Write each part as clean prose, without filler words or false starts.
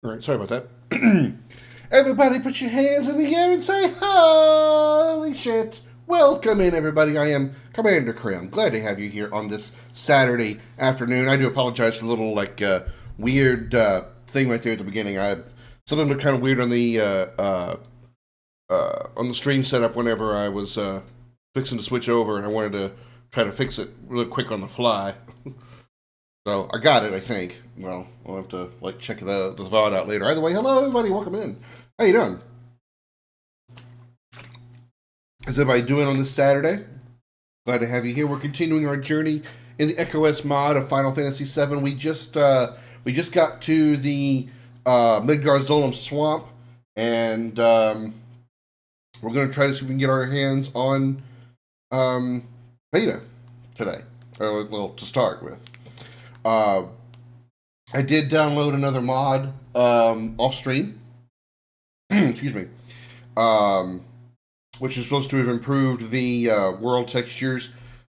All right, sorry about that. Everybody put your hands in the air and say, holy shit. Welcome in, everybody. I am Commander Krim. Glad to have you here on this Saturday afternoon. I do apologize for the little, weird thing right there at the beginning. Something looked kind of weird on the stream setup whenever I was fixing to switch over, and I wanted to try to fix it real quick on the fly. So I got it, I think. Well, I'll have to check the VOD out later. Either way, hello everybody, welcome in. How you doing? How's everybody doing on this Saturday? Glad to have you here. We're continuing our journey in the EchoS mod of Final Fantasy VII. We just got to the Midgar Zolom Swamp, and we're going to try to see if we can get our hands on Beta today, or to start with. I did download another mod off stream. Excuse me. Which is supposed to have improved the world textures.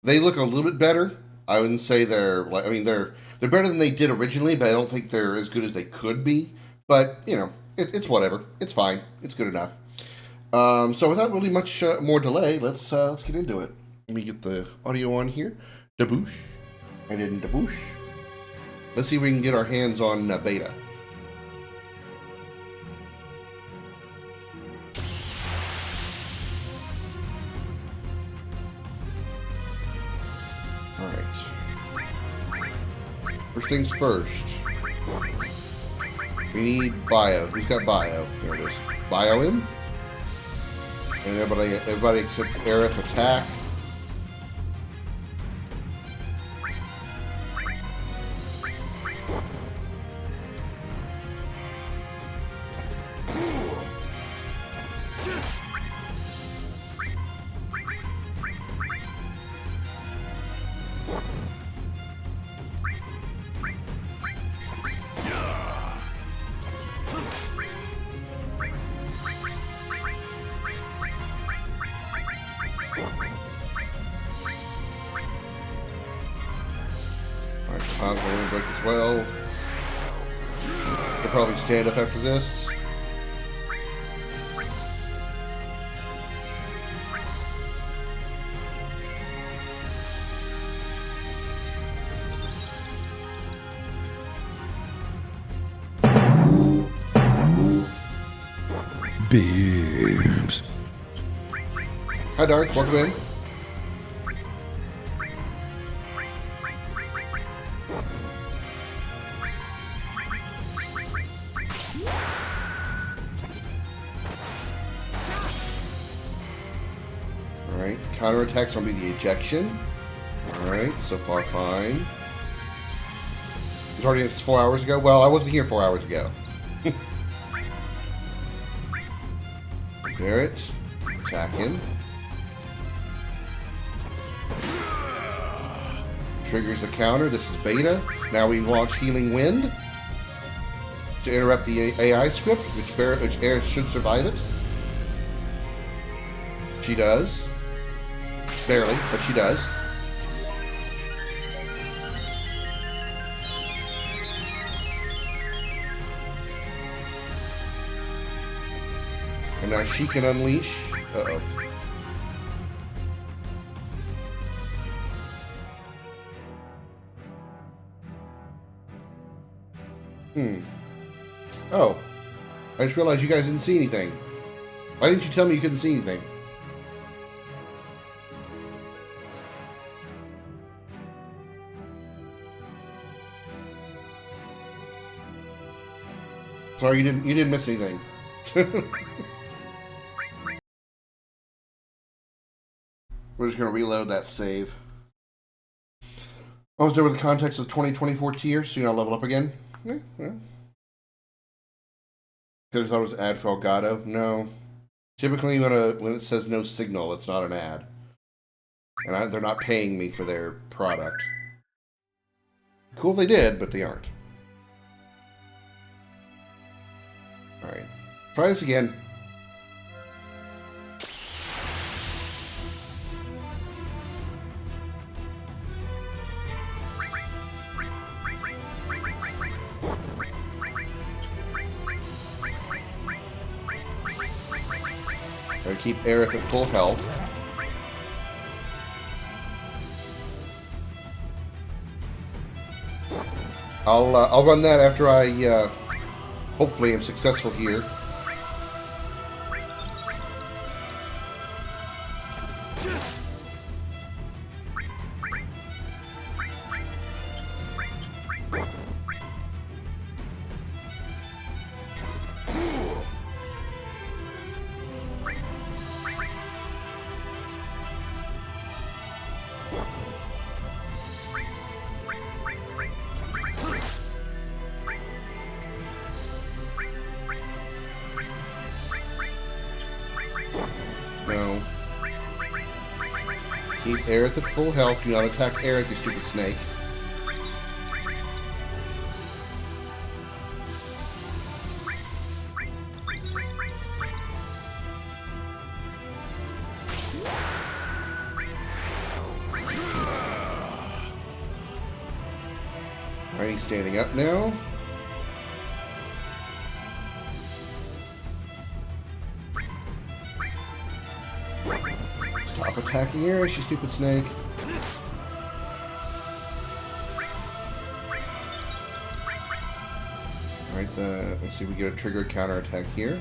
They look a little bit better. I wouldn't say they're better than they did originally, but I don't think they're as good as they could be. But it's whatever. It's fine. It's good enough. So without really much more delay, let's get into it. Let me get the audio on here. Daboosh. I didn't daboosh. Let's see if we can get our hands on Beta. Alright. First things first. We need bio. Who's got bio? There it is. Bio him. And everybody except Aerith attack. Break as well. They'll probably stand up after this. Beams. Hi Darth, welcome in. Alright, counterattacks will be the ejection. Alright, so far fine. It was already 4 hours ago? Well, I wasn't here 4 hours ago. Barrett, attack him. Triggers the counter. This is Beta. Now we launch Healing Wind to interrupt the AI script, which Aerith should survive it. She does. Barely, but she does. And now she can unleash. Uh-oh. Oh. I just realized you guys didn't see anything. Why didn't you tell me you couldn't see anything? Sorry, you didn't miss anything. We're just gonna reload that save. Almost over the context of 2024 tier, so I'll level up again. Yeah. Because I was ad for Elgato. No. Typically when it says no signal, it's not an ad. And they're not paying me for their product. Cool if they did, but they aren't. Alright. Try this again. Gotta keep Aerith at full health. I'll run that after I hopefully am successful here. No. Keep Aerith at full health. Do not attack Aerith, you stupid snake. Alright, he's standing up now. Stop attacking Aerith, you stupid snake. Alright, let's see if we get a trigger counter attack here.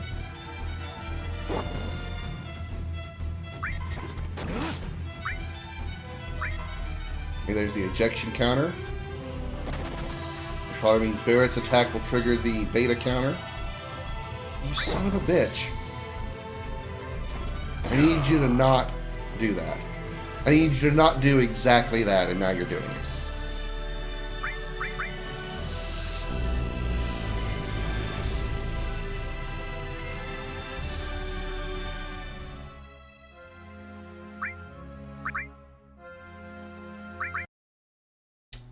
Okay, there's the ejection counter. Which probably means Barrett's attack will trigger the beta counter. You son of a bitch. I need you to not do that. I need you to not do exactly that, and now you're doing it.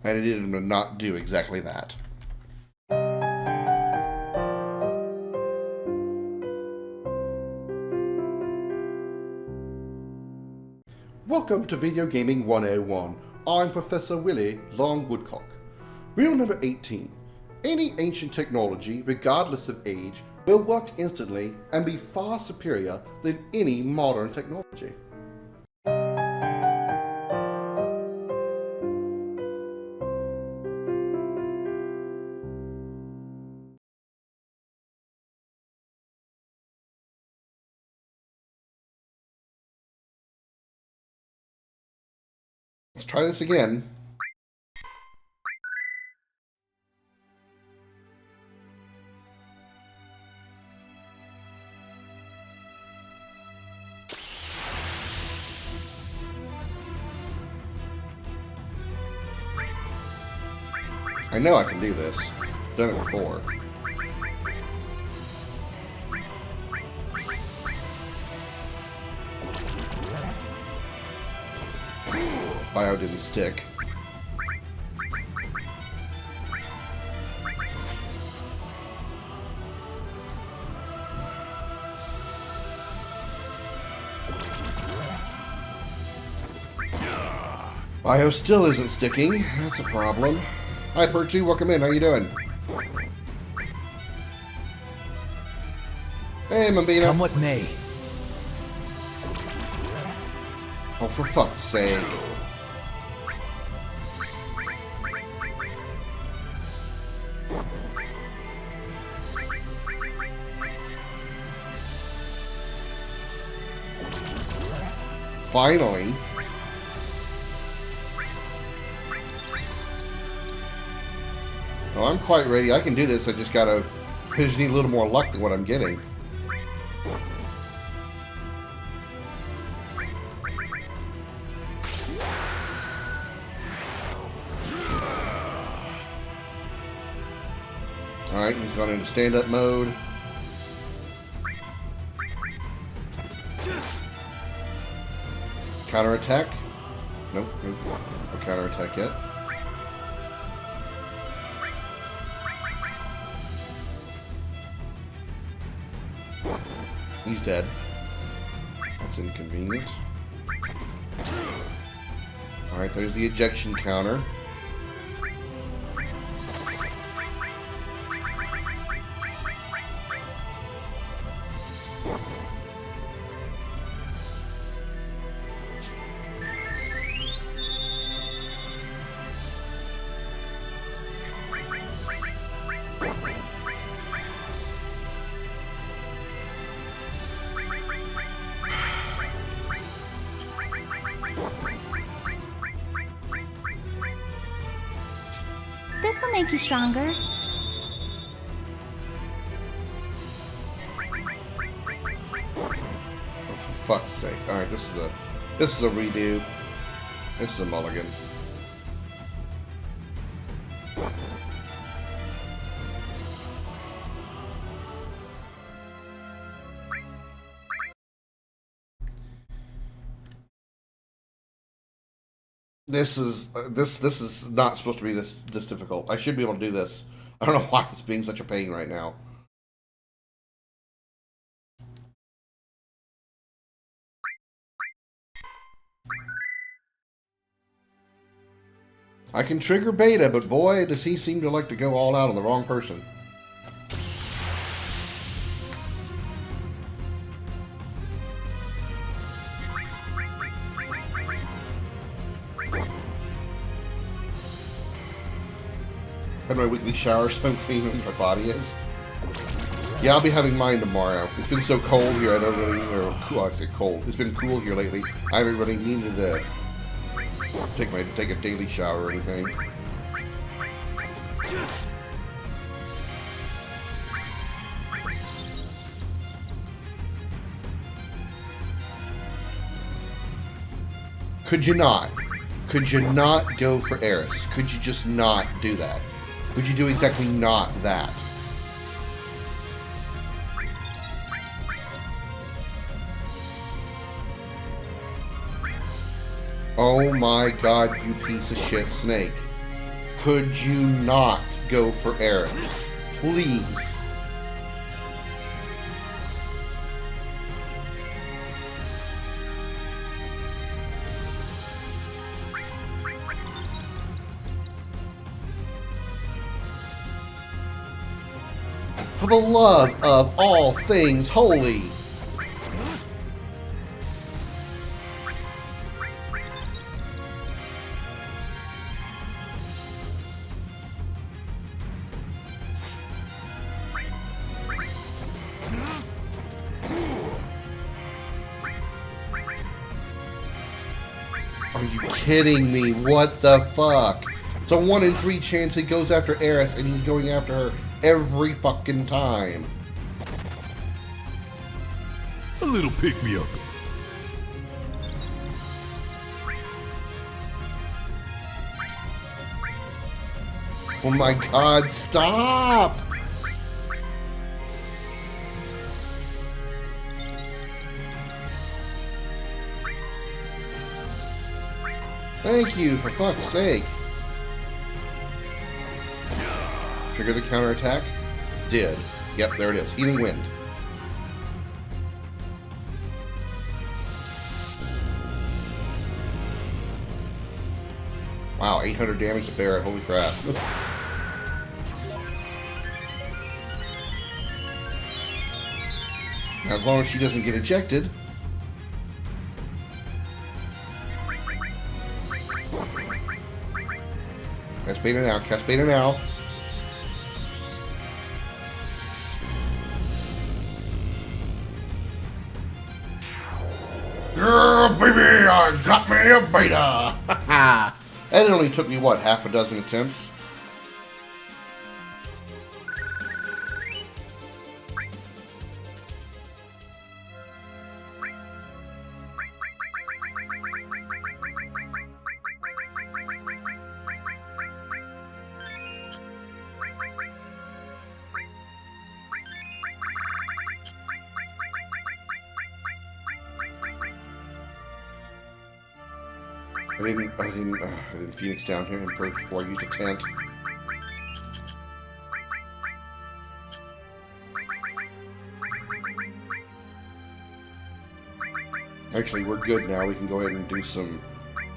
I needed him to not do exactly that. Welcome to Video Gaming 101. I'm Professor Willie Long Woodcock. Rule number 18. Any ancient technology, regardless of age, will work instantly and be far superior than any modern technology. Let's try this again. I know I can do this. Done it before. Bio didn't stick. Bio still isn't sticking. That's a problem. Hi, Pertu. Welcome in. How you doing? Hey, Mambina. Come what may. Oh, for fuck's sake. Finally. Well, I'm quite ready. I can do this. I just need a little more luck than what I'm getting. Alright, he's gone into stand-up mode. Counter-attack? Nope, no counter-attack yet. He's dead. That's inconvenient. Alright, there's the ejection counter. This'll make you stronger. Oh, for fuck's sake. Alright, this is a redo. This is a mulligan. This is not supposed to be this difficult. I should be able to do this. I don't know why it's being such a pain right now. I can trigger Beta, but boy, does he seem to like to go all out on the wrong person. Had my weekly shower, so I'm cleaning my body is. Yeah, I'll be having mine tomorrow. It's been so cold here, I don't really, or cool, I say cold. It's been cool here lately. I haven't really needed to take a daily shower or anything. Could you not? Could you not go for Eris? Could you just not do that? Would you do exactly not that? Oh my god, you piece of shit snake. Could you not go for Eris? Please. For the love of all things holy. Are you kidding me? What the fuck? It's a 1 in 3 chance he goes after Eris, and he's going after her every fucking time. A little pick-me-up. Oh my god, stop! Thank you, for fuck's sake. Trigger the counterattack? Did. Yep, there it is. Healing Wind. Wow, 800 damage to Barret. Holy crap. As long as she doesn't get ejected. Cast Beta now. Cast Beta now. Yeah, baby, I got me a Beta. And it only took me, what, half a dozen attempts? I didn't Phoenix down here before I used a tent. Actually, we're good now. We can go ahead and do some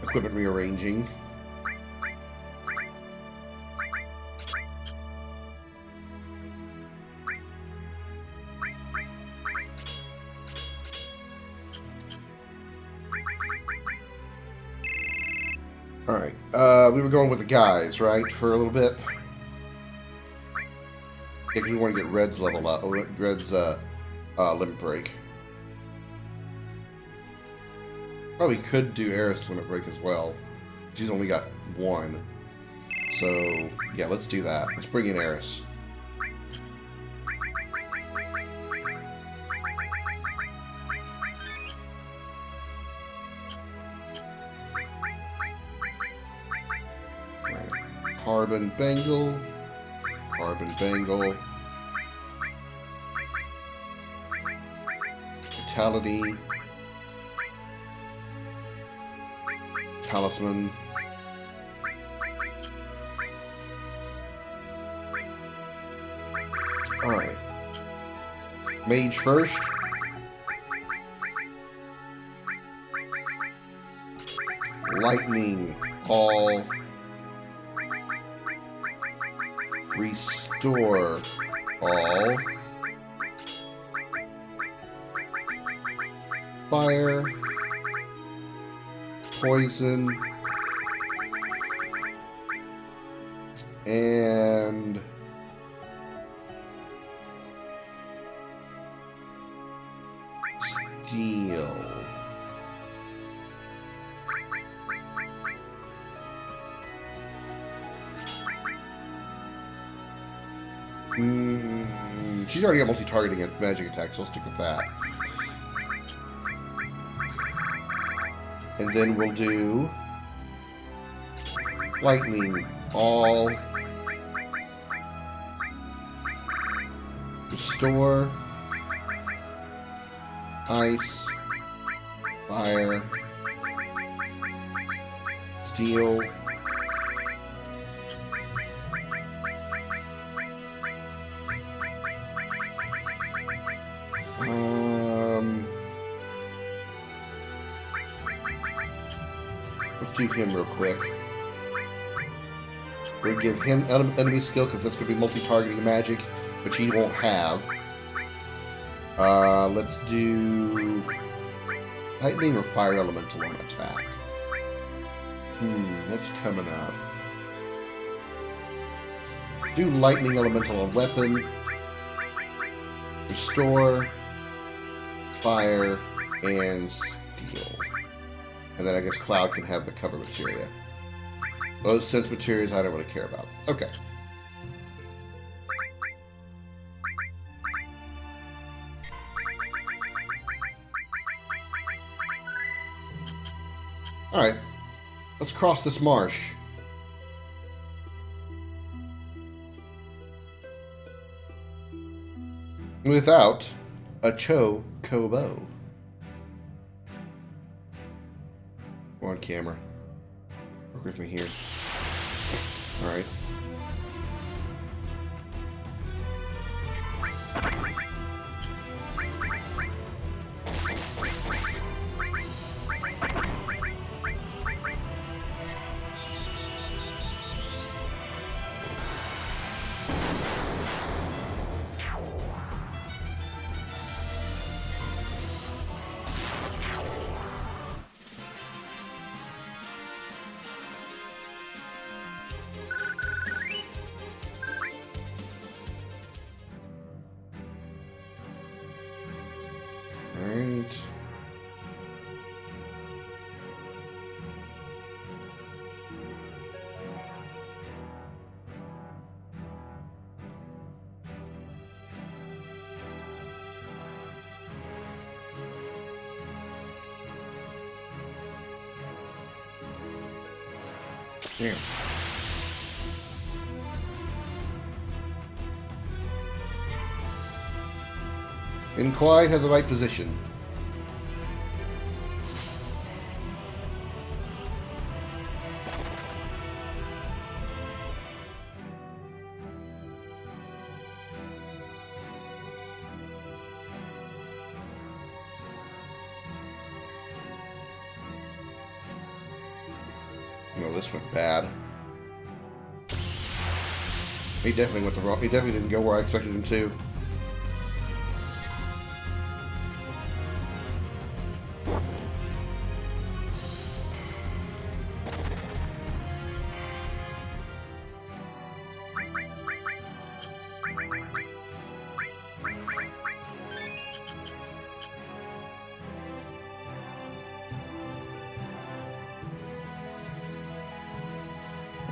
equipment rearranging. Alright, we were going with the guys, right, for a little bit? Yeah, because we want to get Red's level up, Red's limit break. Probably could do Eris limit break as well. She's only got 1. So, yeah, let's do that. Let's bring in Eris. Carbon Bangle. Carbon Bangle. Vitality. Talisman. Alright. Mage first. Lightning. All. Restore. All. Fire. Poison. And steel. She's already got multi-targeting magic attack, so I'll stick with that. And then we'll do lightning, all, restore, ice, fire, steel, let's do him real quick. We're going to give him enemy skill because that's going to be multi-targeting magic, which he won't have. Let's do lightning or fire elemental on attack. What's coming up? Do lightning elemental on weapon. Restore, fire, and steel. And then I guess Cloud can have the cover materia. Those sense materials I don't really care about. Okay. Alright. Let's cross this marsh. Without a Cho Kobo. Go on camera. Work with me here. Alright. Alright. Damn. Didn't quite have the right position. Well, this went bad. He definitely went the wrong. He definitely didn't go where I expected him to.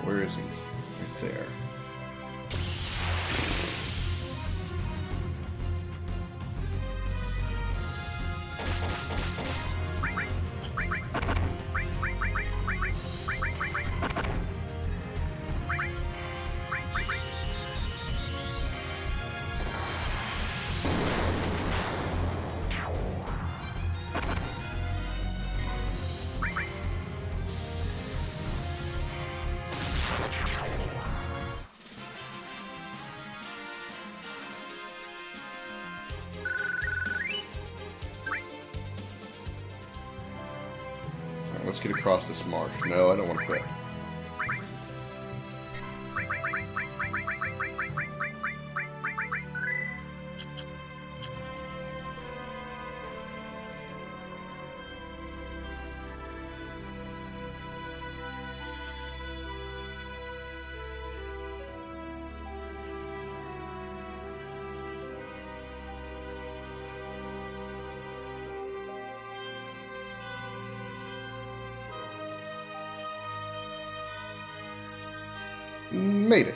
Where is he? there. Let's get across this marsh. No, I don't want to quit. Made it.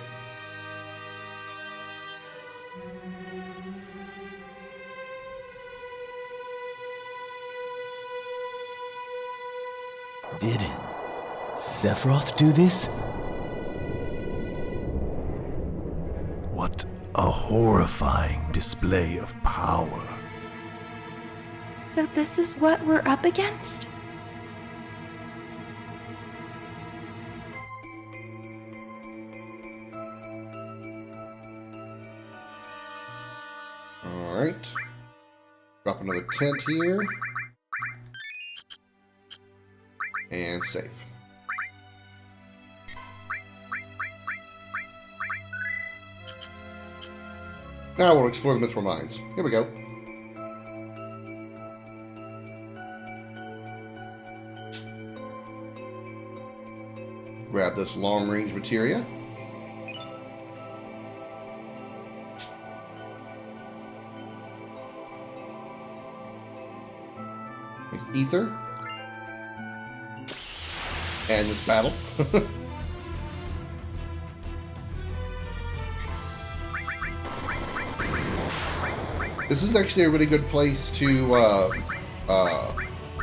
Did Sephiroth do this? What a horrifying display of power. So this is what we're up against? Alright. Drop another tent here. And save. Now we'll explore the Mithril Mines. Here we go. Grab this long-range materia. With ether. And this battle. This is actually a really good place to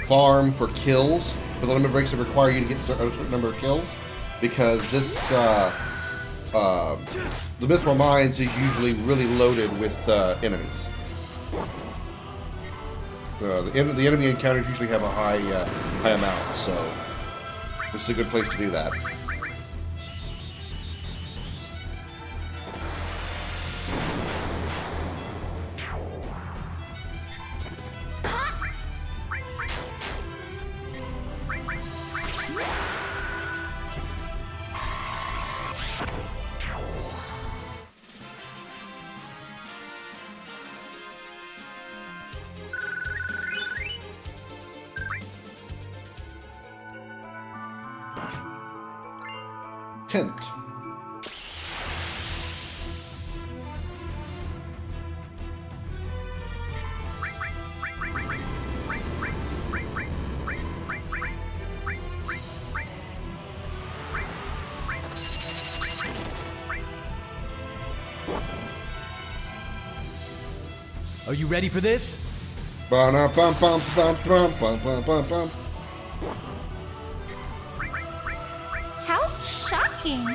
farm for kills, for the limit breaks that require you to get a certain number of kills, because this the Mithril Mines is usually really loaded with enemies. The enemy encounters usually have a high amount, so this is a good place to do that. Tent. Are you ready for this? Ba-na-bum-bum-bum-bum-bum-bum-bum. How shocking!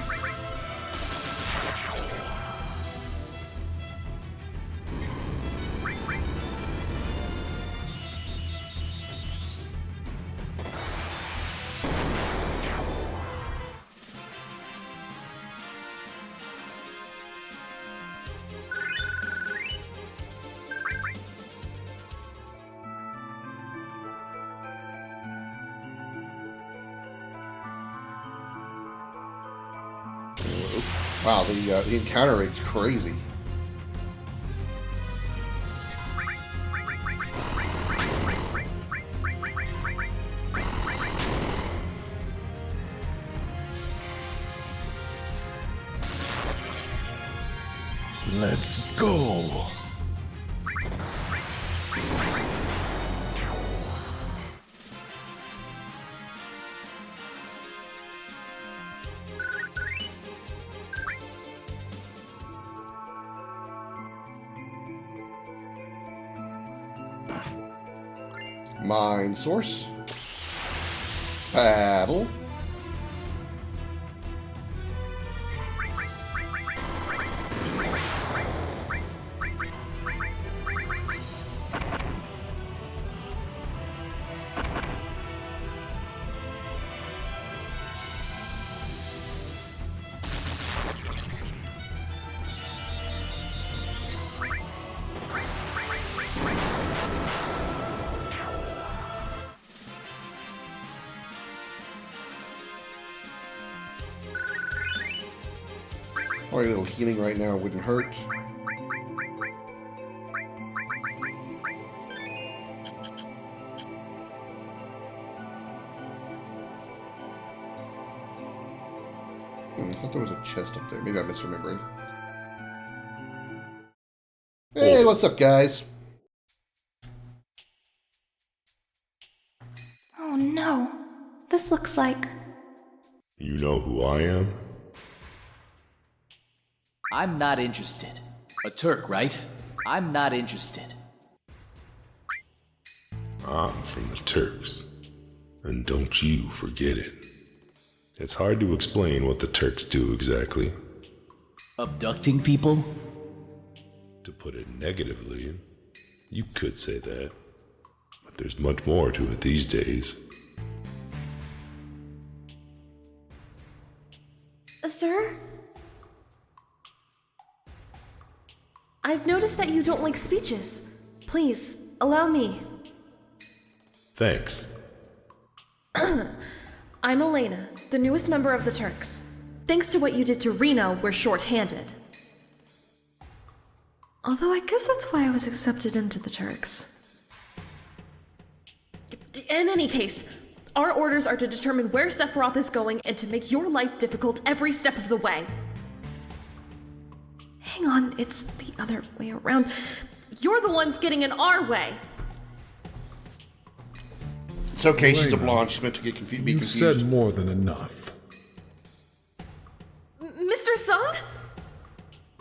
Wow, the encounter rate's crazy. Let's go. Mind source. Paddle. Probably a little healing right now wouldn't hurt. I thought there was a chest up there. Maybe I'm misremembering. Hey, what's up, guys? Oh no. This looks like. You know who I am? I'm not interested. A Turk, right? I'm not interested. I'm from the Turks. And don't you forget it. It's hard to explain what the Turks do exactly. Abducting people? To put it negatively, you could say that. But there's much more to it these days. Sir? I've noticed that you don't like speeches. Please, allow me. Thanks. I'm Elena, the newest member of the Turks. Thanks to what you did to Reno, we're short-handed. Although I guess that's why I was accepted into the Turks. In any case, our orders are to determine where Sephiroth is going and to make your life difficult every step of the way. Hang on, it's the other way around. You're the ones getting in our way. It's okay, she's a blonde. She's meant to get confused. You said more than enough. Mr. Song?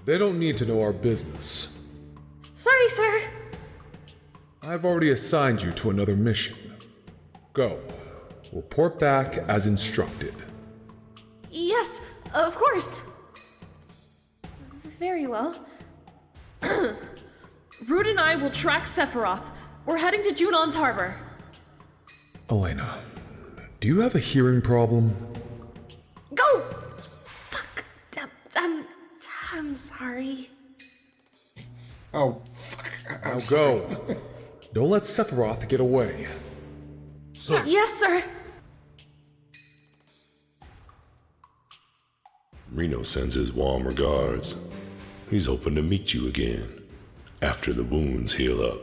They don't need to know our business. Sorry, sir. I've already assigned you to another mission. Go. Report back as instructed. Yes, of course. Very well. Root and I will track Sephiroth. We're heading to Junon's harbor. Elena, do you have a hearing problem? Go! Fuck. I'm sorry. Oh, fuck. Now go. Don't let Sephiroth get away. Yes, sir. Reno sends his warm regards. He's hoping to meet you again, after the wounds heal up.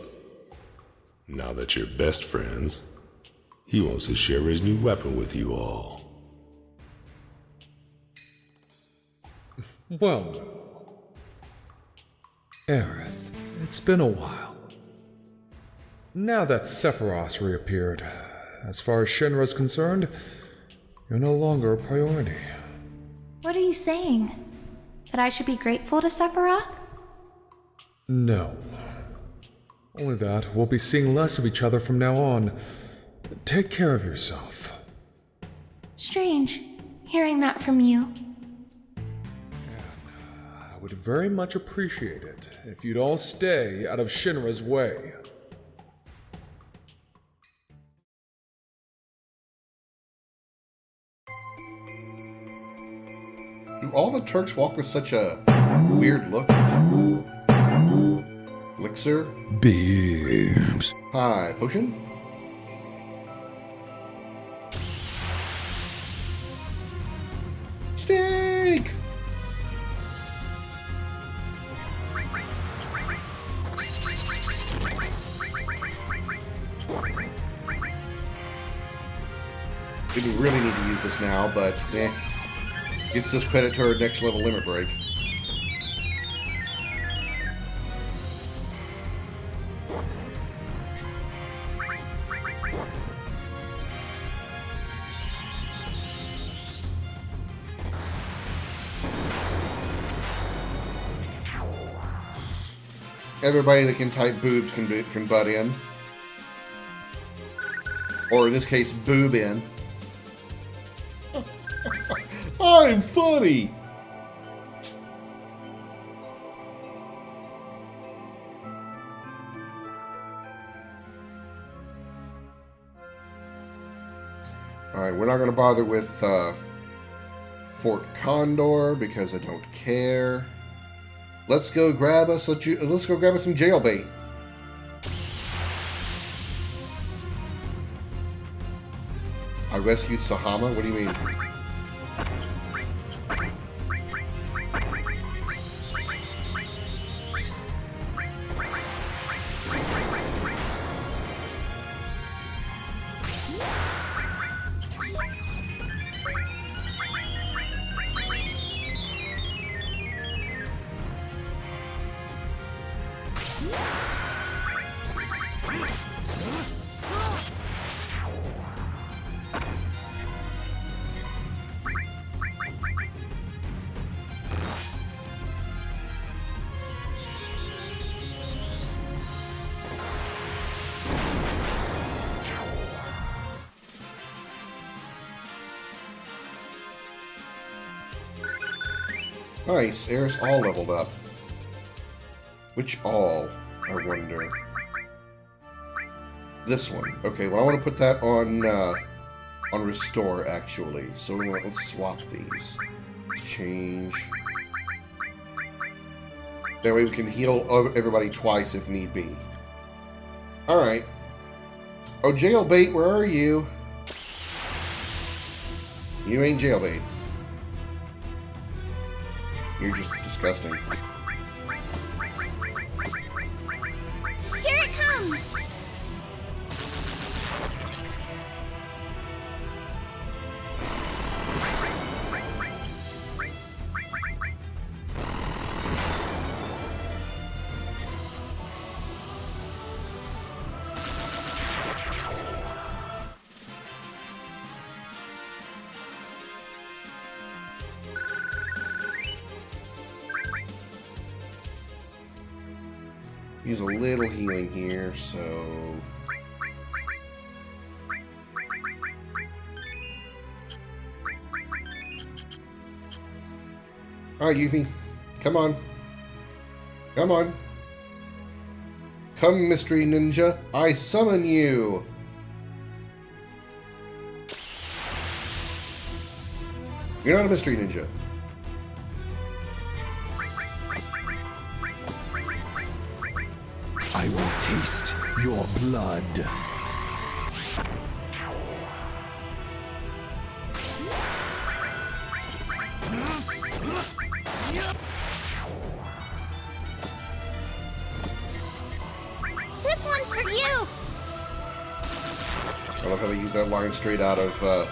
Now that you're best friends, he wants to share his new weapon with you all. Well, Aerith, it's been a while. Now that Sephiroth's reappeared, as far as Shinra's concerned, you're no longer a priority. What are you saying? That I should be grateful to Sephiroth? No. Only that we'll be seeing less of each other from now on. Take care of yourself. Strange, hearing that from you. I would very much appreciate it if you'd all stay out of Shinra's way. Do all the Turks walk with such a weird look? Elixir? Beams. Hi, potion? Steak! Didn't really need to use this now, but eh. Gets this credit to our next level limit break. Everybody that can type boobs can butt in. Or in this case, boob in. I'm funny! Alright, we're not going to bother with Fort Condor because I don't care. Let's go grab us some jailbait. I rescued Sahama? What do you mean? Nice, Air's all leveled up. Which all, I wonder? This one. Okay, well I want to put that on restore actually. So let's swap these. Let's change. That way we can heal everybody twice if need be. Alright. Oh, jailbait, where are you? You ain't jailbait. You're just disgusting. Here it comes! Use a little healing here, so... Alright, Yuffie. Come on. Come on. Come, Mystery Ninja. I summon you. You're not a Mystery Ninja. I will taste your blood. This one's for you! I love how they use that line straight out of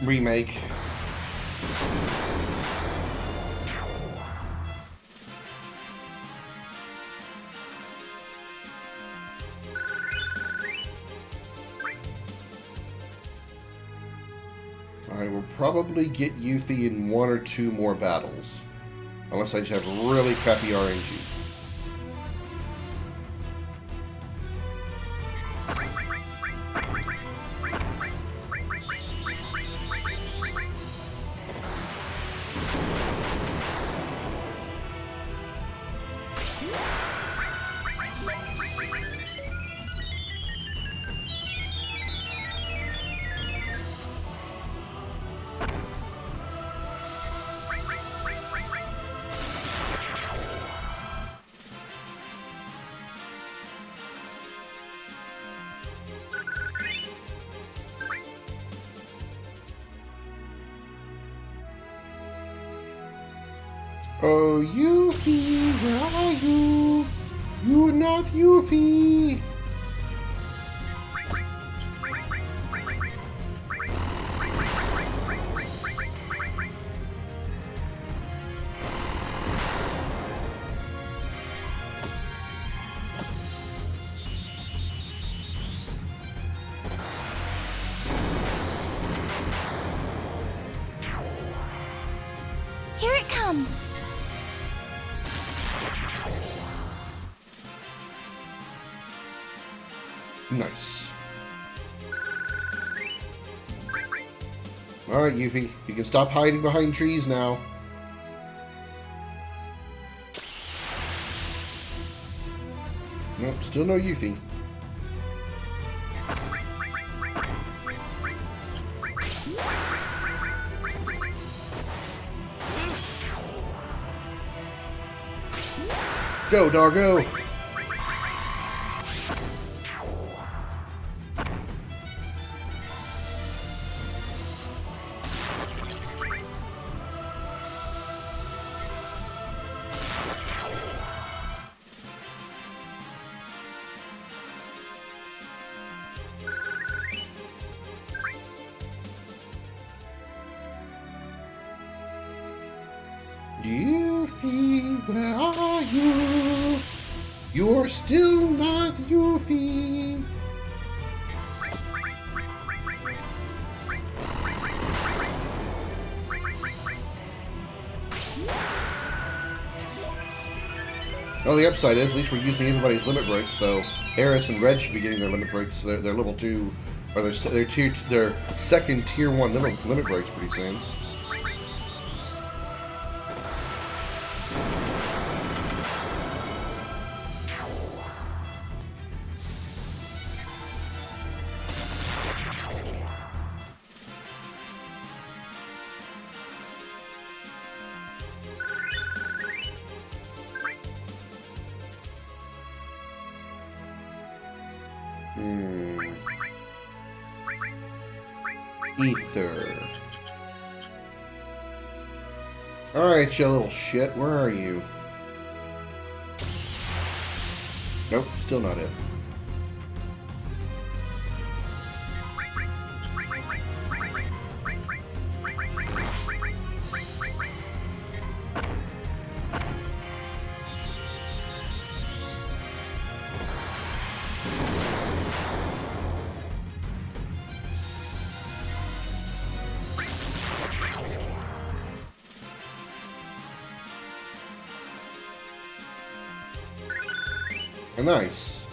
Remake. I will probably get Yuffie in 1 or 2 more battles. Unless I just have really crappy RNG. Oh, Yuffie, where are you? You're not Yuffie. Here it comes! Nice. Alright, Yuffie. You can stop hiding behind trees now. Nope, still no Yuffie. Go, doggo! Yuffie, where are you? You're still not Yuffie. Well, the upside is at least we're using everybody's limit breaks, so Eris and Red should be getting their limit breaks. Their level 2, or their second tier 1 limit breaks pretty soon. Ether. Alright, you little shit. Where are you? Nope, still not it. Nice.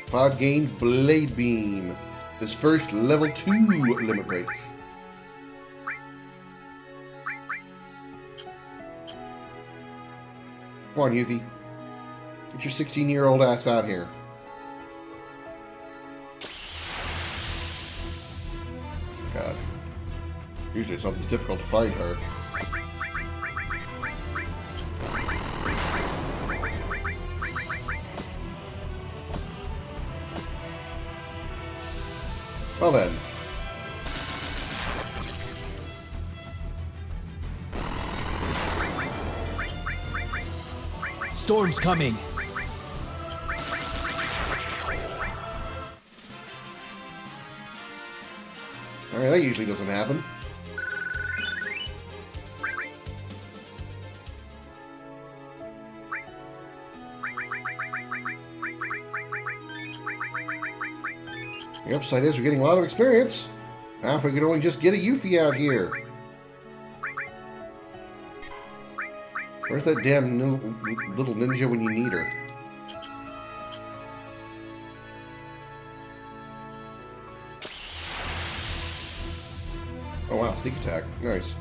Cloud gained Blade Beam. His first level 2 limit break. Come on, Yuffie. Get your 16-year-old ass out here. God. Usually it's not this difficult to find her. Well then. Storm's coming. Alright, that usually doesn't happen. The upside is we're getting a lot of experience. Now if we could only just get a Yuffie out here. Where's that damn little ninja when you need her? Oh wow, sneak attack. Nice.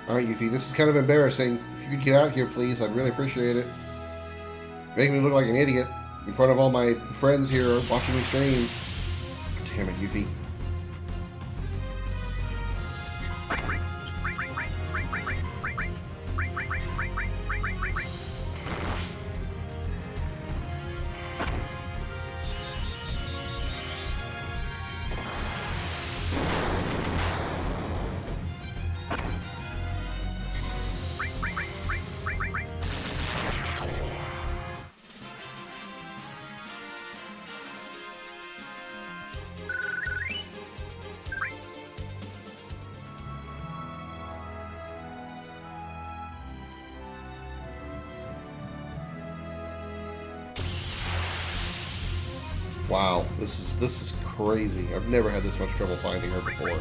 Alright, Yuffie, this is kind of embarrassing. If you could get out here, please, I'd really appreciate it. Making me look like an idiot in front of all my friends here watching me stream. Damn it, Yuffie. Wow, this is crazy. I've never had this much trouble finding her before.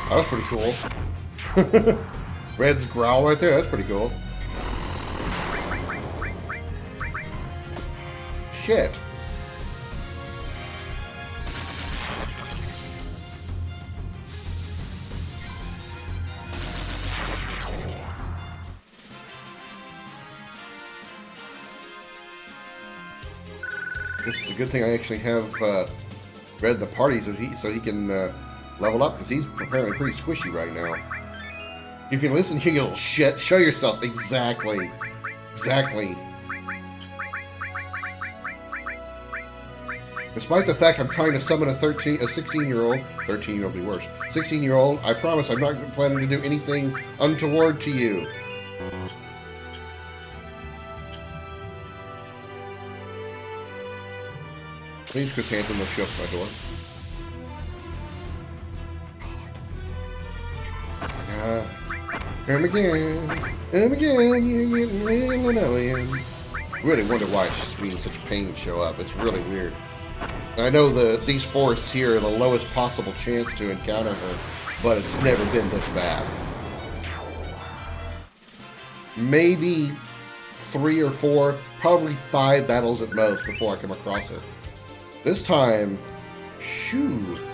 That was pretty cool. Red's growl right there, that's pretty cool. Shit. This is a good thing I actually have Red in the party so he can level up, because he's apparently pretty squishy right now. You can listen here, you little shit. Show yourself. Exactly. Exactly. Despite the fact I'm trying to summon a 16-year-old, 13-year-old be worse, 16-year-old, I promise I'm not planning to do anything untoward to you. Please, Chris Hansen, will show up at my door. Again, you're getting annoying. Really wonder why it's just being such pain to show up. It's really weird. I know these forests here are the lowest possible chance to encounter her, but it's never been this bad. Maybe 3 or 4, probably 5 battles at most before I come across it. This time, shooey.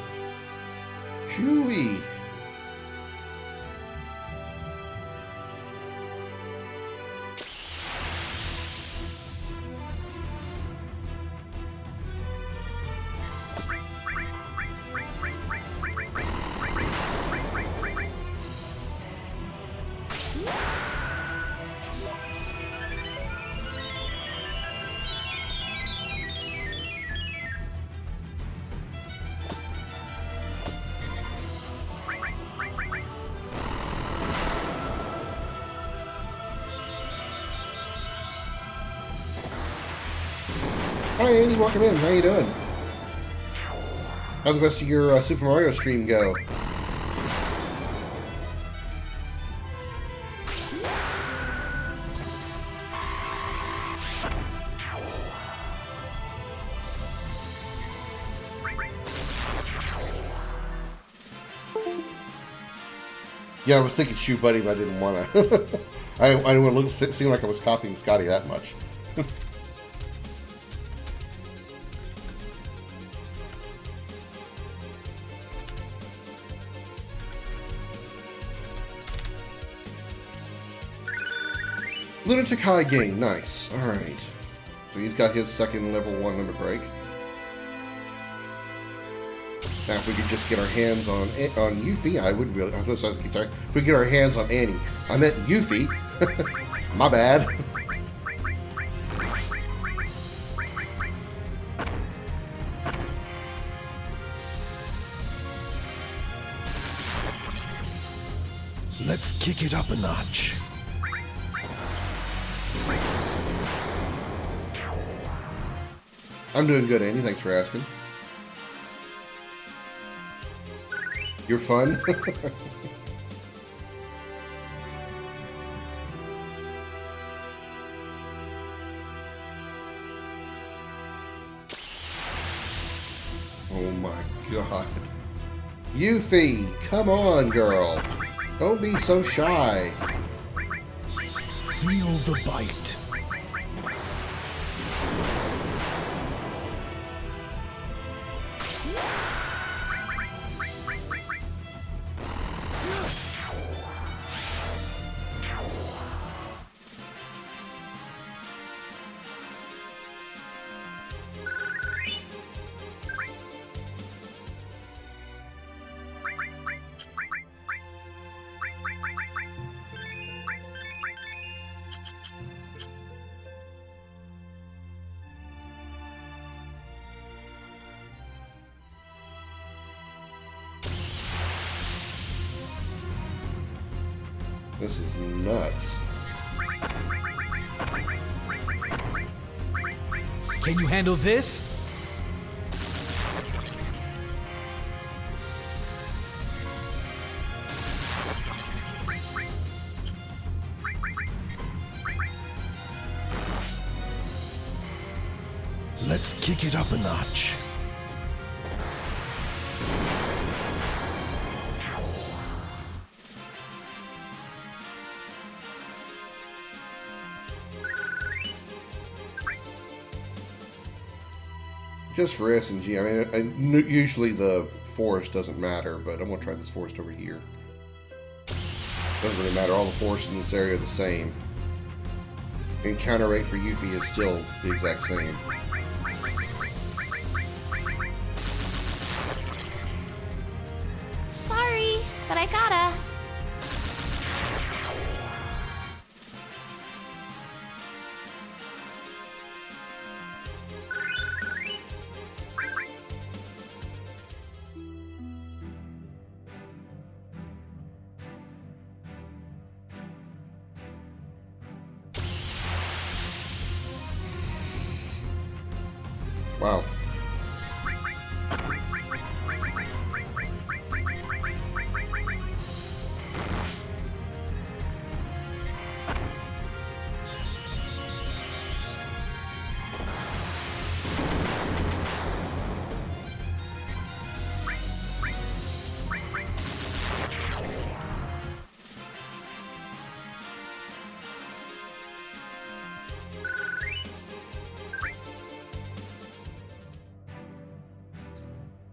Hi Andy, welcome in. How you doing? How's the rest of your Super Mario stream go? Yeah, I was thinking Shoe Buddy, but I didn't want to. I didn't want to seem like I was copying Scotty that much. Lunatic High gain, nice. Alright. So he's got his second level 1 limit break. Now if we could just get our hands on Yuffie, I would really... I'm sorry. If we could get our hands on Annie. I meant Yuffie. My bad. Let's kick it up a notch. I'm doing good, Andy. Thanks for asking. You're fun? Oh my god. Yuffie, come on, girl. Don't be so shy. Feel the bite. This is nuts. Can you handle this? Let's kick it up a notch. Just for S&G. I mean, usually the forest doesn't matter, but I'm going to try this forest over here. Doesn't really matter. All the forests in this area are the same. Encounter rate for Yuffie is still the exact same. Sorry, but I gotta. Wow.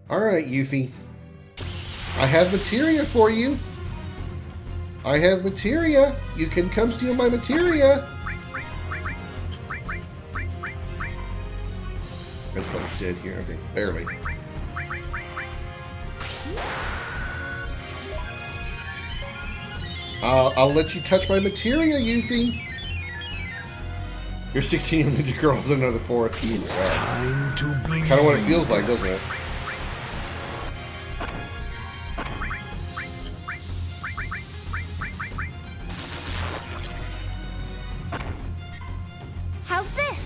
Alright, Yuffie. I have materia for you. I have materia. You can come steal my materia. That's what I did here. Okay, barely. I'll let you touch my materia, Yuffie. You're 16 ninja girls in another forest. It's time to bleed. Kind of what it feels like, doesn't it? How's this?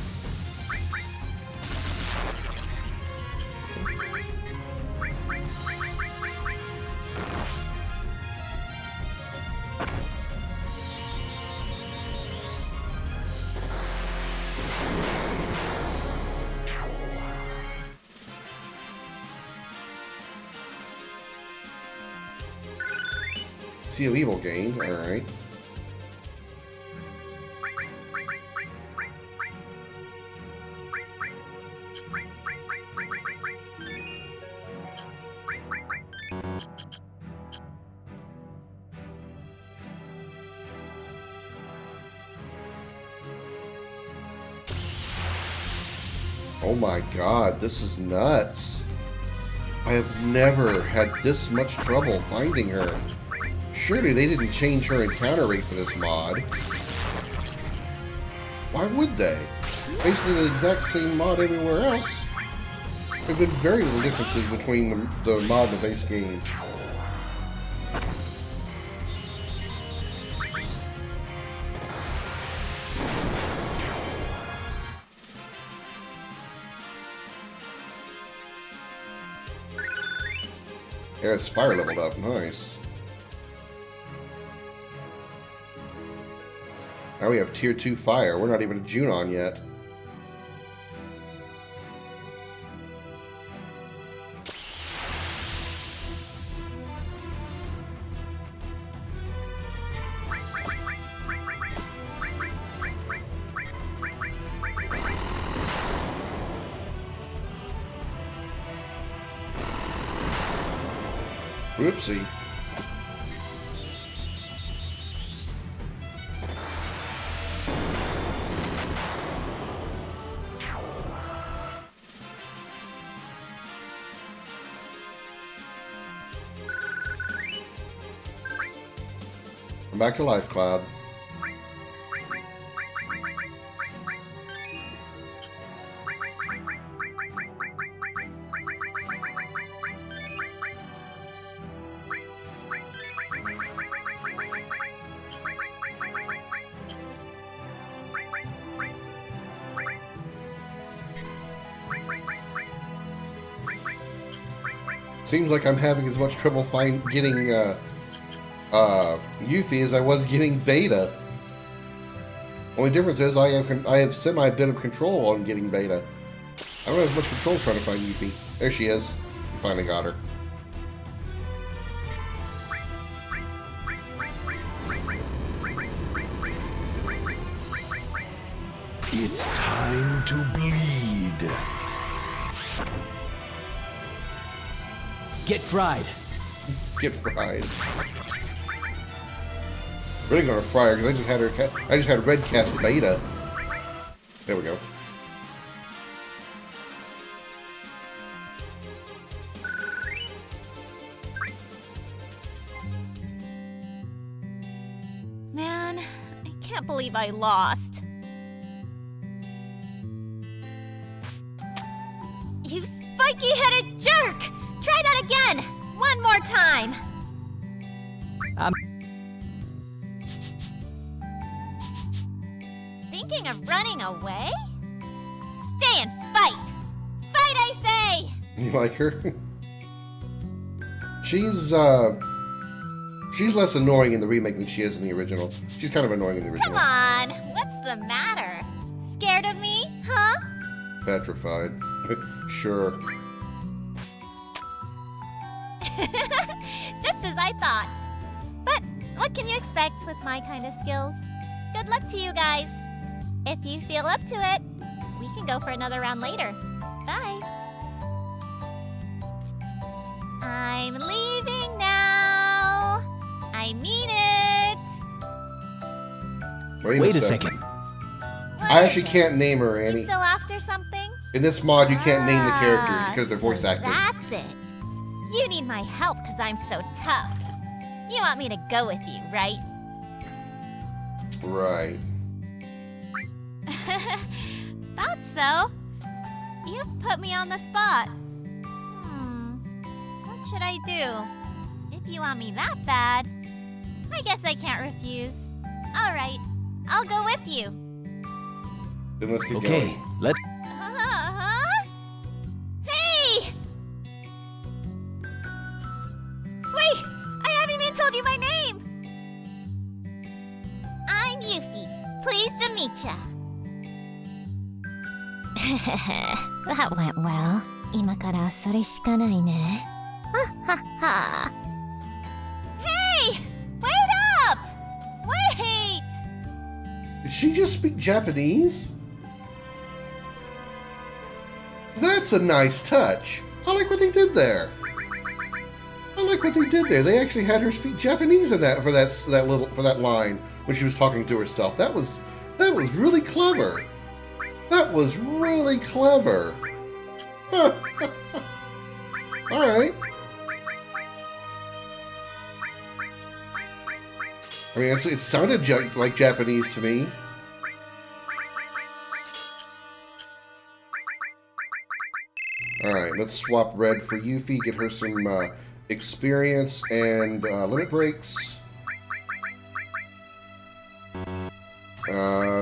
Seal evil gained. Alright. Oh my god, this is nuts. I have never had this much trouble finding her. Surely they didn't change her encounter rate for this mod. Why would they? Basically the exact same mod everywhere else. There have been very little differences between the mod and the base game. Yeah, it's fire leveled up. Nice. Now we have tier 2 fire. We're not even a Junon yet. Whoopsie. Come back to life, Cloud. Seems like I'm having as much trouble getting Yuffie as I was getting Beta. Only difference is I have semi bit of control on getting Beta. I don't have as much control trying to find Yuffie. There she is. We finally got her. It's time to bleed. Get fried. Get fried. Really gonna fry her because I just had red cast beta. There we go. Man, I can't believe I lost. You spiky-headed jerk! Try that again! One more time! Thinking of running away? Stay and fight! Fight, I say! You like her? She's less annoying in the remake than she is in the original. She's kind of annoying in the original. Come on! What's the matter? Scared of me, huh? Petrified. Sure. Just as I thought. But what can you expect with my kind of skills? Good luck to you guys. If you feel up to it, we can go for another round later. Bye. I'm leaving now. I mean it. Wait a second. What I is actually it? can't name her, You Annie. still after something? In this mod, you can't name the characters because they're voice so acted. That's it. You need my help because I'm so tough. You want me to go with you, right? Right. Thought so. You've put me on the spot. What should I do? If you want me that bad, I guess I can't refuse. All right, I'll go with you. Then let's get Okay, going. let's. Huh? Hey! Wait, I haven't even told you my name. I'm Yuffie. Pleased to meet ya. That went well. 今からそれしかないね。はっはっは。Hey! Wait up! Wait! Did she just speak Japanese? That's a nice touch. I like what they did there. I like what they did there. They actually had her speak Japanese in that for that line when she was talking to herself. That was really clever. That was really clever. All right. I mean, it sounded like Japanese to me. Alright, let's swap Red for Yuffie, get her some experience and limit breaks.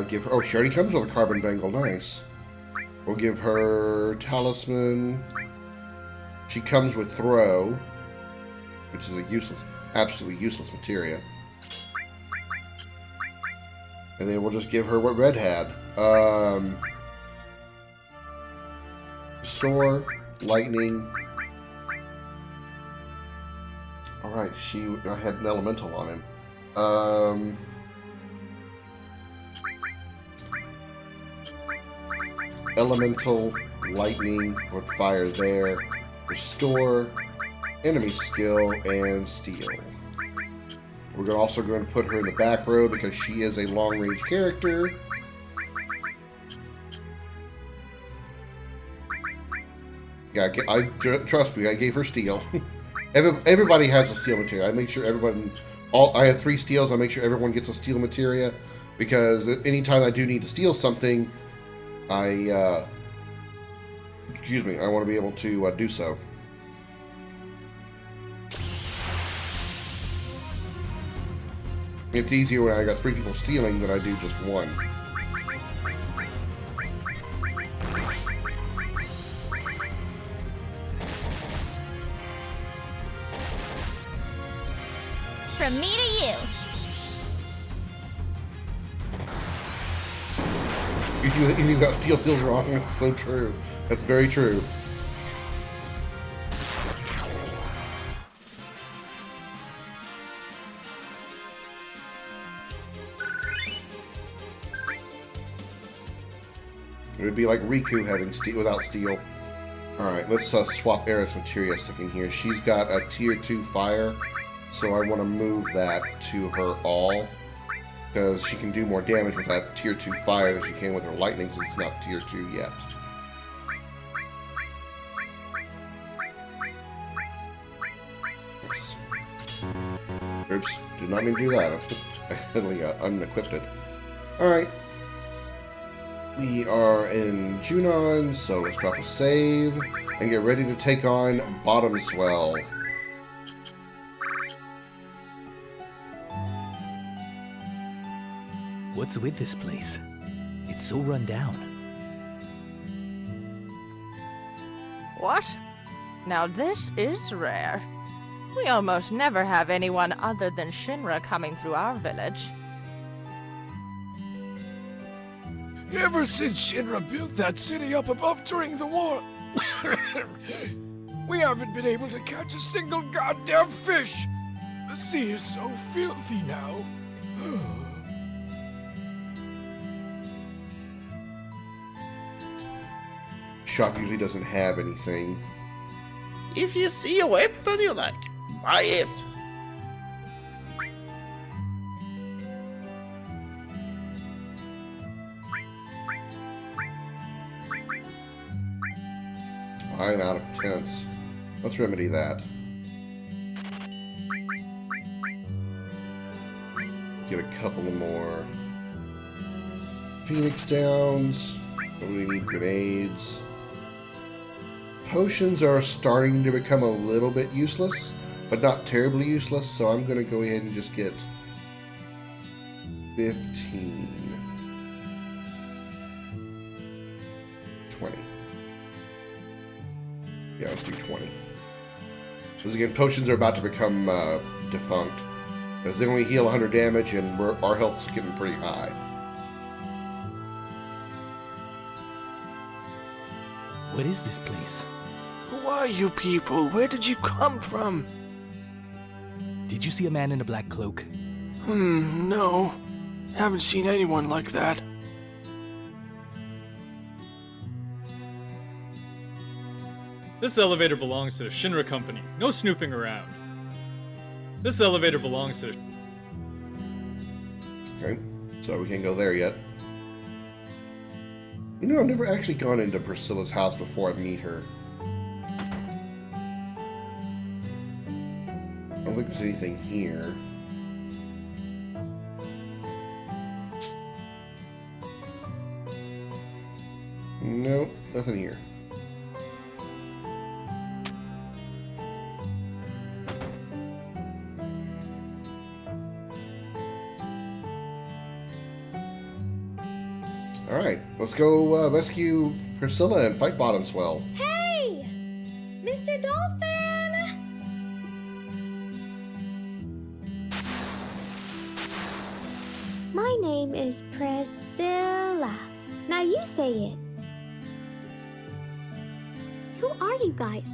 Give her... Oh, she already comes with a carbon bangle. Nice. We'll give her talisman. She comes with throw, which is a useless, absolutely useless materia. And then we'll just give her what Red had. Restore, lightning. Alright, I had an elemental on him. Elemental, lightning, put fire there. Restore, enemy skill, and steal. We're also going to put her in the back row because she is a long-range character. Yeah, trust me, I gave her steel. Everybody has a steel materia. I make sure everyone... I have 3 steals. I make sure everyone gets a steel materia because anytime I do need to steal something, I want to be able to do so. It's easier when I got 3 people stealing than I do just 1. From me to you. If you got steal feels wrong, that's so true. That's very true. It would be like Riku having steel without steel. Alright, let's swap Aerith Materia a second here. She's got a tier 2 fire, so I want to move that to her all, because she can do more damage with that tier 2 fire than she can with her lightning, since it's not tier 2 yet. Yes. Oops, did not mean to do that. I accidentally unequipped it. Alright. We are in Junon, so let's drop a save and get ready to take on Bottom Swell. What's with this place? It's so run down. What? Now this is rare. We almost never have anyone other than Shinra coming through our village. Ever since Shinra built that city up above during the war, we haven't been able to catch a single goddamn fish. The sea is so filthy now. Shop usually doesn't have anything. If you see a weapon you like, buy it. I'm out of tents. Let's remedy that. Get a couple more Phoenix Downs. Don't really need grenades. Potions are starting to become a little bit useless, but not terribly useless, so I'm going to go ahead and just get 15. 20. Yeah, let's do 20. Because again, potions are about to become defunct. Because they only heal 100 damage, and our health's getting pretty high. What is this place? Who are you people? Where did you come from? Did you see a man in a black cloak? No. Haven't seen anyone like that. This elevator belongs to the Shinra Company. No snooping around. This elevator belongs to the... Okay, so we can't go there yet. You know, I've never actually gone into Priscilla's house before I meet her. I don't think there's anything here. Nope, nothing here. Alright, let's go rescue Priscilla and fight Bottom Swell. Hey! Mr. Dolphin! My name is Priscilla. Now you say it. Who are you guys?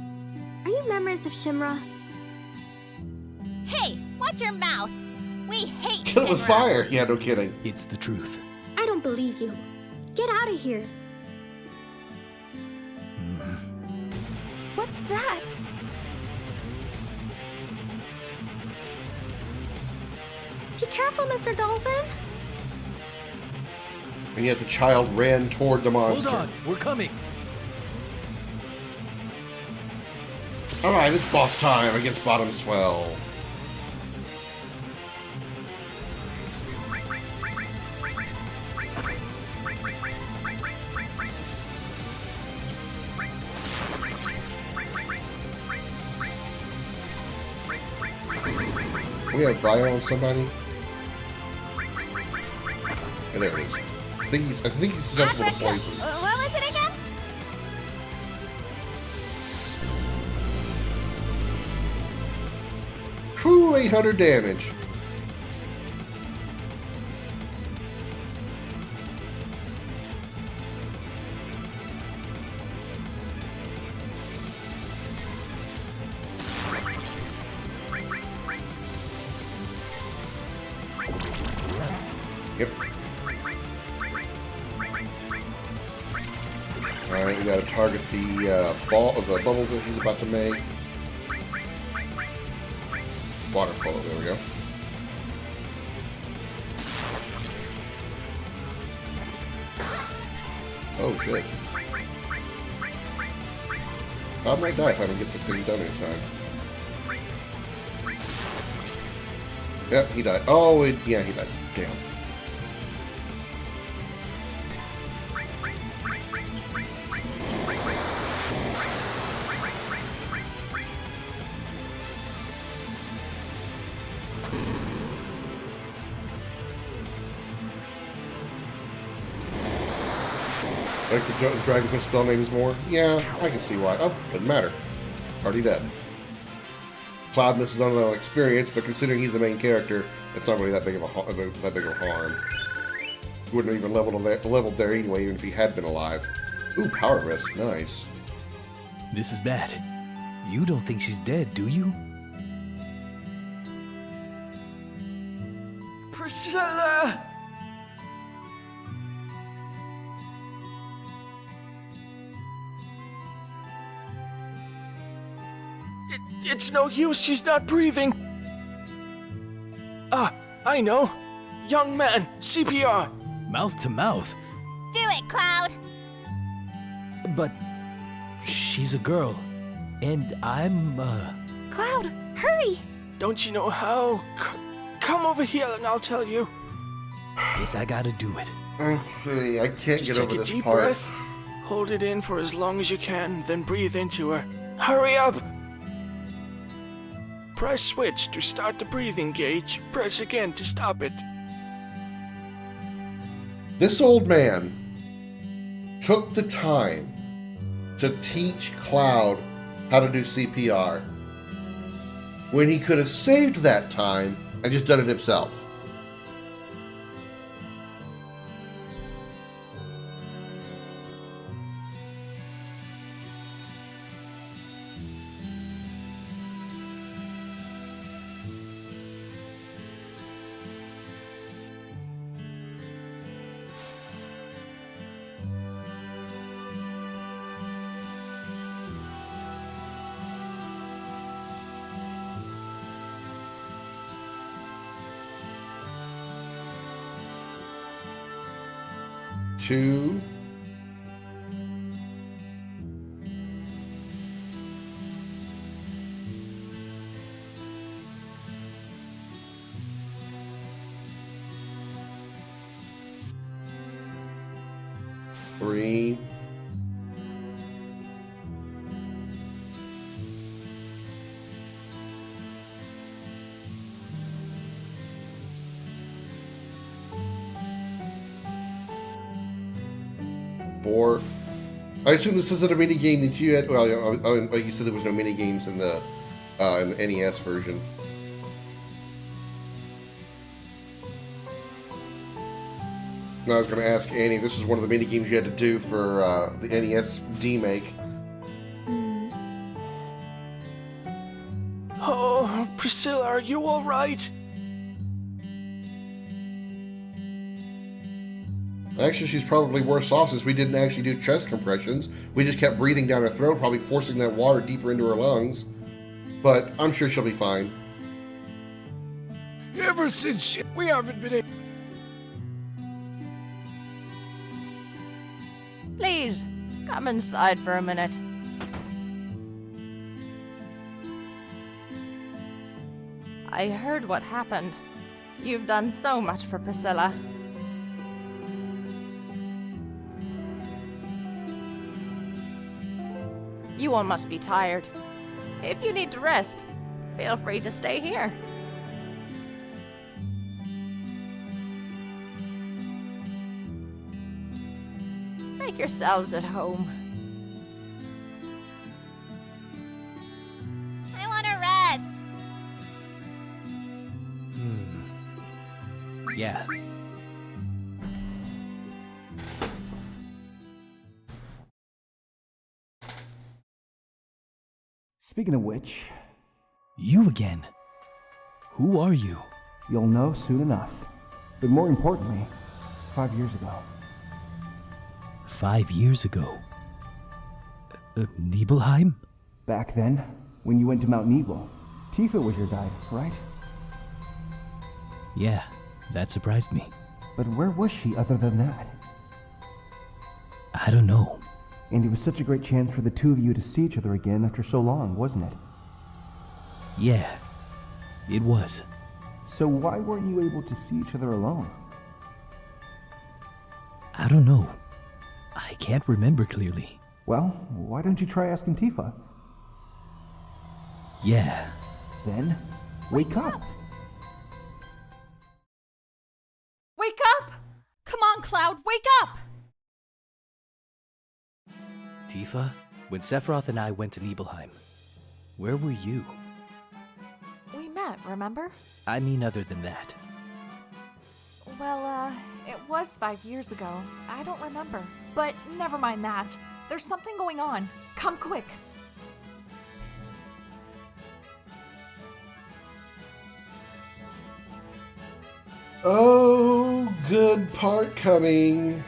Are you members of Shimra? Hey, watch your mouth. We hate Kill it with Shinra. fire! Yeah, no kidding. It's the truth. I don't believe you. Get out of here. What's that? Be careful, Mr. Dolphin. And yet the child ran toward the monster. Hold on, we're coming. Alright, it's boss time against Bottom Swell. We have bio on somebody. Yeah, there it is. I think he's susceptible to poison. What was it again? Whew, 800 damage. gotta target the the bubble that he's about to make. Water polo, there we go. Oh shit. I might die if I don't get the thing done in time. Yep, he died. Oh, yeah, he died. Damn. Like the Dragon Quest spell names more? Yeah, I can see why. Oh, doesn't matter. Already dead. Cloud misses on an experience, but considering he's the main character, it's not really that big of a harm. He wouldn't have even leveled there anyway, even if he had been alive. Ooh, power risk, nice. This is bad. You don't think she's dead, do you? Priscilla! It's no use, she's not breathing. Ah, I know. Young man, CPR. Mouth to mouth. Do it, Cloud! But she's a girl, and I'm, Cloud, hurry! Don't you know how? Come over here and I'll tell you. Guess I gotta do it. I can't Just get over take a this deep part. breath, hold it in for as long as you can, then breathe into her. Hurry up! Press switch to start the breathing gauge. Press again to stop it. This old man took the time to teach Cloud how to do CPR when he could have saved that time and just done it himself. Two. Three. Four. I assume this isn't a mini game that you had. Well, like you said, there was no mini games in the NES version. Now, I was going to ask Annie. This is one of the mini games you had to do for the NES D-Make. Oh, Priscilla, are you all right? Actually, she's probably worse off since we didn't actually do chest compressions. We just kept breathing down her throat, probably forcing that water deeper into her lungs. But I'm sure she'll be fine. Ever since we haven't been able... Please, come inside for a minute. I heard what happened. You've done so much for Priscilla. You all must be tired. If you need to rest, feel free to stay here. Make yourselves at home. I want to rest! Yeah. Speaking of which... You again? Who are you? You'll know soon enough. But more importantly, 5 years ago. 5 years ago? Nibelheim? Back then, when you went to Mount Nibel, Tifa was your guide, right? Yeah, that surprised me. But where was she other than that? I don't know. And it was such a great chance for the two of you to see each other again after so long, wasn't it? Yeah, it was. So why weren't you able to see each other alone? I don't know. I can't remember clearly. Well, why don't you try asking Tifa? Yeah. Then, wake up! Wake up! Come on, Cloud, wake up! Tifa, when Sephiroth and I went to Nibelheim, where were you? We met, remember? I mean other than that. Well, it was 5 years ago. I don't remember. But never mind that. There's something going on. Come quick. Oh, good part coming.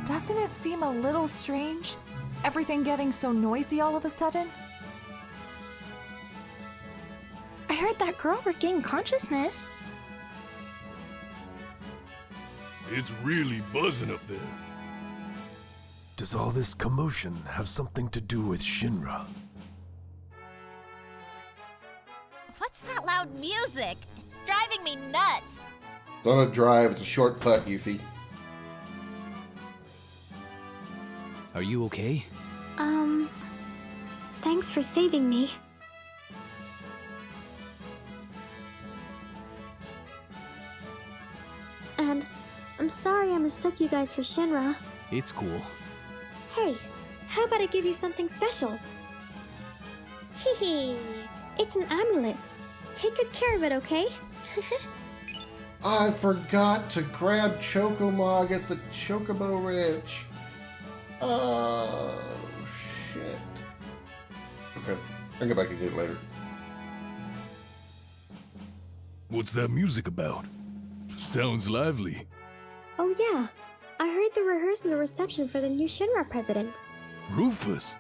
Doesn't it seem a little strange? Everything getting so noisy all of a sudden? I heard that girl regained consciousness. It's really buzzing up there. Does all this commotion have something to do with Shinra? What's that loud music? It's driving me nuts. It's not a drive, it's a short putt, Yuffie. Are you okay? Thanks for saving me. And I'm sorry I mistook you guys for Shinra. It's cool. Hey, how about I give you something special? Hee it's an amulet. Take good care of it, okay? I forgot to grab Chocomog at the Chocobo Ranch. Oh, shit. Okay, I'll go back and get it later. What's that music about? Sounds lively. Oh yeah, I heard they're rehearsing the reception for the new Shinra president. Rufus,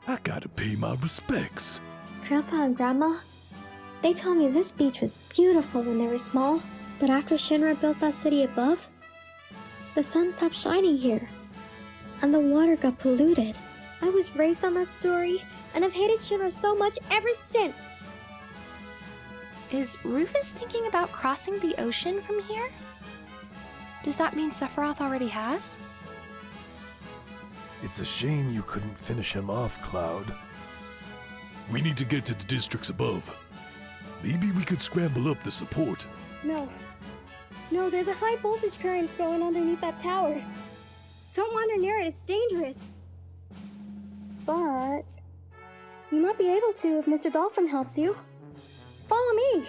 I gotta pay my respects. Grandpa and Grandma, they told me this beach was beautiful when they were small, but after Shinra built that city above, the sun stopped shining here, and the water got polluted. I was raised on that story, and I've hated Shinra so much ever since. Is Rufus thinking about crossing the ocean from here? Does that mean Sephiroth already has? It's a shame you couldn't finish him off, Cloud. We need to get to the districts above. Maybe we could scramble up the support. No, there's a high voltage current going underneath that tower. Don't wander near it, it's dangerous. But you might be able to if Mr. Dolphin helps you. Follow me.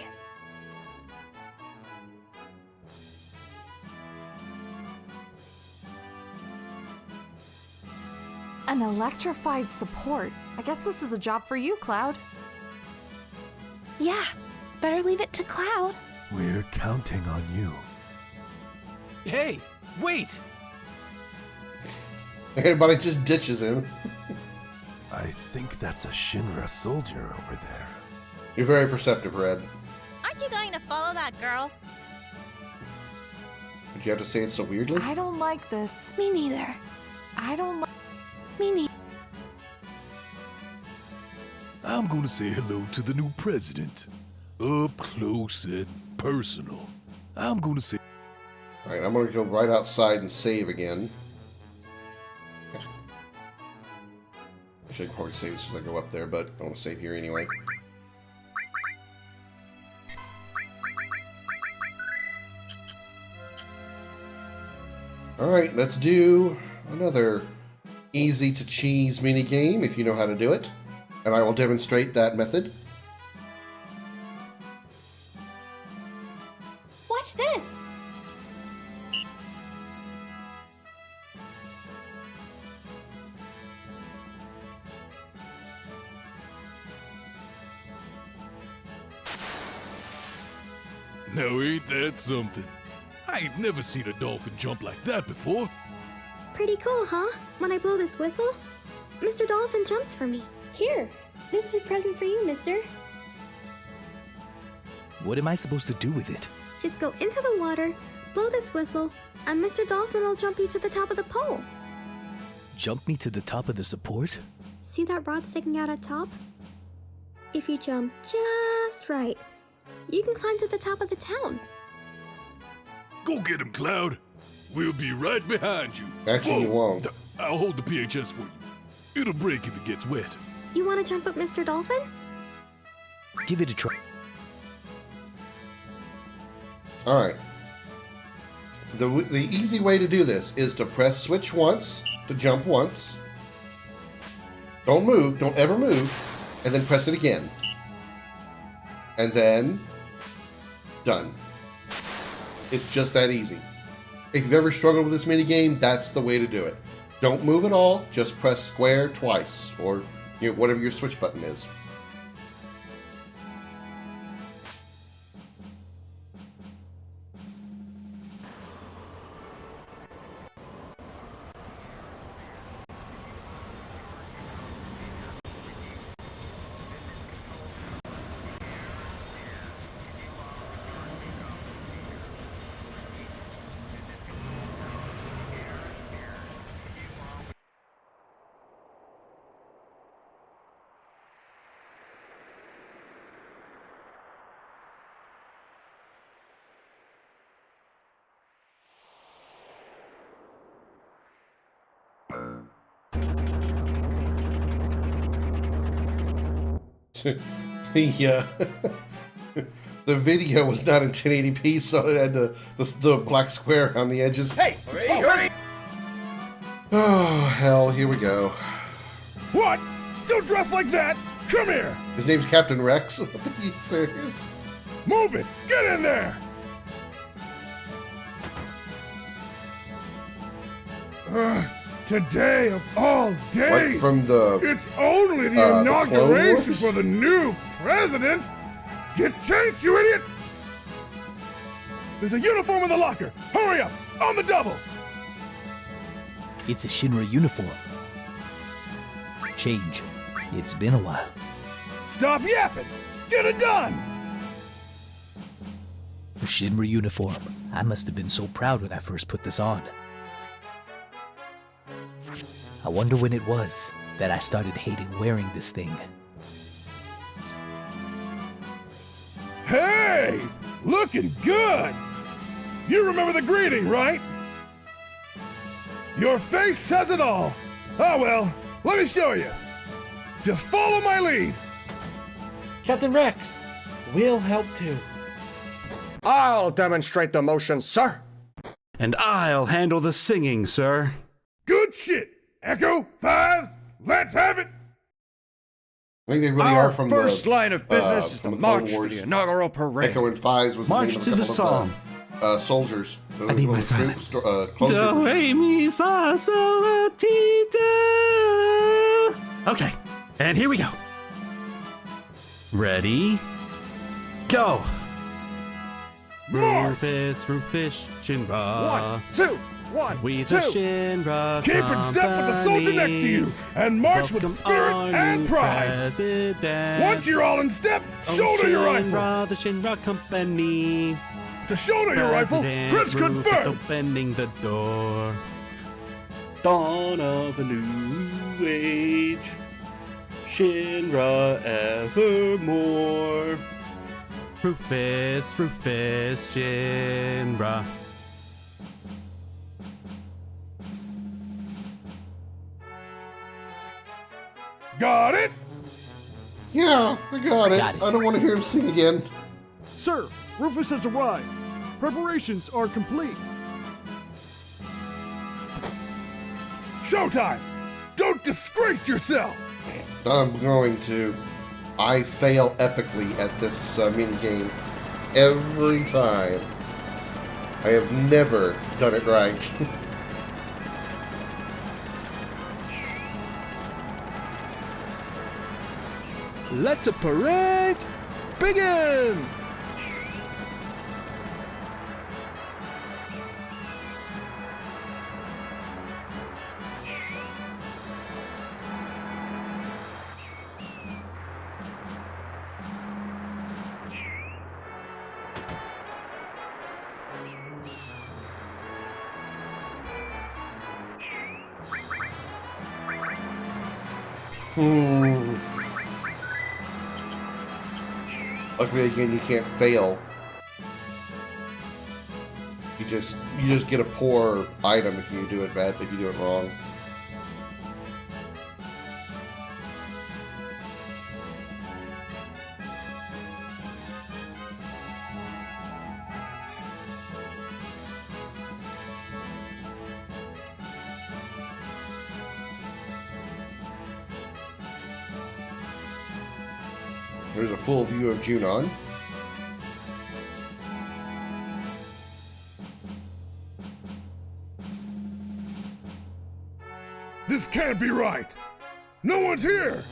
An electrified support. I guess this is a job for you, Cloud. Yeah, better leave it to Cloud. We're counting on you. Hey, wait! Everybody just ditches him. I think that's a Shinra soldier over there. You're very perceptive, Red. Aren't you going to follow that girl? Did you have to say it so weirdly? I don't like this. Me neither. I don't like... Me neither. I'm gonna say hello to the new president. Up close and personal. I'm gonna say... Alright, I'm gonna go right outside and save again. I should probably save as soon as I go up there, but I want to save here anyway. Alright, let's do another easy to cheese mini game if you know how to do it. And I will demonstrate that method. Watch this. Now ain't that something? I ain't never seen a dolphin jump like that before. Pretty cool, huh? When I blow this whistle, Mr. Dolphin jumps for me. Here, this is a present for you, mister. What am I supposed to do with it? Just go into the water, blow this whistle, and Mr. Dolphin will jump you to the top of the pole. Jump me to the top of the support? See that rod sticking out at top? If you jump just right, you can climb to the top of the town. Go get him, Cloud. We'll be right behind you. Actually, you won't. I'll hold the PHS for you. It'll break if it gets wet. You want to jump up, Mr. Dolphin? Give it a try. Alright. The easy way to do this is to press switch once, to jump once. Don't move, don't ever move. And then press it again. And then... done. It's just that easy. If you've ever struggled with this minigame, that's the way to do it. Don't move at all, just press square twice, or whatever your switch button is. The video was not in 1080p, so it had the black square on the edges. Hey! Hurry! Oh, hell, here we go. What? Still dressed like that? Come here! His name's Captain Rex. Are you serious? Move it! Get in there! Today of all days! Like from the... It's only the inauguration the for the new president! Get changed, you idiot! There's a uniform in the locker! Hurry up! On the double! It's a Shinra uniform. Change. It's been a while. Stop yapping! Get it done! A Shinra uniform. I must have been so proud when I first put this on. I wonder when it was that I started hating wearing this thing. Hey! Looking good! You remember the greeting, right? Your face says it all! Ah well, let me show you. Just follow my lead! Captain Rex, we'll help too. I'll demonstrate the motion, sir! And I'll handle the singing, sir. Good shit! Echo, Fives, let's have it! I think they really Our are from first the, line of business is the from march Clone to the inaugural parade. Echo and Fives was March the name to of a the couple song. of soldiers. I need my silence. Troops, Do, clone re, mi, fa, sol, la, ti, do. Okay, and here we go. Ready? Go! March! Rufus, Shinra. 1, 2, 1, We 2. the Shinra Keep in step with the soldier next to you, and march with spirit and pride. Once you're all in step, shoulder your rifle. The Shinra Company. To shoulder your rifle, Chris confirmed. Opening the door. Dawn of a new age. Shinra evermore. Rufus, Shinra. Got it? Yeah, I got it. Got it. I don't want to hear him sing again. Sir, Rufus has arrived. Preparations are complete. Showtime! Don't disgrace yourself! I'm going to. I fail epically at this minigame every time. I have never done it right. Let the parade begin! Luckily, again, you can't fail. You just get a poor item if you do it bad, if you do it wrong. There's a full view of Junon. This can't be right! No one's here!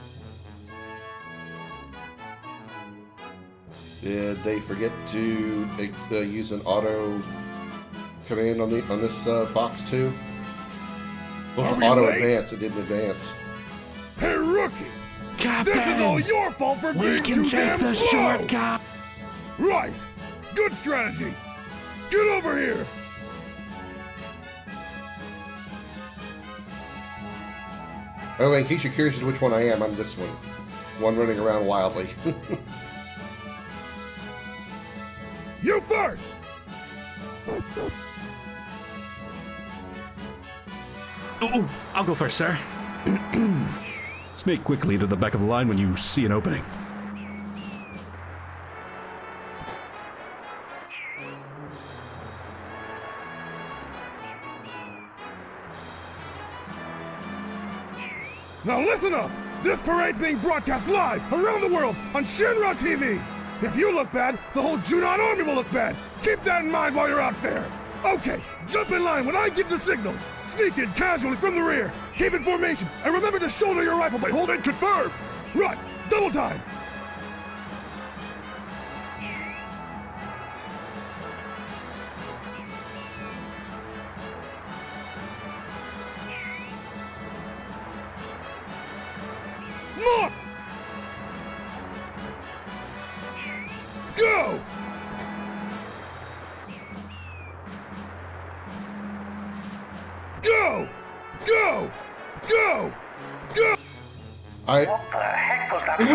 Did they forget to use an auto command on this box too? Well, for auto advance, it didn't advance. Hey, rookie! Captain, this is all your fault for being too damn slow! Shortcut. Right! Good strategy! Get over here! Oh, in case you're curious as to which one I am, I'm this one. One running around wildly. You first! Oh, I'll go first, sir. Snake quickly to the back of the line when you see an opening. Now listen up! This parade's being broadcast live around the world on Shinra TV! If you look bad, the whole Junon army will look bad! Keep that in mind while you're out there! Okay, jump in line when I give the signal! Sneak in casually from the rear! Keep in formation, and remember to shoulder your rifle blade! Hold it, confirm! Right, double time! More! Go! Go! Go! Go! Go! It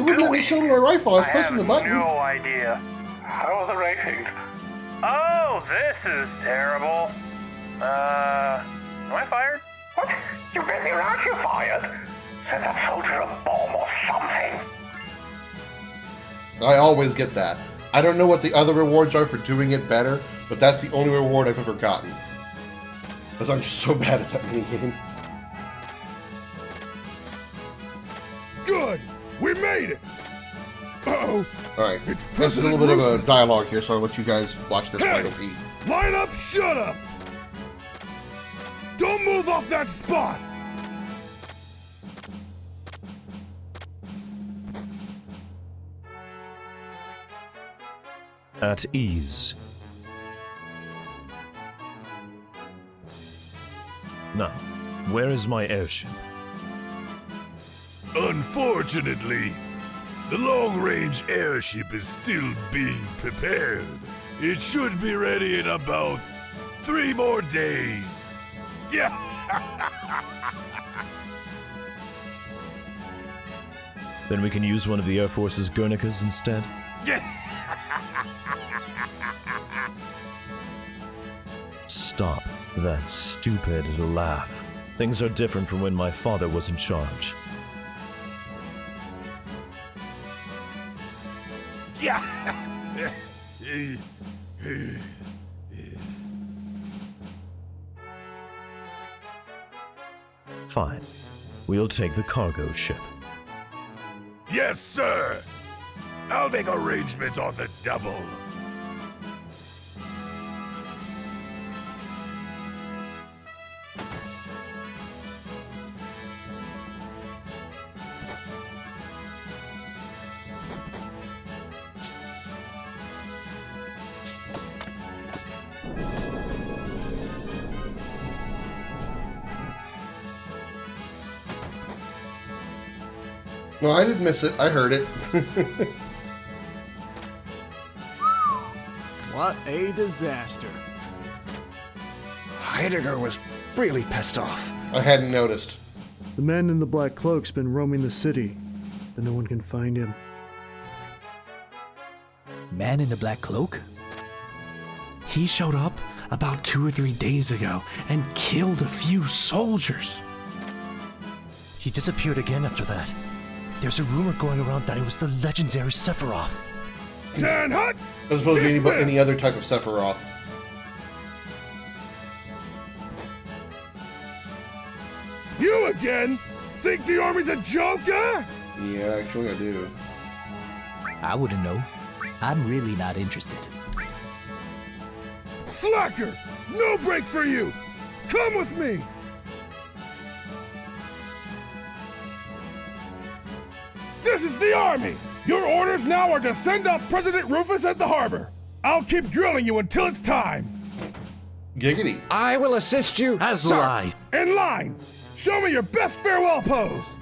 wouldn't let me shoulder my rifle. I was pressing the button. No idea. How are the ratings? Oh, this is terrible. Am I fired? What? You really aren't you fired? Send that soldier a bomb or something. I always get that. I don't know what the other rewards are for doing it better, but that's the only reward I've ever gotten. Because I'm just so bad at that minigame. Good! We made it! Uh-oh. Alright, this is a little bit of a dialogue here, so I'll let you guys watch this final piece. Line up, shut up! Don't move off that spot! At ease. Now, where is my airship? Unfortunately, the long-range airship is still being prepared. It should be ready in about 3 more days. Yeah. Then we can use one of the Air Force's Guernicas instead? Stop that stupid laugh. Things are different from when my father was in charge. Yeah. Fine. We'll take the cargo ship. Yes, sir. I'll make arrangements on the double. No, I didn't miss it. I heard it. What a disaster. Heidegger was really pissed off. I hadn't noticed. The man in the black cloak's been roaming the city, but no one can find him. Man in the black cloak? He showed up about 2 or 3 days ago and killed a few soldiers. He disappeared again after that. There's a rumor going around that it was the legendary Sephiroth. Ten hut! As opposed to any other type of Sephiroth. You again? Think the army's a joke, huh? Yeah, actually I do. I wouldn't know. I'm really not interested. Slacker! No break for you! Come with me! This is the army! Your orders now are to send off President Rufus at the harbor. I'll keep drilling you until it's time. Giggity. I will assist you, As sir. will I. In line! Show me your best farewell pose!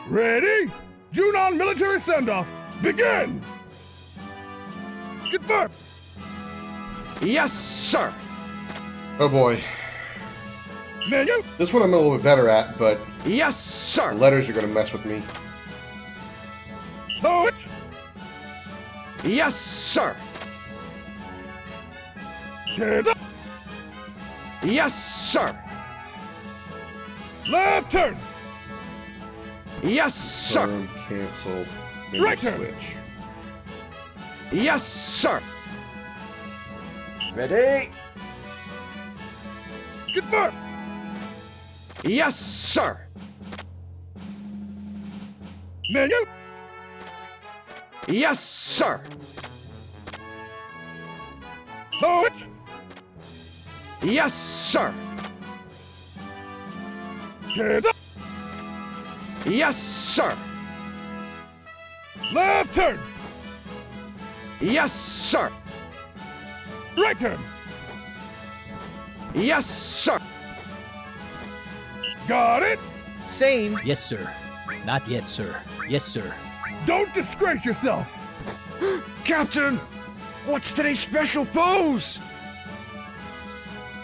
Ready? Junon military send-off! Begin! Confirm! Yes, sir! Oh boy. Menu! This one I'm a little bit better at, but yes, sir. The letters are gonna mess with me. Switch! Yes, sir! Hands up! Yes, sir! Left turn! Yes, sir! Confirm, cancel, maybe Right turn. switch. Yes, sir! Ready? Confirm! Yes, sir! Menu! Yes, sir! Switch! Yes, sir! Hands up! Yes, sir! Left turn! Yes, sir! Right turn! Yes, sir! Got it? Same. Yes, sir. Not yet, sir. Yes, sir. Don't disgrace yourself! Captain! What's today's special pose?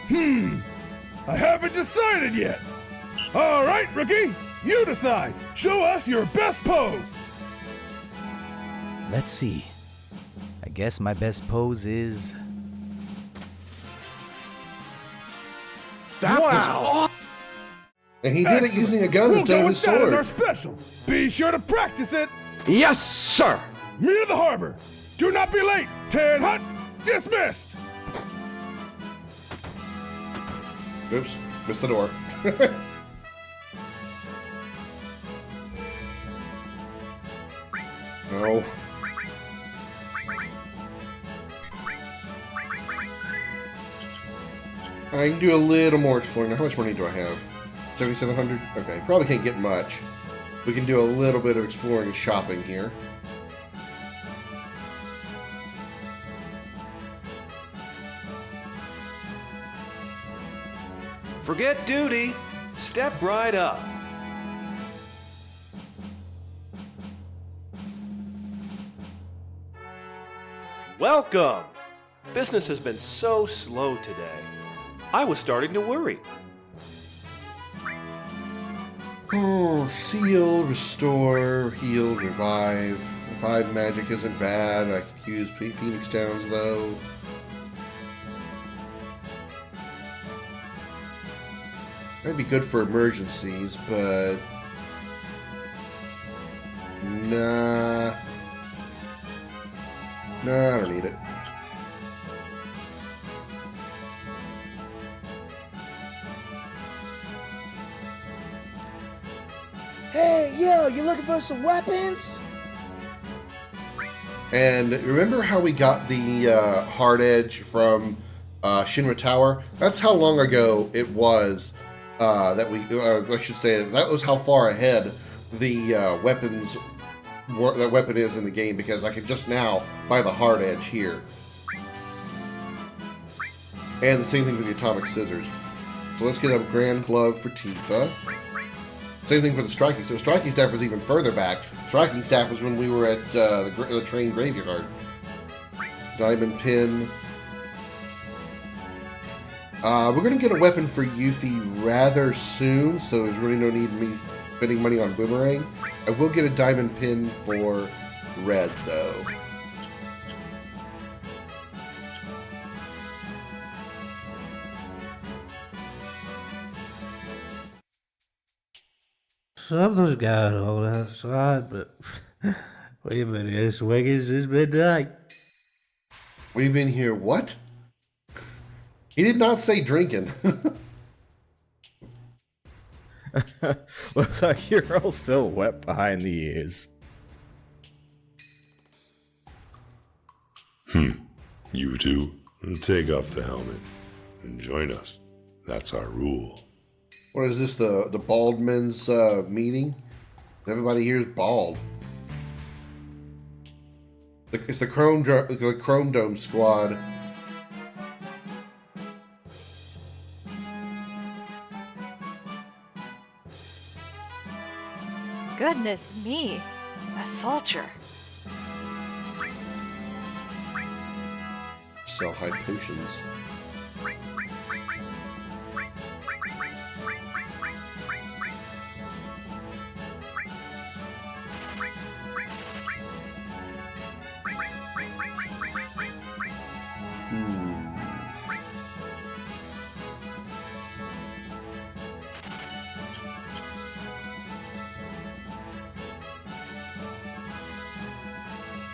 I haven't decided yet. All right, rookie, you decide. Show us your best pose. Let's see. I guess my best pose is... That was awesome! And he did it using a gun instead of his That is our sword. special. Be sure to practice it. Yes, sir! Meet at the harbor. Do not be late. 10 hut, dismissed. Oops, missed the door. No. I can do a little more exploring. Now, how much money do I have? 7,700? Okay, probably can't get much. We can do a little bit of exploring and shopping here. Forget duty. Step right up. Welcome. Business has been so slow today. I was starting to worry. Oh, seal, restore, heal, revive. Revive magic isn't bad. I could use Phoenix Downs though. That'd be good for emergencies, but nah. Nah, I don't need it. Hey, yo, you looking for some weapons? And remember how we got the hard edge from Shinra Tower? That's how long ago it was that we, I should say, that was how far ahead the that weapon is in the game, because I can just now buy the hard edge here. And the same thing with the atomic scissors. So let's get a grand glove for Tifa. Same thing for the striking staff. The striking staff was even further back. Striking staff was when we were at the train graveyard. Diamond pin. We're going to get a weapon for Yuffie rather soon, so there's really no need spending money on Boomerang. I will get a diamond pin for red, though. Something's going on outside, but we've been here swinging since midnight. We've been here what? He did not say drinking. Looks like you're all still wet behind the ears. You two, take off the helmet and join us. That's our rule. What is this, the bald men's meeting? Everybody here is bald. It's the Chrome Dome squad. Goodness me, a soldier. Sell high potions.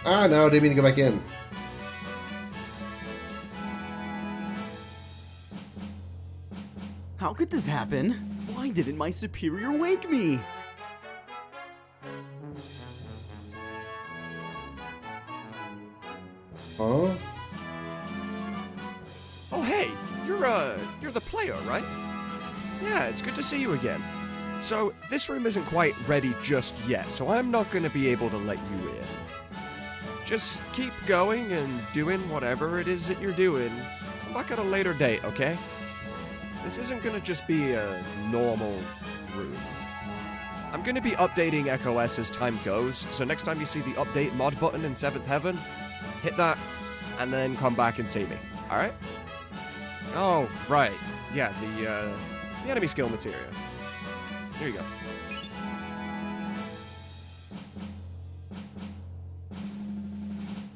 Ah, no, I didn't mean to go back in. How could this happen? Why didn't my superior wake me? Huh? Oh, hey, you're the player, right? Yeah, it's good to see you again. So, this room isn't quite ready just yet, so I'm not going to be able to let you in. Just keep going and doing whatever it is that you're doing. Come back at a later date, okay? This isn't going to just be a normal room. I'm going to be updating Echo S as time goes, so next time you see the update mod button in 7th Heaven, hit that, and then come back and see me, alright? Oh, right. Yeah, the enemy skill materia. Here you go.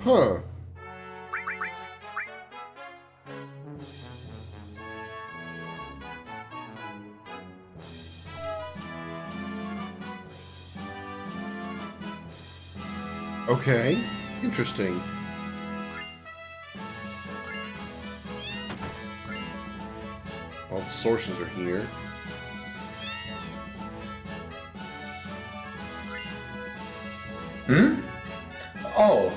Huh. Okay. Interesting. All the sources are here. Oh,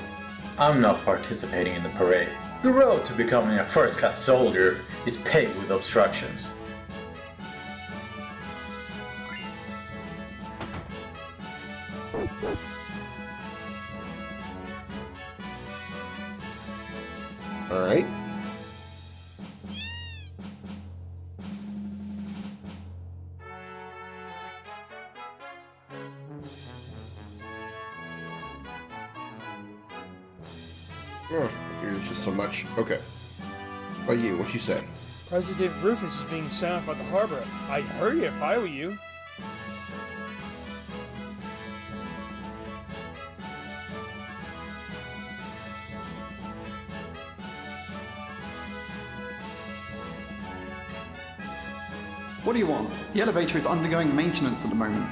I'm not participating in the parade. The road to becoming a first-class soldier is paved with obstructions. Alright. Oh, there's just so much. Okay. What about you? What you say? President Rufus is being sent off at the harbor. I'd hurry if I were you. What do you want? The elevator is undergoing maintenance at the moment.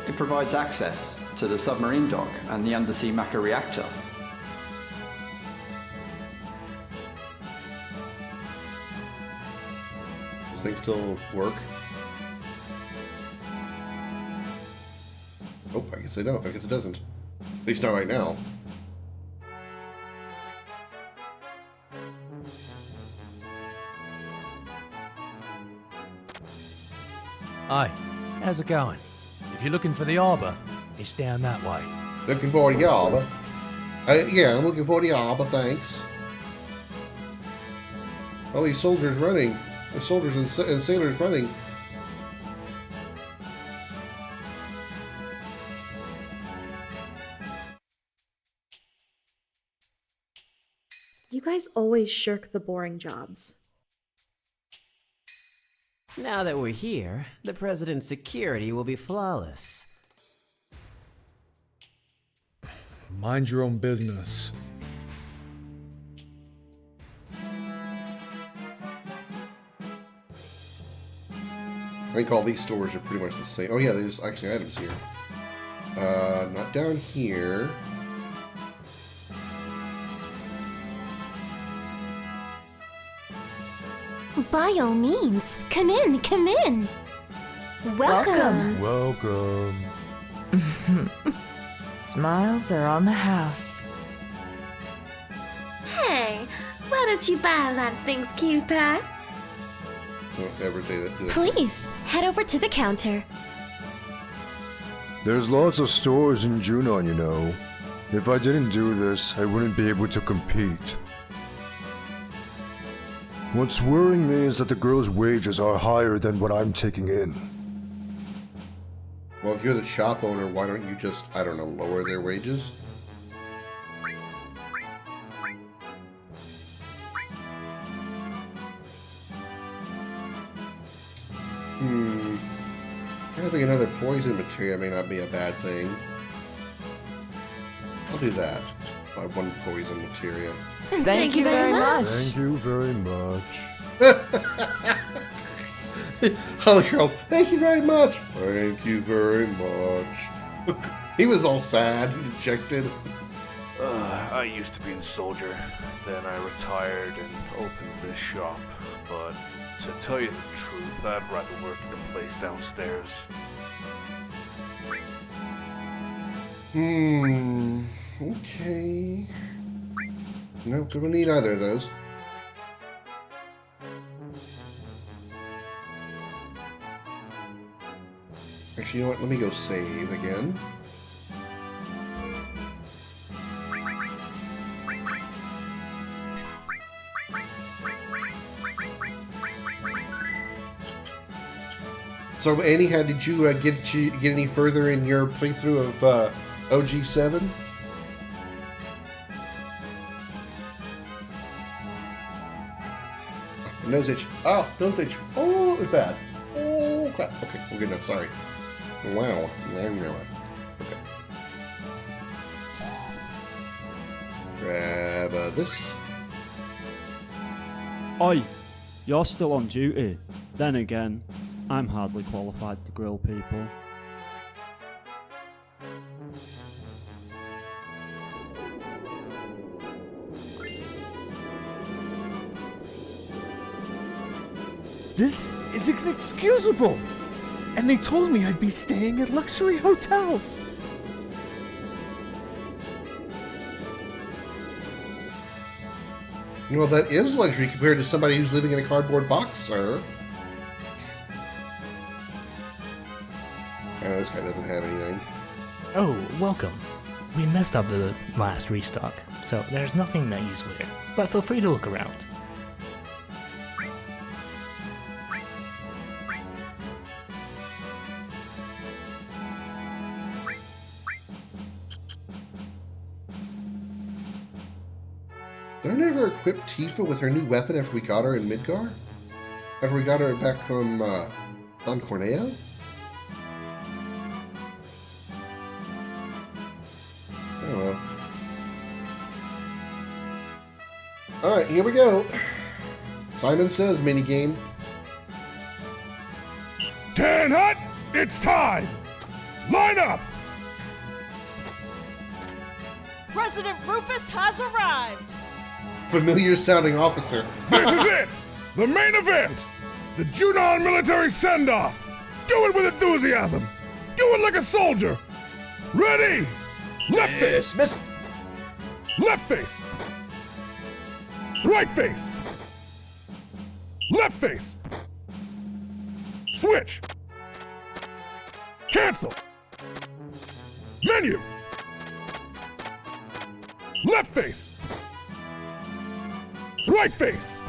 It provides access to the submarine dock and the undersea Maka reactor. Does things still work? Oh, I guess they don't. I guess it doesn't. At least not right now. Hi, how's it going? If you're looking for the arbor, it's down that way. Looking for the arbor? Yeah, I'm looking for the arbor, thanks. Oh, these soldiers running. The soldiers and sailors running. You guys always shirk the boring jobs. Now that we're here, the President's security will be flawless. Mind your own business. I think all these stores are pretty much the same. Oh yeah, there's actually items here. Not down here. By all means, come in, come in. Welcome. Welcome. Smiles are on the house. Hey, why don't you buy a lot of things, cutie pie? Don't ever say that. Please, head over to the counter. There's lots of stores in Junon, you know. If I didn't do this, I wouldn't be able to compete. What's worrying me is that the girls' wages are higher than what I'm taking in. Well, if you're the shop owner, why don't you just, I don't know, lower their wages? Having another poison material may not be a bad thing. I'll do that. Buy one poison materia. Thank you very much. Thank you very much. All the girls, thank you very much. Thank you very much. He was all sad and dejected. I used to be a soldier. Then I retired and opened this shop. But to tell you the truth, I'd rather work in a place downstairs. Okay. Nope, don't need either of those. Actually, you know what? Let me go save again. So, Annie, how did you get any further in your playthrough of OG7? Nose itch. Oh, nose itch. Oh, it's bad. Oh, crap. Okay, we're good now. Sorry. Wow. Okay. Grab this. Oi, you're still on duty. Then again, I'm hardly qualified to grill people. This is inexcusable! And they told me I'd be staying at luxury hotels! Well, that is luxury compared to somebody who's living in a cardboard box, sir. Oh, this guy doesn't have anything. Oh, welcome. We messed up the last restock, so there's nothing that useful here. But feel free to look around. Did I never equip Tifa with her new weapon after we got her in Midgar? After we got her back from Don Corneo? Oh well. Alright, here we go. Simon Says minigame. 10 hut, it's time! Line up! President Rufus has arrived! Familiar sounding officer. This is it! The main event! The Junon military send-off! Do it with enthusiasm! Do it like a soldier! Ready! Left face! Miss. Left face! Right face! Left face! Switch! Cancel! Menu! Left face! Right face!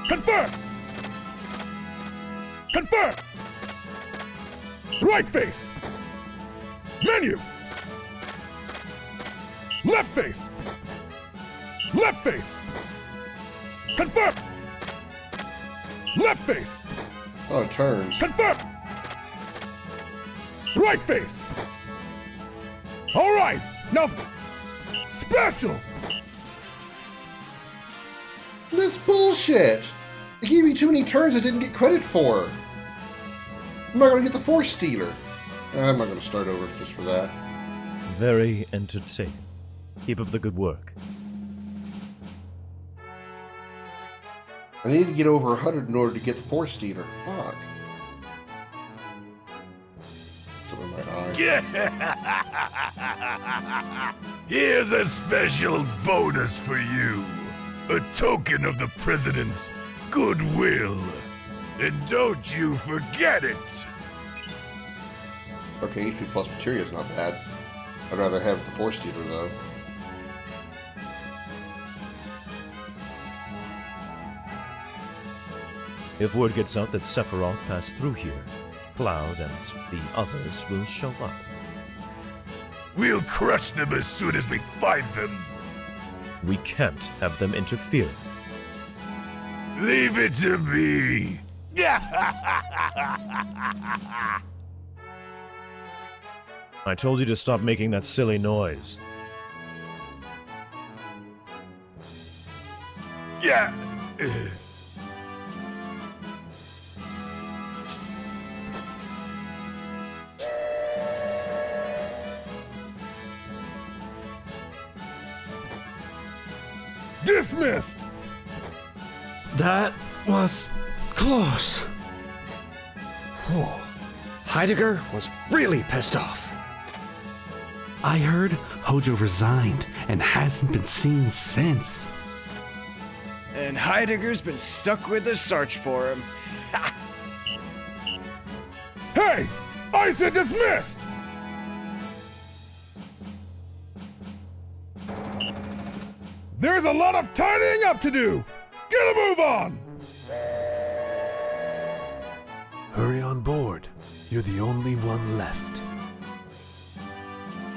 Confirm! Confirm! Right face! Menu! Left face! Left face! Confirm! Left face! Oh, it turns. Confirm! Right face! Alright, now special! That's bullshit! It gave me too many turns I didn't get credit for. I'm not gonna get the Force Stealer. I'm not gonna start over just for that. Very entertaining. Keep up the good work. I need to get over 100 in order to get the Force Stealer. Fuck. Something in my eye. Here's a special bonus for you. A token of the President's goodwill. And don't you forget it. Okay, HP plus materia is not bad. I'd rather have the Force Stealer though. If word gets out that Sephiroth passed through here, Cloud and the others will show up. We'll crush them as soon as we find them. We can't have them interfere. Leave it to me. I told you to stop making that silly noise. Yeah. Dismissed! That was close. Oh, Heidegger was really pissed off. I heard Hojo resigned and hasn't been seen since. And Heidegger's been stuck with the search for him. Hey! I said dismissed! There's a lot of tidying up to do! Get a move on! Hurry on board. You're the only one left.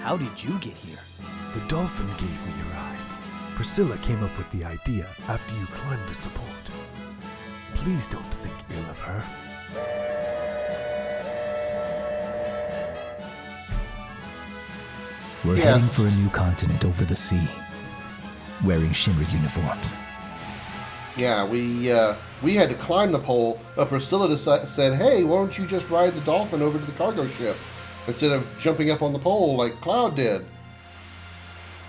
How did you get here? The dolphin gave me a ride. Priscilla came up with the idea after you climbed the support. Please don't think ill of her. We're heading for a new continent over the sea, wearing Shinra uniforms. Yeah, we had to climb the pole, but Priscilla said, hey, why don't you just ride the dolphin over to the cargo ship instead of jumping up on the pole like Cloud did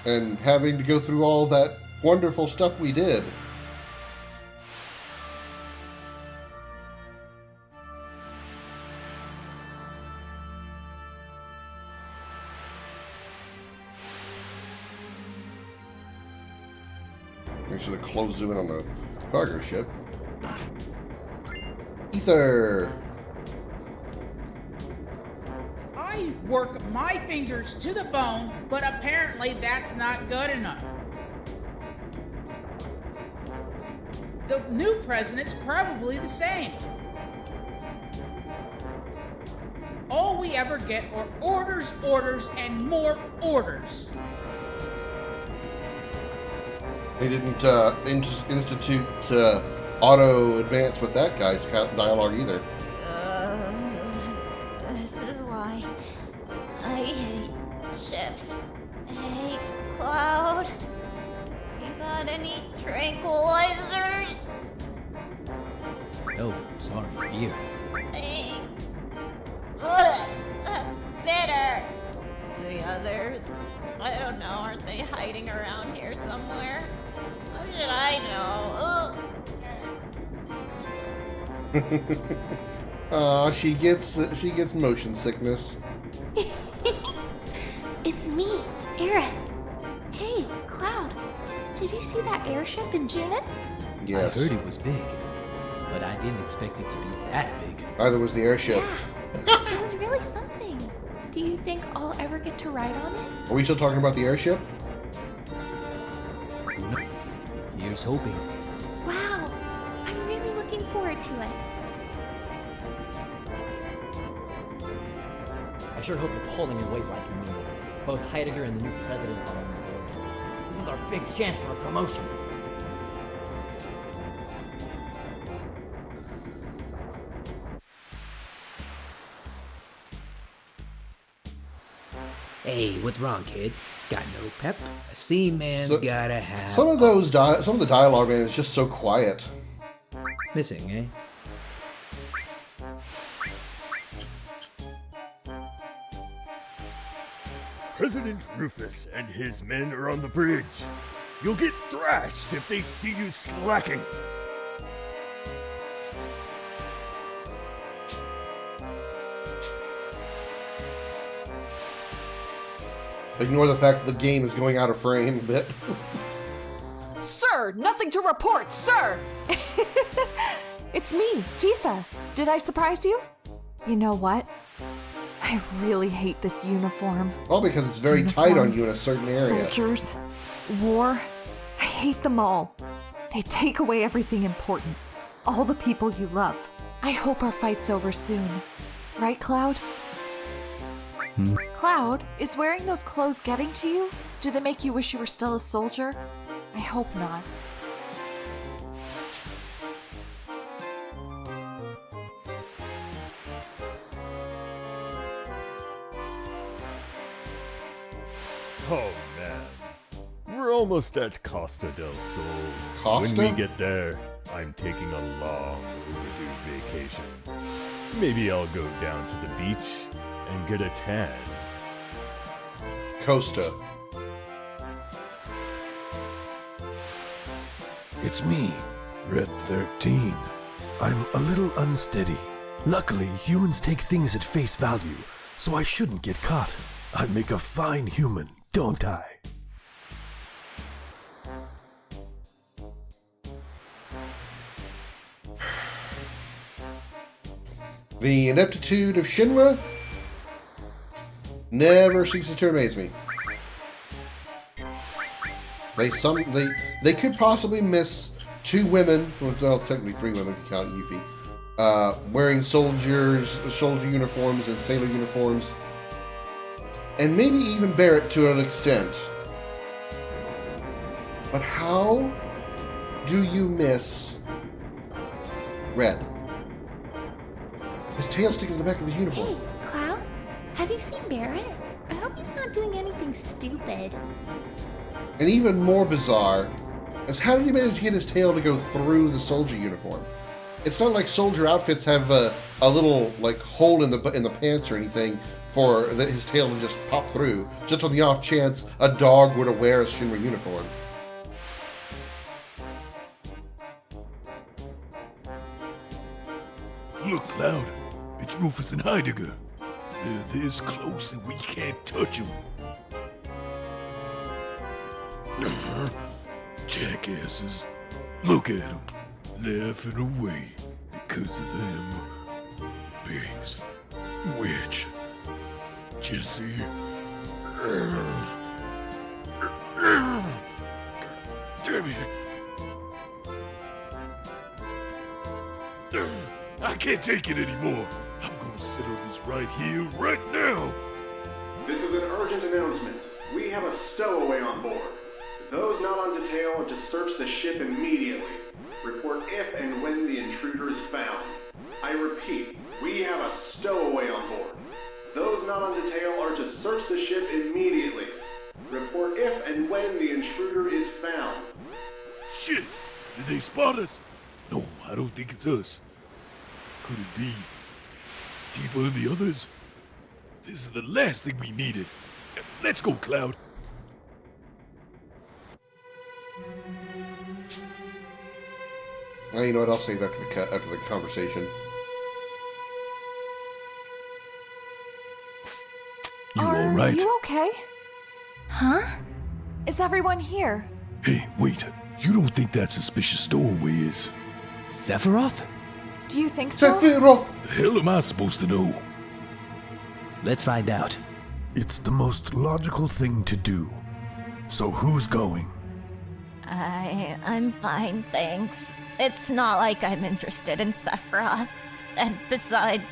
and having to go through all that wonderful stuff we did. Make sure to close zoom in on the cargo ship. Ether! I work my fingers to the bone, but apparently that's not good enough. The new president's probably the same. All we ever get are orders, orders, and more orders. They didn't institute auto advance with that guy's dialogue either. This is why I hate ships. I hate Cloud. You got any tranquilizers? Oh, sorry, here. Thanks. Ugh, that's bitter. The others, I don't know, aren't they hiding around here somewhere? How should I know? Aw, she gets motion sickness. It's me, Era. Hey, Cloud. Did you see that airship in Junon? Yes. I heard it was big, but I didn't expect it to be that big. Neither was the airship. Yeah, it was really something. Do you think I'll ever get to ride on it? Are we still talking about the airship? Here's hoping. Wow, I'm really looking forward to it. I sure hope you're pulling your weight like me. Both Heidegger and the new president are on board. This is our big chance for a promotion. Hey, what's wrong, kid? Got no pep? A seaman's gotta have... Some of the dialogue, man, is just so quiet. Missing, eh? President Rufus and his men are on the bridge. You'll get thrashed if they see you slacking. Ignore the fact that the game is going out of frame a bit. Sir, nothing to report, sir! It's me, Tifa. Did I surprise you? You know what? I really hate this uniform. All because it's very tight on you in a certain area. Soldiers, war, I hate them all. They take away everything important. All the people you love. I hope our fight's over soon. Right, Cloud? Cloud, is wearing those clothes getting to you? Do they make you wish you were still a soldier? I hope not. Oh man, we're almost at Costa del Sol. Costa? When we get there, I'm taking a long overdue vacation. Maybe I'll go down to the beach and get a tan. Costa. It's me, Red 13. I'm a little unsteady. Luckily, humans take things at face value, so I shouldn't get caught. I make a fine human, don't I? The ineptitude of Shinra never ceases to amaze me. They could possibly miss 2 women, well, technically 3 women if you count Yuffie, wearing soldier uniforms and sailor uniforms, and maybe even Barrett to an extent. But how do you miss Red? His tail sticking to the back of his uniform. Hey, Cloud, have you seen Barrett? I hope he's not doing anything stupid. And even more bizarre is how did he manage to get his tail to go through the soldier uniform? It's not like soldier outfits have a little like hole in the pants or anything for his tail to just pop through, just on the off chance a dog were to wear a Shinra uniform. Look, Cloud, it's Rufus and Heidegger. They're this close and we can't touch them. Jackasses. Look at them, laughing away because of them. Pigs. Witch. Jesse. Damn it. I can't take it anymore. I'm gonna settle this right here, right now. This is an urgent announcement. We have a stowaway on board. Those not on detail are to search the ship immediately. Report if and when the intruder is found. I repeat, we have a stowaway on board. Those not on detail are to search the ship immediately. Report if and when the intruder is found. Shit! Did they spot us? No, I don't think it's us. Could it be Tifa and the others? This is the last thing we needed. Let's go, Cloud. Well, you know what? I'll save that after the conversation. You alright? Are you okay? Huh? Is everyone here? Hey, wait. You don't think that suspicious stowaway is Sephiroth? Do you think so? Sephiroth! The hell am I supposed to know? Let's find out. It's the most logical thing to do. So who's going? I'm fine, thanks. It's not like I'm interested in Sephiroth. And besides...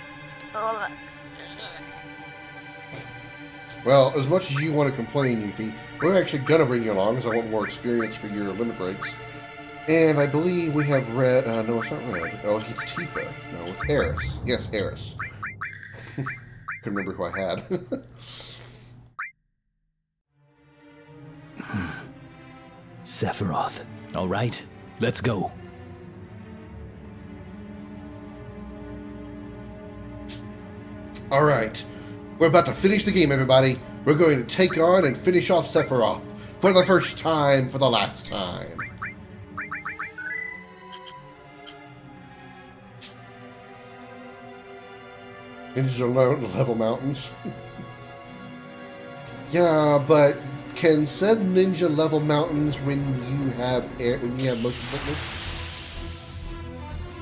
Well, as much as you want to complain, Yuffie, we're actually going to bring you along because I want more experience for your limit breaks. And I believe we have Red... no, it's not Red. Oh, it's Tifa. No, it's Eris. Yes, Eris. Couldn't remember who I had. Sephiroth. All right, let's go. All right, we're about to finish the game, everybody. We're going to take on and finish off Sephiroth for the first time, for the last time. Ninja level mountains. Yeah, but can said ninja level mountains when you have motion sickness?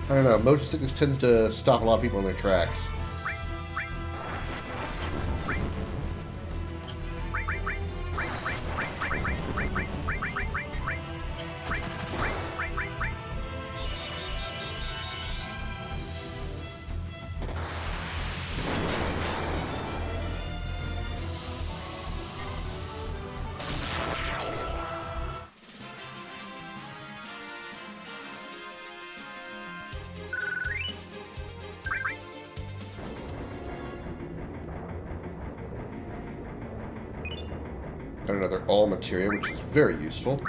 I don't know. Motion sickness tends to stop a lot of people in their tracks. Got another all materia, which is very useful.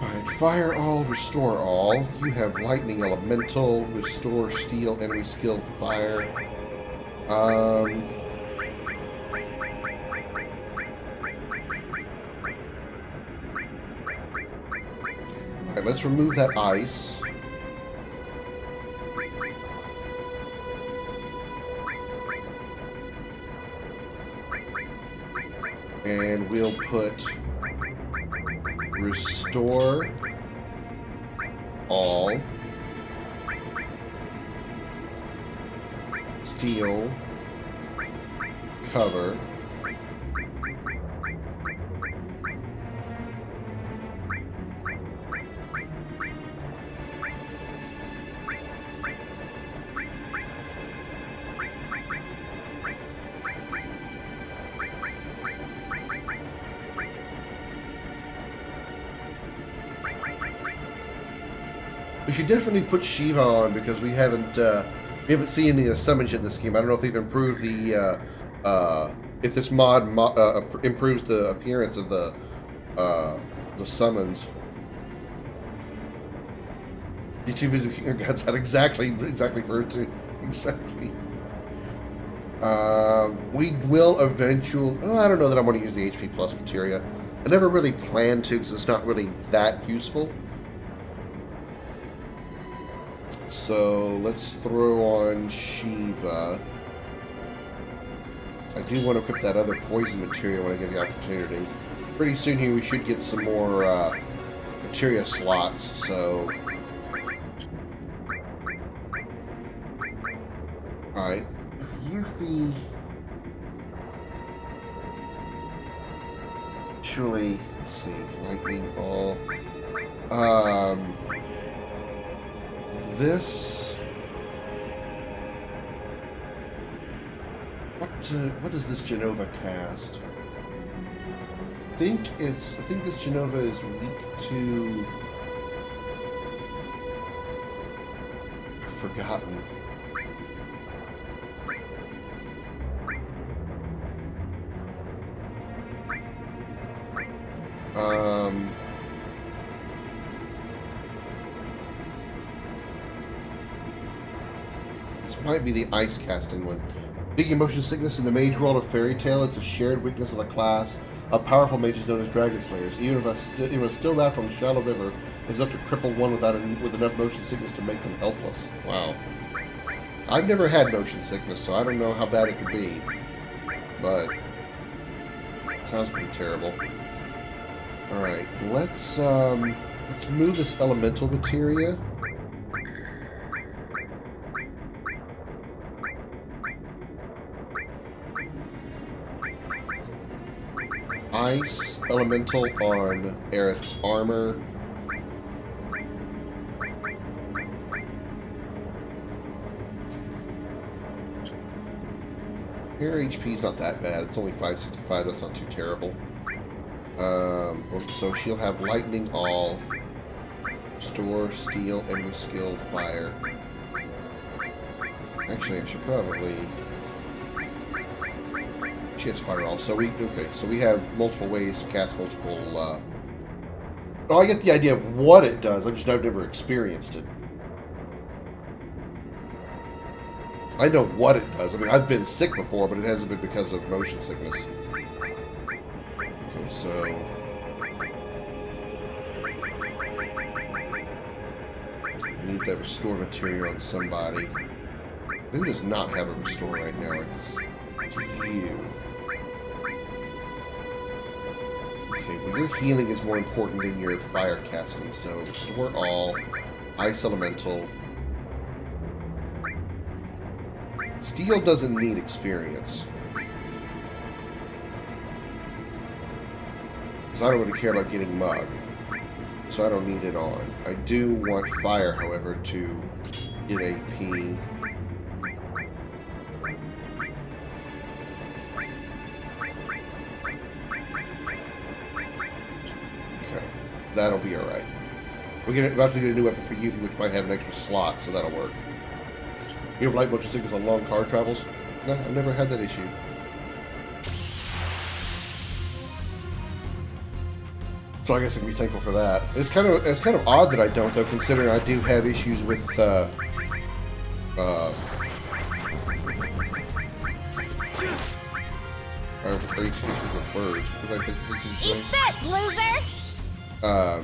Alright, fire all, restore all. You have lightning elemental, restore steel, enemy skill, fire. Alright, let's remove that ice. And we'll put restore all, steel, cover, we should definitely put Shiva on because we haven't seen any of the summons yet in this game. I don't know if they've improved the if this mod improves the appearance of the summons. You're too busy kicking your guts out. Exactly for it to exactly. We will eventually. Oh, I don't know that I want to use the HP plus materia. I never really planned to because it's not really that useful. So let's throw on Shiva. I do want to equip that other poison materia when I get the opportunity. Pretty soon here we should get some more materia slots, so... Alright, if Yuffie... Surely, let's see, lightning ball... This... What does this Genova cast? I think this Genova is weak to... I've forgotten. This might be the ice casting one. Big emotion sickness in the mage world of Fairy Tail. It's a shared weakness of a class of powerful mages known as Dragon Slayers. Even a still raft on a shallow river is enough to cripple one with enough motion sickness to make them helpless. Wow. I've never had motion sickness, so I don't know how bad it could be. But it sounds pretty terrible. Alright, let's move this elemental materia. Ice elemental on Aerith's armor. Her HP's not that bad. It's only 565. That's not too terrible. So she'll have lightning all, store, steel, enemy skill, fire. Actually, I should probably... She she has fire all. So we have multiple ways to cast multiple. Oh, I get the idea of what it does. I've never experienced it. I know what it does. I mean, I've been sick before, but it hasn't been because of motion sickness. Okay, so I need that restore material on somebody. Who does not have a restore right now? It's you. Okay, well, your healing is more important than your fire casting, so restore all, ice elemental. Steel doesn't need experience. Because I don't really care about getting mug. So I don't need it on. I do want fire, however, to get AP. That'll be alright. We're about to get a new weapon for Yuffie, which might have an extra slot, so that'll work. You have light motion sickness on long car travels? No, I've never had that issue. So I guess I can be thankful for that. It's kind of odd that I don't, though, considering I do have issues with I have issues with words. Eat this, loser! I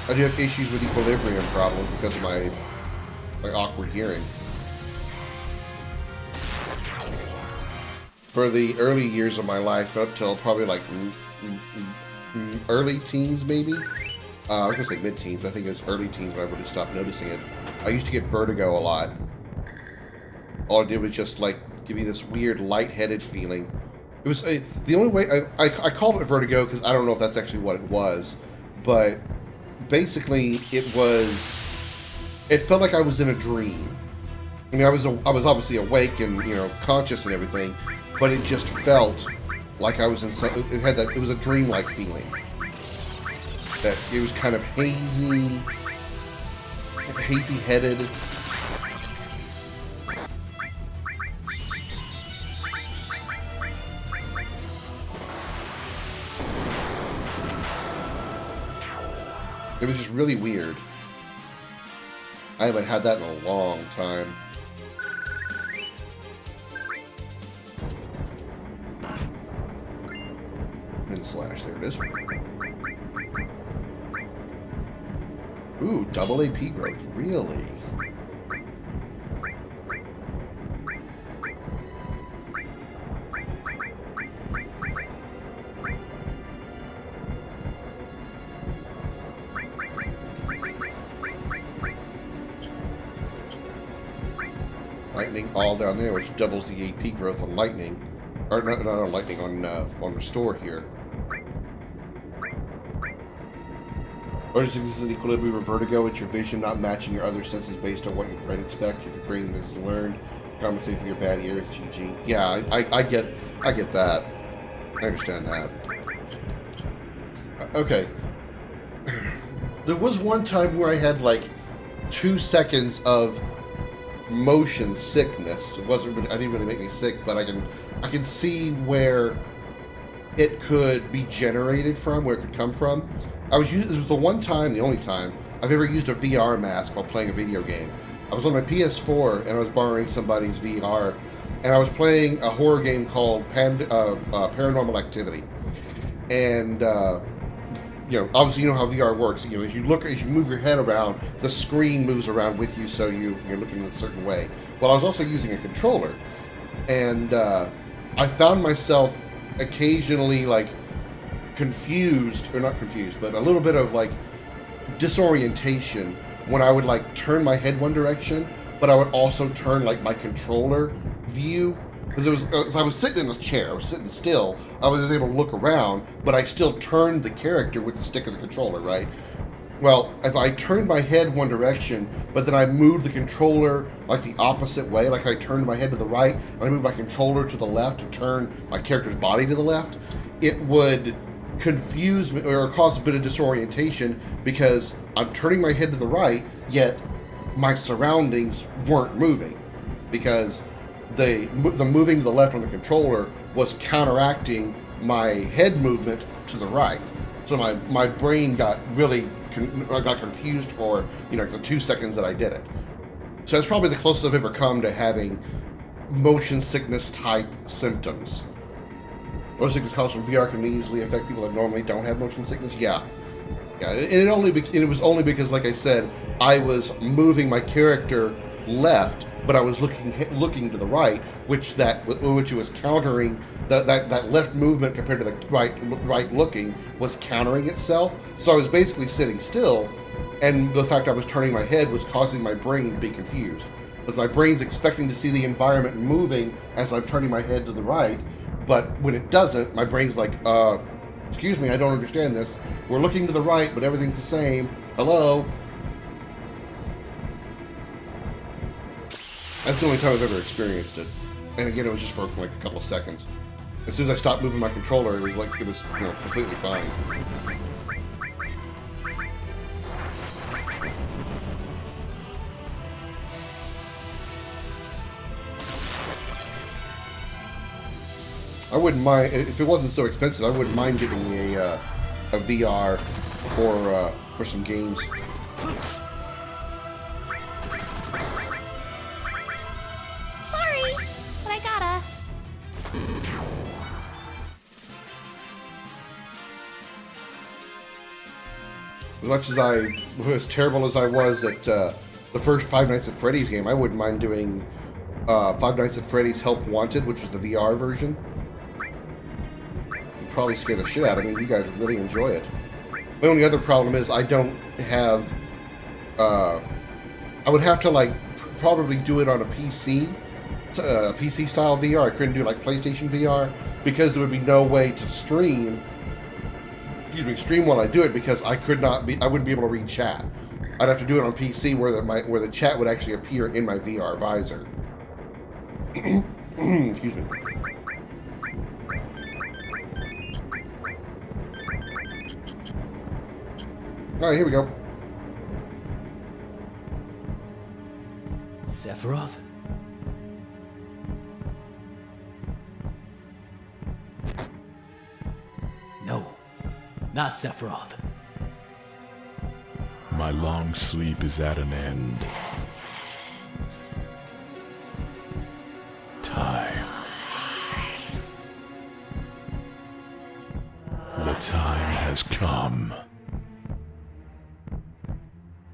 do have issues with equilibrium problems because of my awkward hearing. For the early years of my life, up till probably like early teens, maybe. I was gonna say mid-teens, but I think it was early teens when I really stopped noticing it. I used to get vertigo a lot. All it did was just like give me this weird lightheaded feeling. It was the only way I called it vertigo because I don't know if that's actually what it was, but basically it felt like I was in a dream. I mean, I was obviously awake and conscious and everything, but it just felt like I was in some. It was a dreamlike feeling. That it was kind of hazy-headed. It was just really weird. I haven't had that in a long time. And slash, there it is. Ooh, double AP growth, really? Lightning all down there, which doubles the AP growth on lightning. Or not on lightning, on restore here. Or is this an equilibrium or vertigo? It's your vision not matching your other senses based on what your brain expects. If your brain has learned, compensate for your bad ears, GG. Yeah, I get that. I understand that. Okay. There was one time where I had like 2 seconds of motion sickness. It didn't really make me sick, but I can see where it could be generated from, where it could come from. It was the one time, the only time I've ever used a VR mask while playing a video game. I was on my PS4 and I was borrowing somebody's VR, and I was playing a horror game called Paranormal Activity. And obviously you know how VR works. As you move your head around, the screen moves around with you, so you're looking in a certain way. Well, I was also using a controller, and I found myself occasionally like confused, or not confused, but a little bit of like disorientation when I would like turn my head one direction, but I would also turn like my controller view. Because I was sitting in a chair, I was sitting still, I was able to look around, but I still turned the character with the stick of the controller, right? Well, if I turned my head one direction, but then I moved the controller like the opposite way, like I turned my head to the right, and I moved my controller to the left to turn my character's body to the left, it would confuse me or cause a bit of disorientation because I'm turning my head to the right, yet my surroundings weren't moving. Because the moving to the left on the controller was counteracting my head movement to the right. So my brain got really got confused for the 2 seconds that I did it. So that's probably the closest I've ever come to having motion sickness type symptoms. Motion sickness caused from VR can easily affect people that normally don't have motion sickness. Yeah, and it was only because, like I said, I was moving my character left, but I was looking to the right, which was countering that left movement compared to the right looking was countering itself. So I was basically sitting still, and the fact I was turning my head was causing my brain to be confused, because my brain's expecting to see the environment moving as I'm turning my head to the right, but when it doesn't, my brain's like, excuse me, I don't understand this. We're looking to the right, but everything's the same. Hello? That's the only time I've ever experienced it. And again, it was just for like a couple of seconds. As soon as I stopped moving my controller, it was completely fine. I wouldn't mind, if it wasn't so expensive, I wouldn't mind getting a VR for some games. Sorry, but I gotta. As terrible as I was at the first Five Nights at Freddy's game, I wouldn't mind doing Five Nights at Freddy's Help Wanted, which is the VR version. It'd probably scare the shit out of me. You guys would really enjoy it. My only other problem is I don't have... I would have to, probably do it on a PC, PC style VR. I couldn't do PlayStation VR, because there would be no way to stream while I do it, because I wouldn't be able to read chat. I'd have to do it on PC where the chat would actually appear in my VR visor. Excuse me. Alright, here we go. Sephiroth? No, not Sephiroth. My long sleep is at an end. Time. The time has come.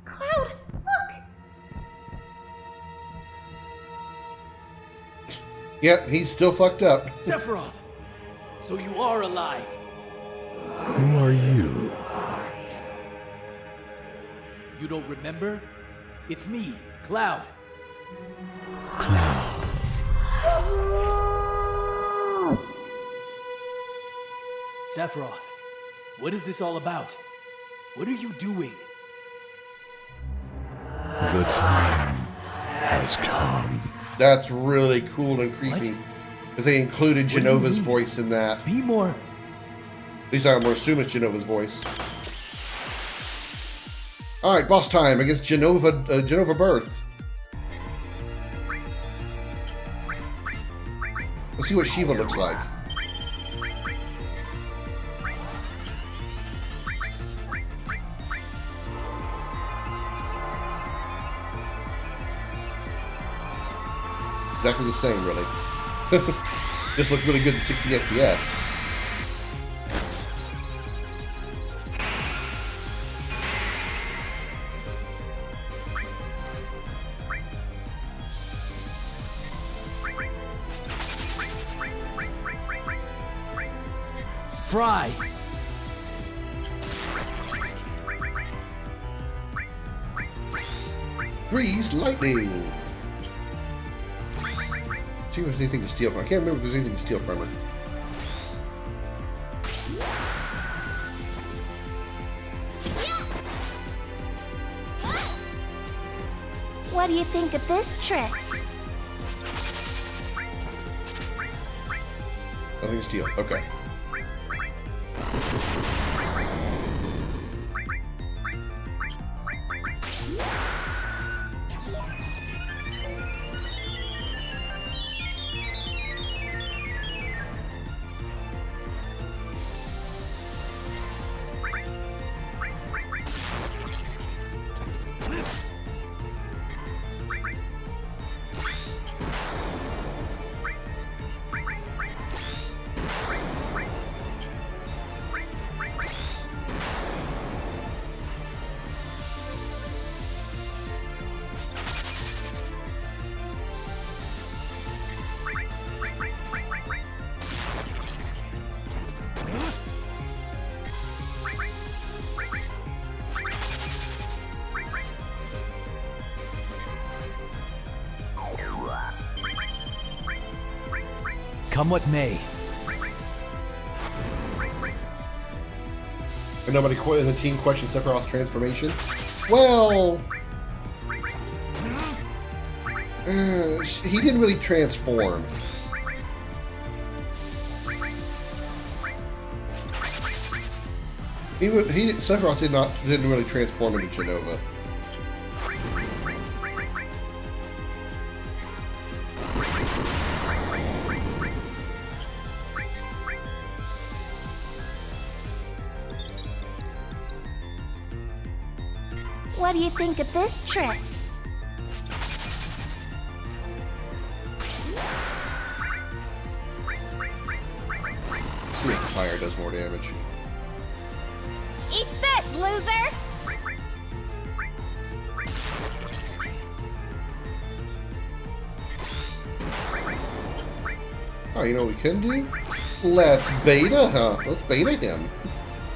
Cloud, look! Yep, he's still fucked up. Sephiroth! So you are alive! Who are you? You don't remember? It's me, Cloud. Sephiroth, what is this all about? What are you doing? The time has come. That's really cool and creepy. If they included Genova's voice in that. Be more. At least I'm going to assume it's Genova's voice. Alright, boss time against Genova Birth. Let's see what Shiva looks like. Exactly the same, really. Just looked really good at 60 FPS. Fry! Freeze lightning! See if there's anything to steal from her. I can't remember if there's anything to steal from her. What do you think of this trick? Nothing to steal. Okay. Come what may. And nobody in the team questioned Sephiroth's transformation? Well... he didn't really transform. Sephiroth didn't really transform into Jenova. What do you think of this trick? See if fire does more damage. Eat this, loser! Oh, you know what we can do? Let's beta, huh? Let's beta him.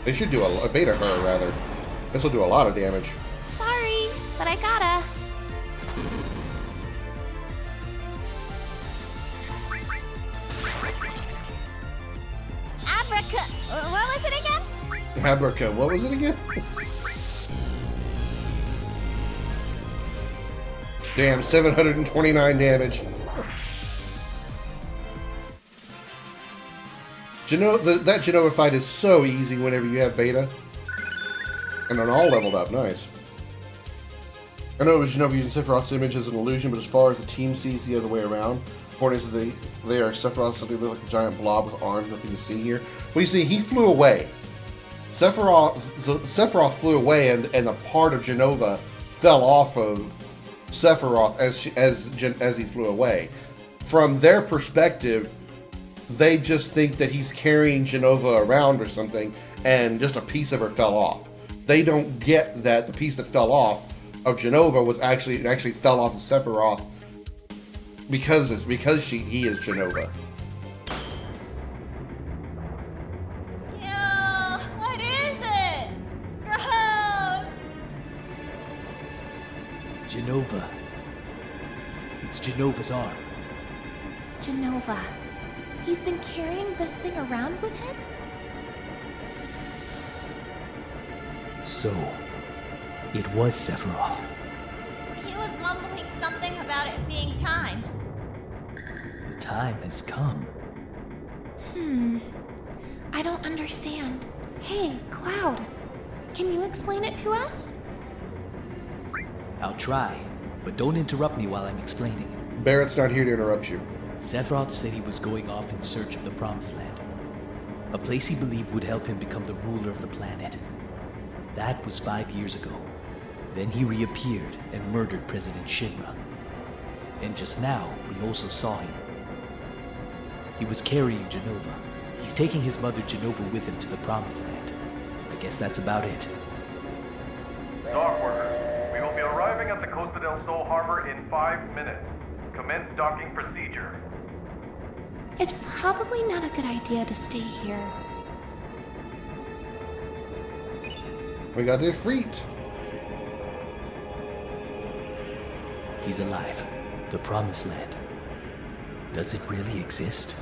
They should do a beta her, rather. This will do a lot of damage. Sorry, but I gotta. What was it again? Abraca, what was it again? Damn, 729 damage. That Jenova fight is so easy whenever you have beta. And they're all leveled up, nice. I know it was Jenova using Sephiroth's image as an illusion, but as far as the team sees the other way around, according to they are Sephiroth, something that looks like a giant blob with arms, nothing to see here. Well, you see, he flew away. Sephiroth flew away, and the part of Jenova fell off of Sephiroth as he flew away. From their perspective, they just think that he's carrying Jenova around or something, and just a piece of her fell off. They don't get that the piece that fell off of Jenova was actually fell off of Sephiroth because he is Jenova. Ew, what is it? Gross! Jenova. It's Jenova's arm. Jenova. He's been carrying this thing around with him? So, it was Sephiroth. He was mumbling something about it being time. The time has come. I don't understand. Hey, Cloud. Can you explain it to us? I'll try, but don't interrupt me while I'm explaining. Barrett's not here to interrupt you. Sephiroth said he was going off in search of the Promised Land, a place he believed would help him become the ruler of the planet. That was 5 years ago. Then he reappeared and murdered President Shinra. And just now, we also saw him. He was carrying Jenova. He's taking his mother Jenova with him to the Promised Land. I guess that's about it. Dock workers, we will be arriving at the Costa del Sol harbor in 5 minutes. Commence docking procedure. It's probably not a good idea to stay here. We got the Ifrit. He's alive. The Promised Land. Does it really exist?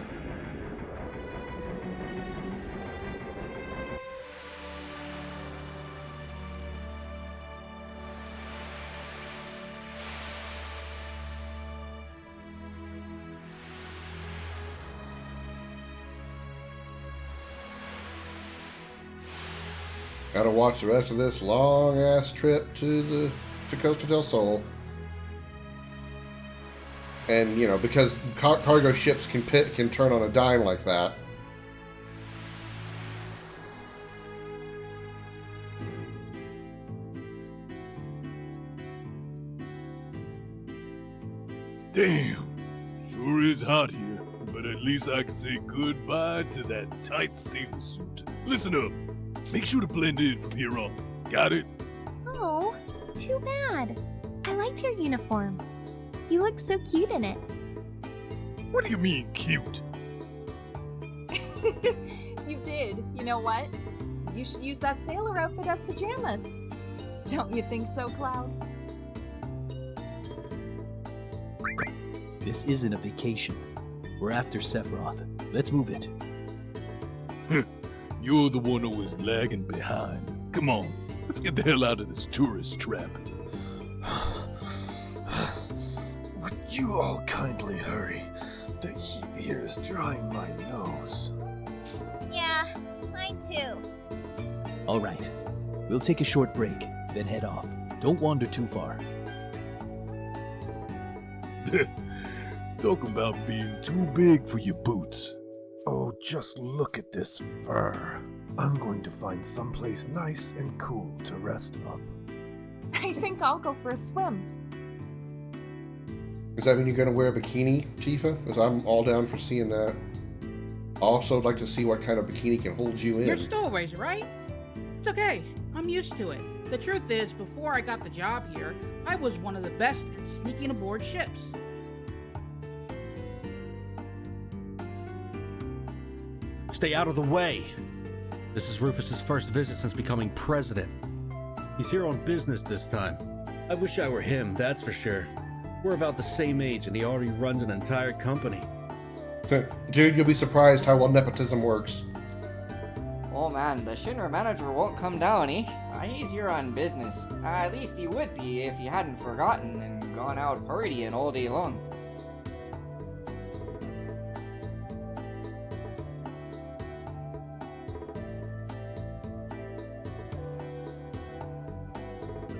Gotta watch the rest of this long ass trip to Costa del Sol. And you know, because cargo ships can turn on a dime like that. Damn, sure is hot here, but at least I can say goodbye to that tight sailor suit. Listen up, make sure to blend in from here on. Got it? Oh, too bad. I liked your uniform. You look so cute in it. What do you mean, cute? You did. You know what? You should use that sailor outfit as pajamas. Don't you think so, Cloud? This isn't a vacation. We're after Sephiroth. Let's move it. You're the one who is lagging behind. Come on, let's get the hell out of this tourist trap. Would you all kindly hurry? The heat here is drying my nose. Yeah, mine too. All right. We'll take a short break, then head off. Don't wander too far. Talk about being too big for your boots. Oh, just look at this fur. I'm going to find someplace nice and cool to rest up. I think I'll go for a swim. Does that mean you're going to wear a bikini, Tifa? Because I'm all down for seeing that. I also would like to see what kind of bikini can hold you in. You're stowaways, right? It's okay. I'm used to it. The truth is, before I got the job here, I was one of the best at sneaking aboard ships. Stay out of the way. This is Rufus's first visit since becoming president. He's here on business this time. I wish I were him, that's for sure. We're about the same age and he already runs an entire company. Dude, you'll be surprised how well nepotism works. Oh man, the Shinra manager won't come down, eh? He's here on business. At least he would be if he hadn't forgotten and gone out partying all day long.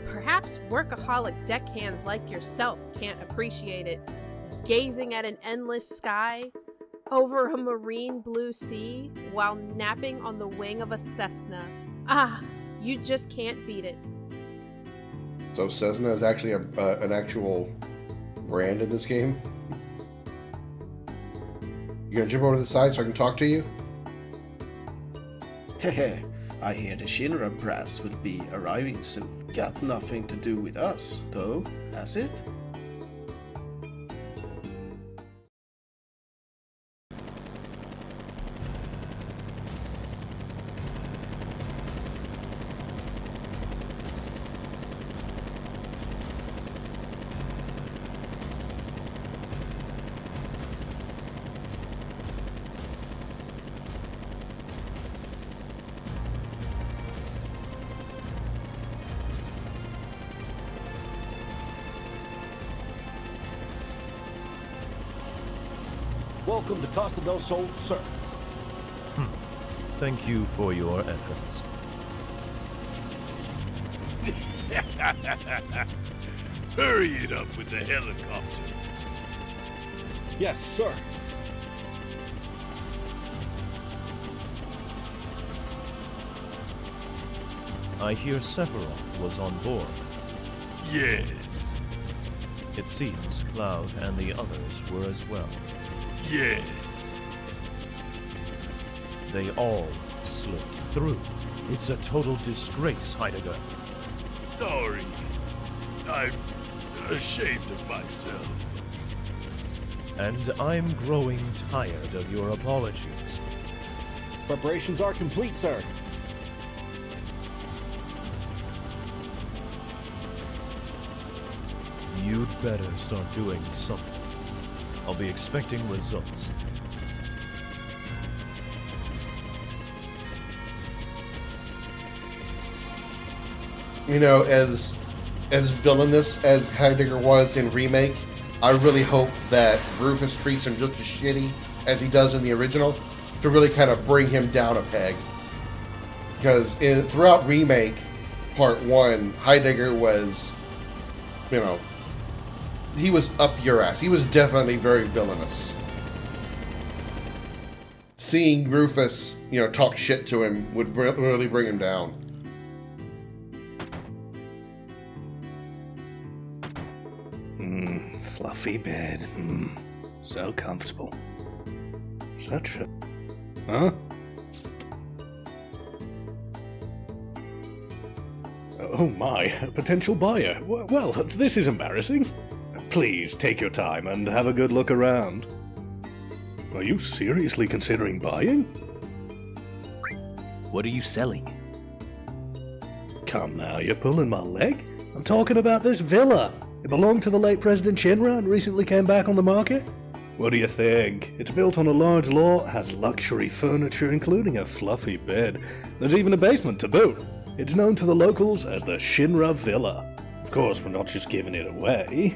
Perhaps workaholic deckhands like yourself can't appreciate it. Gazing at an endless sky, over a marine blue sea, while napping on the wing of a Cessna. Ah, you just can't beat it. So Cessna is actually an actual brand in this game? You gonna jump over to the side so I can talk to you? Hehe, I hear the Shinra brass will be arriving soon. Got nothing to do with us, though, has it? Welcome to Costa del Sol, sir. Thank you for your efforts. Hurry it up with the helicopter. Yes, sir. I hear Sephiroth was on board. Yes. It seems Cloud and the others were as well. Yes. They all slipped through. It's a total disgrace, Heidegger. Sorry. I'm ashamed of myself. And I'm growing tired of your apologies. Preparations are complete, sir. You'd better start doing something. I'll be expecting results. You know, as villainous as Heidegger was in Remake, I really hope that Rufus treats him just as shitty as he does in the original to really kind of bring him down a peg. Because throughout Remake Part 1, Heidegger was, you know, he was up your ass. He was definitely very villainous. Seeing Rufus, you know, talk shit to him would really bring him down. Fluffy bed. So comfortable. Such a... Huh? Oh my, a potential buyer. Well, this is embarrassing. Please take your time and have a good look around. Are you seriously considering buying? What are you selling? Come now, you're pulling my leg. I'm talking about this villa. It belonged to the late President Shinra and recently came back on the market. What do you think? It's built on a large lot, has luxury furniture including a fluffy bed. There's even a basement to boot. It's known to the locals as the Shinra Villa. Of course, we're not just giving it away.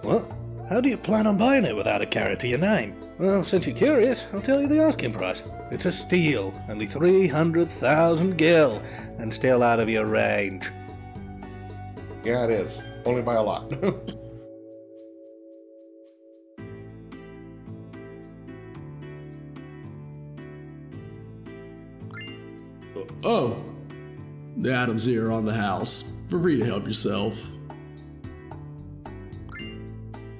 What? How do you plan on buying it without a carrot to your name? Well, since you're curious, I'll tell you the asking price. It's a steal, only 300,000 gil, and still out of your range. Yeah, it is. Only by a lot. Oh, the Adams here on the house. Feel free to help yourself.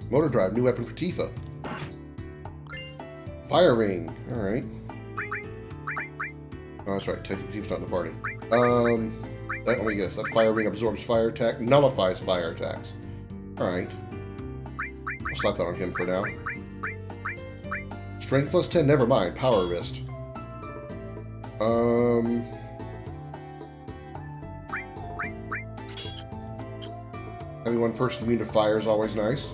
Motor drive, new weapon for Tifa. Fire ring. Alright. Oh, that's right. Tifa's not in the party. Let me guess. That fire ring absorbs fire attack, nullifies fire attacks. Alright. I'll slap that on him for now. Strength plus 10, never mind. Power wrist. Having one person immune to fire is always nice.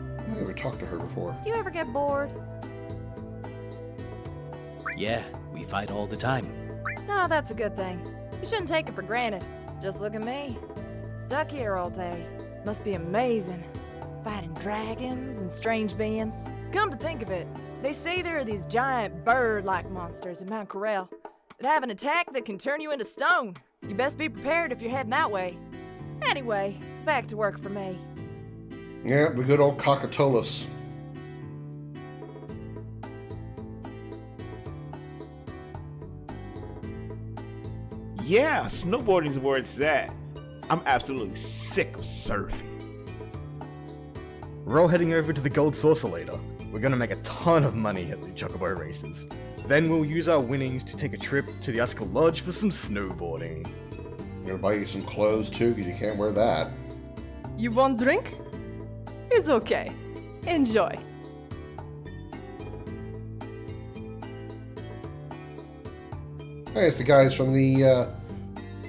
I never talked to her before. Do you ever get bored? Yeah, we fight all the time. No, that's a good thing. You shouldn't take it for granted. Just look at me. Stuck here all day. Must be amazing. Fighting dragons and strange beings. Come to think of it, they say there are these giant bird-like monsters in Mount Corel that have an attack that can turn you into stone. You best be prepared if you're heading that way. Anyway, it's back to work for me. Yeah, the good old Cockatolus. Yeah, snowboarding's where it's at. I'm absolutely sick of surfing. We're all heading over to the Gold Saucer later. We're gonna make a ton of money at the Chocobo races. Then we'll use our winnings to take a trip to the Uskal Lodge for some snowboarding. I'm gonna buy you some clothes too, because you can't wear that. You want drink? It's okay. Enjoy. Hey, it's the guys from the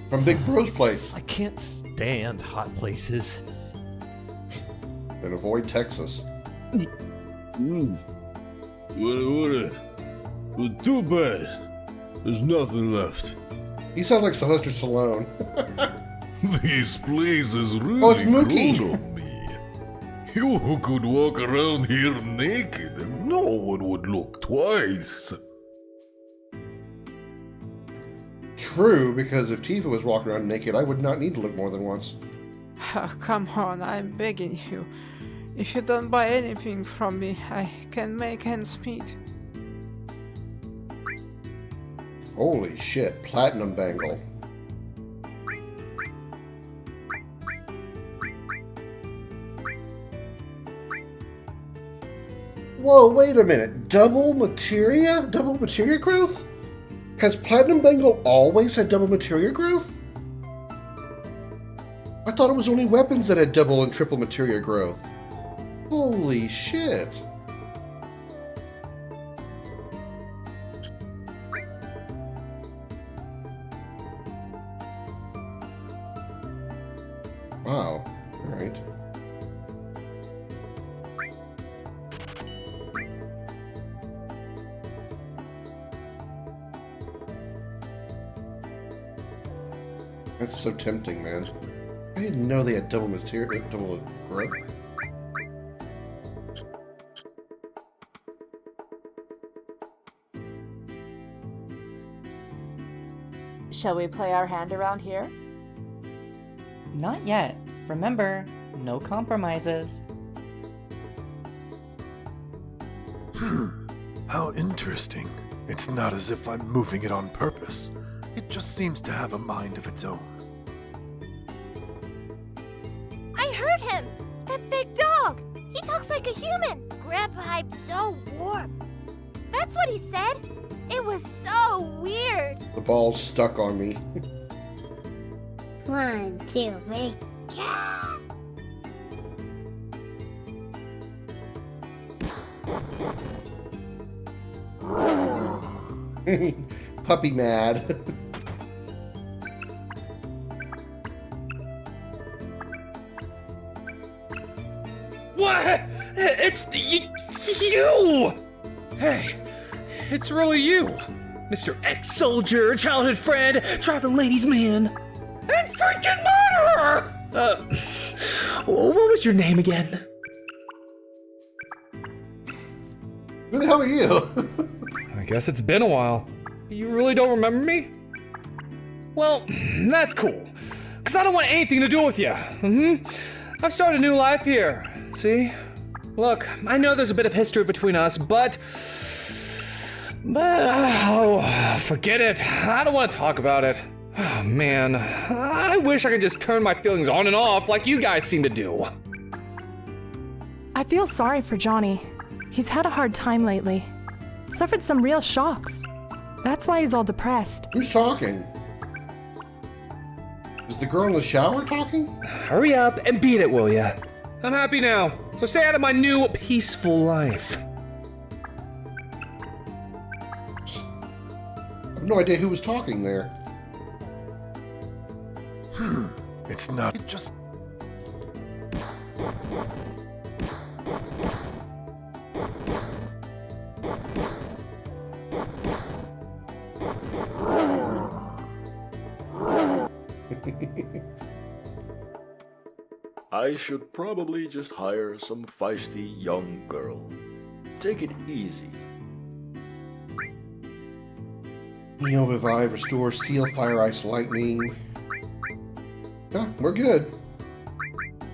from Big Bro's place. I can't stand hot places. And avoid Texas. But too bad. There's nothing left. He sounds like Sylvester Stallone. This place is really Mookie. grown on me. You could walk around here naked and no one would look twice. True, because if Tifa was walking around naked, I would not need to look more than once. Oh, come on, I'm begging you. If you don't buy anything from me, I can make ends meet. Holy shit, platinum bangle. Whoa, wait a minute. Double materia? Double materia growth? Has platinum bangle always had double materia growth? I thought it was only weapons that had double and triple materia growth. Holy shit. Wow. Alright. That's so tempting, man. I didn't know they had double material, double growth. Shall we play our hand around here? Not yet. Remember, no compromises. How interesting. It's not as if I'm moving it on purpose. It just seems to have a mind of its own. I heard him! That big dog! He talks like a human! Grab pipe so warm. That's what he said! It was so weird! The ball's stuck on me. 1, 2, 3, Puppy mad. It's you! Hey, it's really you. Mr. Ex-soldier, childhood friend, traveling ladies man, and freaking murderer! What was your name again? Who the hell are you? I guess it's been a while. You really don't remember me? Well, that's cool. Because I don't want anything to do with you. I've started a new life here, see? Look, I know there's a bit of history between us, but oh, forget it. I don't want to talk about it. Oh, man, I wish I could just turn my feelings on and off like you guys seem to do. I feel sorry for Johnny. He's had a hard time lately. Suffered some real shocks. That's why he's all depressed. Who's talking? Is the girl in the shower talking? Hurry up and beat it, will ya? I'm happy now, so stay out of my new peaceful life. I have no idea who was talking there. It's not just... I should probably just hire some feisty young girl. Take it easy. Neo Revive, Restore, Seal, Fire, Ice, Lightning. Yeah, we're good.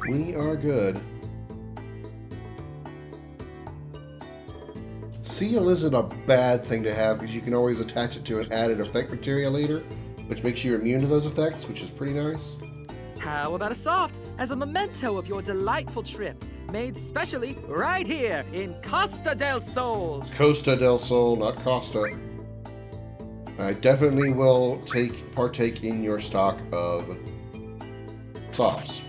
We are good. Seal isn't a bad thing to have because you can always attach it to an added effect material later, which makes you immune to those effects, which is pretty nice. How about a soft as a memento of your delightful trip, made specially right here in Costa del Sol? Costa del Sol, not Costa. I definitely will partake in your stock of softs.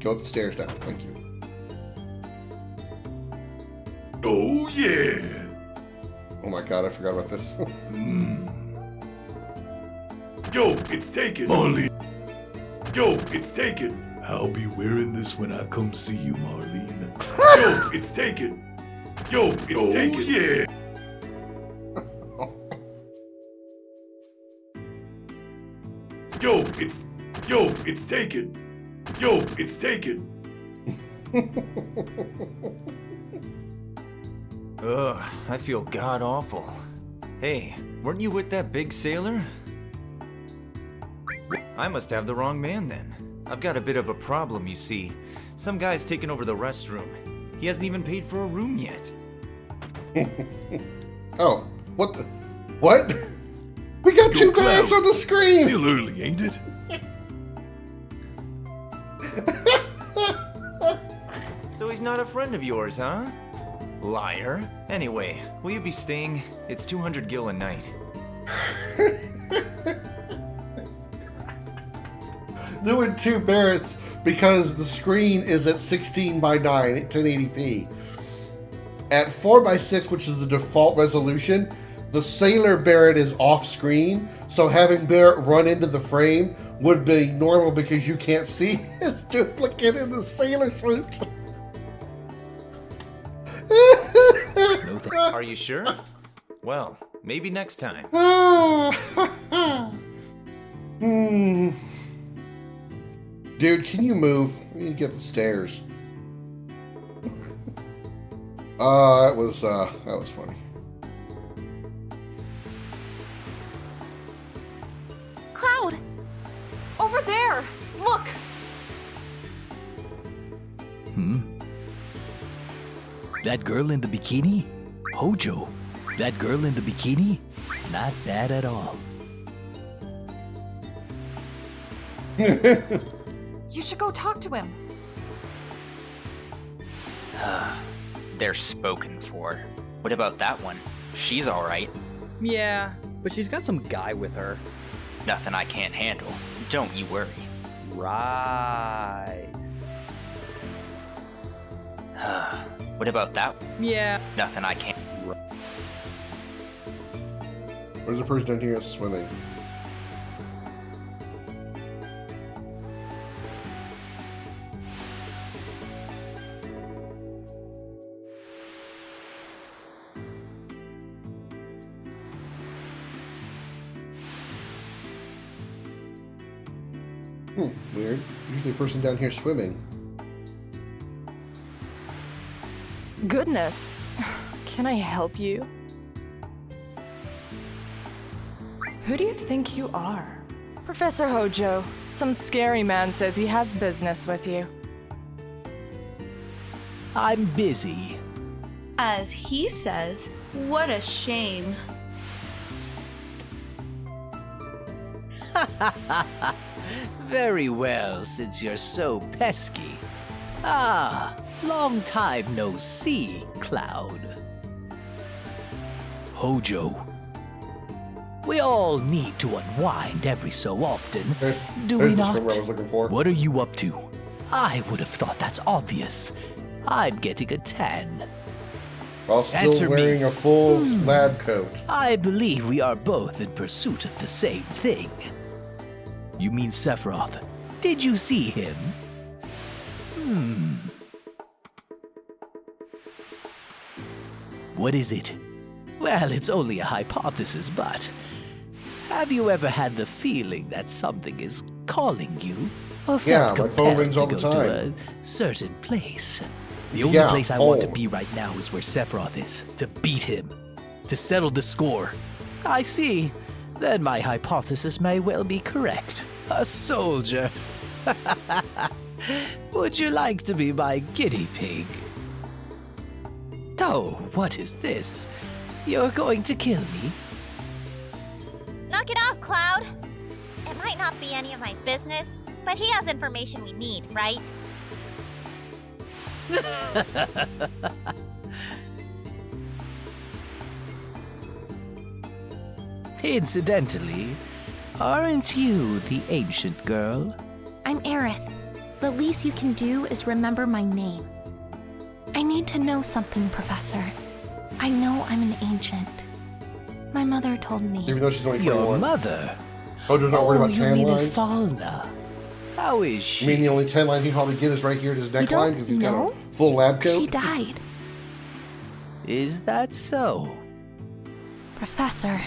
Go up the stairs now. Thank you. Oh yeah! Oh my god, I forgot about this. Yo, it's taken. Marlene. Yo, it's taken. I'll be wearing this when I come see you, Marlene. Yo, it's taken. Yo, it's taken. Yeah. Yo, it's taken. Yo, it's taken. Ugh, I feel god-awful. Hey, weren't you with that big sailor? I must have the wrong man then. I've got a bit of a problem, you see. Some guy's taken over the restroom. He hasn't even paid for a room yet. Oh, what the? What? We got two guys on the screen! Still early, ain't it? So he's not a friend of yours, huh? Liar. Anyway, will you be staying? It's 200 gil a night. There were two Barretts because the screen is at 16 by 9 1080p. At 4 by 6, which is the default resolution, the Sailor Barrett is off screen, so having Barrett run into the frame would be normal because you can't see his duplicate in the sailor suit. Are you sure? Well, maybe next time. Dude, can you move? We need to get the stairs. That was funny. Cloud! Over there! Look! That girl in the bikini? Hojo. That girl in the bikini? Not bad at all. You should go talk to him. They're spoken for. What about that one? She's alright. Yeah, but she's got some guy with her. Nothing I can't handle. Don't you worry. Right. What about that? Yeah. Nothing I can't. There's a person down here swimming. Weird. Usually a person down here swimming. Goodness. Can I help you? Who do you think you are? Professor Hojo. Some scary man says he has business with you. I'm busy. As he says, what a shame. Very well, since you're so pesky. Ah, long time no see, Cloud. Hojo. We all need to unwind every so often, do we not? That's the I was looking for. What are you up to? I would have thought that's obvious. I'm getting a tan. While still Answer wearing me. a full lab coat. I believe we are both in pursuit of the same thing. You mean Sephiroth? Did you see him? What is it? Well, it's only a hypothesis, but have you ever had the feeling that something is calling you? Or felt Yeah, my phone rings all the compelled to go to time. a certain place? The only Yeah, place I want to home. be right now is where Sephiroth is, to beat him, to settle the score. I see. Then my hypothesis may well be correct. A soldier. Would you like to be my guinea pig? Oh, what is this? You're going to kill me? Knock it off, Cloud! It might not be any of my business, but he has information we need, right? Incidentally, aren't you the ancient girl? I'm Aerith. The least you can do is remember my name. I need to know something, Professor. I know I'm an ancient. My mother told me. Even though she's only Your 21. mother? Hojo's not worried about you tan mean lines. Falna. How is she? You mean the only tan line he probably get is right here at his neckline don't because he's got know? a full lab coat? She died. Is that so? Professor,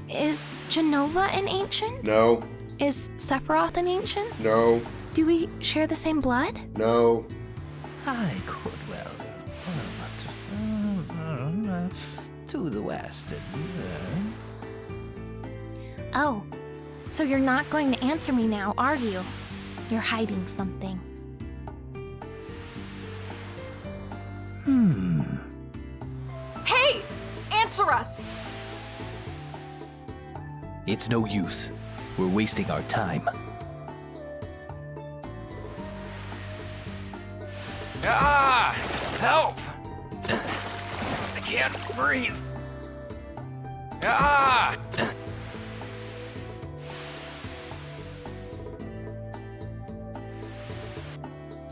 is Genova an ancient? No, Is Sephiroth an ancient? no, Do we share the same blood? no. I could well. To the west. Oh, so you're not going to answer me now, are you? You're hiding something. Hey! Answer us! It's no use. We're wasting our time. Ah! Help! I can't breathe. Ah!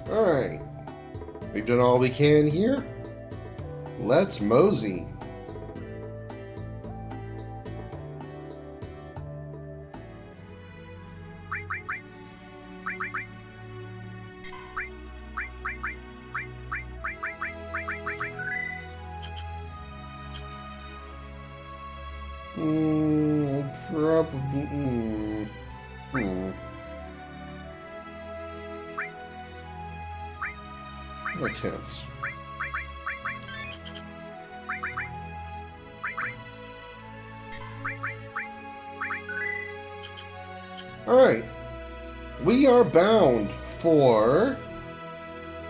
Alright. We've done all we can here. Let's mosey. Probably. My tense. Alright. We are bound for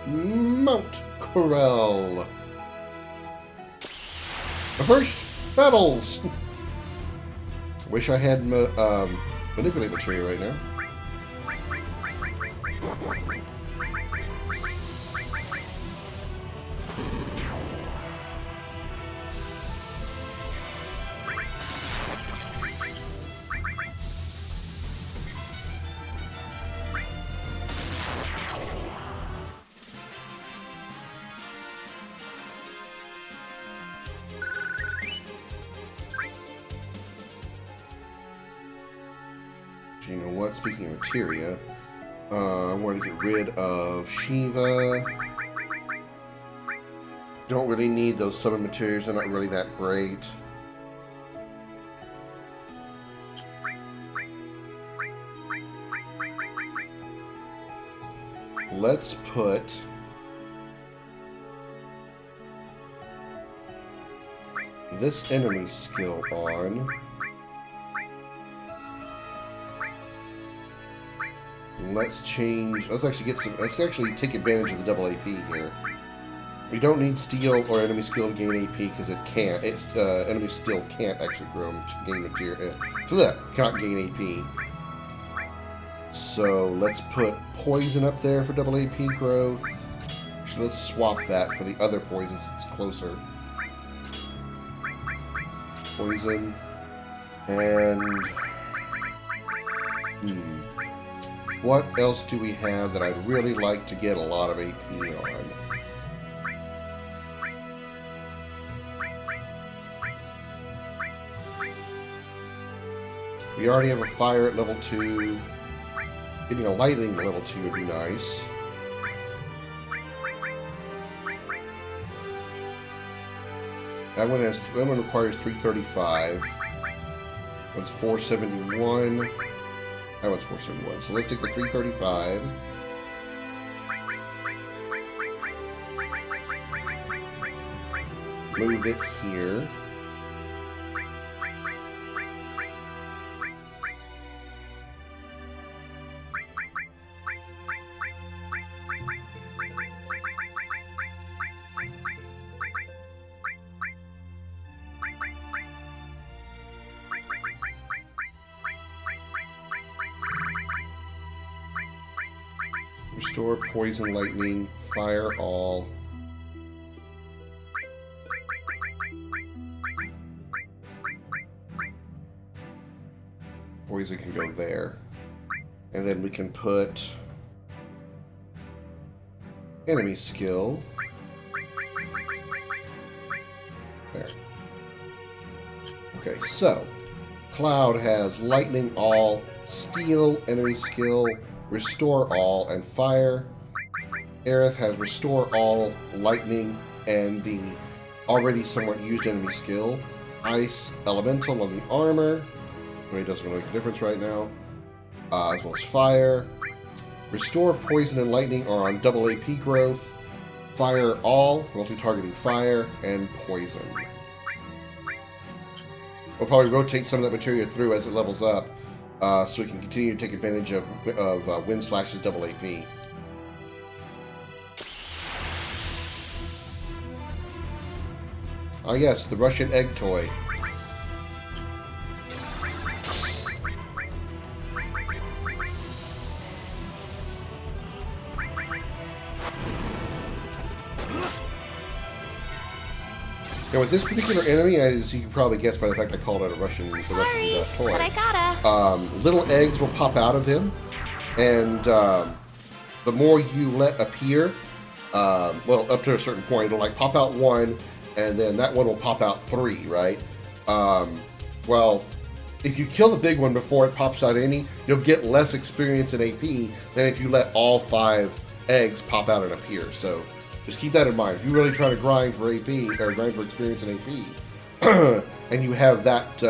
Mount Corel. The first battles. Wish I had manipulate material right now. You know what? Speaking of materia, I want to get rid of Shiva. Don't really need those summon materials. They're not really that great. let's put this enemy skill on. Let's change. Let's actually get some. Let's actually take advantage of the double AP here. We don't need steel or enemy skill to gain AP because it can't. Enemy skill can't actually gain material. So that cannot gain AP. So let's put poison up there for double AP growth. Actually, let's swap that for the other poisons. It's closer. Poison and what else do we have that I'd really like to get a lot of AP on? We already have a fire at level 2. Getting a lightning at level 2 would be nice. That one requires 335. One's 471. That one's 471. So let's take the 335. Move it here. Restore poison, lightning, fire all. Poison can go there. And then we can put enemy skill there. Okay, so Cloud has lightning all, steel, enemy skill, restore all, and fire. Aerith has restore all, lightning, and the already somewhat used enemy skill. Ice, elemental on the armor. Really doesn't make a difference right now. As well as fire. Restore, poison, and lightning are on double AP growth. Fire all, for multi-targeting fire, and poison. We'll probably rotate some of that materia through as it levels up. So we can continue to take advantage of Wind Slash's double AP. Ah yes, the Russian egg toy. Now with this particular enemy, as you can probably guess by the fact I called it a Russian toy, but I gotta. Little eggs will pop out of him, and the more you let appear, well, up to a certain point, it'll like pop out one, and then that one will pop out 3, right? Well, if you kill the big one before it pops out any, you'll get less experience in AP than if you let all 5 eggs pop out and appear. So just keep that in mind. If you're really trying to grind for AP, or grind for experience in AP, and you have that,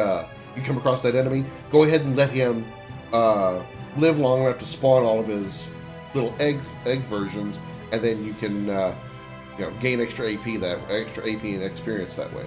you come across that enemy, go ahead and let him live long enough to spawn all of his little egg versions, and then you can gain extra AP and experience that way.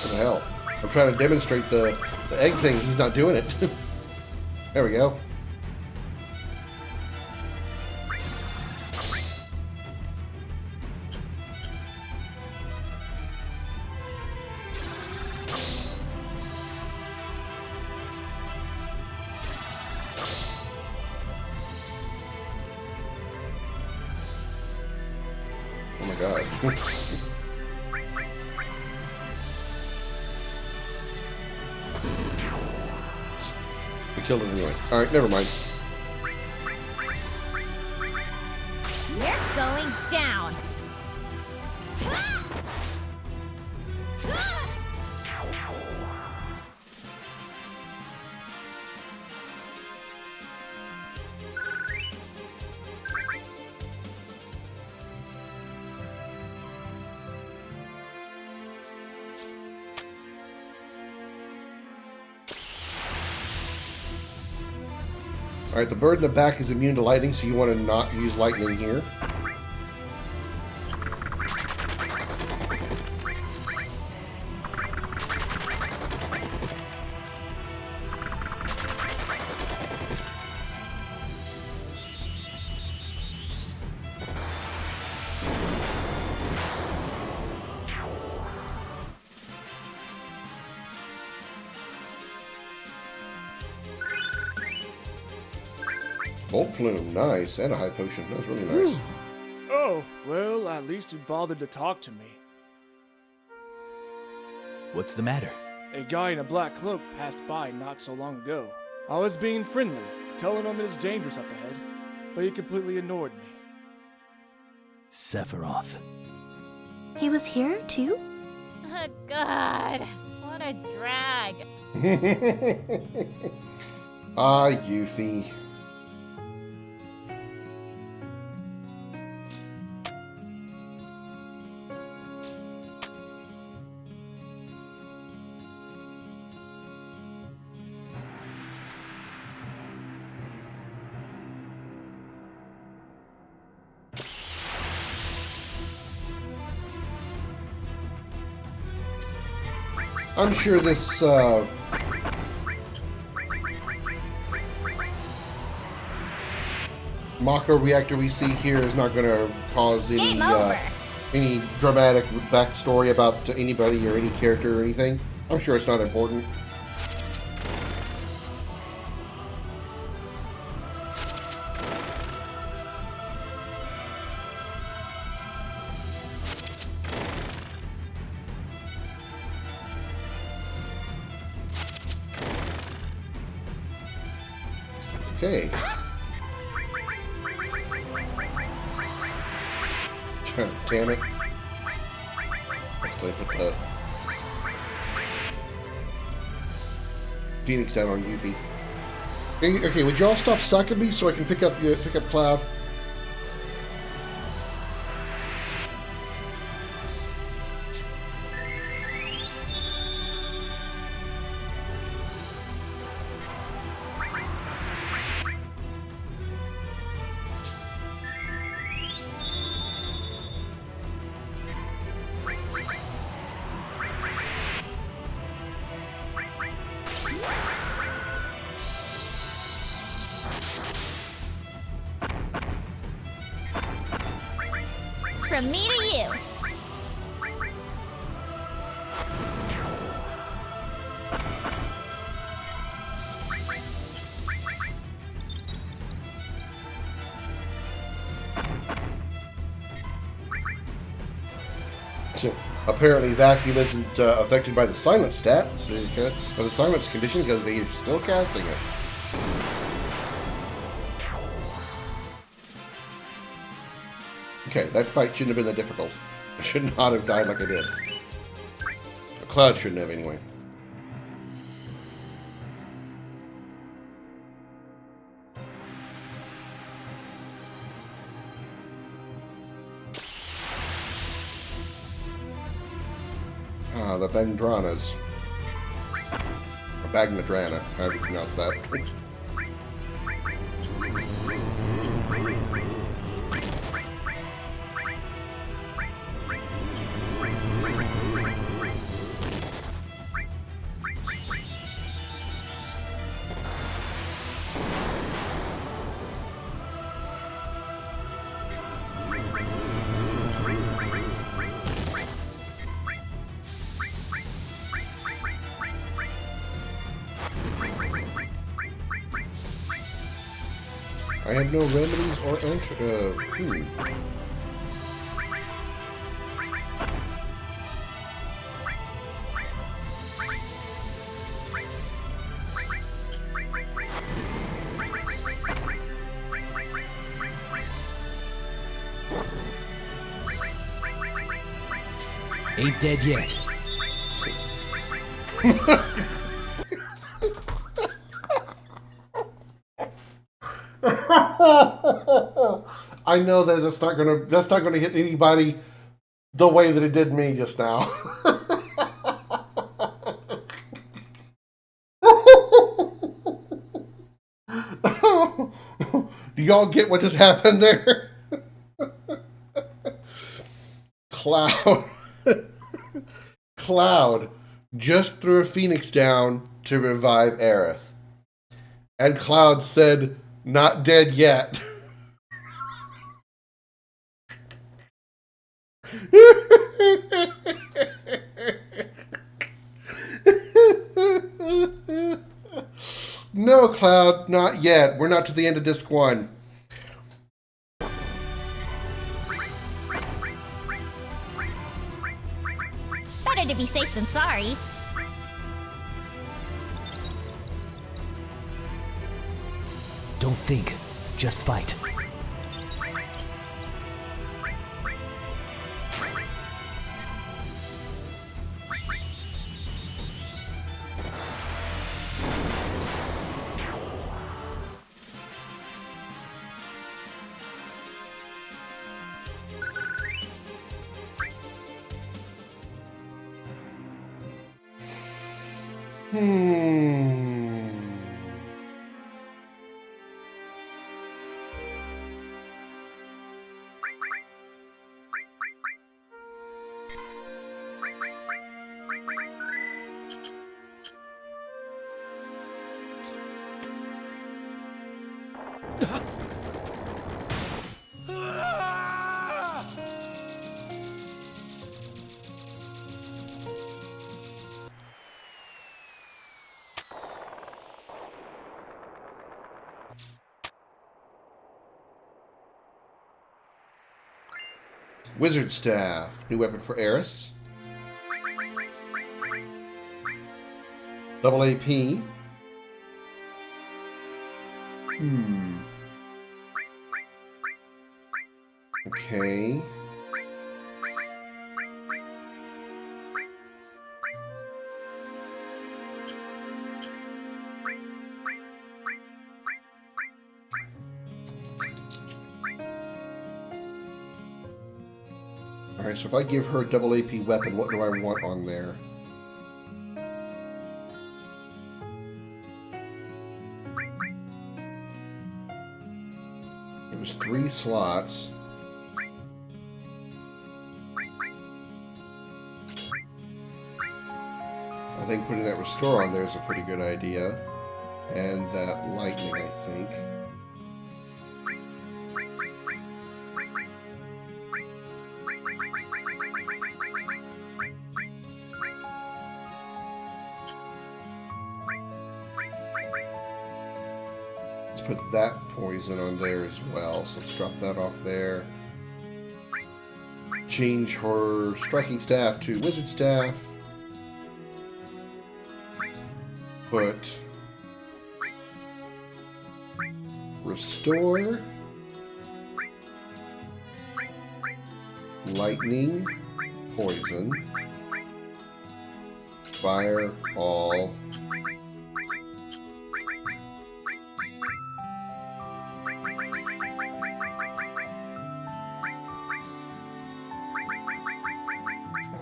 What the hell? I'm trying to demonstrate the egg thing. He's not doing it. There we go. Oh my god. We killed it anyway. Alright, never mind. going down. Alright, the bird in the back is immune to lightning, so you want to not use lightning here. Bolt plume, nice, and a high potion. That was really nice. Oh, well, at least you bothered to talk to me. What's the matter? A guy in a black cloak passed by not so long ago. I was being friendly, telling him it's dangerous up ahead, but he completely ignored me. Sephiroth. He was here, too? Oh, God. What a drag. Ah, Yuffie. I'm sure this, Mako reactor we see here is not going to cause any dramatic backstory about anybody or any character or anything. I'm sure it's not important. Okay. Damn it. Let's put the Phoenix down on Yuffie. Okay, would y'all stop sucking me so I can pick up Cloud? From me to you. So, apparently vacuum isn't affected by the silence stat, or the silence condition, because they're still casting it. Okay, that fight shouldn't have been that difficult. I should not have died like I did. Cloud shouldn't have, anyway. Ah, the Bendranas. Or Bagnadrana, however you pronounce that. I have no remedies or Ain't dead yet. I know that that's not gonna hit anybody the way that it did me just now. Do y'all get what just happened there? Cloud just threw a phoenix down to revive Aerith. And Cloud said, "Not dead yet." No, Cloud, not yet. We're not to the end of disc 1. Better to be safe than sorry. Don't think, just fight. Wizard Staff. New weapon for Eris. Double AP. Okay. Alright, so if I give her a double AP weapon, what do I want on there? It was 3 slots. I think putting that restore on there is a pretty good idea. And that lightning, I think. Put that poison on there as well, so let's drop that off there. Change her striking staff to wizard staff. Put restore, lightning, poison, fire, all.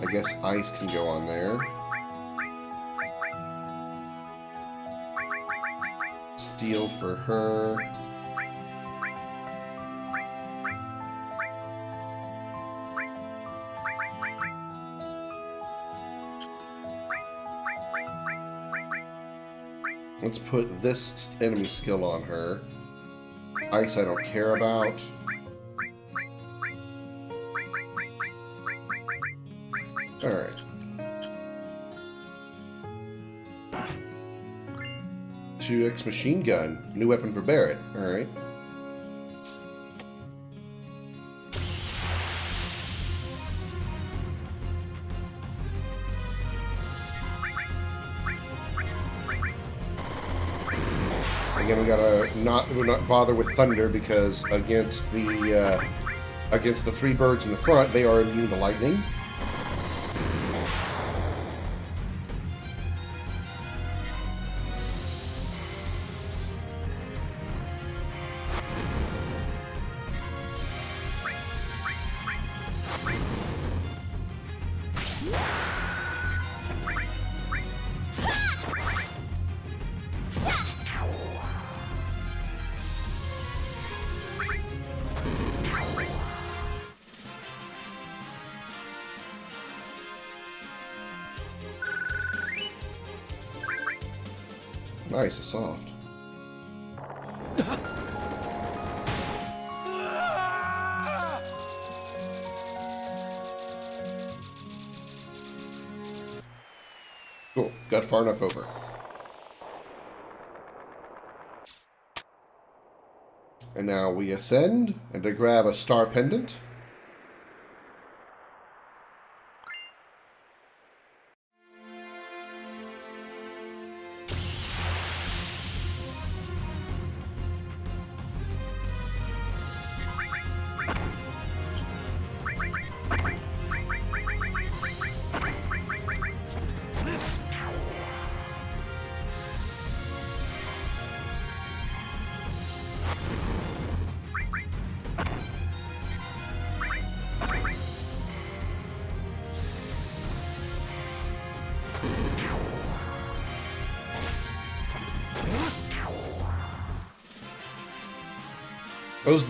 I guess ice can go on there. Steel for her. Let's put this enemy skill on her. Ice I don't care about. Alright. 2x machine gun. New weapon for Barrett. Alright. Again, we gotta not bother with thunder because against the 3 birds in the front, they are immune to lightning. Nice, a soft. Cool, got far enough over. And now we ascend, and to grab a star pendant.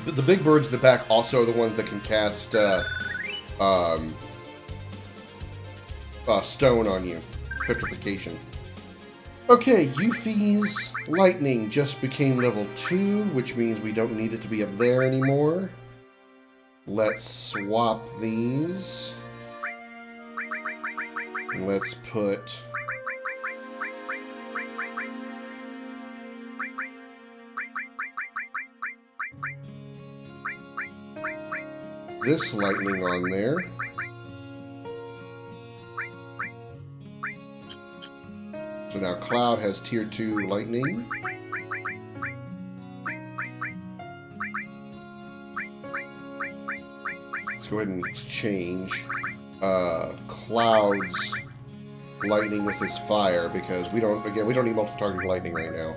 The big birds in the back also are the ones that can cast stone on you. Petrification. Okay, Yuffie's lightning just became level 2, which means we don't need it to be up there anymore. Let's swap these. Let's put... this lightning on there. So now Cloud has tier 2 lightning. Let's go ahead and change Cloud's lightning with his fire, because we don't need multi-targeting lightning right now.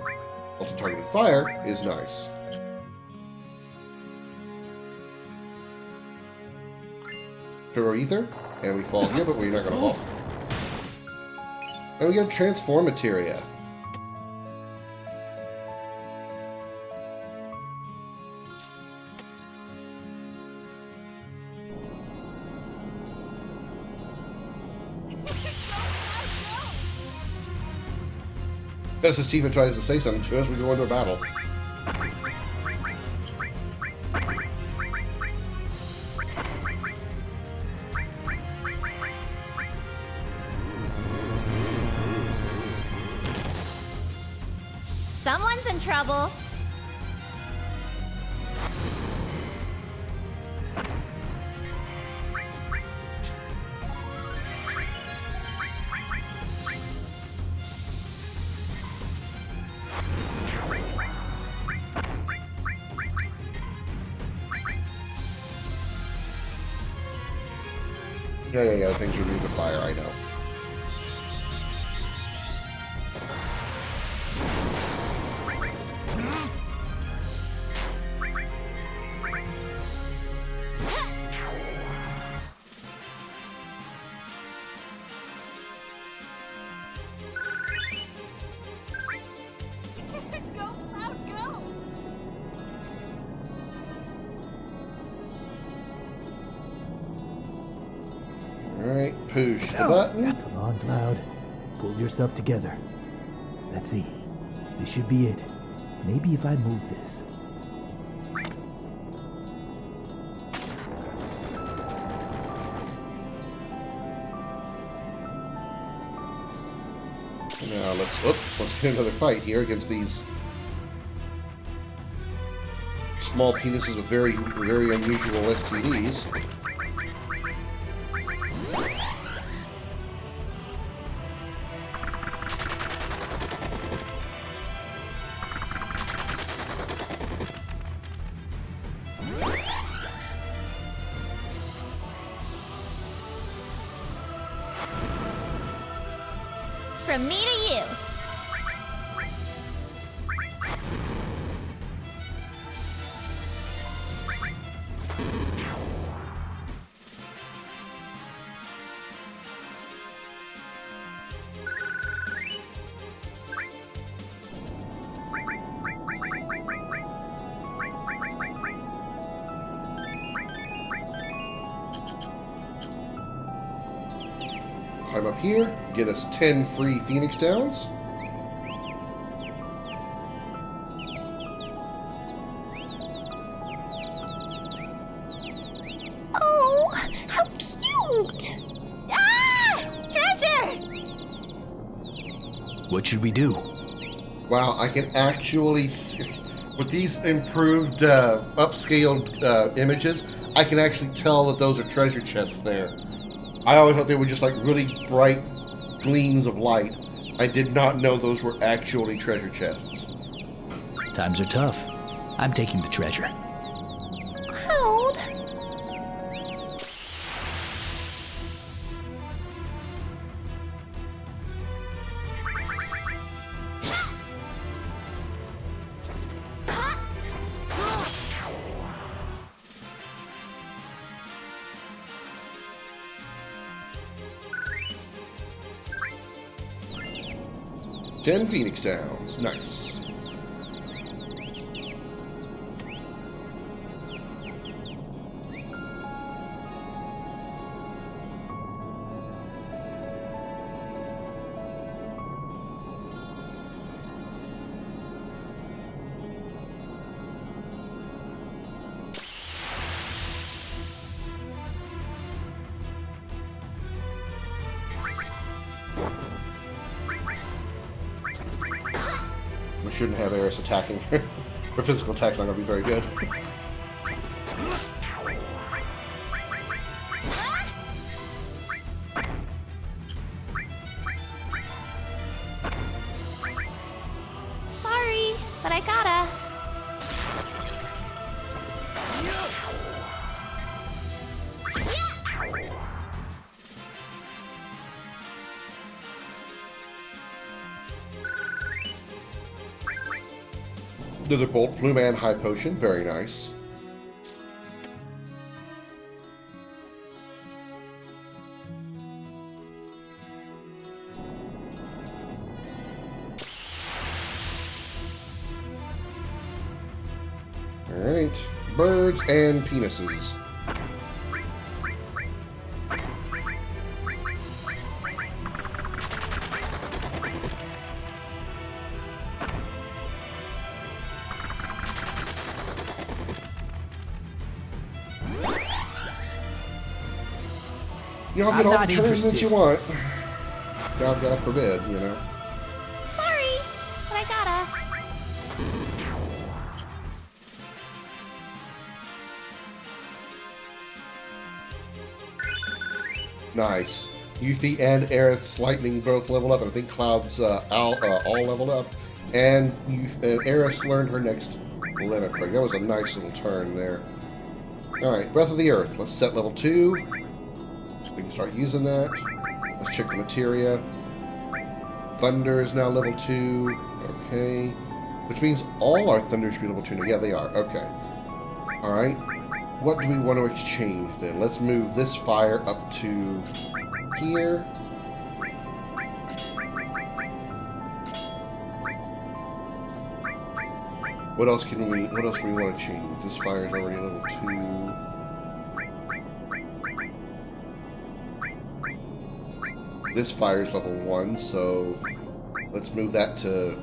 Multi-targeted fire is nice. Turbo Ether, and we fall here, but we're not going to fall. And we got Transform Materia. As Steven tries to say something to us, we go into a battle. Someone's in trouble. Yeah, things remove the fire, I know. Alright, push the button. Come on, Cloud. Pull yourself together. Let's see. This should be it. Maybe if I move this. Now let's get another fight here against these small penises with very, very unusual STDs. From me to you. Climb up here, get us 10 free Phoenix Downs. What should we do? Wow, I can actually see, with these improved, upscaled images, I can actually tell that those are treasure chests there. I always thought they were just like really bright gleams of light. I did not know those were actually treasure chests. Times are tough. I'm taking the treasure. Cloud? Ten Phoenix Downs. Nice. We shouldn't have Eris attacking her. Her physical attack's not going to be very good. Sorry, but I gotta. Another Bolt Plume and High Potion. Very nice. Alright. Birds and penises. You don't get all the turns that you want. God forbid, you know. Sorry, but I gotta. Nice. Yuffie and Aerith's Lightning both leveled up, and I think Cloud's all leveled up. And Aerith learned her next limit break. That was a nice little turn there. Alright, Breath of the Earth. Let's set level 2. We can start using that. Let's check the materia. Thunder is now level 2. Okay. Which means all our Thunder should be level 2 now. Yeah, they are. Okay. Alright. What do we want to exchange then? Let's move this fire up to here. What else do we want to change? This fire is already level 2. This fire is level 1, so let's move that to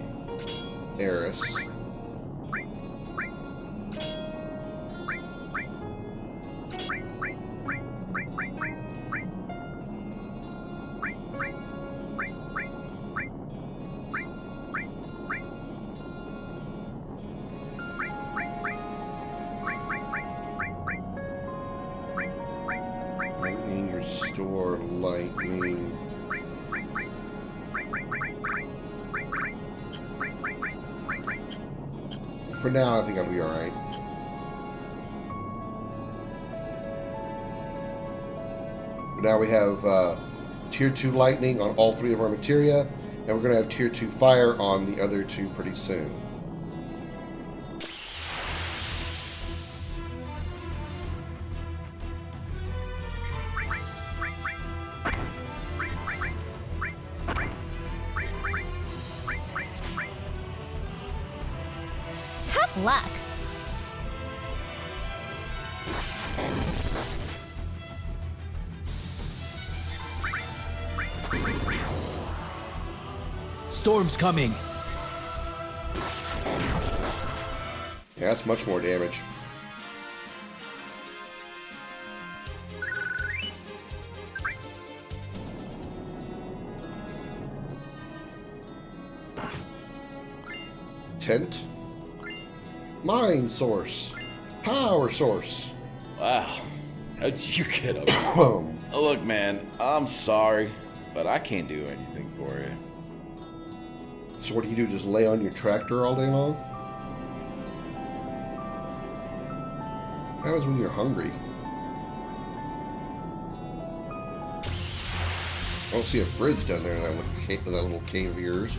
Eris. Lightning, restore lightning. For now, I think I'll be alright. But now we have Tier 2 Lightning on all 3 of our materia, and we're going to have Tier 2 Fire on the other 2 pretty soon. Tough luck. Storm's coming. Yeah, that's much more damage. Tent. Mine source. Power source. Wow. How'd you get up? Look, man, I'm sorry, but I can't do anything for you. So what do? Just lay on your tractor all day long? What happens when you're hungry? I don't see a fridge down there in that little cave of yours.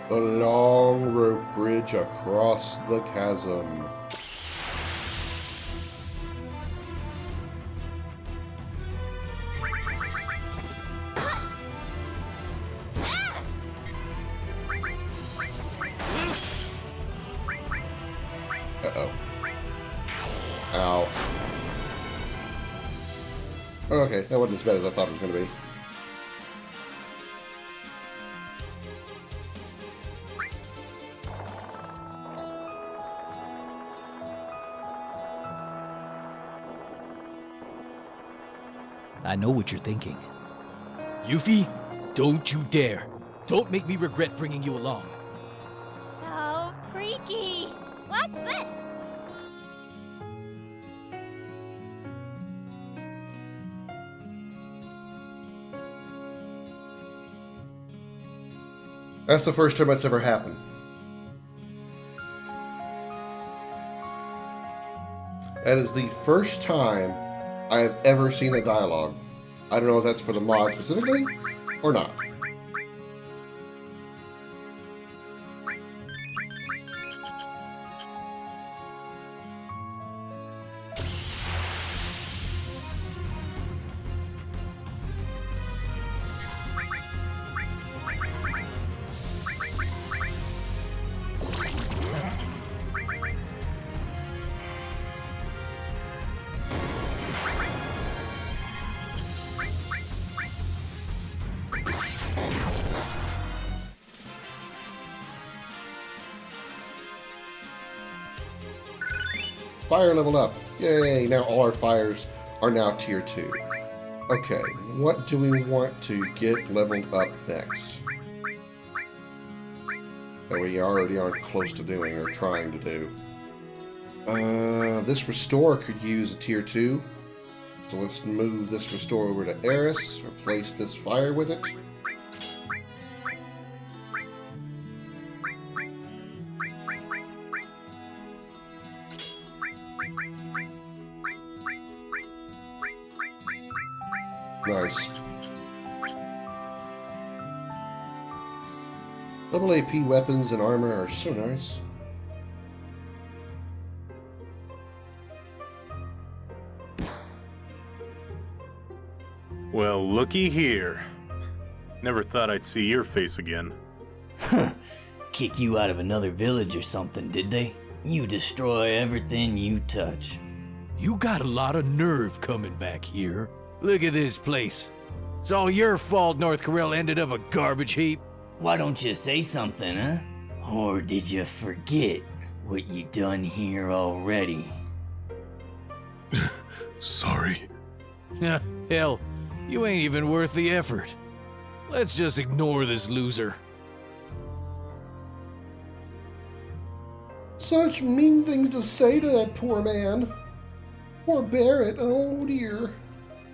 The long rope bridge across the chasm. Uh-oh. Ow. Okay, that wasn't as bad as I thought it was going to be. I know what you're thinking. Yuffie, don't you dare. Don't make me regret bringing you along. So freaky. Watch this. That's the first time that's ever happened. That is the first time I have ever seen a dialogue. I don't know if that's for the mod specifically or not. Fire leveled up. Yay, now all our fires are now tier 2. Okay, what do we want to get leveled up next? That we already aren't close to doing or trying to do. This restore could use a tier 2. So let's move this restore over to Eris, replace this fire with it. Nice. Double AP weapons and armor are so nice. Well, looky here. Never thought I'd see your face again. Kick you out of another village or something, did they? You destroy everything you touch. You got a lot of nerve coming back here. Look at this place. It's all your fault North Corel ended up a garbage heap. Why don't you say something, huh? Or did you forget what you done here already? Sorry. Hell, you ain't even worth the effort. Let's just ignore this loser. Such mean things to say to that poor man. Poor Barrett, oh dear.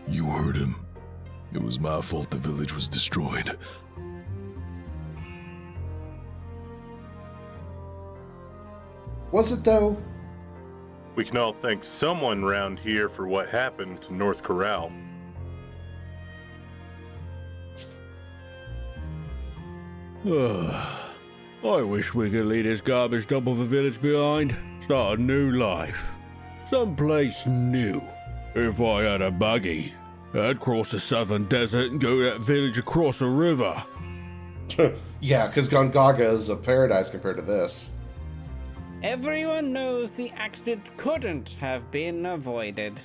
You heard him. It was my fault the village was destroyed. Was it though? We can all thank someone around here for what happened to North Corral. I wish we could leave this garbage dump of a village behind. Start a new life. Someplace new. If I had a buggy, I'd cross the southern desert and go to that village across the river. Yeah, because Gongaga is a paradise compared to this. Everyone knows the accident couldn't have been avoided.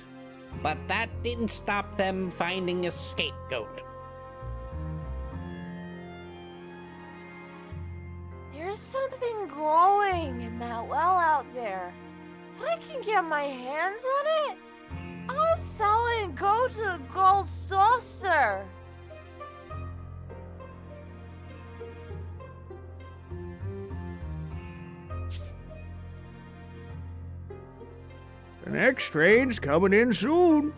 But that didn't stop them finding a scapegoat. There's something glowing in that well out there. If I can get my hands on it, I'll sell it and go to the gold saucer. The next train's coming in soon.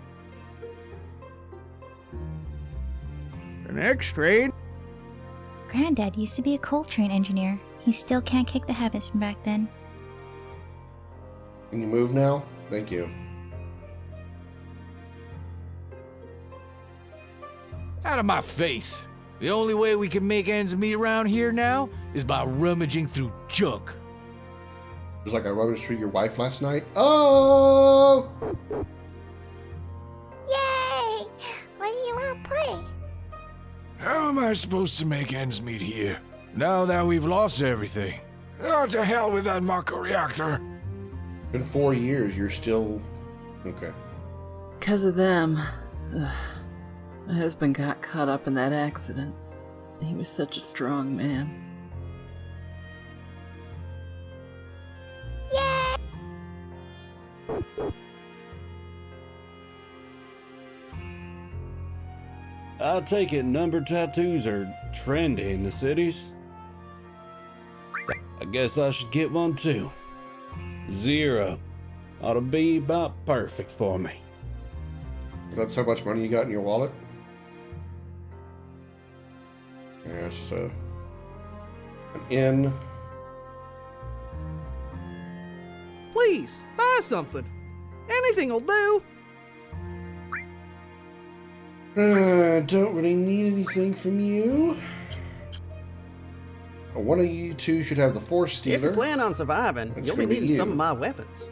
The next train. Granddad used to be a coal train engineer. He still can't kick the habits from back then. Can you move now? Thank you. Out of my face. The only way we can make ends meet around here now is by rummaging through junk. Just like I rummaged through your wife last night. Oh! Yay! What do you want to play? How am I supposed to make ends meet here, now that we've lost everything? Oh, to hell with that Mako reactor! In 4 years, you're still... Okay. Because of them. Ugh. My husband got caught up in that accident. He was such a strong man. I take it number tattoos are trendy in the cities. I guess I should get one too. 0. Ought to be about perfect for me. That's how much money you got in your wallet? Yeah, it's just an inn. Please, buy something. Anything'll do. Don't really need anything from you. One of you two should have the Force Stealer. If you plan on surviving, That's you'll be gonna be needing some you. of my weapons.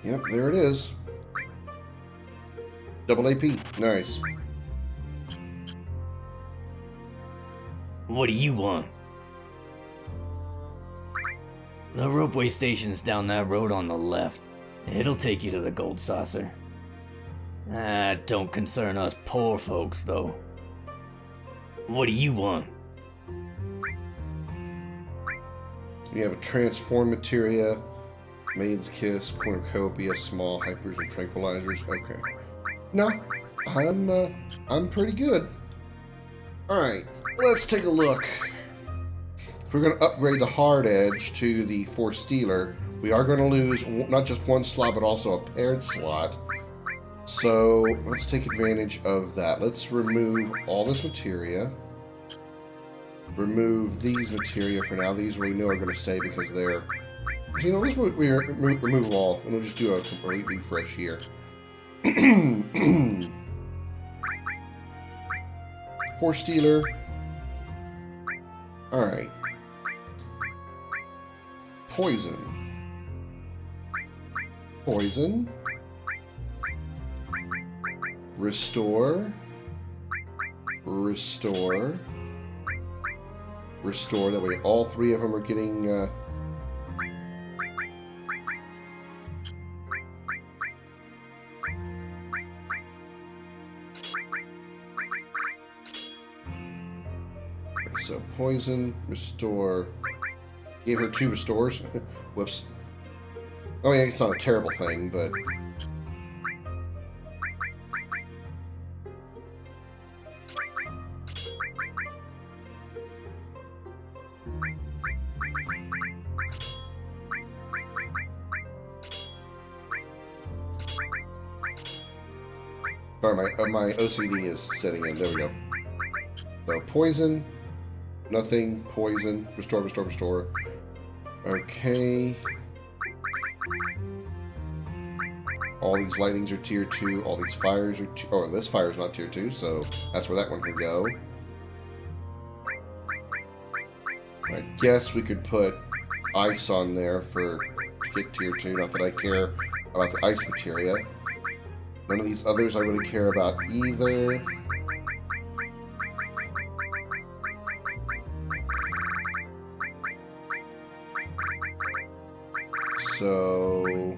Yep, there it is. Double AP. Nice. What do you want? The ropeway station's down that road on the left. It'll take you to the gold saucer. That don't concern us poor folks, though. What do you want? You have a transform materia, Maid's Kiss, cornucopia, small hypers, and tranquilizers. Okay. No, I'm pretty good. All right, let's take a look. If we're going to upgrade the hard edge to the Force Stealer, we are going to lose not just one slot, but also a paired slot. So let's take advantage of that. Let's remove all this materia. Remove these materia for now. These we know are going to stay because they're... You know, let's remove them all, and we'll just do a complete refresh here. Force Stealer. Alright. Poison. Poison. Restore. Restore. Restore. That way all three of them are getting... So poison, restore. Gave her 2 restores. Whoops. I mean, it's not a terrible thing, but... Sorry, my OCD is setting in. There we go. So poison. Nothing. Poison. Restore, restore, restore. Okay. All these lightnings are tier 2. All these fires are... Oh, this fire is not tier 2, so that's where that one can go. I guess we could put ice on there to get tier 2. Not that I care about the ice materia. None of these others I really care about either. So...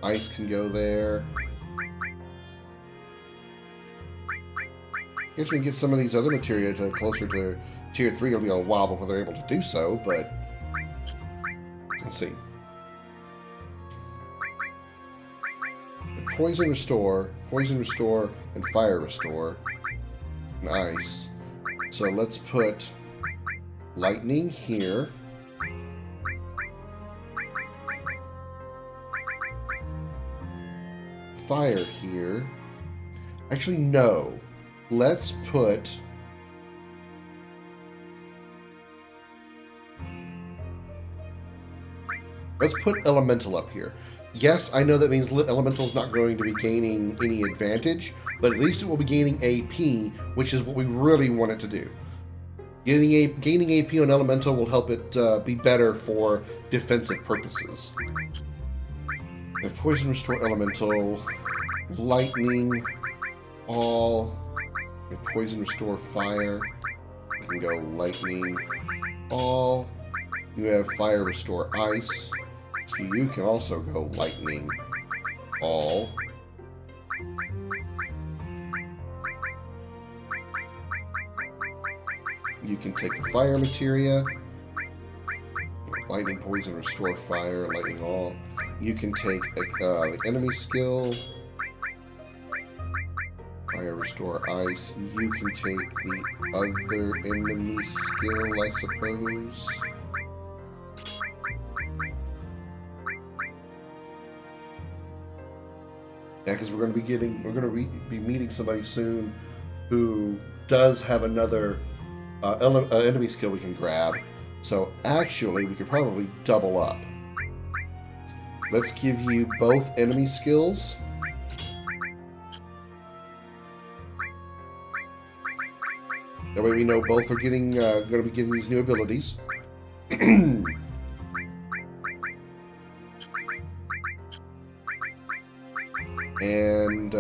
ice can go there. I guess we can get some of these other materia to closer to tier 3. It'll be a while before they're able to do so, but... let's see. Poison restore, and fire restore, and ice. So let's put lightning here. Fire here. Actually, no. Let's put... let's put elemental up here. Yes, I know that means elemental is not going to be gaining any advantage, but at least it will be gaining AP, which is what we really want it to do. Gaining AP on elemental will help it be better for defensive purposes. And poison restore elemental, lightning, all, and poison restore fire. We can go lightning, all. You have fire restore ice. So you can also go lightning, all. You can take the fire materia. Lightning, poison, restore fire, lightning, all. You can take the enemy skill. Fire, restore ice. You can take the other enemy skill, I suppose. Yeah, because we're going to be meeting somebody soon who does have another enemy skill we can grab. So actually, we could probably double up. Let's give you both enemy skills. That way we know both are going to be getting these new abilities. And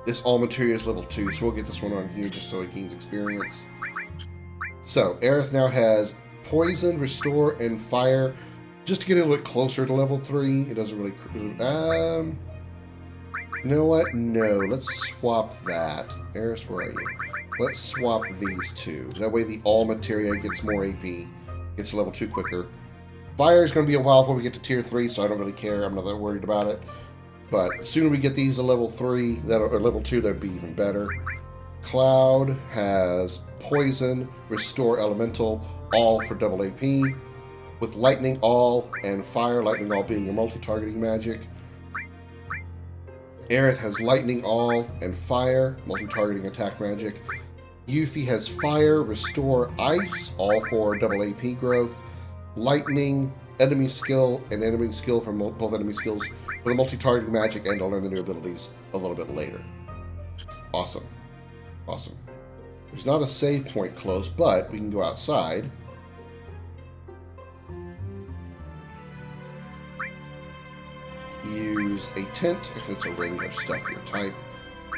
this all materia is level 2, so we'll get this one on here just so it gains experience. So, Aerith now has poison, restore, and fire. Just to get a little bit closer to level 3. It doesn't really... you know what? No, let's swap that. Aerith, where are you? Let's swap these two. That way the all materia gets more AP. Gets level 2 quicker. Fire is going to be a while before we get to tier 3, so I don't really care. I'm not that worried about it. But the sooner we get these to level 3, or level 2, that'd be even better. Cloud has poison, restore elemental, all for double AP. With lightning all and fire, lightning all being a multi-targeting magic. Aerith has lightning all and fire, multi-targeting attack magic. Yuffie has fire, restore, ice, all for double AP growth. Lightning, enemy skill, and enemy skill from both enemy skills with a multi-targeting magic, and I'll learn the new abilities a little bit later. Awesome. Awesome. There's not a save point close, but we can go outside. Use a tent. Actually, let's arrange our stuff here. Type.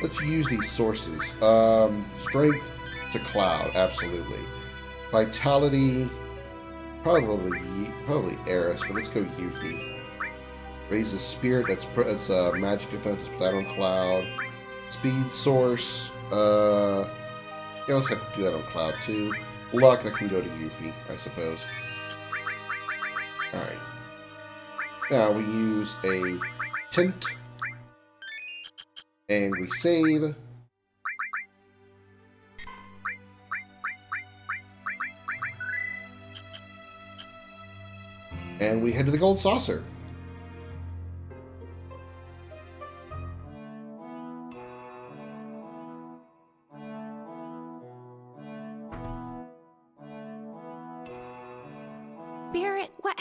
Let's use these sources. Strength to cloud, absolutely. Vitality, probably Eris, but let's go Yuffie. Raises spirit. That's magic defense. Let's put that on cloud. Speed source. Yeah, let's have to do that on cloud too. Luck, that can go to Yuffie, I suppose. All right. Now we use a tent, and we save. And we head to the gold saucer.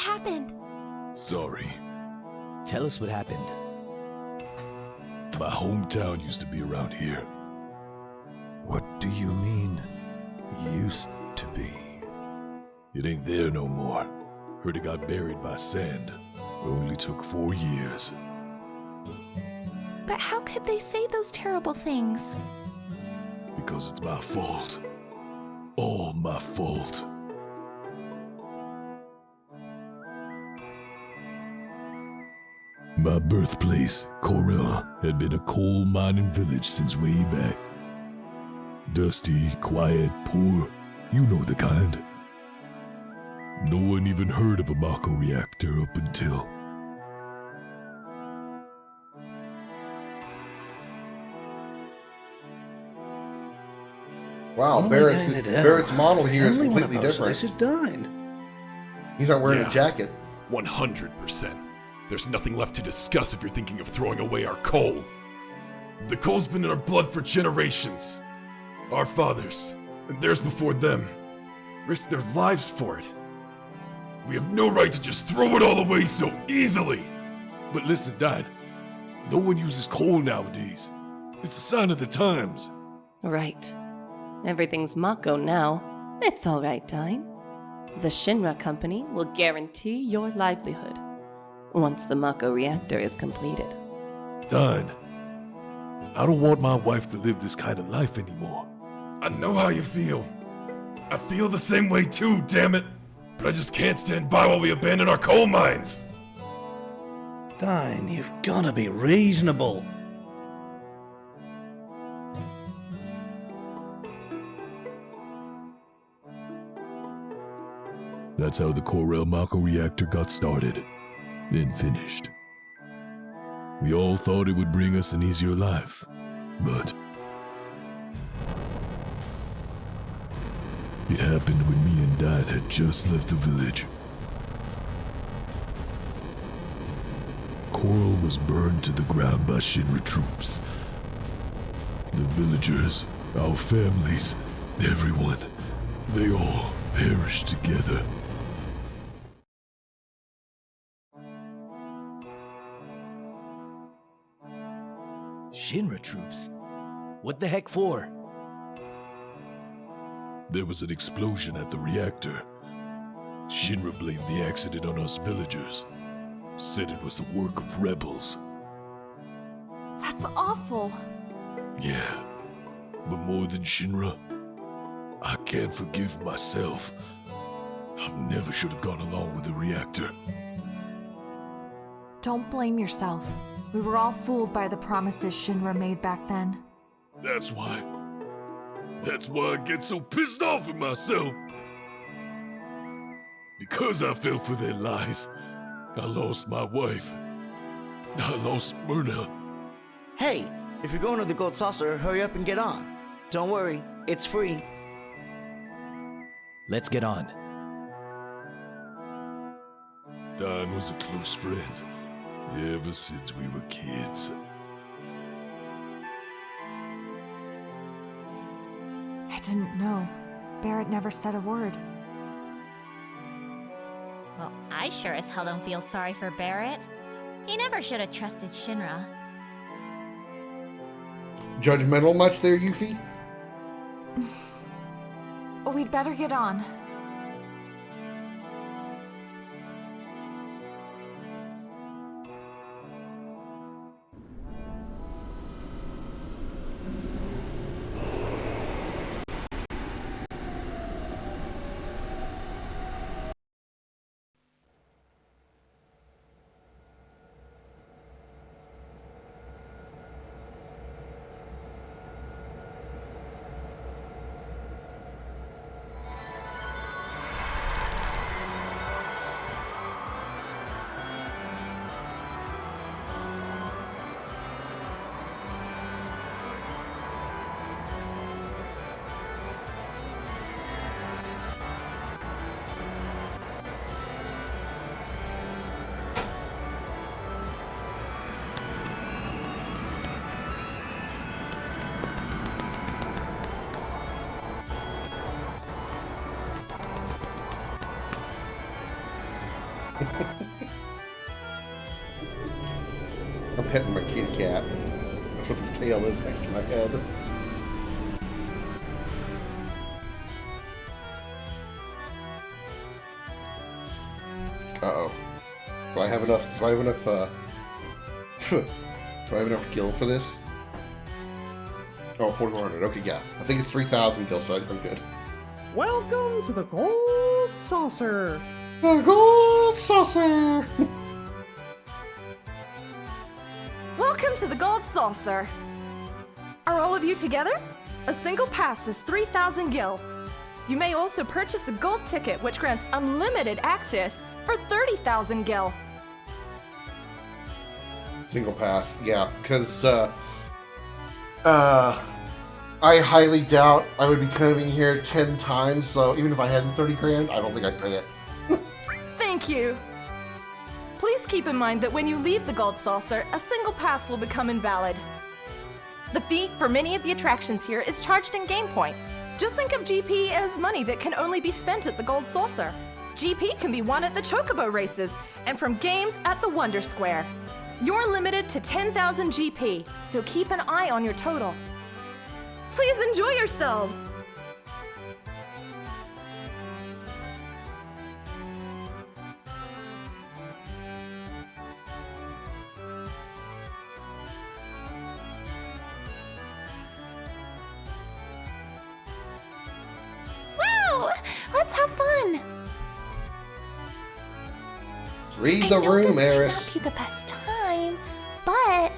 happened? Sorry. Tell us what happened. My hometown used to be around here. What do you mean, used to be? It ain't there no more. Heard it got buried by sand. Only took 4 years. But how could they say those terrible things? Because it's my fault. All my fault. My birthplace, Krim, had been a coal mining village since way back. Dusty, quiet, poor, you know the kind. No one even heard of a Mako reactor up until... Wow, Barrett's model here is completely different. This is dying. He's not wearing Yeah. a jacket. 100%. There's nothing left to discuss if you're thinking of throwing away our coal. The coal's been in our blood for generations. Our fathers, and theirs before them, risked their lives for it. We have no right to just throw it all away so easily. But listen, Dad, no one uses coal nowadays. It's a sign of the times. Right. Everything's Mako now. It's all right, Dine. The Shinra Company will guarantee your livelihood once the Mako reactor is completed. Done. I don't want my wife to live this kind of life anymore. I know how you feel. I feel the same way too, damn it. But I just can't stand by while we abandon our coal mines. Dine, you've gotta be reasonable. That's how the Corel Mako reactor got started and finished. We all thought it would bring us an easier life, but it happened when me and Dad had just left the village. Coral was burned to the ground by Shinra troops. The villagers, our families, everyone, they all perished together. Shinra troops? What the heck for? There was an explosion at the reactor. Shinra blamed the accident on us villagers. Said it was the work of rebels. That's awful. Yeah, but more than Shinra, I can't forgive myself. I never should have gone along with the reactor. Don't blame yourself. We were all fooled by the promises Shinra made back then. That's why I get so pissed off at myself. Because I fell for their lies, I lost my wife. I lost Myrna. Hey, if you're going to the Gold Saucer, hurry up and get on. Don't worry, it's free. Let's get on. Don was a close friend, ever since we were kids. I didn't know. Barrett never said a word. Well, I sure as hell don't feel sorry for Barrett. He never should have trusted Shinra. Judgmental much there, Yuffie? We'd better get on. I'm petting my kitty cat. That's what this tail is next to my head. Uh-oh. Do I have enough, do I have enough gil for this? Oh, 4,400. Okay, yeah. I think it's 3,000 gil, so I'm good. Welcome to the Gold Saucer. The Gold Saucer! Welcome to the Gold Saucer. Are all of you together? A single pass is 3,000 gil. You may also purchase a gold ticket, which grants unlimited access for 30,000 gil. Single pass, yeah, because I highly doubt I would be coming here 10 times, so even if I had 30 grand, I don't think I'd pay it. Thank you. Please keep in mind that when you leave the Gold Saucer, a single pass will become invalid. The fee for many of the attractions here is charged in game points. Just think of GP as money that can only be spent at the Gold Saucer. GP can be won at the Chocobo races and from games at the Wonder Square. You're limited to 10,000 GP, so keep an eye on your total. Please enjoy yourselves! Wow! Let's have fun! Read the room, This might Eris. not be the best time, but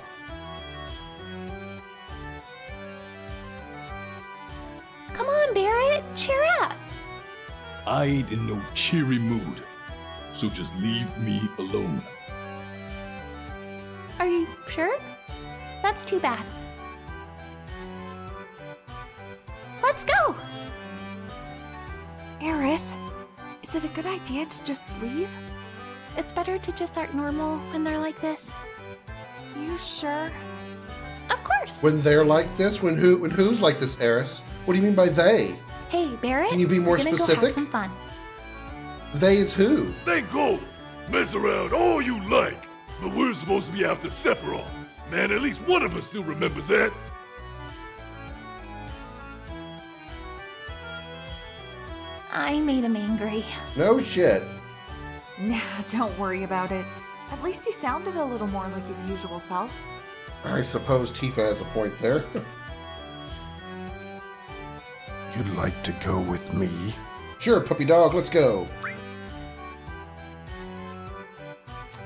come on, Barrett, cheer up. I ain't in no cheery mood, so just leave me alone. Are you sure? That's too bad. Let's go. Aerith, is it a good idea to just leave? It's better to just act normal when they're like this. You sure? Of course. When they're like this? When who's like this, Eris? What do you mean by they? Hey, Barrett. Can you be more we're gonna specific? Go have some fun. They is who? Then go! Mess around all you like! But we're supposed to be after Sephiroth. Man, at least one of us still remembers that. I made him angry. No shit. Nah, don't worry about it. At least he sounded a little more like his usual self. I suppose Tifa has a point there. You'd like to go with me? Sure, puppy dog, let's go.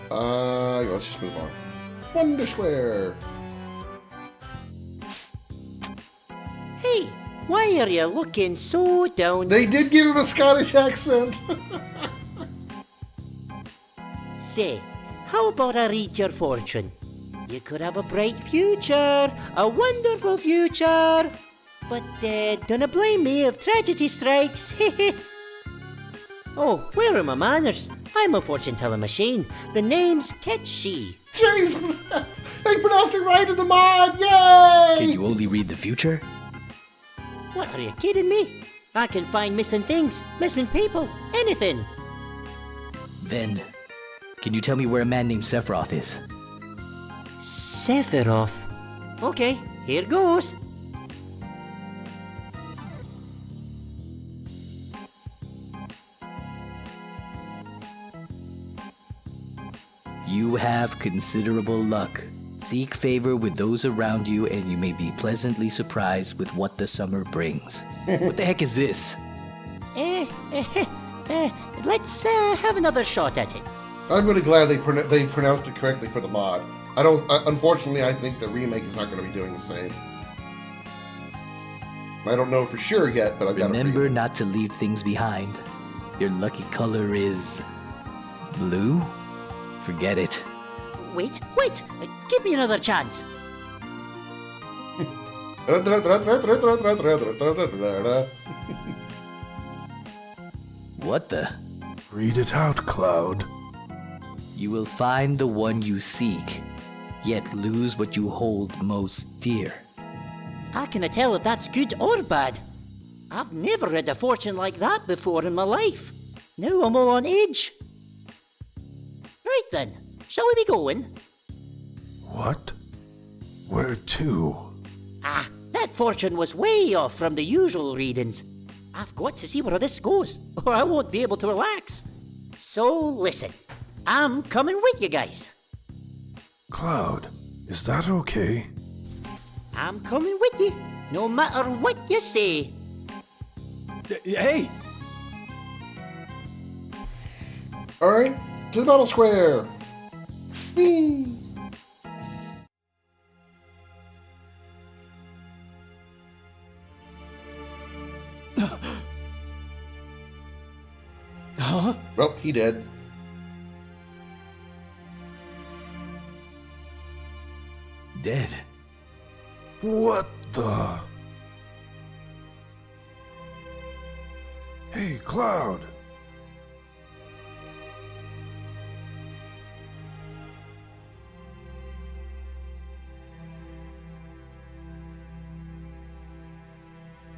Let's just move on. Wonder Square. Hey, why are you looking so down? They did give him a Scottish accent. Say, how about I read your fortune? You could have a bright future, a wonderful future. But don't blame me if tragedy strikes. Oh, where are my manners? I'm a fortune-telling machine. The name's Ketchi. Jeez, they pronounced it right in the mod! Yay! Can you only read the future? What, are you kidding me? I can find missing things, missing people, anything. Then, can you tell me where a man named Sephiroth is? Sephiroth? Okay, here goes. You have considerable luck. Seek favor with those around you, and you may be pleasantly surprised with what the summer brings. What the heck is this? Let's have another shot at it. I'm really glad they pronounced it correctly for the mod. Unfortunately, I think the remake is not going to be doing the same. I don't know for sure yet, but I've got a Remember not to leave things behind. Your lucky color is blue? Forget it. Wait, give me another chance. What the? Read it out, Cloud. You will find the one you seek, yet lose what you hold most dear. How can I tell if that's good or bad? I've never read a fortune like that before in my life. Now I'm all on edge. Right then, shall we be going? What? Where to? Ah, that fortune was way off from the usual readings. I've got to see where this goes, or I won't be able to relax. So listen, I'm coming with you guys. Cloud, is that okay? I'm coming with you, no matter what you say. Hey! Alright, to the battle square! Whee! Huh? Well, he did. Dead. What the? Hey, Cloud!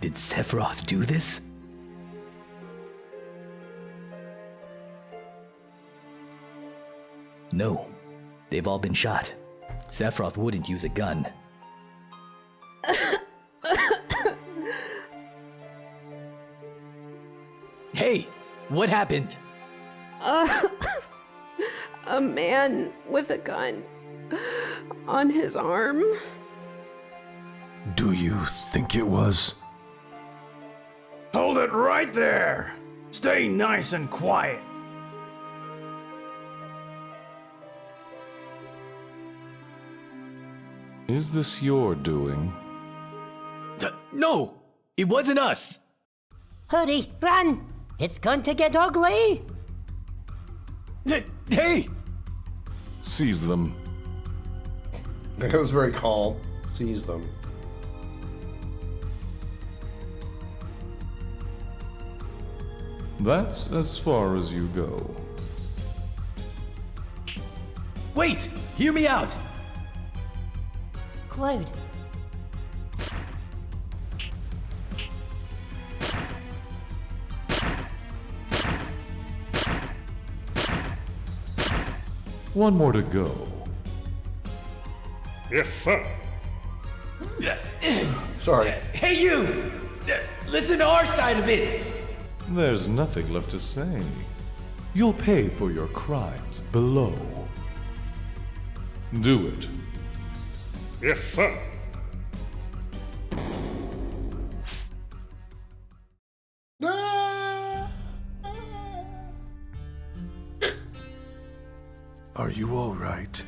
Did Sephiroth do this? No, they've all been shot. Sephiroth wouldn't use a gun. Hey, what happened? A man with a gun on his arm. Do you think it was? Hold it right there! Stay nice and quiet. Is this your doing? No! It wasn't us! Hurry, run! It's going to get ugly! Hey! Seize them. That was very calm. Seize them. That's as far as you go. Wait! Hear me out! Cloud. One more to go. Yes, sir. Sorry. Hey, you! Listen to our side of it! There's nothing left to say. You'll pay for your crimes below. Do it. Yes, sir. Are you alright?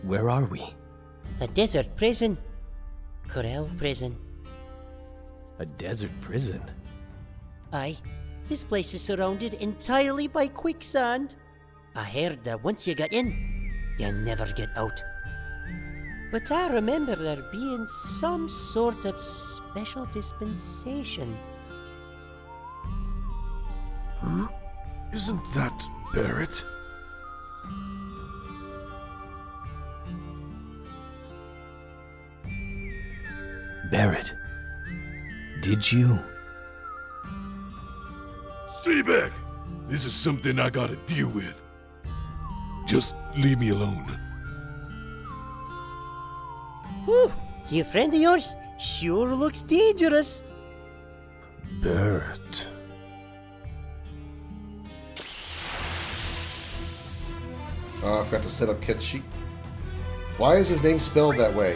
Where are we? A desert prison. Corel prison. A desert prison? Aye. This place is surrounded entirely by quicksand. I heard that once you got in, you never get out. But I remember there being some sort of special dispensation. Huh? Isn't that Barrett? Barrett, did you? Stay back! This is something I gotta deal with. Just leave me alone. Whew, your friend of yours sure looks dangerous. Barrett. I forgot to set up Kit's sheet. Why is his name spelled that way?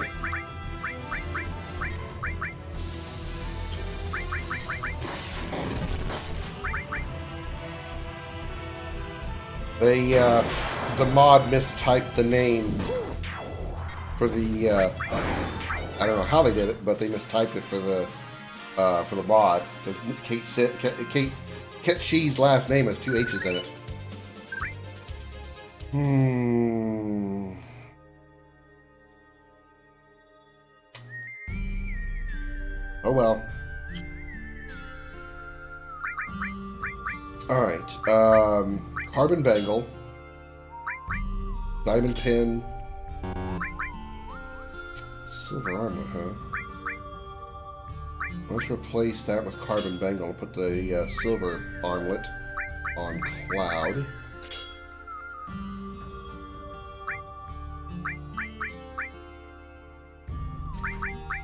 They, the mod mistyped the name for the, I don't know how they did it, but they mistyped it for the mod. Because Kate Shee's last name has 2 H's in it. Oh well. Alright, carbon bangle, diamond pin, silver armor, huh? Let's replace that with carbon bangle and put the silver armlet on Cloud.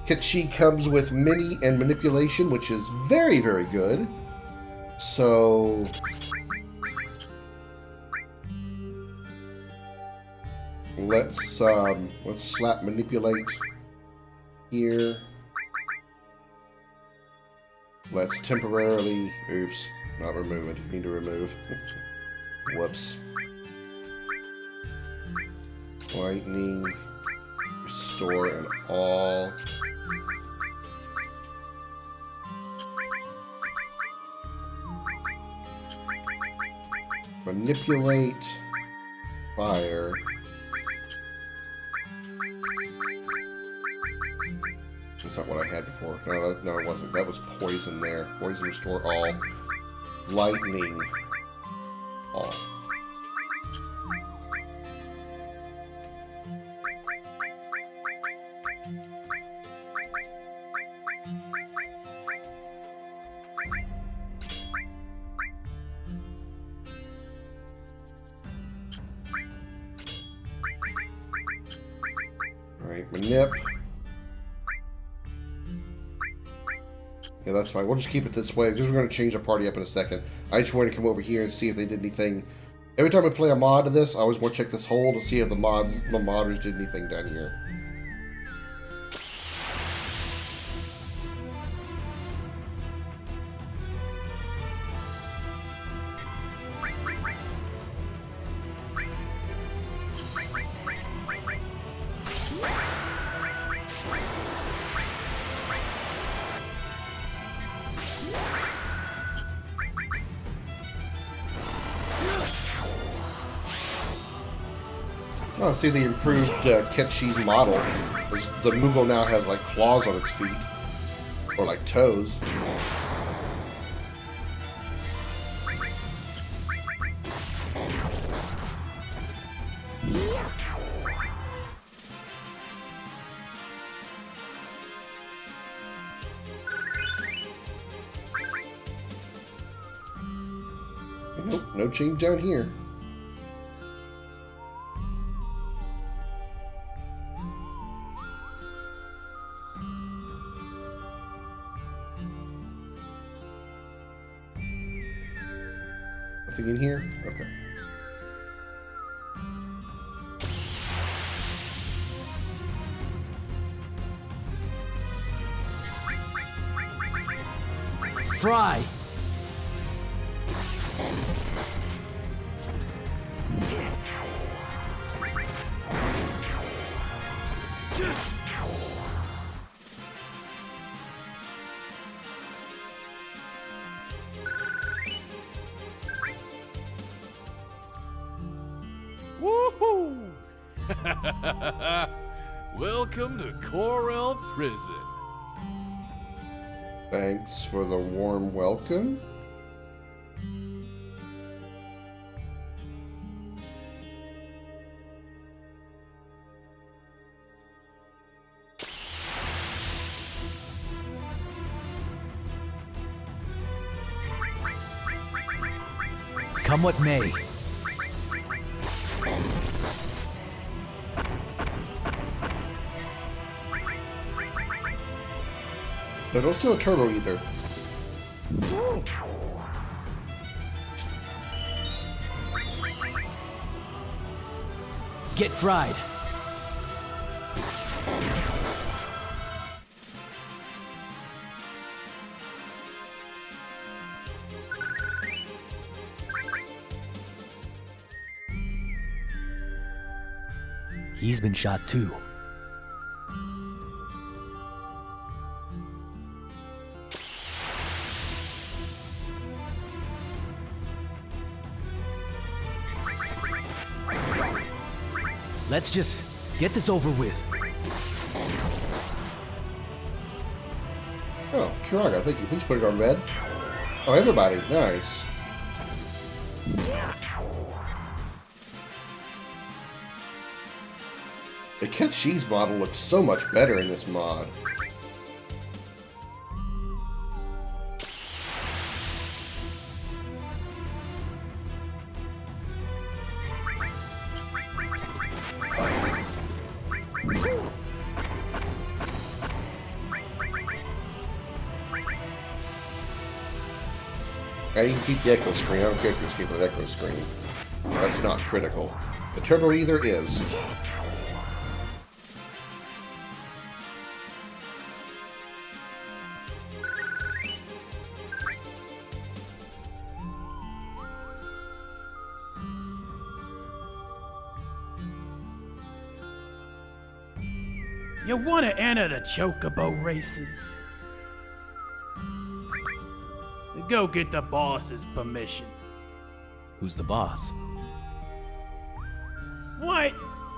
Kitschy comes with mini and manipulation, which is very, very good. So let's slap manipulate here. Let's temporarily, oops, not remove it. Need to remove. Whoops. Lightning, restore, and all. Manipulate, fire. That's not what I had before. No, it wasn't. That was poison there. Poison, restore all. Lightning, all. Alright, manip. Yeah, that's fine. We'll just keep it this way because we're going to change the party up in a second. I just wanted to come over here and see if they did anything. Every time I play a mod to this, I always want to check this hole to see if the modders did anything down here. Oh, see the improved Ketshi's model. The Moogle now has like claws on its feet. Or like toes. Nope, no change down here. Nothing in here? Okay. Fry! Woohoo! Welcome to Corel Prison. Thanks for the warm welcome. Come what may. No, don't steal a turbo either. Get fried. He's been shot too. Let's just get this over with. Oh, Kiraga, thank you. Please put it on red. Oh, everybody. Nice. The Ketshi's model looks so much better in this mod. And you can keep the echo screen. I don't care if you keep the echo screen. That's not critical. The turbo ether is. You want to enter the chocobo races? Go get the boss's permission. Who's the boss? What?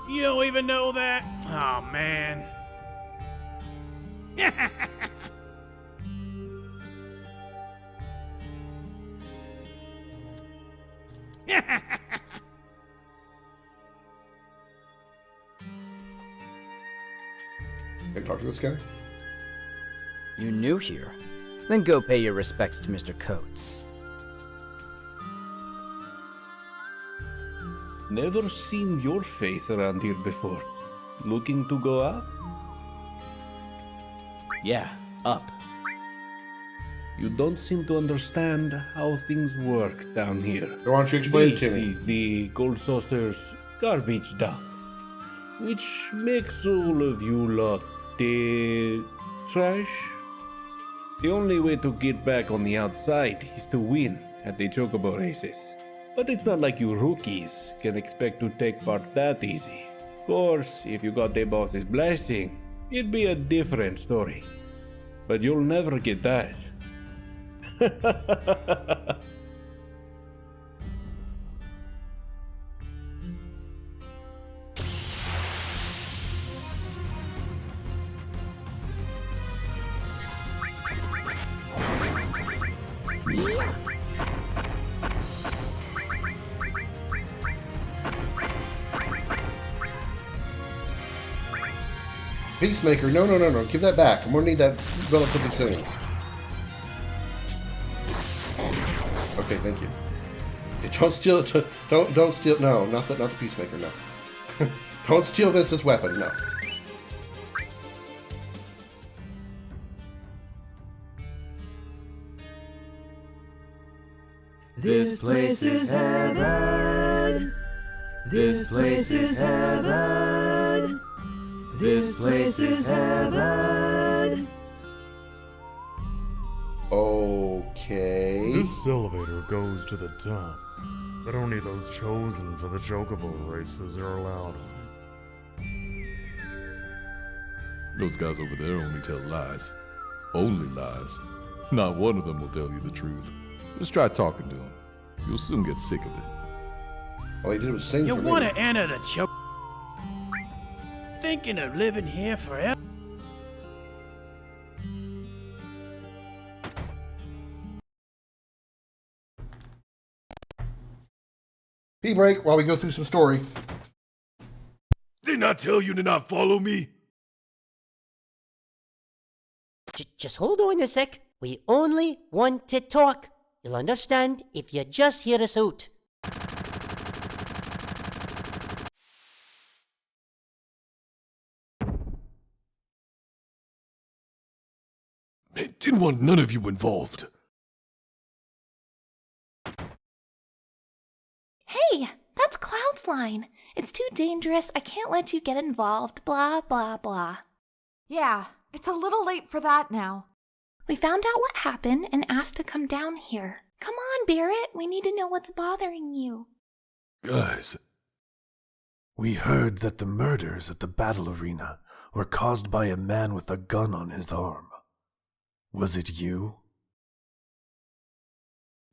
You don't even know that? Oh, man. Can I talk to this guy? You're new here? Then go pay your respects to Mr. Coates. Never seen your face around here before. Looking to go up? Yeah, up. You don't seem to understand how things work down here. Why don't you explain it to me? This is the Gold Saucer's garbage dump, which makes all of you lot trash. The only way to get back on the outside is to win at the chocobo races. But it's not like you rookies can expect to take part that easy. Of course, if you got the boss's blessing, it'd be a different story. But you'll never get that. Peacemaker, no. Give that back. I'm gonna need that relatively soon. Okay, thank you. Yeah, don't steal it. Don't steal. No, not the Peacemaker. No. Don't steal this weapon. No. This place is heaven. This place is heaven. This place is heaven. Okay. This elevator goes to the top, but only those chosen for the chocobo races are allowed on. Those guys over there only tell lies. Only lies. Not one of them will tell you the truth. Just try talking to them. You'll soon get sick of it. All he did was sing You for want me. to enter the choke? Thinking of living here forever? Tea break while we go through some story. Didn't I tell you to not follow me? Just hold on a sec. We only want to talk. You'll understand if you just hear us out. I didn't want none of you involved. Hey, that's Cloud's line. It's too dangerous. I can't let you get involved. Blah, blah, blah. Yeah, it's a little late for that now. We found out what happened and asked to come down here. Come on, Barrett. We need to know what's bothering you. Guys, we heard that the murders at the battle arena were caused by a man with a gun on his arm. Was it you?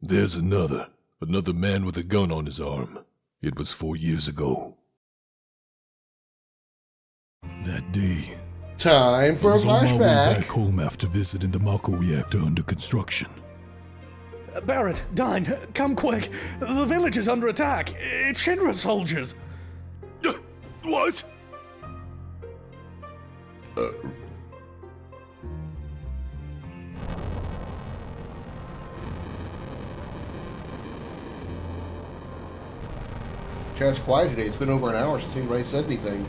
There's another man with a gun on his arm. It was 4 years ago. That day, Time for a I was on my way flashback. back home after visiting the Mako reactor under construction. Barrett, Dine, come quick. The village is under attack. It's Shinra soldiers. What? Chat's quiet today. It's been over an hour since anybody said anything.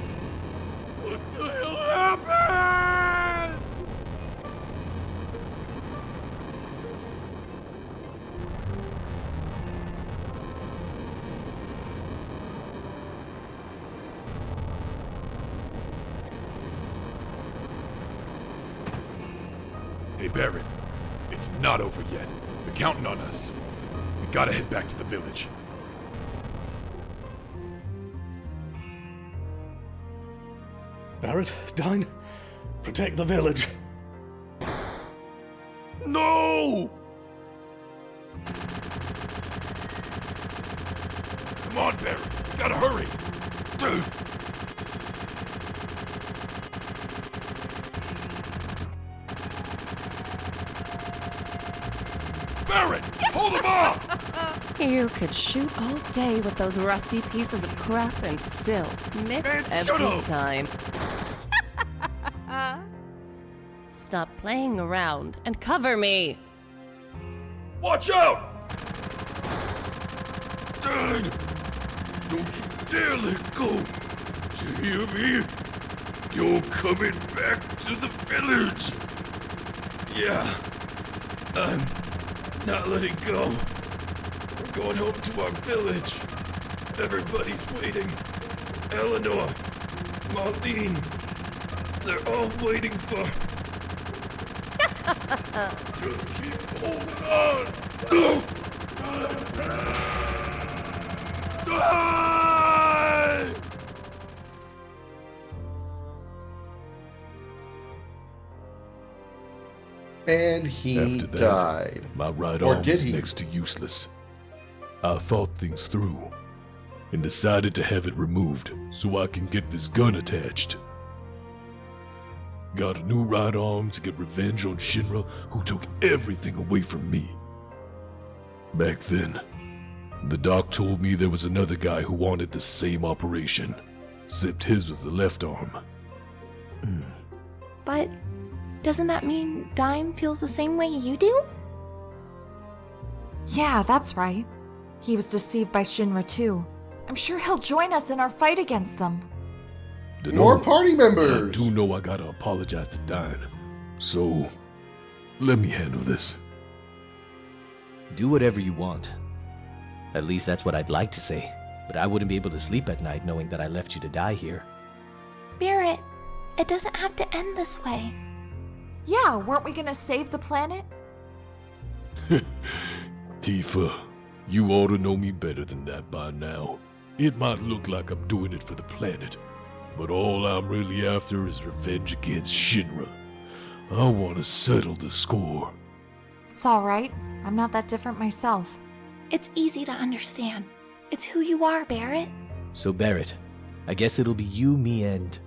What the hell happened? Hey, Barrett. It's not over yet. They're counting on us. We gotta head back to the village. Barrett, Dine, protect the village. No! Come on, Barrett. We gotta hurry. Barrett, hold him off! You could shoot all day with those rusty pieces of crap and still miss Man, every shut up! time. Stop playing around and cover me! Watch out! Dang! Don't you dare let go! Do you hear me? You're coming back to the village! Yeah, I'm not letting go. We're going home to our village. Everybody's waiting. Eleanor, Marlene, they're all waiting for... Just keep holding on! No! Die! And he After that, died. my right Or arm did was he? next to useless. I thought things through and decided to have it removed so I can get this gun attached. Got a new right arm to get revenge on Shinra, who took everything away from me. Back then, the doc told me there was another guy who wanted the same operation, except his was the left arm. But doesn't that mean Dine feels the same way you do? Yeah, that's right. He was deceived by Shinra too. I'm sure he'll join us in our fight against them. More party members! I do know I gotta apologize to Dine, so let me handle this. Do whatever you want. At least that's what I'd like to say. But I wouldn't be able to sleep at night knowing that I left you to die here. Barrett, it doesn't have to end this way. Yeah, weren't we gonna save the planet? Tifa, you ought to know me better than that by now. It might look like I'm doing it for the planet, but all I'm really after is revenge against Shinra. I want to settle the score. It's alright. I'm not that different myself. It's easy to understand. It's who you are, Barrett. So Barrett, I guess it'll be you, me, and...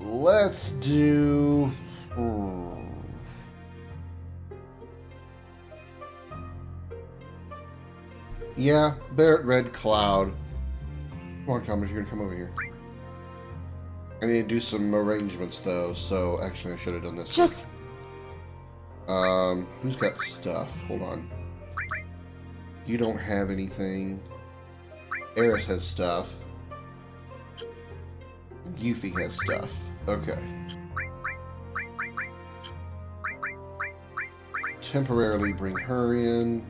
Let's do... Yeah, Barrett, Red, Cloud. Come on, Commas, you're gonna come over here. I need to do some arrangements, though, so actually I should have done this. Just... Who's got stuff? Hold on. You don't have anything. Eris has stuff. Yuffie has stuff. Okay. Temporarily bring her in.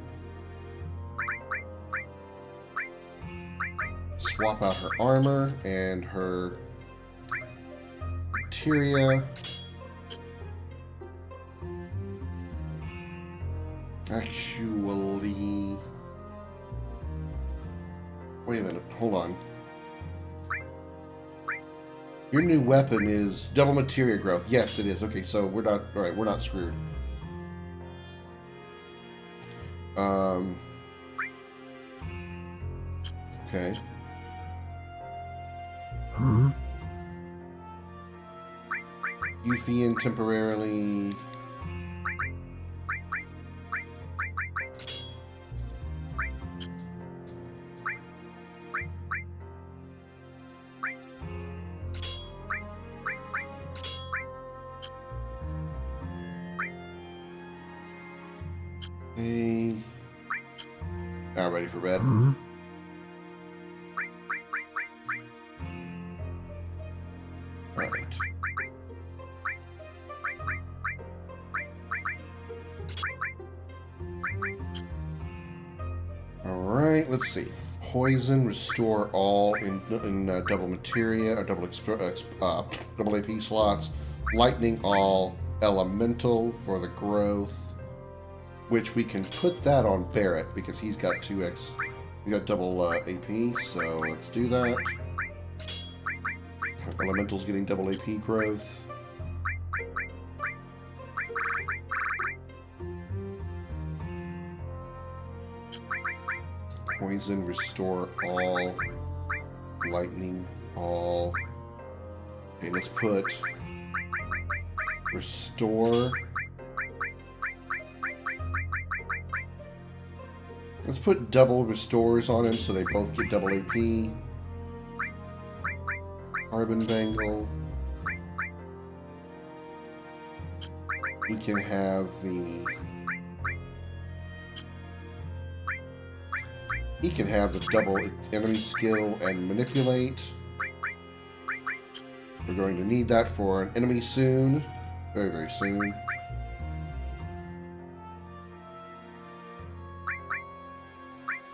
Swap out her armor and her materia. Actually... Wait a minute, hold on. Your new weapon is double materia growth. Yes, it is. Okay, so we're not... Alright, we're not screwed. Okay. Yuffie in temporarily... Hey. Now ready for bed. Right. Alright, let's see. poison, restore all in double materia or double AP slots. Lightning all, elemental for the growth, which we can put that on Barrett because he's got 2x. We got double AP, so let's do that. Elemental's getting double AP growth. Poison, restore all. Lightning, all. Okay, let's put restore. Let's put double restores on him so they both get double AP. Carbon Bangle. He can have the... He can have the double enemy skill and manipulate. We're going to need that for an enemy soon. Very, very soon.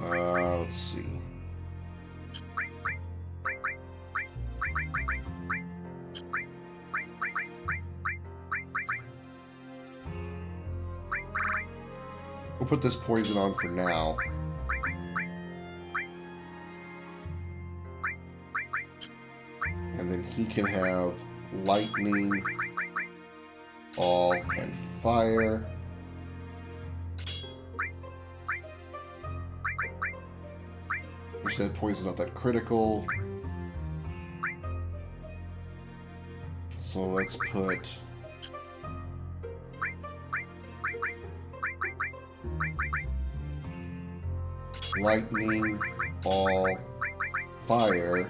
Let's see. We'll put this poison on for now. And then he can have lightning, all, and fire. We said poison's not that critical. So let's put lightning, all, fire.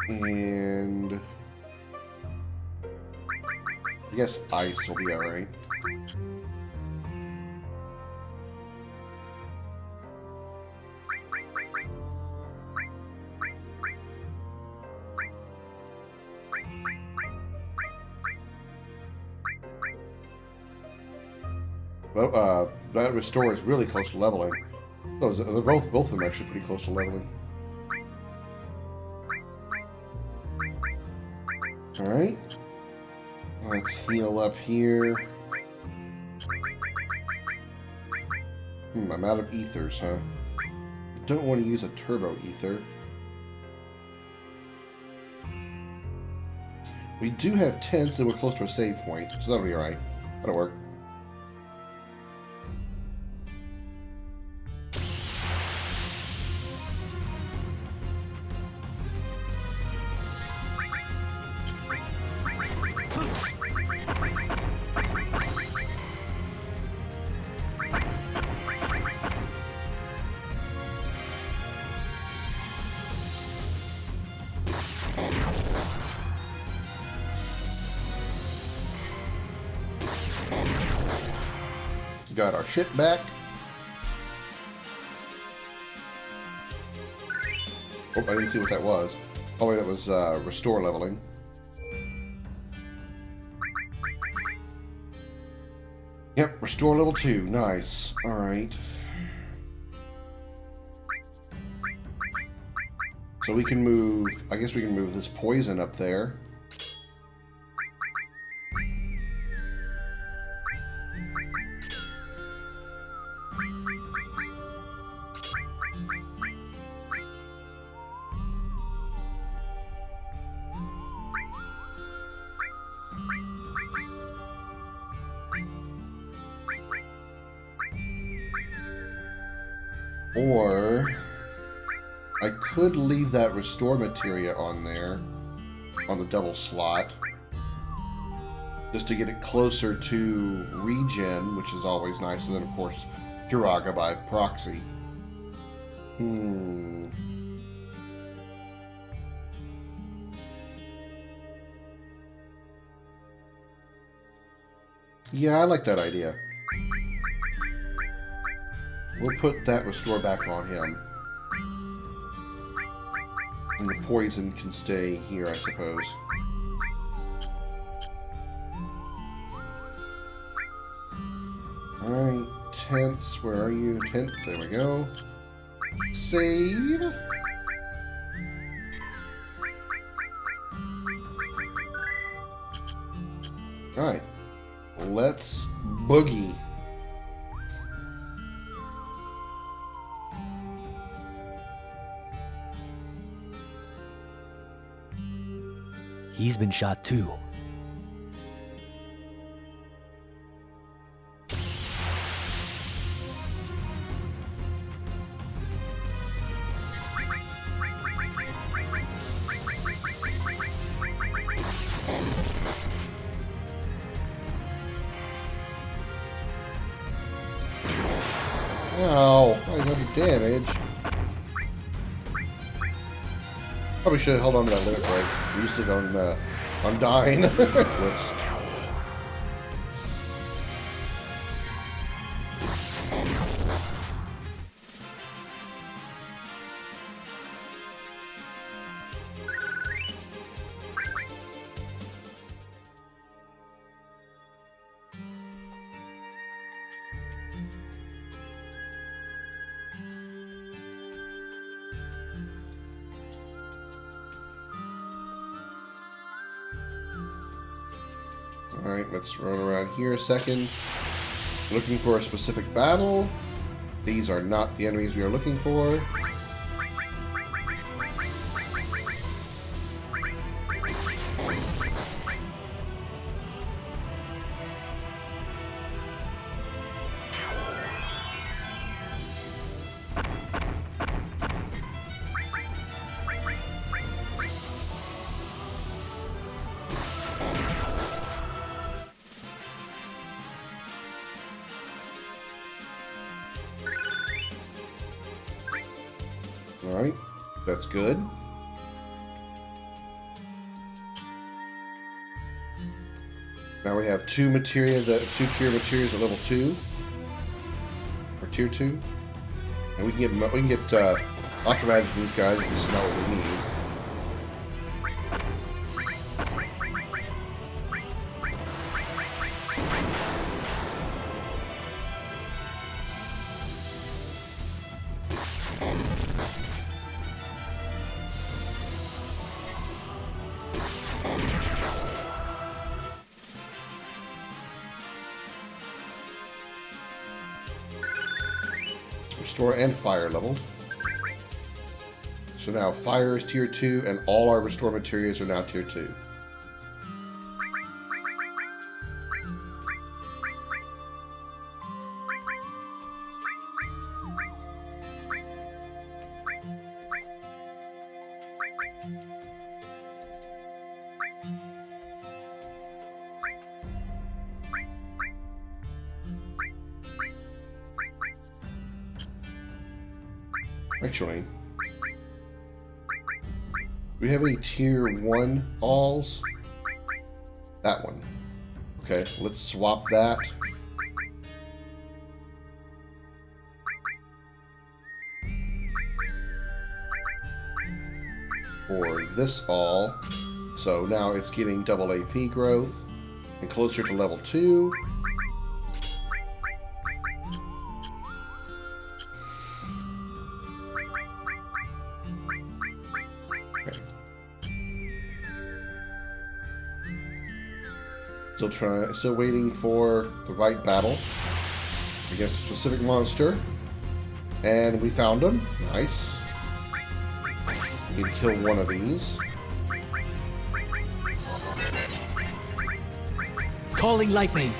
And I guess ice will be alright. Well, that restore is really close to leveling. Those, they're both of them are actually pretty close to leveling. Alright. Let's heal up here. I'm out of ethers, huh? Don't want to use a turbo ether. We do have tents that we're close to a save point, so that'll be alright. That'll work. Got our shit back. Oh, I didn't see what that was. Oh, wait, that was restore leveling. Yep, restore level 2. Nice. Alright. So we can move... I guess we can move this poison up there. Or I could leave that restore materia on there, on the double slot, just to get it closer to regen, which is always nice, and then of course Kiraga by proxy. Yeah, I like that idea. We'll put that restore back on him. And the poison can stay here, I suppose. tents. Where are you? Tent. There we go. Save. Alright. Let's boogie. He's been shot too. Ow, 500 damage. Probably should have held on to that limit break. Used it on dying. Whoops. Alright, let's run around here a second. Looking for a specific battle. These are not the enemies we are looking for. Alright, that's good. Now we have two cure materials at level 2. Or tier 2. And we can get ultra magic from these guys if this is not what we need. Restore and fire leveled. So now fire is tier 2 and all our restore materials are now tier 2. Actually, do we have any tier 1 alls? That one. Okay, let's swap that. For this all. So now it's getting double AP growth and closer to level 2. Still waiting for the right battle against a specific monster. And we found him. Nice. We need to kill one of these. Calling lightning.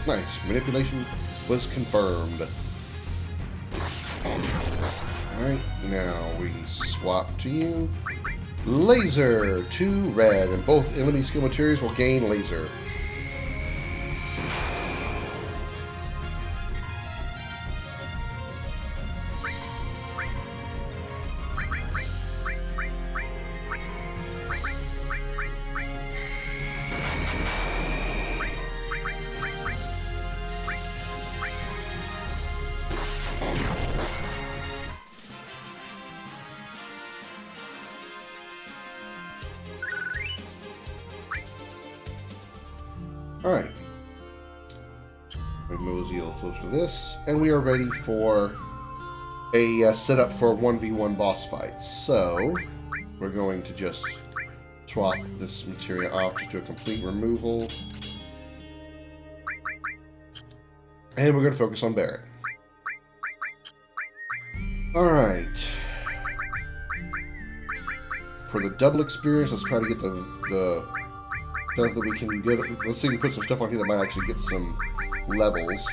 Nice. Manipulation was confirmed. Alright, now we swap to you. Laser! 2 red, and both enemy skill materials will gain laser. Alright. We mosey a little closer to this, and we are ready for a setup for a 1v1 boss fight. So, we're going to just swap this materia off to do a complete removal. And we're going to focus on Barret. Alright. For the double experience, let's try to get the stuff that we can get. Let's see if we can put some stuff on here that might actually get some levels.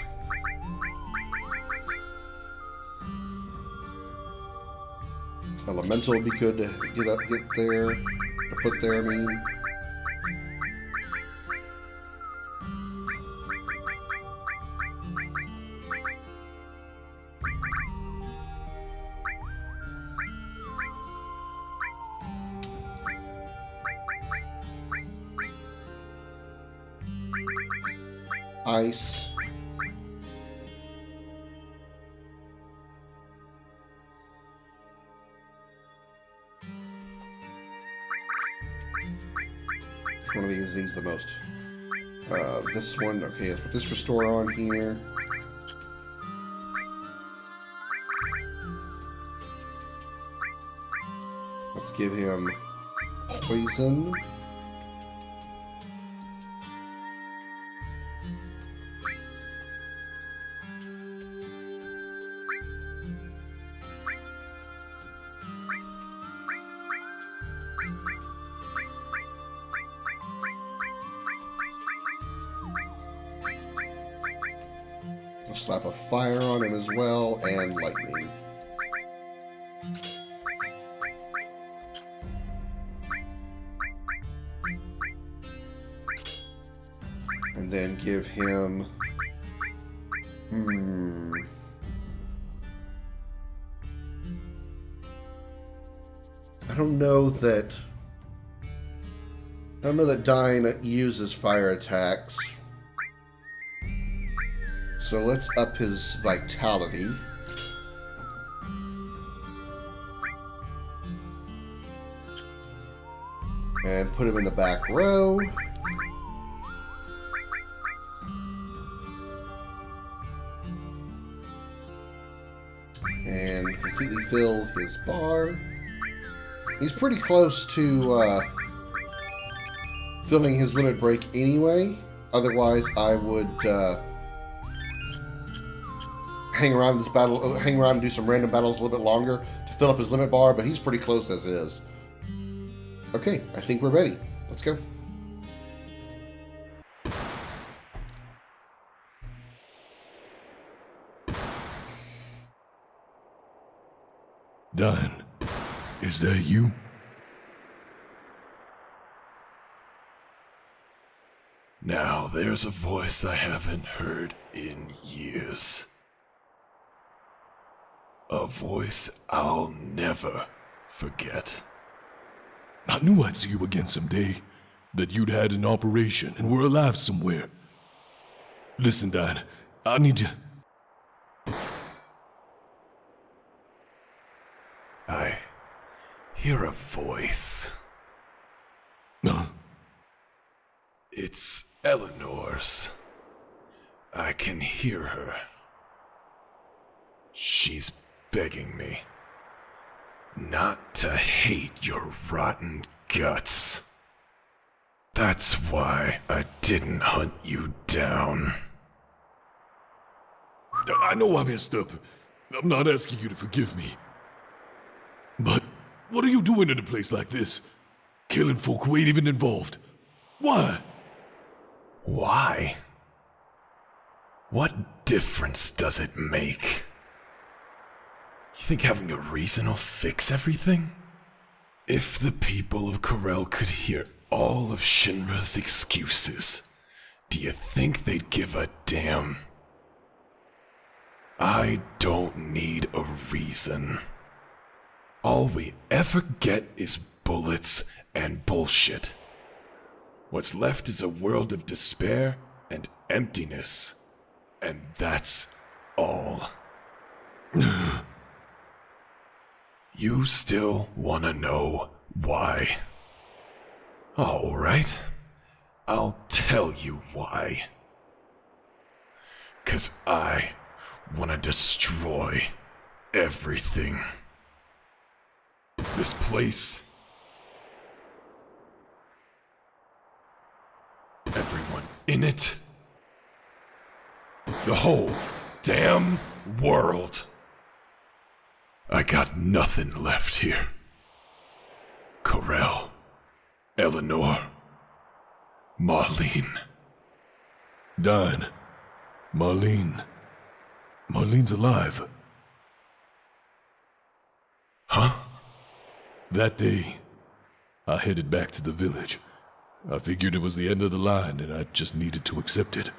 Elemental would be good to get there, to put there, I mean. Ice. Which one of these needs the most? This one. Okay, let's put this restore on here. Let's give him poison. Slap a fire on him as well, and lightning. And then give him... I don't know that Dyne uses fire attacks. So let's up his vitality. And put him in the back row. And completely fill his bar. He's pretty close to filling his limit break anyway. Otherwise, I would... hang around this battle, hang around and do some random battles a little bit longer to fill up his limit bar, but he's pretty close as is. Okay, I think we're ready. Let's go. Dyne, is that you? Now, there's a voice I haven't heard in years. A voice I'll never forget. I knew I'd see you again someday. That you'd had an operation and were alive somewhere. Listen, Dyne, I need you. I hear a voice. Huh? It's Eleanor's. I can hear her. She's begging me not to hate your rotten guts. That's why I didn't hunt you down. I know I messed up. I'm not asking you to forgive me. But what are you doing in a place like this? Killing folk who ain't even involved. Why? Why? What difference does it make? You think having a reason will fix everything? If the people of Corel could hear all of Shinra's excuses, do you think they'd give a damn? I don't need a reason. All we ever get is bullets and bullshit. What's left is a world of despair and emptiness. And that's all. You still wanna know why? Alright. I'll tell you why. 'Cause I want to destroy everything. This place. Everyone in it. The whole damn world. I got nothing left here. Corel, Eleanor, Marlene. Don, Marlene. Marlene's alive. Huh? That day, I headed back to the village. I figured it was the end of the line and I just needed to accept it.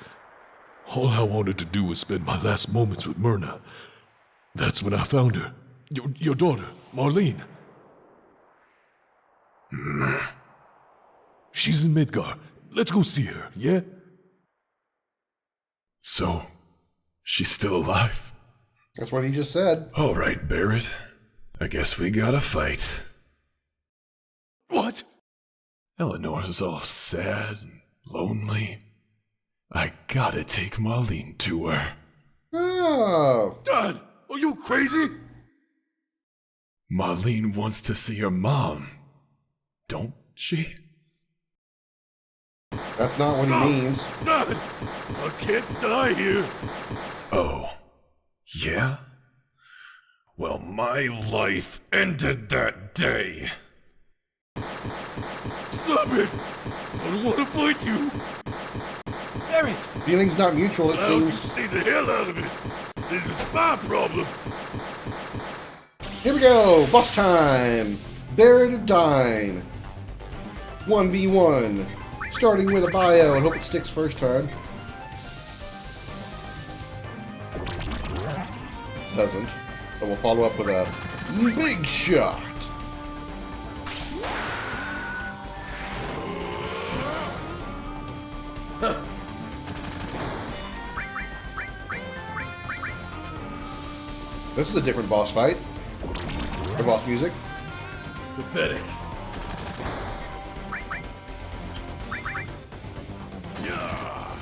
All I wanted to do was spend my last moments with Myrna. That's when I found her. Your daughter, Marlene. She's in Midgar. Let's go see her, yeah? So, she's still alive? That's what he just said. All right, Barrett. I guess we gotta fight. What? Eleanor's all sad and lonely. I gotta take Marlene to her. Oh. Dad, are you crazy? Marlene wants to see her mom, don't she? That's not what he means. Dad, I can't die here. Oh, yeah? Well, my life ended that day. Stop it! I don't want to fight you! Barrett! Feelings not mutual, it How seems. you stay the hell out of it? This is my problem! Here we go! Boss time! Barrett of Dine. 1v1. Starting with a bio. I hope it sticks first time. Doesn't. But we'll follow up with a big shot. This is a different boss fight. The boss music. Pathetic. Yeah.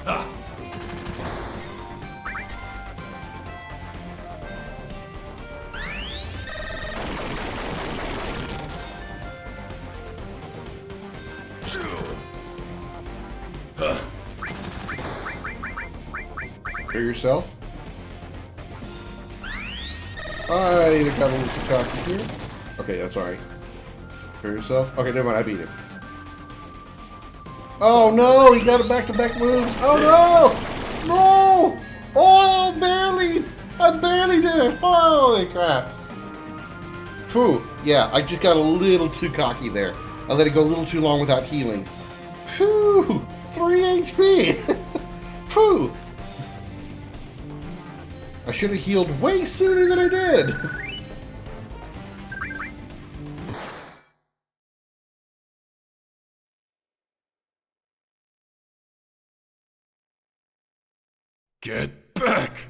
Ah. Hear yourself. I got a little too cocky here. Okay, that's alright. Hear yourself. Okay, never mind. I beat him. Oh no! He got a back-to-back moves. Oh no! No! Oh, barely! I barely did it. Holy crap! Phew. Yeah, I just got a little too cocky there. I let it go a little too long without healing. Phew! 3 HP! Phew! I should have healed way sooner than I did! Get back!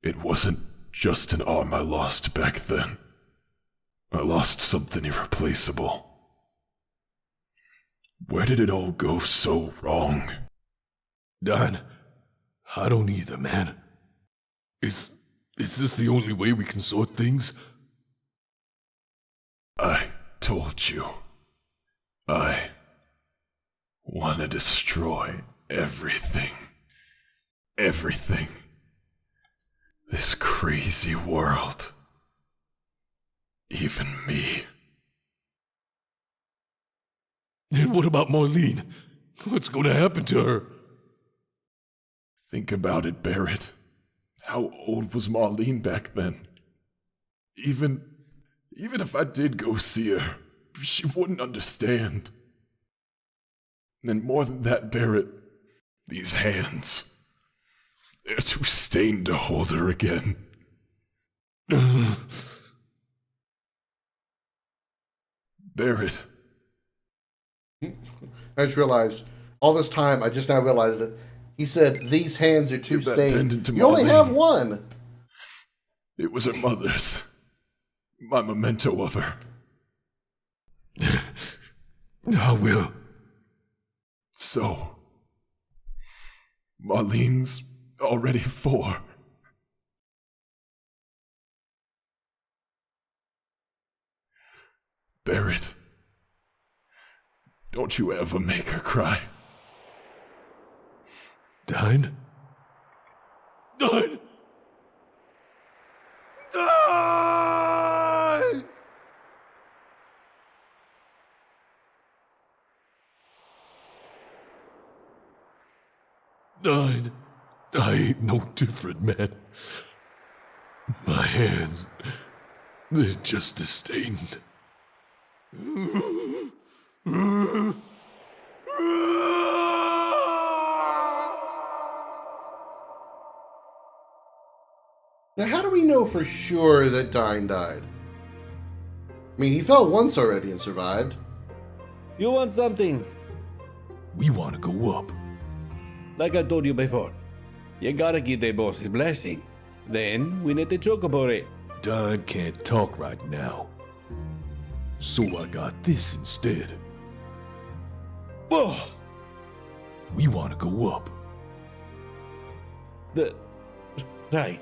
It wasn't just an arm I lost back then. I lost something irreplaceable. Where did it all go so wrong? Don, I don't either, man. Is this the only way we can sort things? I told you. I want to destroy everything. Everything. This crazy world. Even me. Then what about Marlene? What's going to happen to her? Think about it, Barrett. How old was Marlene back then? Even if I did go see her, she wouldn't understand. And more than that, Barrett, these hands, they're too stained to hold her again. Barrett. I just realized, all this time, I just now realized that he said, these hands are too Give that stained. pendant to You only Marlene. have one. It was her mother's. My memento of her. I will. So, Marlene's already 4. Barrett, don't you ever make her cry. Dine? Dine! Dine! Dine. I ain't no different, man. My hands, they're just as stained. Now, how do we know for sure that Dine died? I mean, he fell once already and survived. You want something? We want to go up. Like I told you before, you gotta get the boss's blessing. Then we need the chocobo rate. Dine can't talk right now. So I got this instead. Whoa! We want to go up. Right.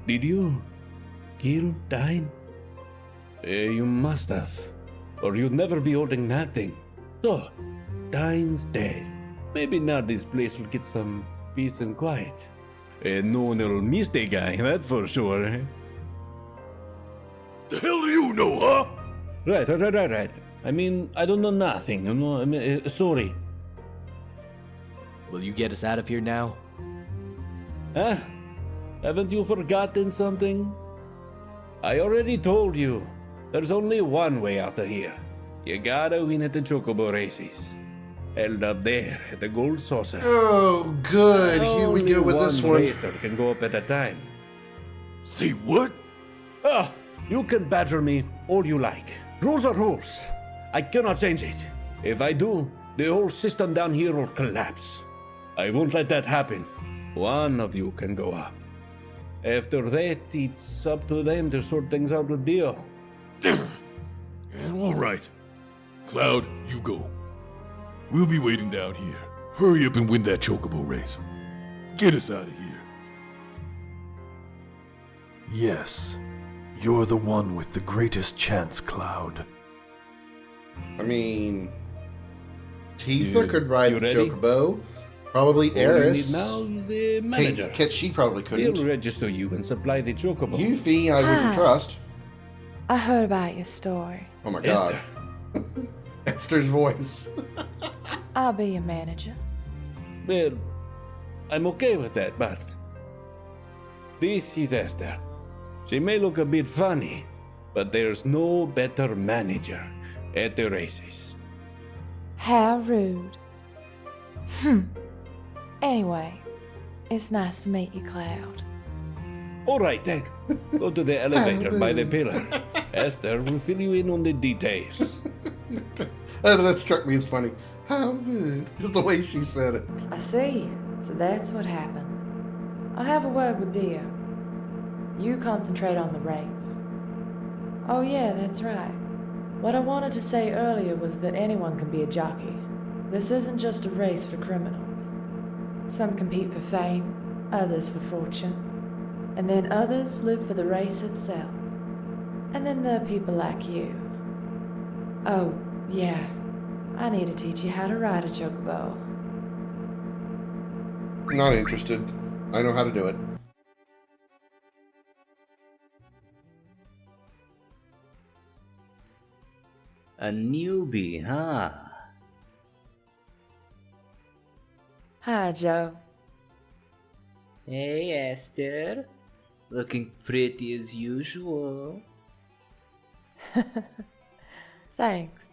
Did you kill Dine? You must have. Or you'd never be holding nothing. So, Dine's dead. Maybe now this place will get some peace and quiet. And no one will miss the guy, that's for sure. The hell do you know, huh? Right. I mean, I don't know nothing, you know, sorry. Will you get us out of here now? Huh? Haven't you forgotten something? I already told you. There's only one way out of here. You gotta win at the chocobo races. Held up there at the gold saucer. Oh, good. Here we go with this one. Only racer can go up at a time. See what? Ah, you can badger me all you like. Rules are rules. I cannot change it. If I do, the whole system down here will collapse. I won't let that happen. One of you can go up. After that, it's up to them to sort things out with Dio. All right. Cloud, you go. We'll be waiting down here. Hurry up and win that chocobo race. Get us out of here. Yes, you're the one with the greatest chance, Cloud. I mean, Tifa could ride the chocobo. Probably All you Eris. need now is a manager. She probably couldn't. They'll register you and supply the chocobo. Yuffie, I wouldn't trust. I heard about your story. Oh my god. Esther's voice. I'll be your manager. Well, I'm okay with that, but this is Esther. She may look a bit funny, but there's no better manager at the races. How rude. Anyway, it's nice to meet you, Cloud. All right then, go to the elevator by the pillar. Esther will fill you in on the details. That struck me as funny. How rude. Just the way she said it. I see. So that's what happened. I'll have a word with Dio. You concentrate on the race. Oh yeah, that's right. What I wanted to say earlier was that anyone can be a jockey. This isn't just a race for criminals. Some compete for fame, others for fortune, and then others live for the race itself. And then there are people like you. Oh, yeah. I need to teach you how to ride a chocobo. Not interested. I know how to do it. A newbie, huh? Hi, Joe. Hey, Esther. Looking pretty as usual. Thanks.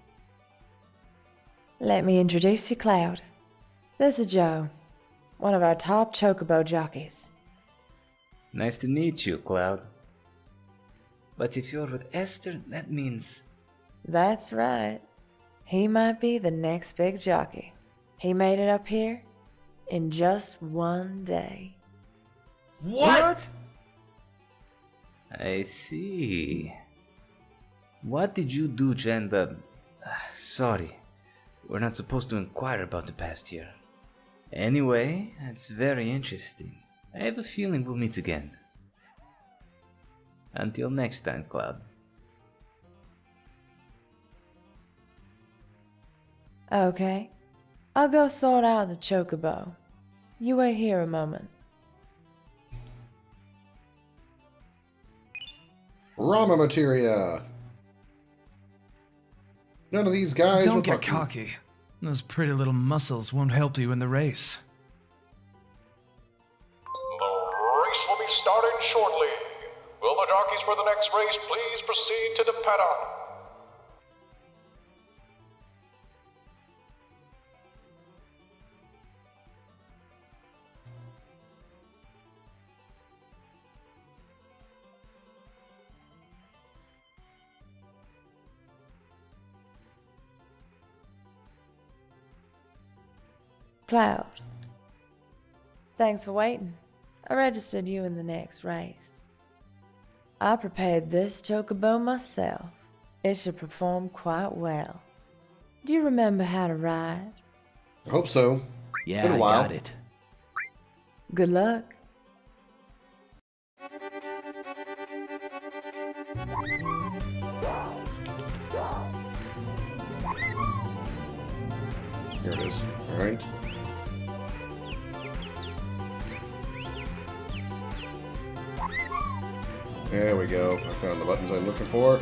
Let me introduce you, Cloud. This is Joe, one of our top chocobo jockeys. Nice to meet you, Cloud. But if you're with Esther, that means That's right. He might be the next big jockey. He made it up here in just one day. What? I see. What did you do to end up... Sorry, we're not supposed to inquire about the past year. Anyway, it's very interesting. I have a feeling we'll meet again. Until next time, Cloud. Okay. I'll go sort out the chocobo. You wait here a moment. Rama materia. None of these guys Don't will get fucking- cocky. Those pretty little muscles won't help you in the race. Race will be starting shortly. Will the jockeys for the next race please proceed to the paddock? Cloud. Thanks for waiting. I registered you in the next race. I prepared this chocobo myself. It should perform quite well. Do you remember how to ride? I hope so. Yeah, Been a I while. got it. Good luck. Here it is. All right. There we go. I found the buttons I'm looking for.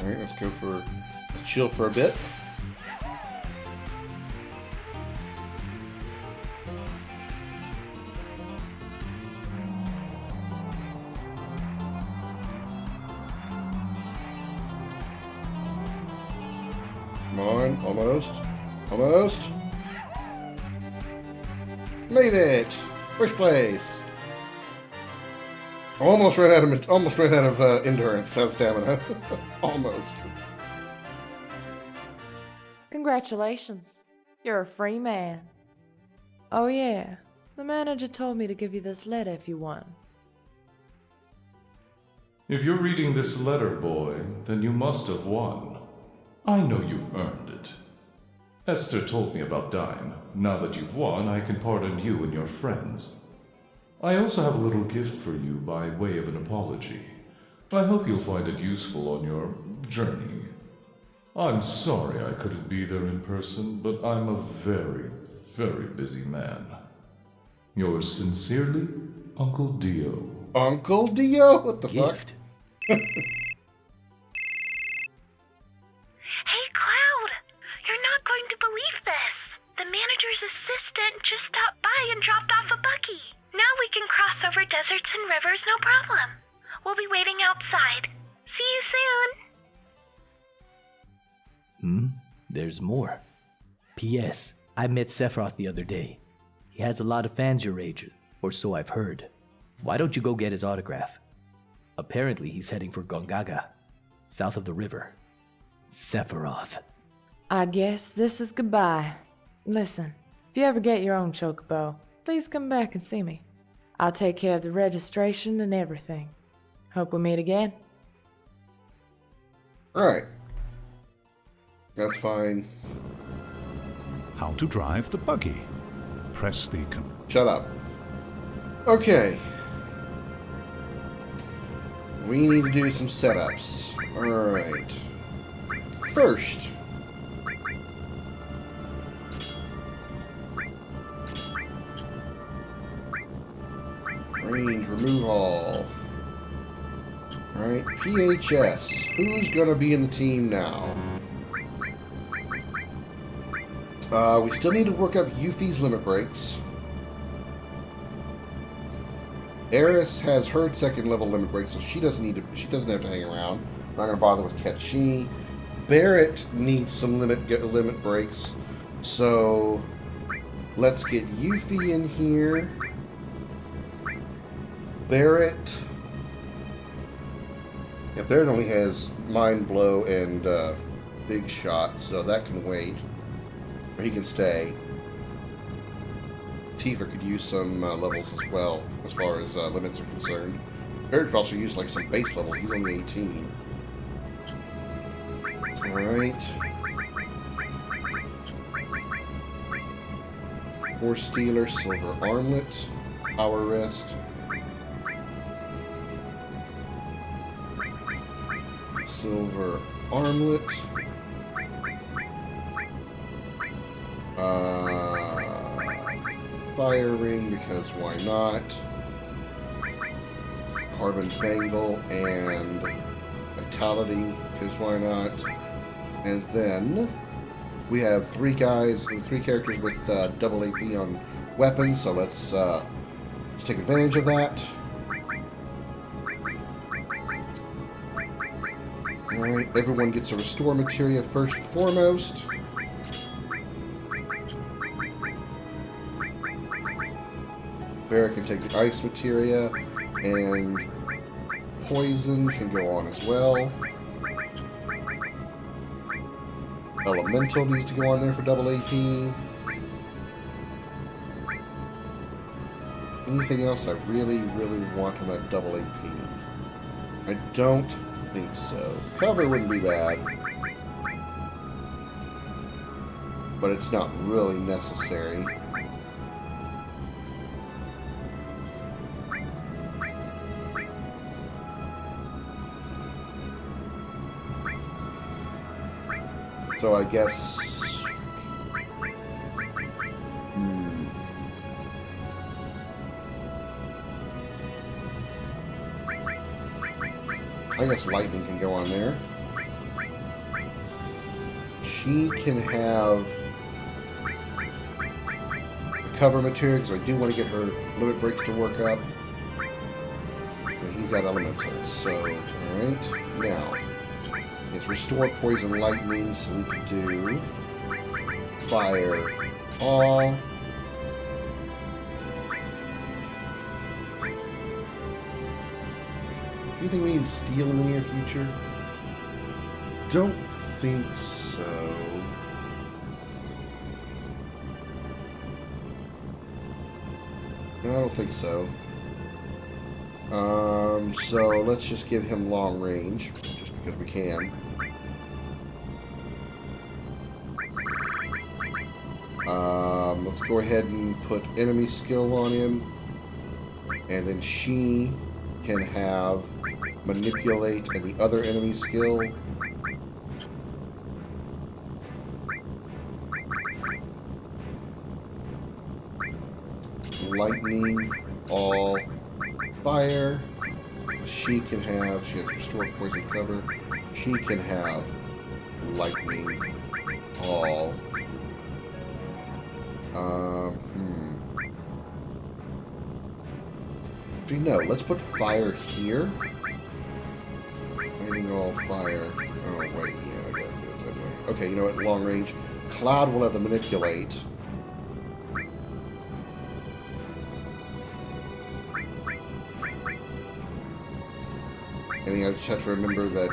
Alright, let's chill for a bit. Come on, almost. Almost. Made it! First place! Almost ran out of endurance, stamina. Almost. Congratulations. You're a free man. Oh yeah, the manager told me to give you this letter if you won. If you're reading this letter, boy, then you must have won. I know you've earned it. Esther told me about Dime. Now that you've won, I can pardon you and your friends. I also have a little gift for you by way of an apology. I hope you'll find it useful on your journey. I'm sorry I couldn't be there in person, but I'm a very, very busy man. Yours sincerely, Uncle Dio. Uncle Dio? What the Gift. Hey, Cloud! You're not going to believe this! The manager's assistant just stopped by and dropped off a buggy. Now we can cross over deserts and rivers, no problem. We'll be waiting outside. See you soon. There's more. P.S. I met Sephiroth the other day. He has a lot of fans your age, or so I've heard. Why don't you go get his autograph? Apparently he's heading for Gongaga, south of the river. Sephiroth. I guess this is goodbye. Listen, if you ever get your own chocobo, please come back and see me. I'll take care of the registration and everything. Hope we meet again. Alright. That's fine. How to drive the buggy. Press the... Shut up. Okay. We need to do some setups. Alright. First. Range, remove all. Alright, PHS. Who's gonna be in the team now? We still need to work up Yuffie's limit breaks. Eris has her second level limit break, so she doesn't have to hang around. I'm not gonna bother with Ketchi. Barrett needs some limit breaks. So let's get Yuffie in here. Barrett. Yeah, Barrett only has Mind Blow and Big Shot, so that can wait. Or he can stay. Tifa could use some levels as well, as far as limits are concerned. Barrett could also use like some base levels. He's only 18. Alright. Horse Stealer, Silver Armlet, Power Wrist. Silver Armlet. Fire Ring, because why not? Carbon Bangle and Vitality, because why not? And then we have three characters with double AP on weapons, so let's take advantage of that. Alright, everyone gets a restore materia first and foremost. Barrett can take the ice materia, and poison can go on as well. Elemental needs to go on there for double AP. Anything else I really, really want on that double AP? I don't think so. Cover wouldn't be bad, but it's not really necessary. So I guess... I guess lightning can go on there. She can have the cover material, because I do want to get her limit breaks to work up. And he's got elemental, so, alright. Now, it's restore poison lightning, so we can do fire all. Do you think we need steel in the near future? Don't think so. No, I don't think so. So let's just give him long range, just because we can. Let's go ahead and put enemy skill on him, and then she can have manipulate and the other enemy skill. Lightning, all, fire. She can have, she has restore poison cover. She can have lightning, all. Actually, no, let's put fire here. Lightning, all, fire. Oh, wait, yeah, I gotta do it that way. Okay, you know what, long range. Cloud will have the manipulate. And I just have to remember that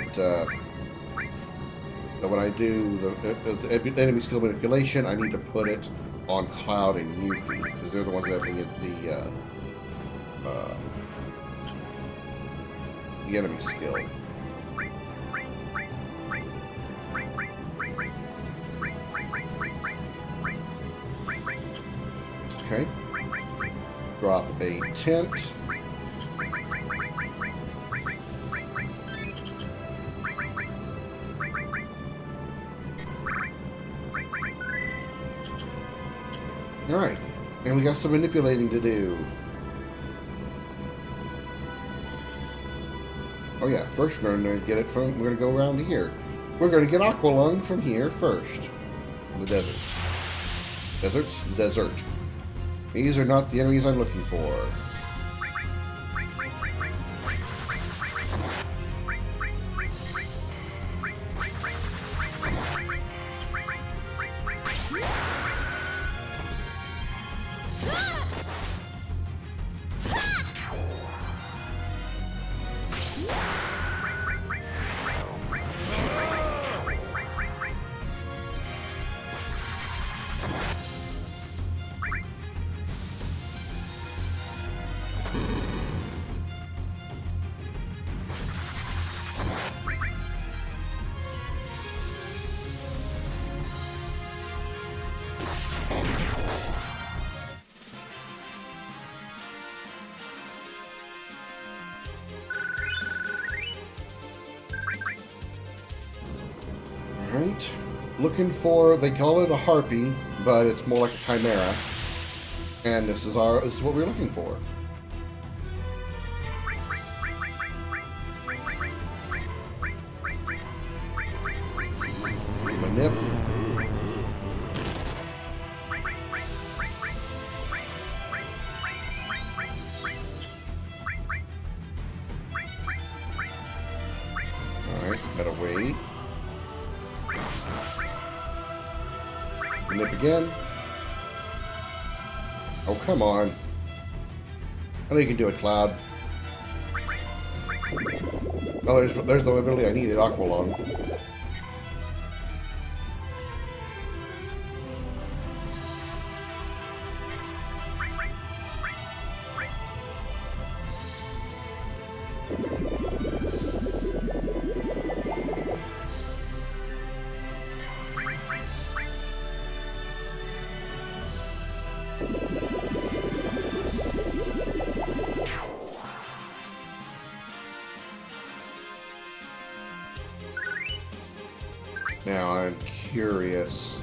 when I do the enemy skill manipulation, I need to put it on Cloud and Yuffie, because they're the ones that have the enemy skill. Okay. Drop a tent. Alright, and we got some manipulating to do. Oh yeah, first we're going to get it from, we're going to go around to here. We're going to get Aqualung from here first. In the desert. Deserts? Desert. These are not the enemies I'm looking for. Right. Looking for, they call it a harpy, but it's more like a chimera. And this is what we're looking for. Manip. Alright, gotta wait. Nip again. Oh, come on. I know you can do it, Cloud. Oh, there's the ability I needed, Aqualung. Now, I'm curious.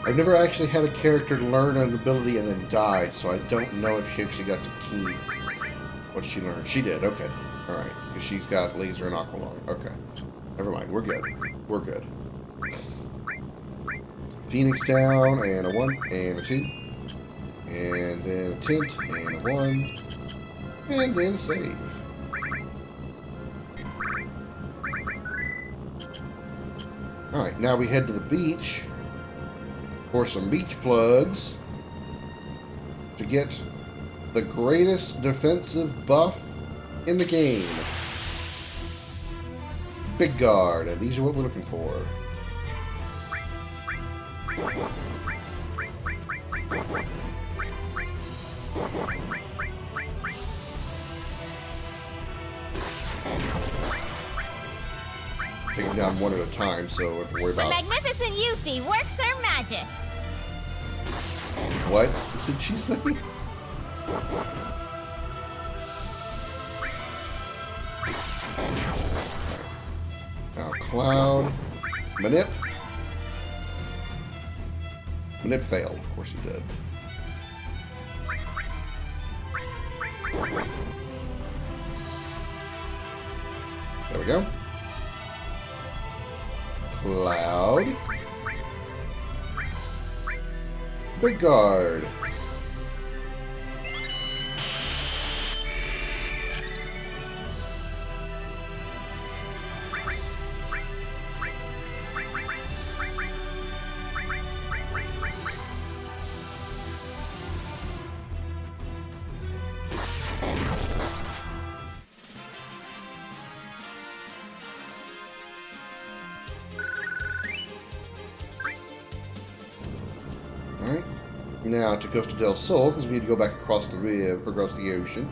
I've never actually had a character learn an ability and then die, so I don't know if she actually got to keep what she learned. She did, okay. Alright, because she's got laser and Aqualung. Okay. Never mind, we're good. We're good. Phoenix down, and a 1, and a 2. And then a tint, and a 1. And then a save. Alright, now we head to the beach for some beach plugs to get the greatest defensive buff in the game. Big guard, and these are what we're looking for. Take them down one at a time, so we don't have to worry The about... magnificent Yuffie works her magic. What did she say? Now, Cloud. Manip. Manip failed. Of course he did. There we go. Cloud. Big guard. Alright. Now to Costa del Sol, because we need to go back across the river, across the ocean.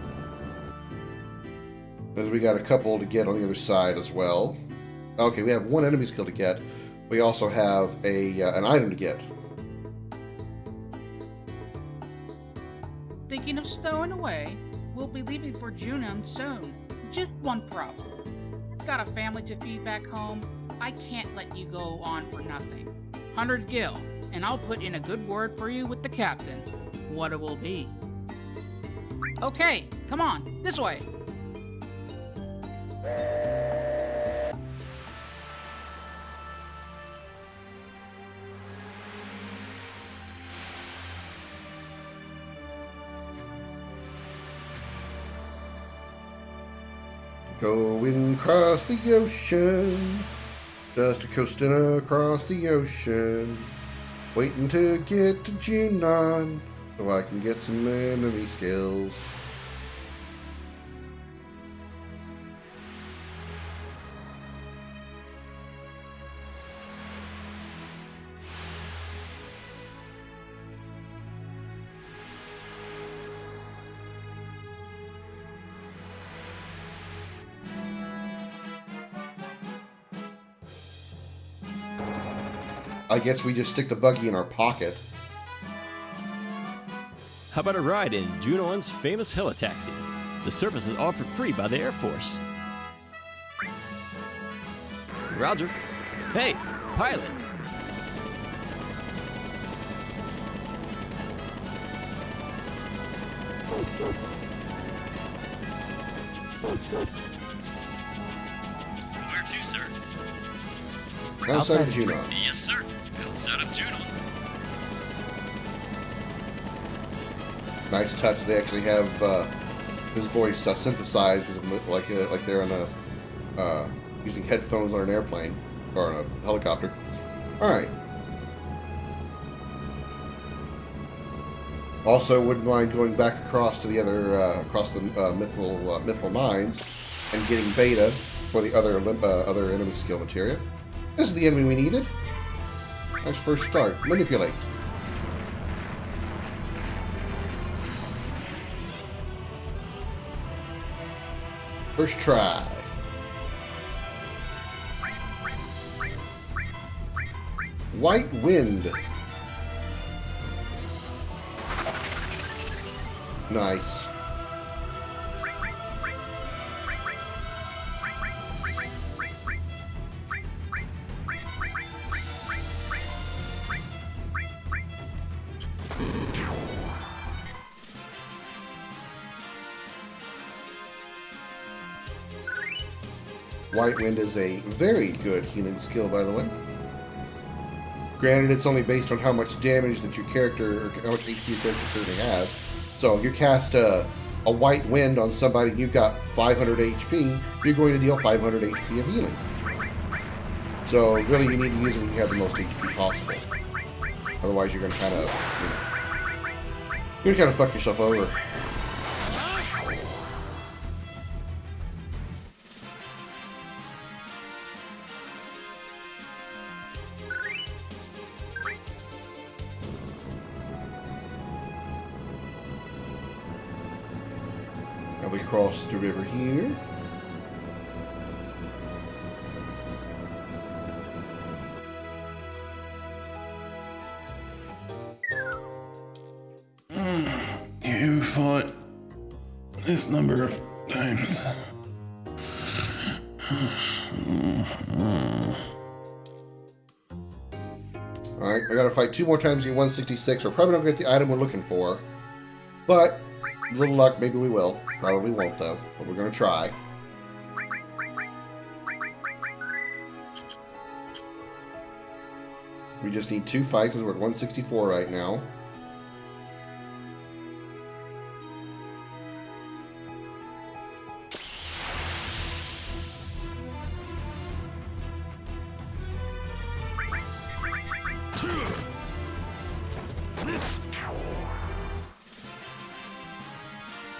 Because we got a couple to get on the other side as well. Okay, we have one enemy skill to get. We also have an item to get. Thinking of stowing away? We'll be leaving for Junon soon. Just one problem. I've got a family to feed back home. I can't let you go on for nothing. 100 gil, and I'll put in a good word for you with the captain. What it will be. Okay, come on, this way. Going across the ocean, just a coasting across the ocean, waiting to get to Junon so I can get some enemy skills. I guess we just stick the buggy in our pocket. How about a ride in Junon's famous heli-taxi? The service is offered free by the Air Force. Roger. Hey, pilot. Where to, sir? Outside of Junon. Yes, sir. Outside of Junon. Nice touch. They actually have his voice synthesized, like they're on a using headphones on an airplane or on a helicopter. All right. Also, wouldn't mind going back across to the other across the Mithril mines and getting beta for the other enemy skill materia. This is the enemy we needed. Nice first start. Manipulate. First try. White Wind. Nice. White Wind is a very good healing skill, by the way. Granted, it's only based on how much damage that your character, or how much HP your character currently has. So if you cast a White Wind on somebody and you've got 500 HP, you're going to deal 500 HP of healing. So really you need to use it when you have the most HP possible. Otherwise you're going to kind of, you're going to kind of fuck yourself over. Now we cross the river here. You fought this number of times. Alright, I gotta fight 2 more times in 166. We're probably not gonna get the item we're looking for. But, little luck, maybe we will. Probably won't though, but we're gonna try. We just need 2 fights because we're at 164 right now.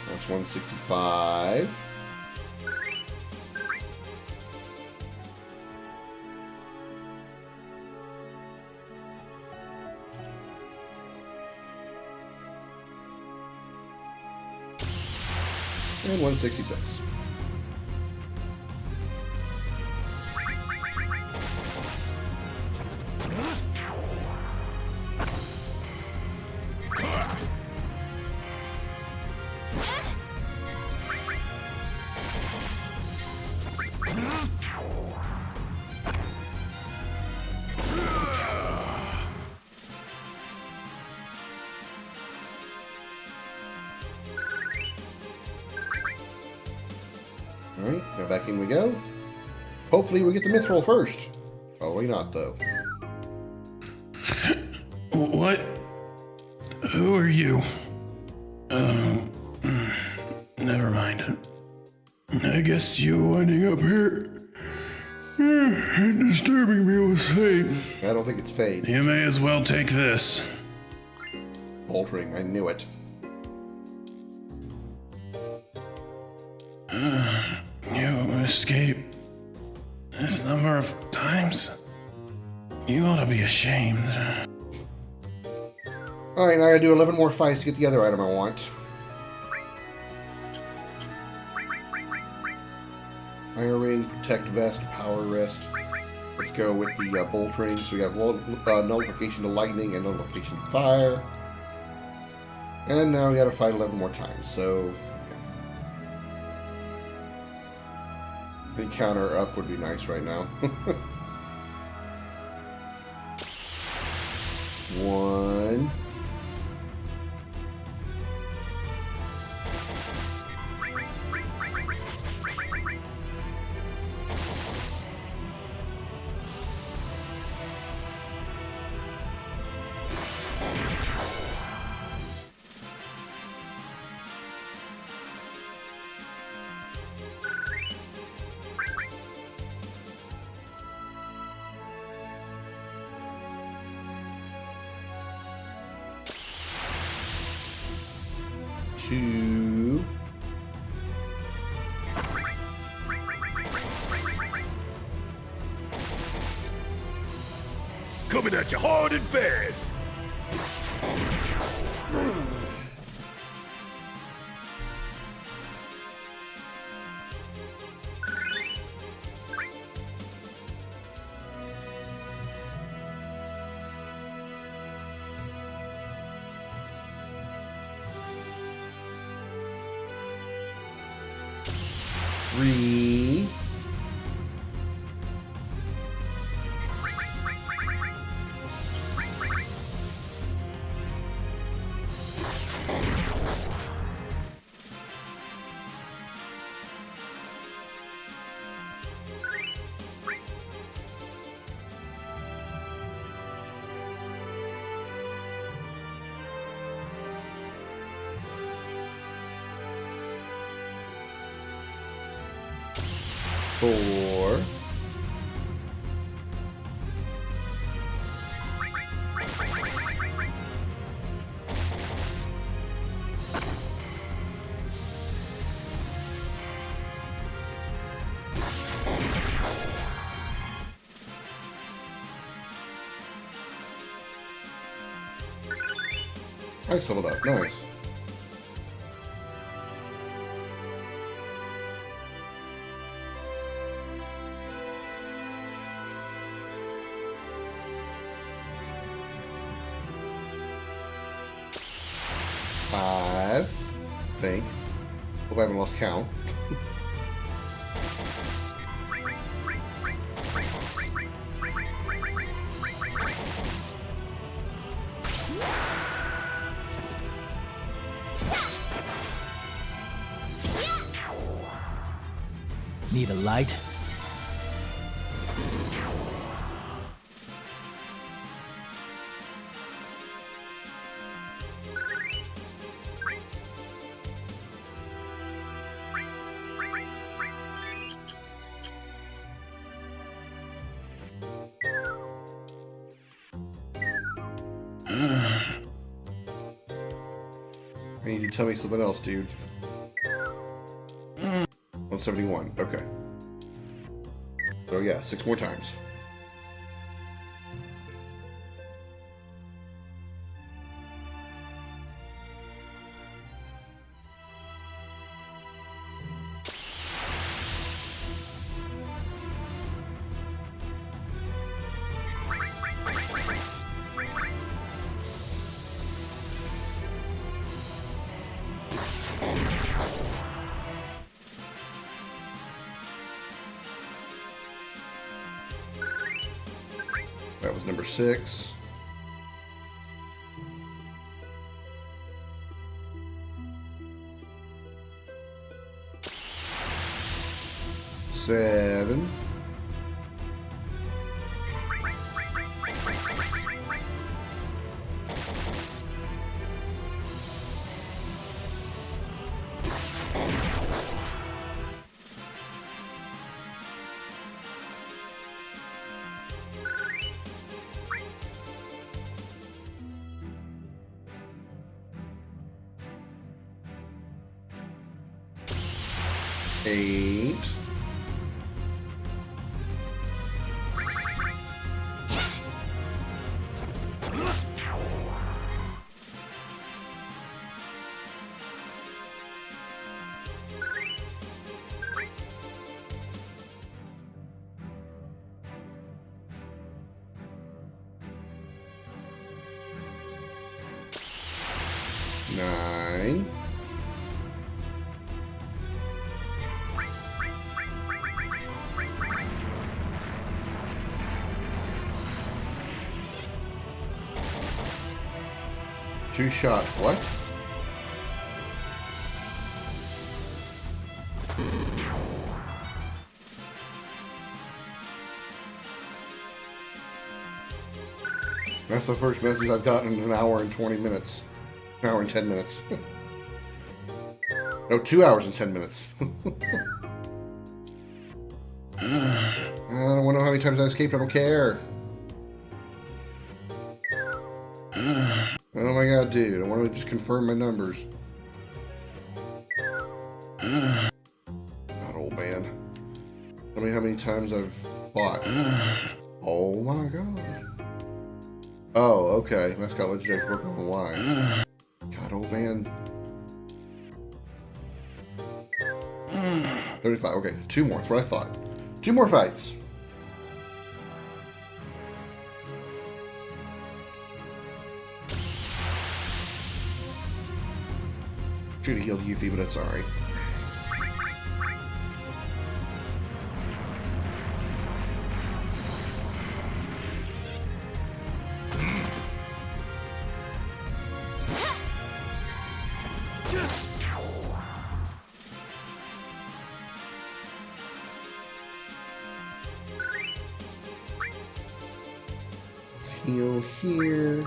That's 165. And 166. Alright, now back in we go. Hopefully we get the mithril first. Probably not, though. What? Who are you? Never mind. I guess you winding up here and disturbing me with fate. I don't think it's fate. You may as well take this. Bolt ring, I knew it. You escaped this number of times. You ought to be ashamed. Alright, now I gotta do 11 more fights to get the other item I want. Iron ring, protect vest, power wrist. Let's go with the bolt ring. So we have nullification to lightning and nullification to fire. And now we gotta fight 11 more times. So the counter up would be nice right now. 1. 2. Coming at you hard and fast. Three. Four. I sold up. Nice. I think. Hope I haven't lost count. Need a light? I need you to tell me something else, dude. 171. Okay. So yeah, 6 more times. That was number 6. 7. Eight. Nine. Two shot. What? That's the first message I've gotten in an hour and 20 minutes. An hour and 10 minutes. No, 2 hours and 10 minutes. I don't want to know how many times I escaped. I don't care. What am I gonna do? I want to just confirm my numbers. God, old man. Tell me how many times I've fought. Oh my god. Oh, okay. Mascot legendary for Pokemon Y. God, old man. 35. Okay, 2 more. That's what I thought. 2 more fights. Should have healed Yuffie, but it's alright. Let's heal here.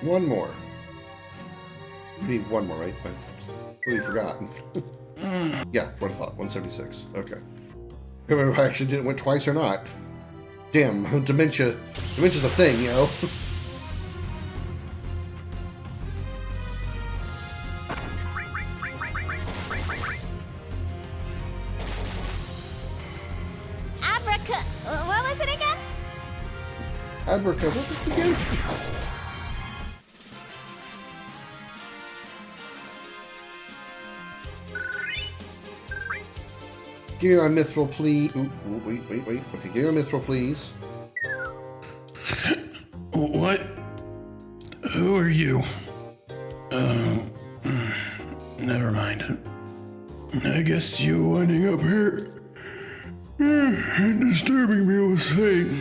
One more. We need one more, right? I really forgot. Yeah, what I thought. 176. Okay. I remember if I actually went twice or not. Damn, dementia. Dementia's a thing, you know? Abraca. What was it again? Abraca. What was it again? Give me my mithril, please. Ooh, wait. Okay, give me my mithril, please. What? Who are you? Never mind. I guess you winding up here and disturbing me with fate.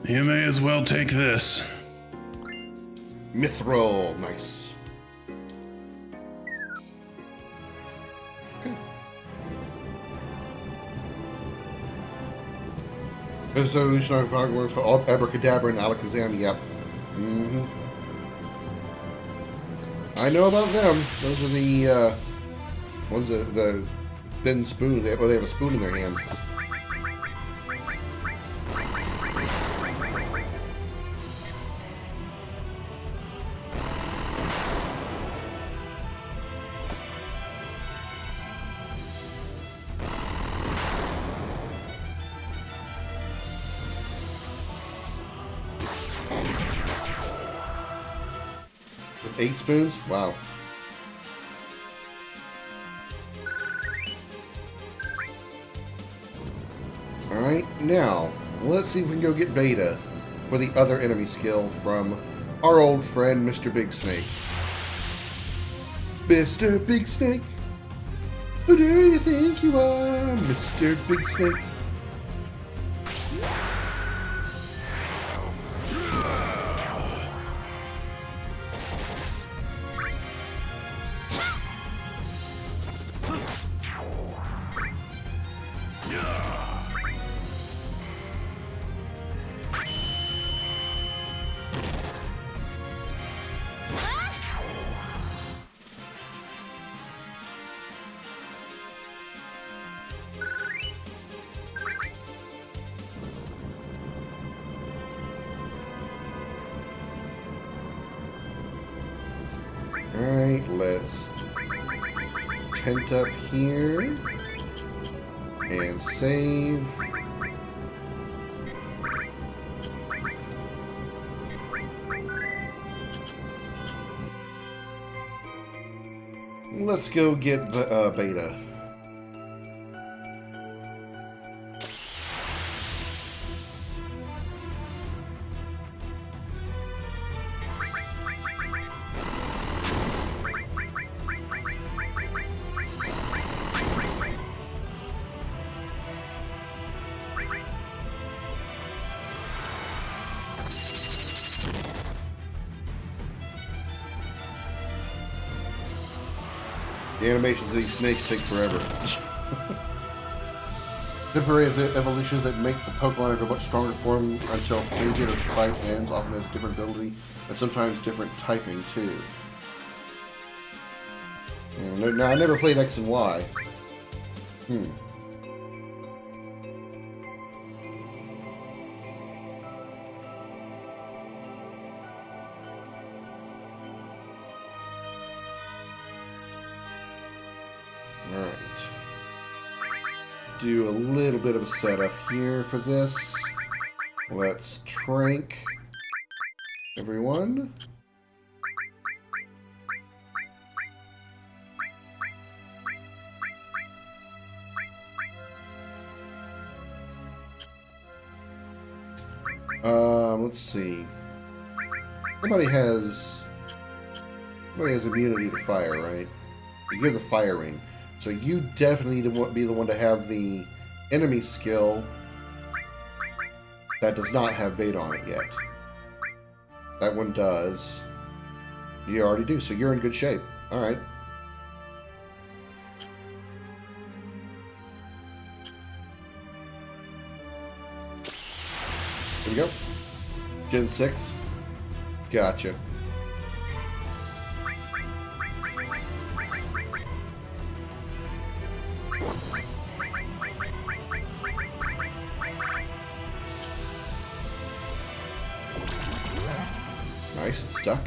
You may as well take this. Mithril. Nice. There's a evolutionary Pokemon called Abracadabra and Alakazam. Yep. I know about them. Those are the ones that the thin spoon. They have a spoon in their hand. With 8 spoons? Wow. Alright, now, let's see if we can go get Beta for the other enemy skill from our old friend, Mr. Big Snake. Mr. Big Snake, who do you think you are, Mr. Big Snake? Alright, let's tent up here and save. Let's go get the beta. The animations of these snakes take forever. Temporary evolutions that make the Pokemon into a much stronger form until Vegetator's fight ends, often has a different ability and sometimes different typing too. Now I never played X and Y. Alright. Do a little bit of a setup here for this. Let's trank everyone. Let's see. Somebody has immunity to fire, right? You're the fire ring. So you definitely need to be the one to have the enemy skill that does not have bait on it yet. That one does. You already do, so you're in good shape. Alright. Here we go. Gen 6. Gotcha. Nice, it's stuck.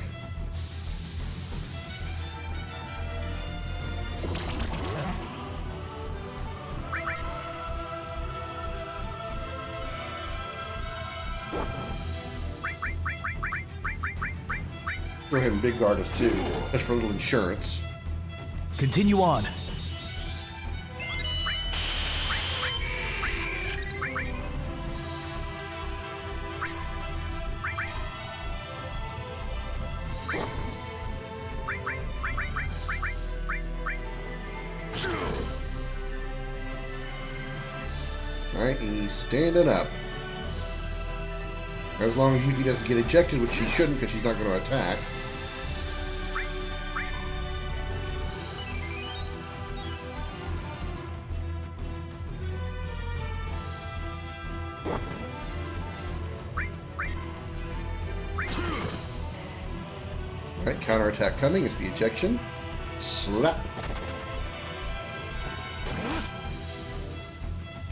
Go ahead and big guard us too, just for a little insurance. Continue on. Alright, he's standing up. As long as Yuki doesn't get ejected, which she shouldn't because she's not going to attack. Alright, counterattack coming. It's the ejection. Slap.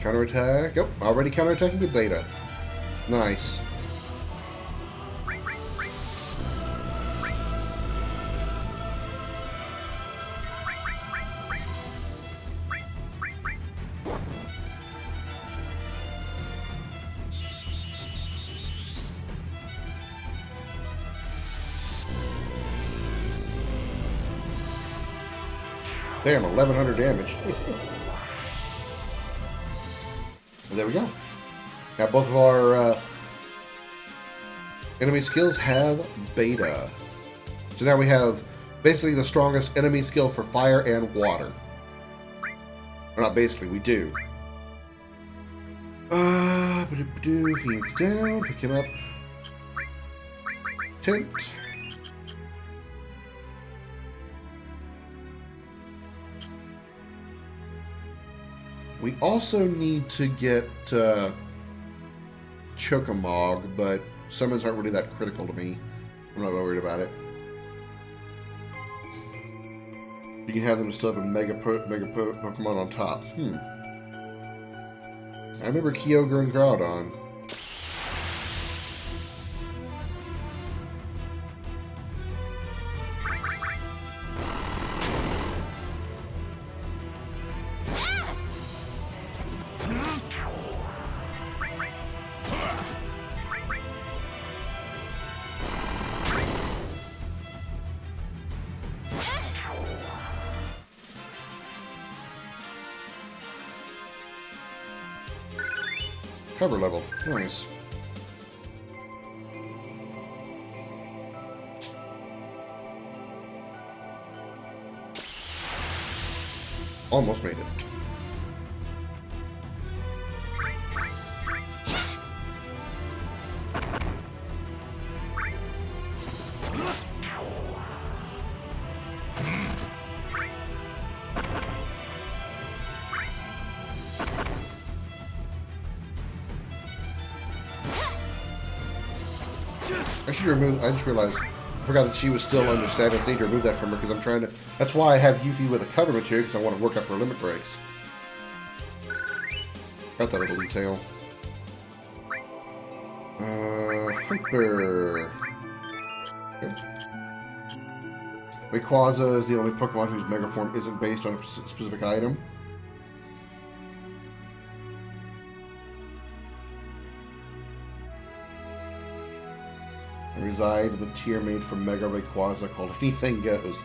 Counterattack. Oh, already counterattacking with beta. Nice. Damn, 1100 damage. There we go. Now both of our enemy skills have beta. So now we have basically the strongest enemy skill for fire and water. Or not basically, we do. Phoenix down, pick him up. Tent. We also need to get Chokamog, but summons aren't really that critical to me. I'm not worried about it. You can have them still have a Mega Pokemon on top. I remember Kyogre and Groudon. Cover level. Nice. Almost made it. I should remove. I just realized. I forgot that she was still under status. I need to remove that from her because I'm trying to. That's why I have Yuffie with a cover material because I want to work up her limit breaks. Got that little detail. Hyper. Okay. Rayquaza is the only Pokemon whose Mega Form isn't based on a specific item. I reside in the tier made from Mega Rayquaza called Anything Goes.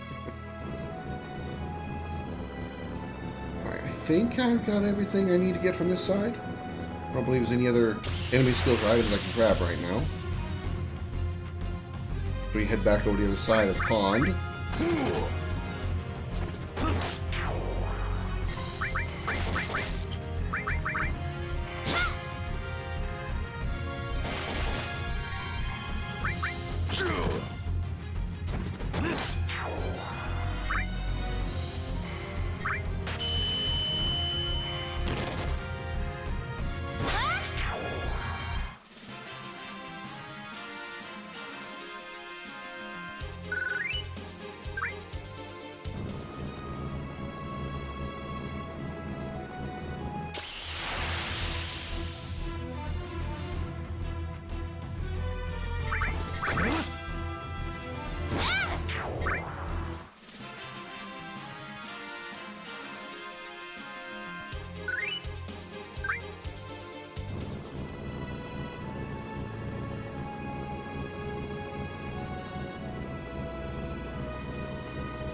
Alright, I think I've got everything I need to get from this side. I don't believe there's any other enemy skills or items I can grab right now. We head back over to the other side of the pond.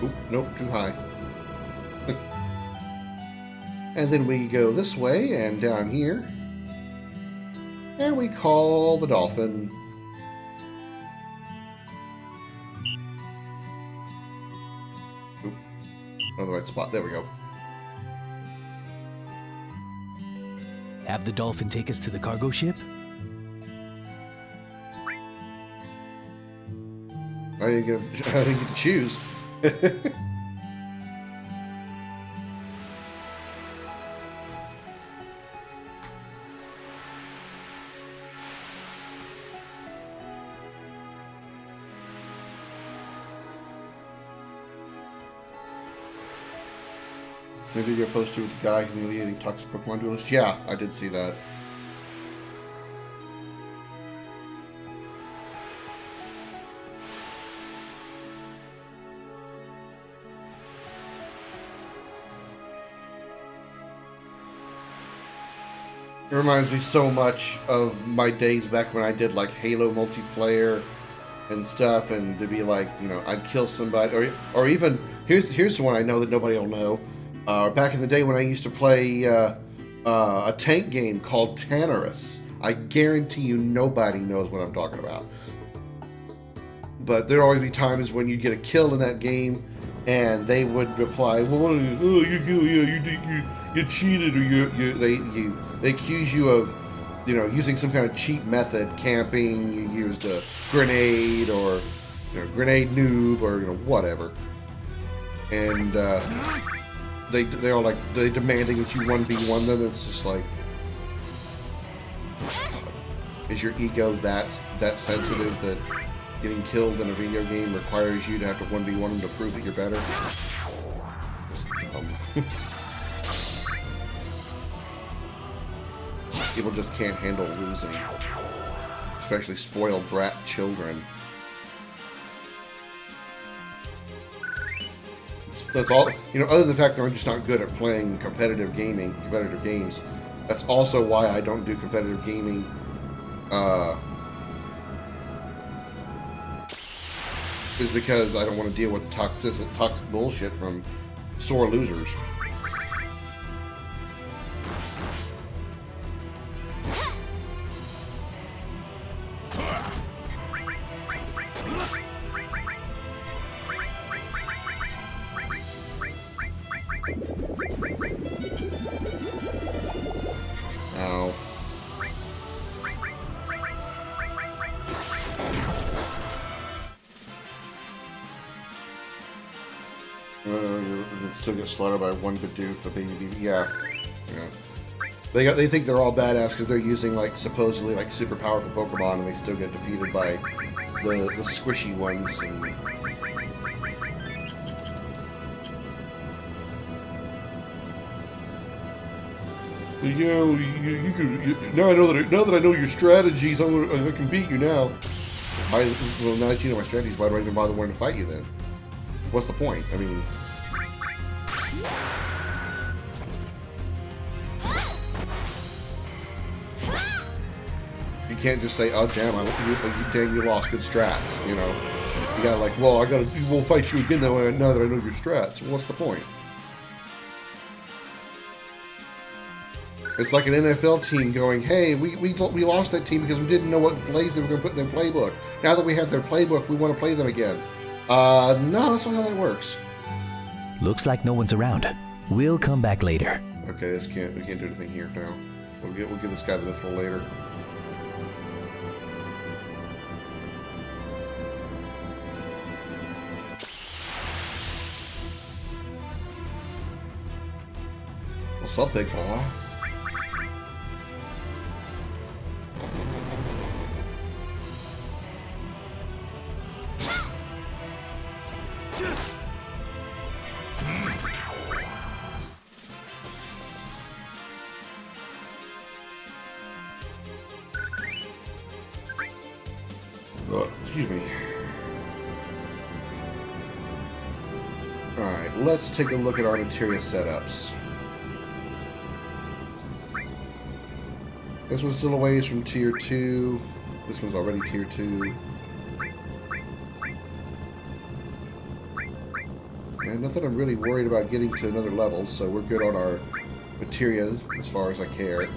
Oop, nope, too high. And then we go this way and down here. And we call the dolphin. Oop, on the right spot. There we go. Have the dolphin take us to the cargo ship? I didn't get to choose. The video posted with the guy humiliating toxic Pokemon duelist. Yeah, I did see that. It reminds me so much of my days back when I did like Halo multiplayer and stuff, and to be like, you know, I'd kill somebody, or even here's the one I know that nobody will know. Back in the day when I used to play a tank game called Tannerus. I guarantee you nobody knows what I'm talking about. But there'd always be times when you'd get a kill in that game, and they would reply, "Well, you cheated, or they accuse you of, you know, using some kind of cheat method, camping. You used a grenade, or grenade noob, or whatever." And they're all like demanding that you 1v1 them. It's just like, is your ego that sensitive that getting killed in a video game requires you to have to 1v1 them to prove that you're better? It's dumb. People just can't handle losing, especially spoiled brat children. That's all, other than the fact that I'm just not good at playing competitive games. That's also why I don't do competitive gaming. Is because I don't want to deal with the toxic bullshit from sore losers. still get slaughtered by one Bidoof, the baby. Yeah. They think they're all badass because they're using like supposedly like super powerful Pokemon, and they still get defeated by the squishy ones. And you could. Now that I know your strategies, I can beat you now. Well, now that you know my strategies, why do I even bother wanting to fight you then? What's the point? I mean. You can't just say, "Oh damn, you lost good strats." You know, you gotta like, well, we'll fight you again now that I know your strats. Well, what's the point? It's like an NFL team going, "Hey, we lost that team because we didn't know what plays they were going to put in their playbook. Now that we have their playbook, we want to play them again." No, that's not how that works. Looks like no one's around. We'll come back later. Okay, we can't do anything here now. We'll give this guy the mithril later. What's up, big boy? Excuse me. Alright, let's take a look at our materia setups. This one's still a ways from tier 2. This one's already tier 2. And nothing I'm really worried about getting to another level, so we're good on our materia as far as I care.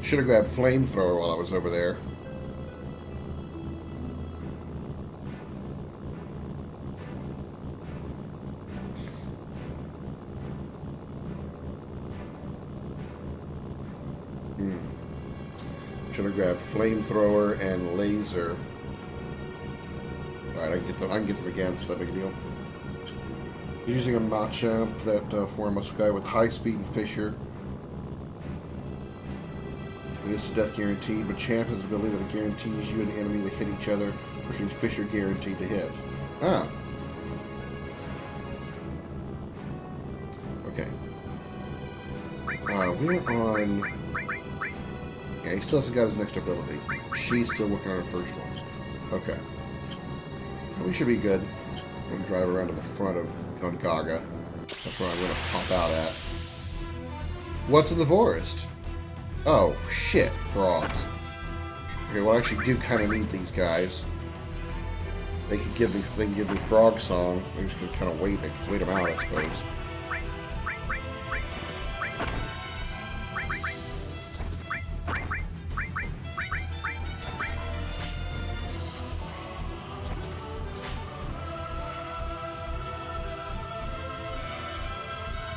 Should have grabbed flamethrower while I was over there. Should have grabbed flamethrower and laser. Alright, I can get them again, it's not a big deal. Using a Machamp, that form muscle guy with high speed and Fissure. It's a death guaranteed, but Champ has the ability that guarantees you and the enemy to hit each other, which means Fissure guaranteed to hit. Ah. Okay. We're on... Yeah, he still hasn't got his next ability. She's still working on her first one. Okay. We should be good. I'm going to drive around to the front of Gongaga. That's where I'm going to pop out at. What's in the forest? Oh, shit. Frogs. Okay, well, I actually do kind of need these guys. They can give me frog song. I'm just going to kind of wait them out, I suppose.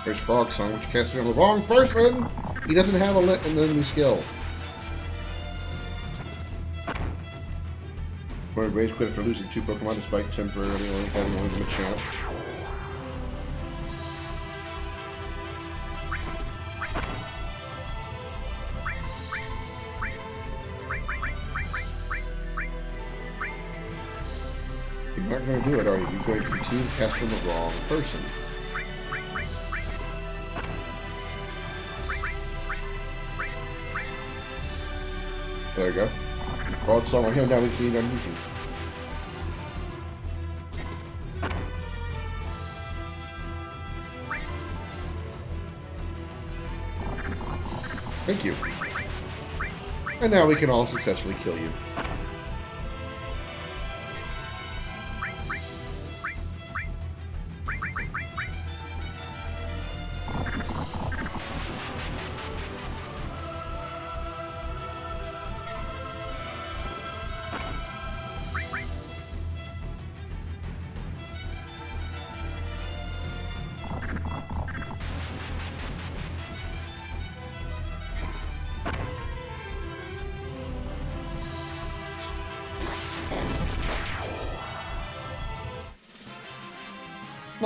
There's Frog Song, which casts it on the wrong person! He doesn't have a new skill. Or rage quit after losing 2 Pokemon despite temporarily only having one of them a champ. You're not going to do it, are you? You're going to continue to cast on the wrong person. There you go. Frog Song on him, now we just need on Yuki. Thank you. And now we can all successfully kill you.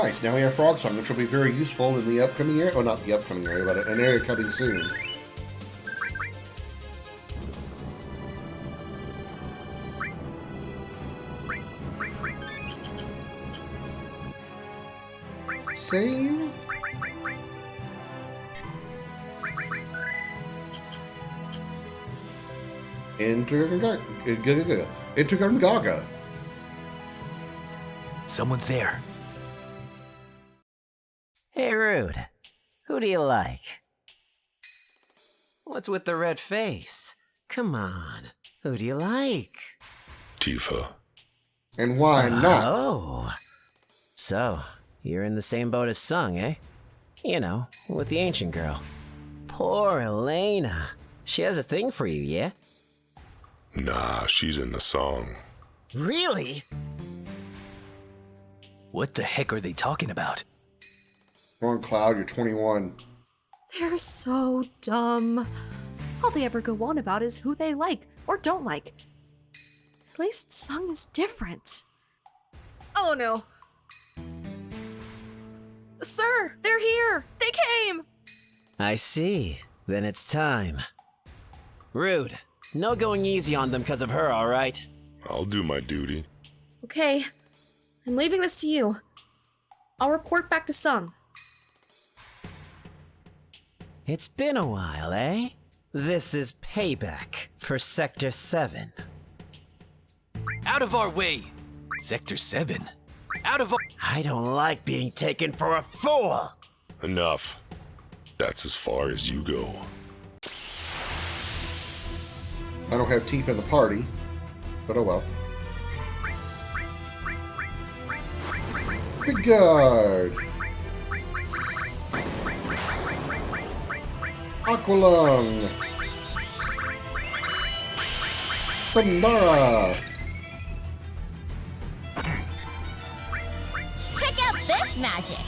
Nice. Now we have Frog Song, which will be very useful in the upcoming area. Oh, not the upcoming area, but an area coming soon. Save. Intergargaga. Someone's there. Hey, Rude. Who do you like? What's with the red face? Come on. Who do you like? Tifa. And why not? Oh. So, you're in the same boat as Sung, eh? You know, with the ancient girl. Poor Elena. She has a thing for you, yeah? Nah, she's in the song. Really? What the heck are they talking about? Wrong, Cloud, you're 21. They're so dumb. All they ever go on about is who they like or don't like. At least Sung is different. Oh no. Sir, they're here! They came! I see. Then it's time. Rude. No going easy on them because of her, alright? I'll do my duty. Okay. I'm leaving this to you. I'll report back to Sung. It's been a while, eh? This is payback for Sector 7. Out of our way! Sector 7. Out of our— I don't like being taken for a fool! Enough. That's as far as you go. I don't have Tifa in the party, but oh well. Good guard. Aqualung. Thundara. Check out this magic!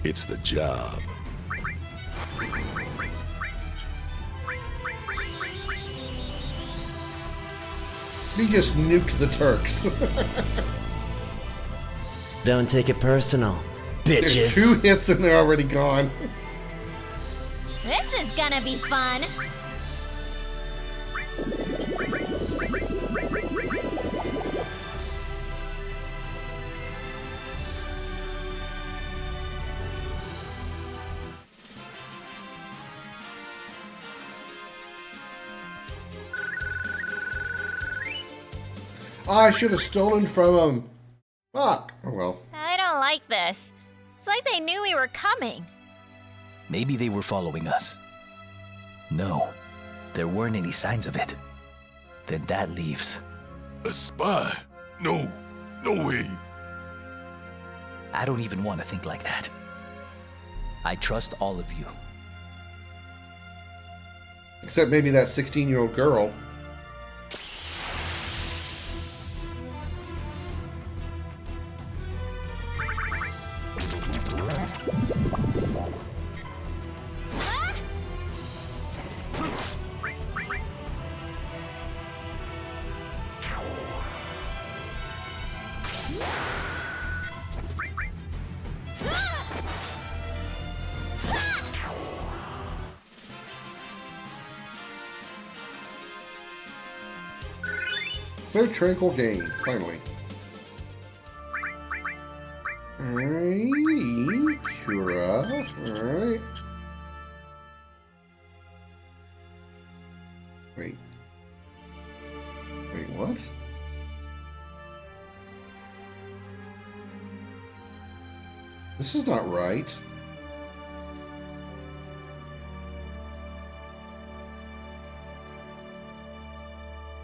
It's the job. We just nuked the Turks. Don't take it personal, bitches. There's 2 hits and they're already gone. This is gonna be fun! I should have stolen from him. Fuck. Oh well. I don't like this. It's like they knew we were coming. Maybe they were following us. No, there weren't any signs of it. Then that leaves. A spy? No, no way. I don't even want to think like that. I trust all of you. Except maybe that 16-year-old girl. Third tranquil game, finally. Alrighty, Kura. Alright. Wait. Wait, what? This is not right.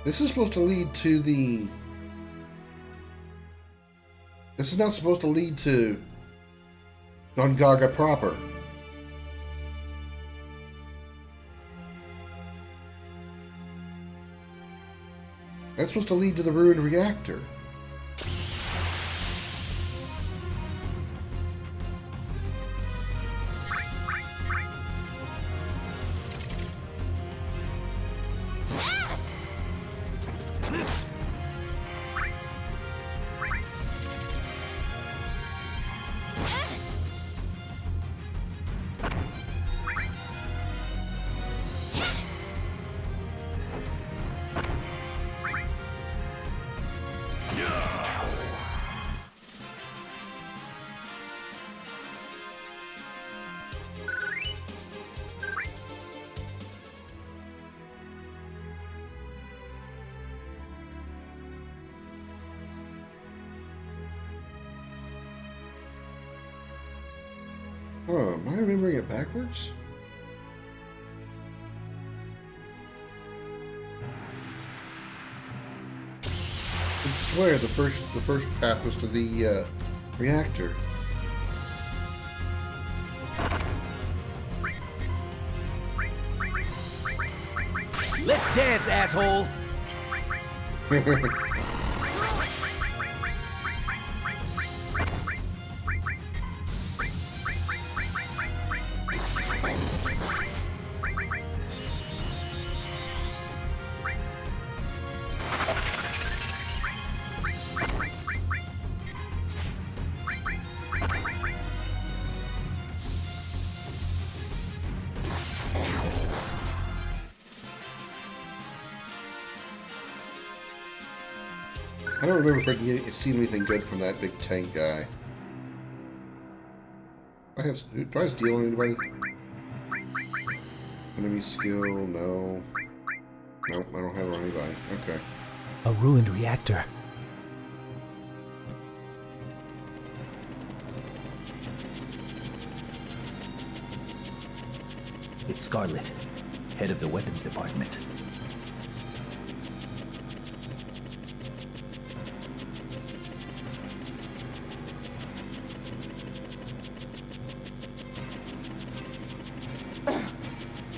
This is supposed to lead to the... This is not supposed to lead to Gongaga proper. That's supposed to lead to the ruined reactor. Oh, am I remembering it backwards? I swear the first path was to the reactor. Let's dance, asshole! I don't remember if I've seen anything good from that big tank guy. Do I steal anybody? Enemy skill, no. Nope, I don't have anybody. Okay. A ruined reactor. It's Scarlet, head of the weapons department.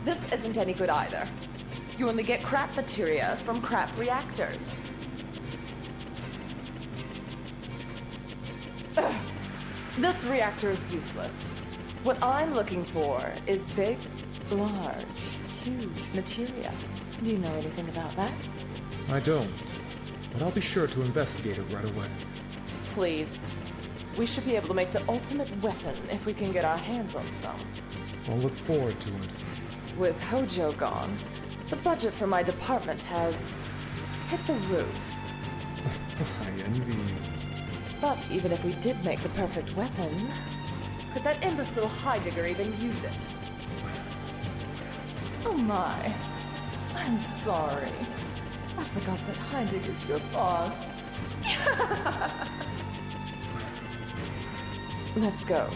This isn't any good either. You only get crap materia from crap reactors. Ugh. This reactor is useless. What I'm looking for is big, large, huge materia. Do you know anything about that? I don't, but I'll be sure to investigate it right away. Please. We should be able to make the ultimate weapon if we can get our hands on some. I'll look forward to it. With Hojo gone, the budget for my department has hit the roof. I envy you. But even if we did make the perfect weapon, could that imbecile Heidegger even use it? Oh my. I'm sorry. I forgot that Heidegger's your boss. Let's go.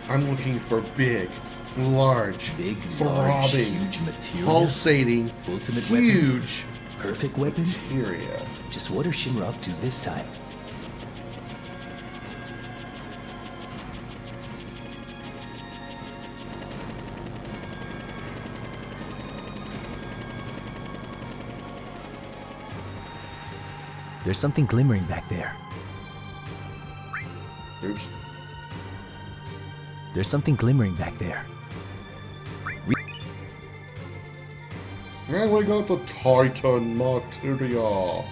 I'm looking for big, large, throbbing, huge materia. pulsating, Ultimate huge, weapon. Perfect weapon. materia. Just what are Shinra up to this time? There's something glimmering back there. Oops. There's something glimmering back there. And we got the Titan materia.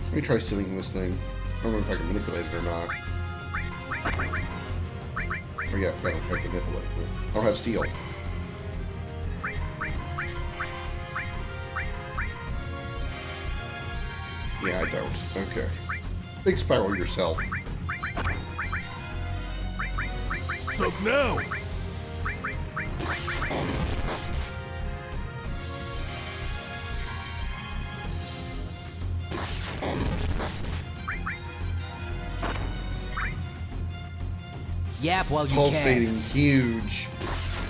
Let me try stealing this thing. I don't know if I can manipulate it or not. Oh yeah, I can manipulate it. I don't have steel. Yeah, I don't. Okay. Big spiral yourself. Sup now? Yap while you Pulsating, can. huge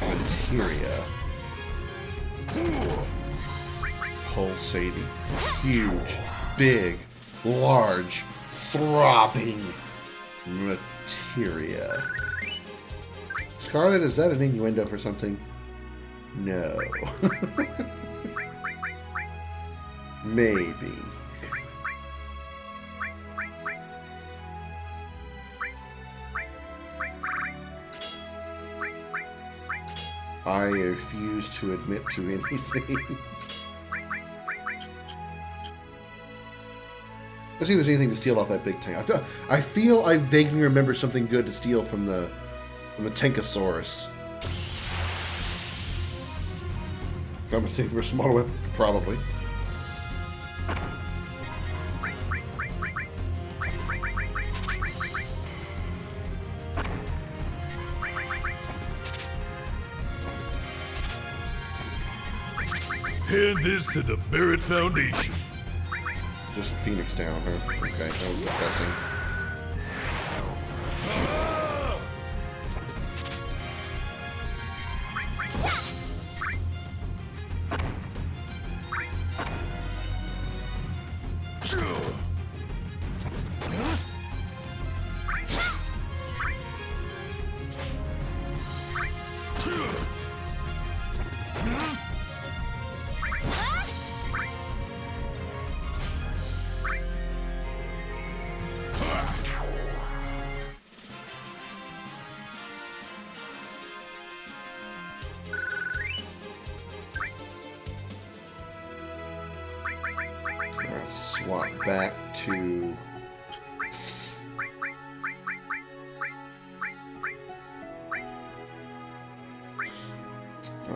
materia. Pulsating, huge, big, large, throbbing materia. Scarlet, is that an innuendo for something? No. Maybe. I refuse to admit to anything. Let's see if there's anything to steal off that big tank. I feel I vaguely remember something good to steal from the Tankosaurus. I'm gonna save for a smaller weapon, probably. hand this to the Barrett Foundation. Just Phoenix down, huh? Okay, that was depressing. Swap back to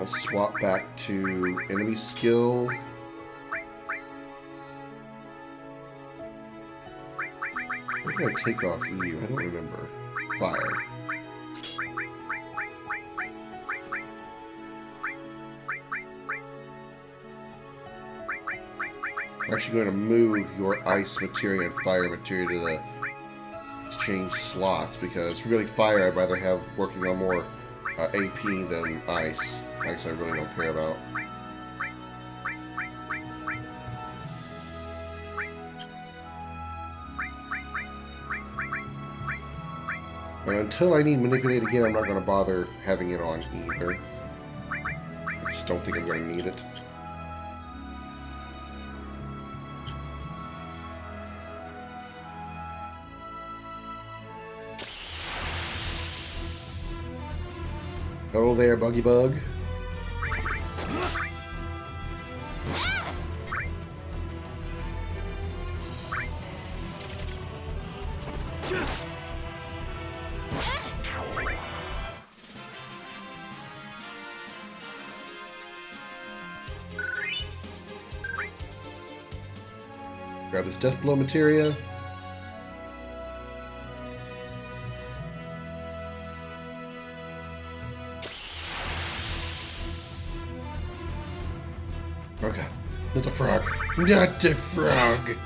swap back to enemy skill. What did I take off you? I don't remember. Fire. I'm actually going to move your ice materia and fire materia to the change slots, because really fire I'd rather have working on more AP than ice. Ice I really don't care about. And until I need manipulate again, I'm not going to bother having it on either. I just don't think I'm going to need it. Hello there, Buggy Bug. Grab this Death Blow materia. Okay. Not the frog. Not the frog!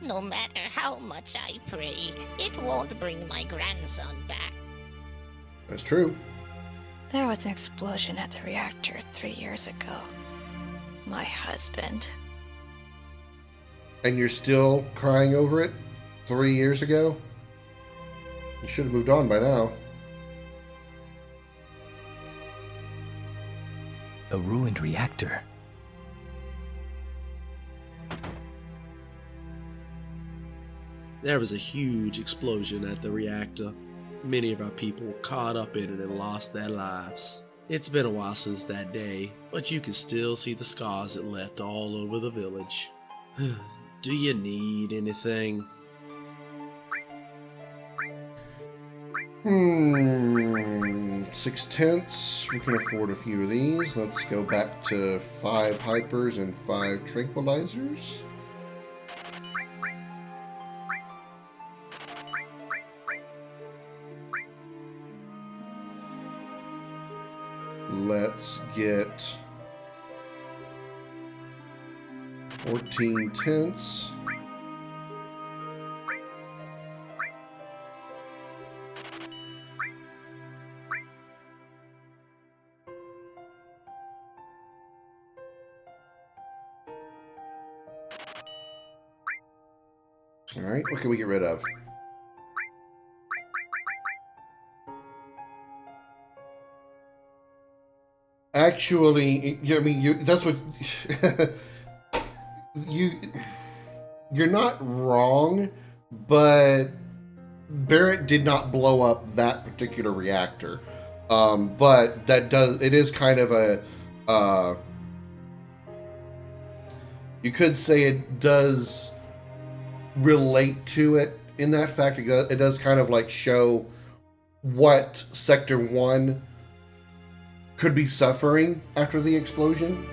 No matter how much I pray, it won't bring my grandson back. That's true. There was an explosion at the reactor 3 years ago. My husband. And you're still crying over it? 3 years ago? You should have moved on by now. A ruined reactor. There was a huge explosion at the reactor. Many of our people were caught up in it and lost their lives. It's been a while since that day, but you can still see the scars it left all over the village. Do you need anything? 6 tenths. We can afford a few of these. Let's go back to 5 hypers and 5 tranquilizers. Let's get 14 tenths. All right, what can we get rid of? Actually, I mean, that's what you're not wrong, but Barrett did not blow up that particular reactor. But it is kind of a, you could say it does relate to it in that fact. It does kind of like show what Sector 1 could be suffering after the explosion,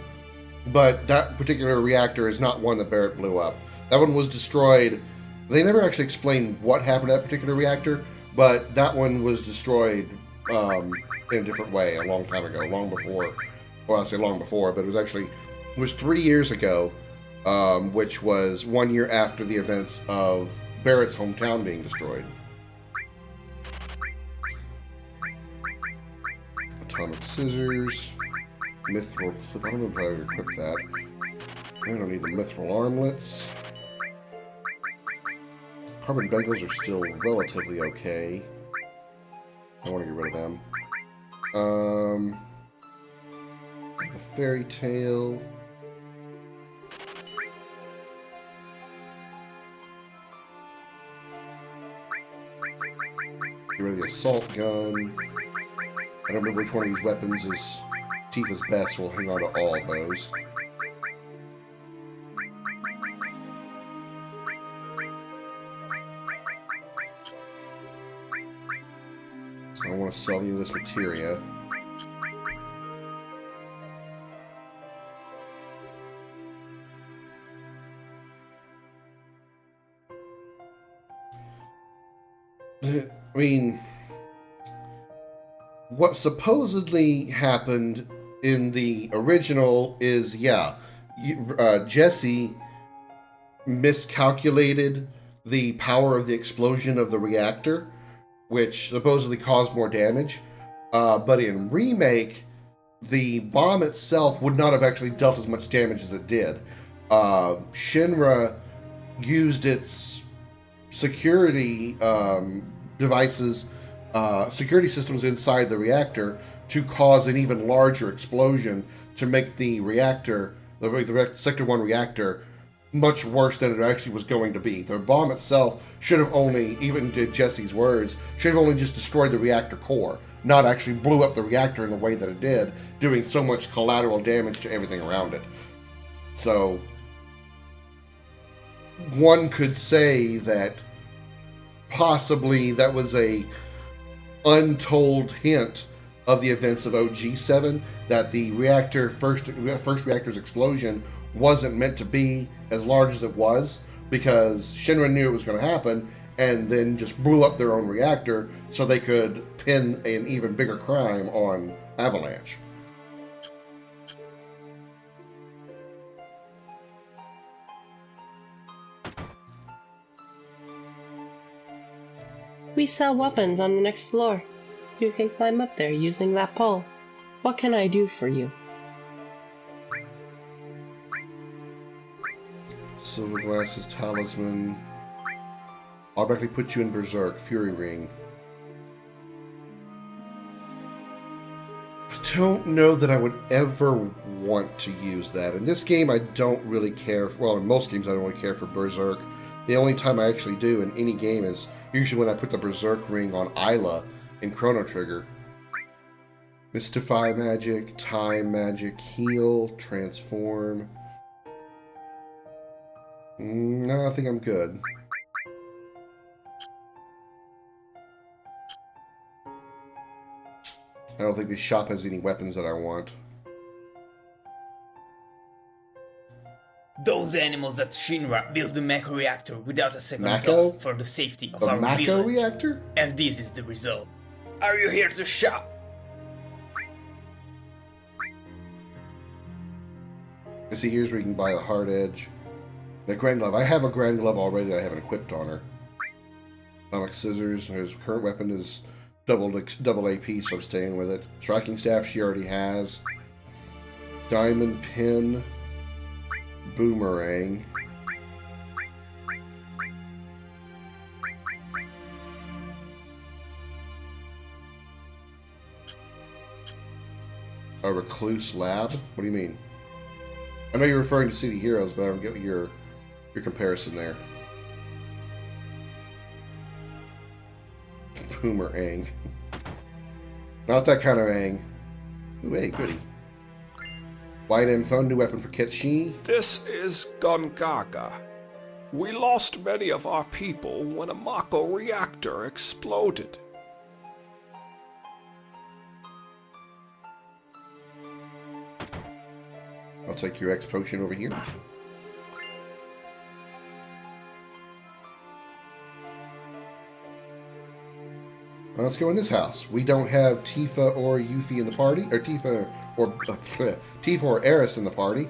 but that particular reactor is not one that Barrett blew up. That one was destroyed. They never actually explained what happened to that particular reactor, but that one was destroyed in a different way a long time ago, long before, well, I'll say long before, but it was 3 years ago, which was 1 year after the events of Barrett's hometown being destroyed. Atomic scissors, mithril clip. I don't know if I would equip that. I don't need the mithril armlets. Carbon bagels are still relatively okay. I want to get rid of them. The fairy tale. Get rid of the assault gun. I don't remember which one of these weapons is Tifa's best. We'll hang on to all of those. So I don't want to sell you this materia. I mean, what supposedly happened in the original is, Jesse miscalculated the power of the explosion of the reactor, which supposedly caused more damage. But in Remake, the bomb itself would not have actually dealt as much damage as it did. Shinra used its security devices, security systems inside the reactor to cause an even larger explosion to make the reactor, the Sector 1 reactor, much worse than it actually was going to be. The bomb itself should have only, even did Jesse's words, should have only just destroyed the reactor core, not actually blew up the reactor in the way that it did, doing so much collateral damage to everything around it. So, one could say that possibly that was a untold hint of the events of OG7, that the first reactor's explosion wasn't meant to be as large as it was, because Shinra knew it was going to happen and then just blew up their own reactor so they could pin an even bigger crime on Avalanche. We sell weapons on the next floor. You can climb up there using that pole. What can I do for you? Silver glasses, talisman. Automatically put you in Berserk, Fury Ring. I don't know that I would ever want to use that. In this game, I don't really care for, well, in most games, I don't really care for Berserk. The only time I actually do in any game is usually when I put the Berserk ring on Isla in Chrono Trigger. Mystify magic, time magic, heal, transform. No, I think I'm good. I don't think the shop has any weapons that I want. Those animals at Shinra built the Mako reactor without a second Mako? thought for the safety of The our Mako village. reactor? And this is the result. Are you here to shop? I see, here's where you can buy the hard edge. The Grand Glove. I have a Grand Glove already that I haven't equipped on her. Atomic Scissors. His current weapon is double AP, so I'm staying with it. Striking Staff she already has. Diamond Pin. Boomerang. A Recluse Lab? What do you mean? I know you're referring to City Heroes, but I don't get your comparison there. Boomerang. Not that kind of ang. Ooh, hey, goody. White info, new weapon for Ketchi. This is Gungaga. We lost many of our people when a Mako reactor exploded. I'll take your X potion over here. Let's go in this house. We don't have Tifa or Yuffie in the party, or Tifa or Eris in the party.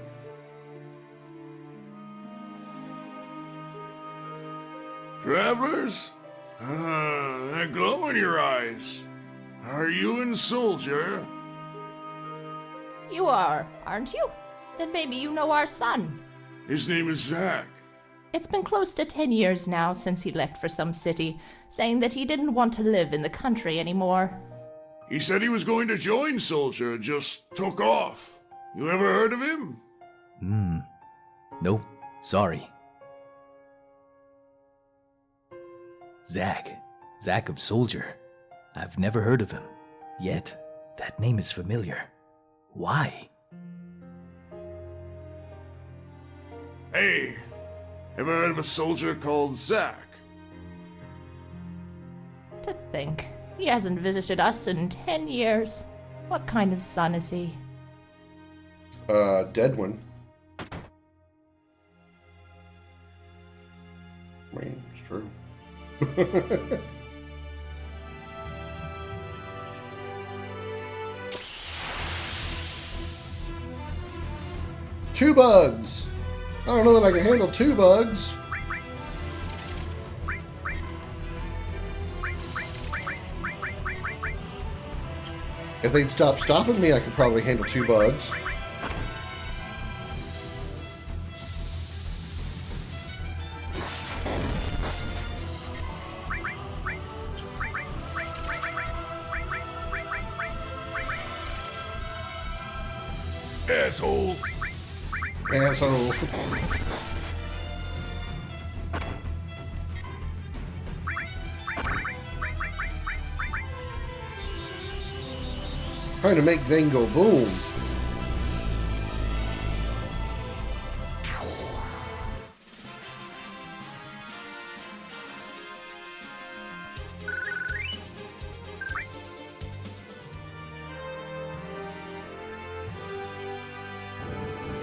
Travelers? That glow in your eyes. Are you in Soldier? You are, aren't you? Then maybe you know our son. His name is Zack. It's been close to 10 years now since he left for some city, saying that he didn't want to live in the country anymore. He said he was going to join Soldier and just took off. You ever heard of him? Nope. Sorry. Zack. Zack of Soldier. I've never heard of him. Yet, that name is familiar. Why? Hey, ever heard of a soldier called Zack? To think, he hasn't visited us in 10 years. What kind of son is he? Dead one. I mean, it's true. Two bugs! I don't know that I can handle two bugs. If they'd stop stopping me, I could probably handle two bugs. Asshole. Asshole. Trying to make thing go boom.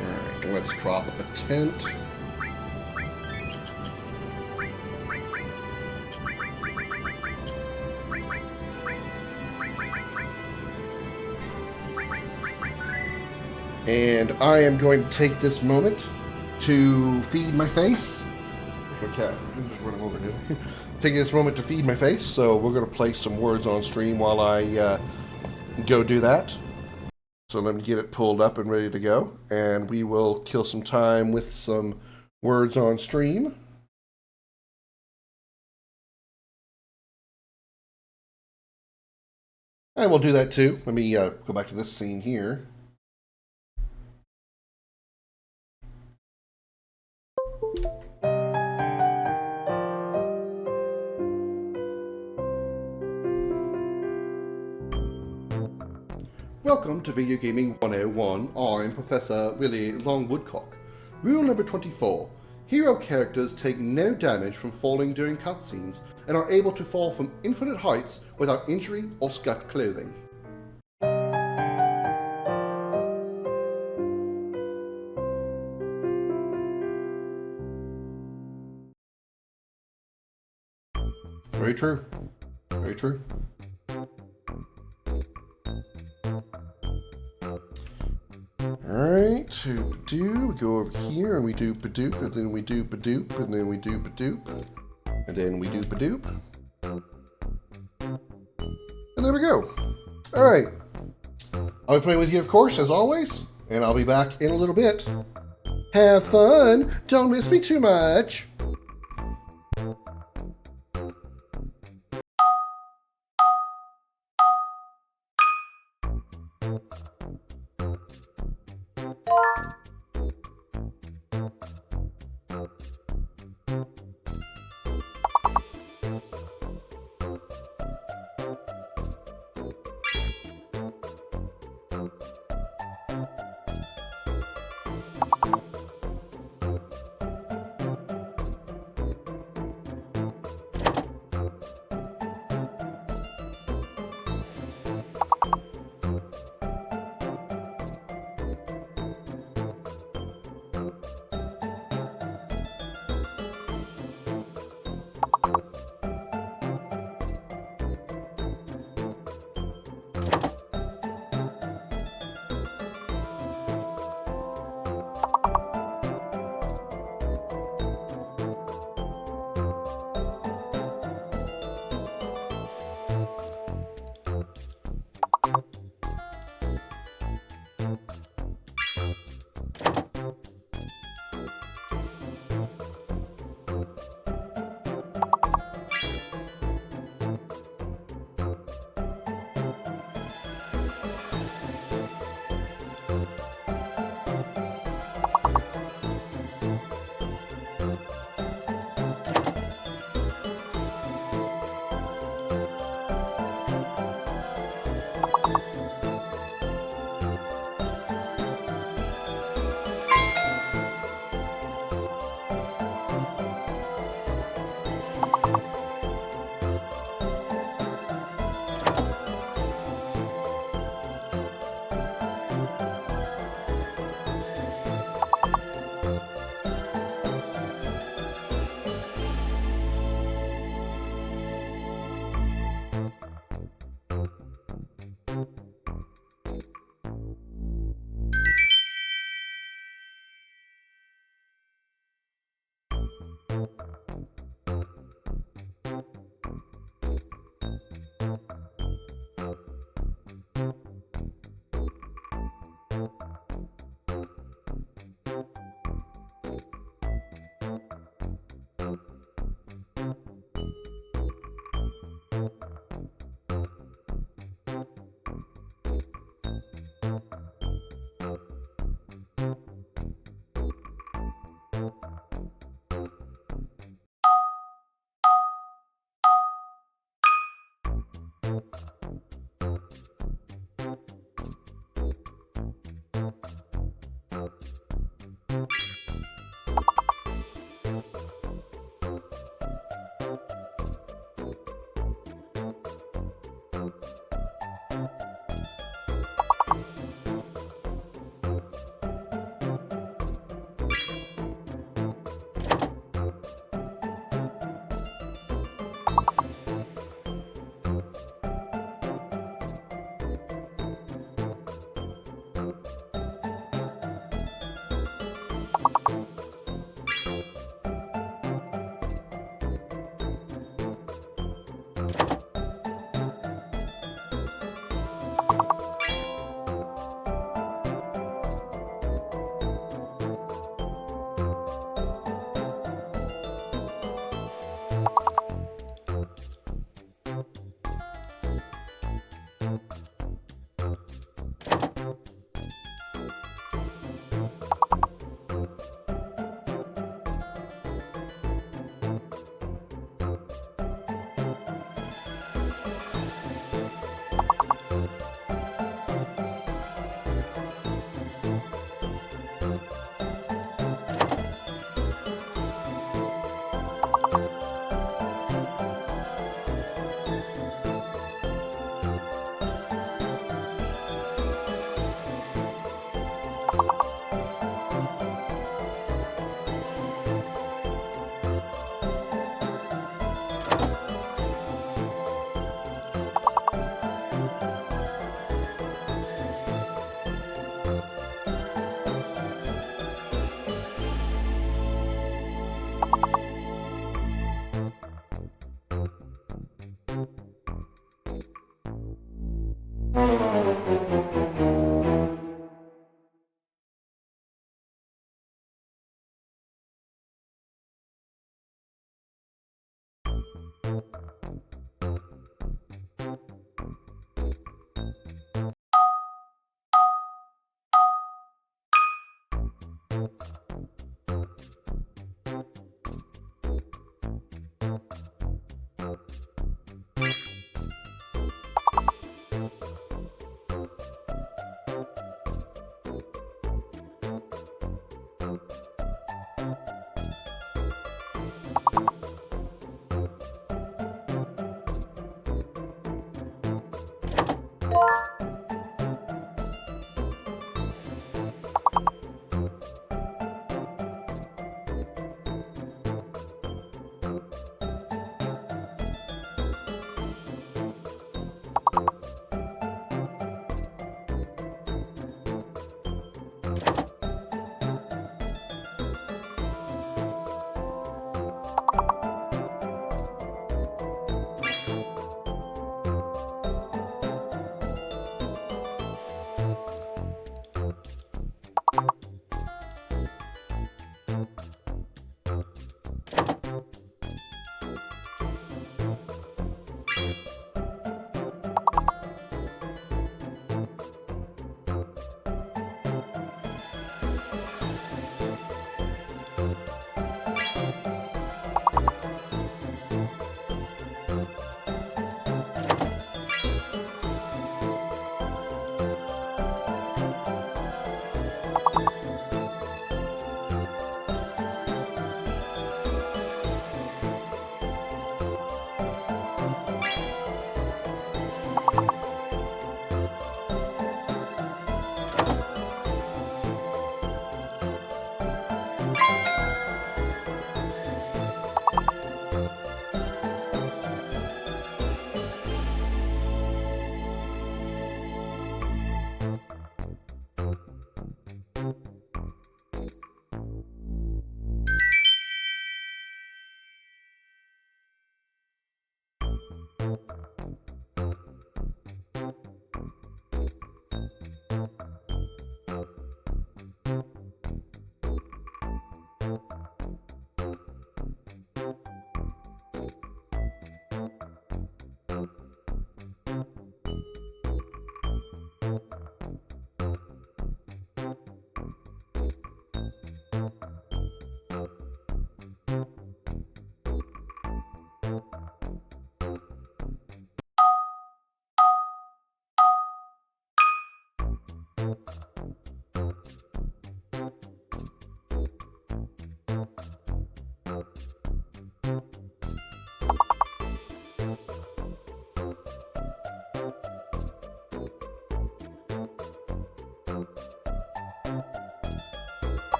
Alright, let's drop a tent. And I am going to take this moment to feed my face. Okay, I'm just running over here. Taking this moment to feed my face, so we're going to play some words on stream while I go do that. So let me get it pulled up and ready to go, and we will kill some time with some words on stream. And we'll do that too. Let me go back to this scene here. Welcome to Video Gaming 101. I'm Professor Willie Longwoodcock. Rule number 24. Hero characters take no damage from falling during cutscenes and are able to fall from infinite heights without injury or scuffed clothing. Very true. Very true. Alright, to do, we go over here and we do Badoop, and then we do Badoop, and then we do Badoop, and then we do Badoop. And there we go. Alright. I'll be playing with you, of course, as always, and I'll be back in a little bit. Have fun! Don't miss me too much!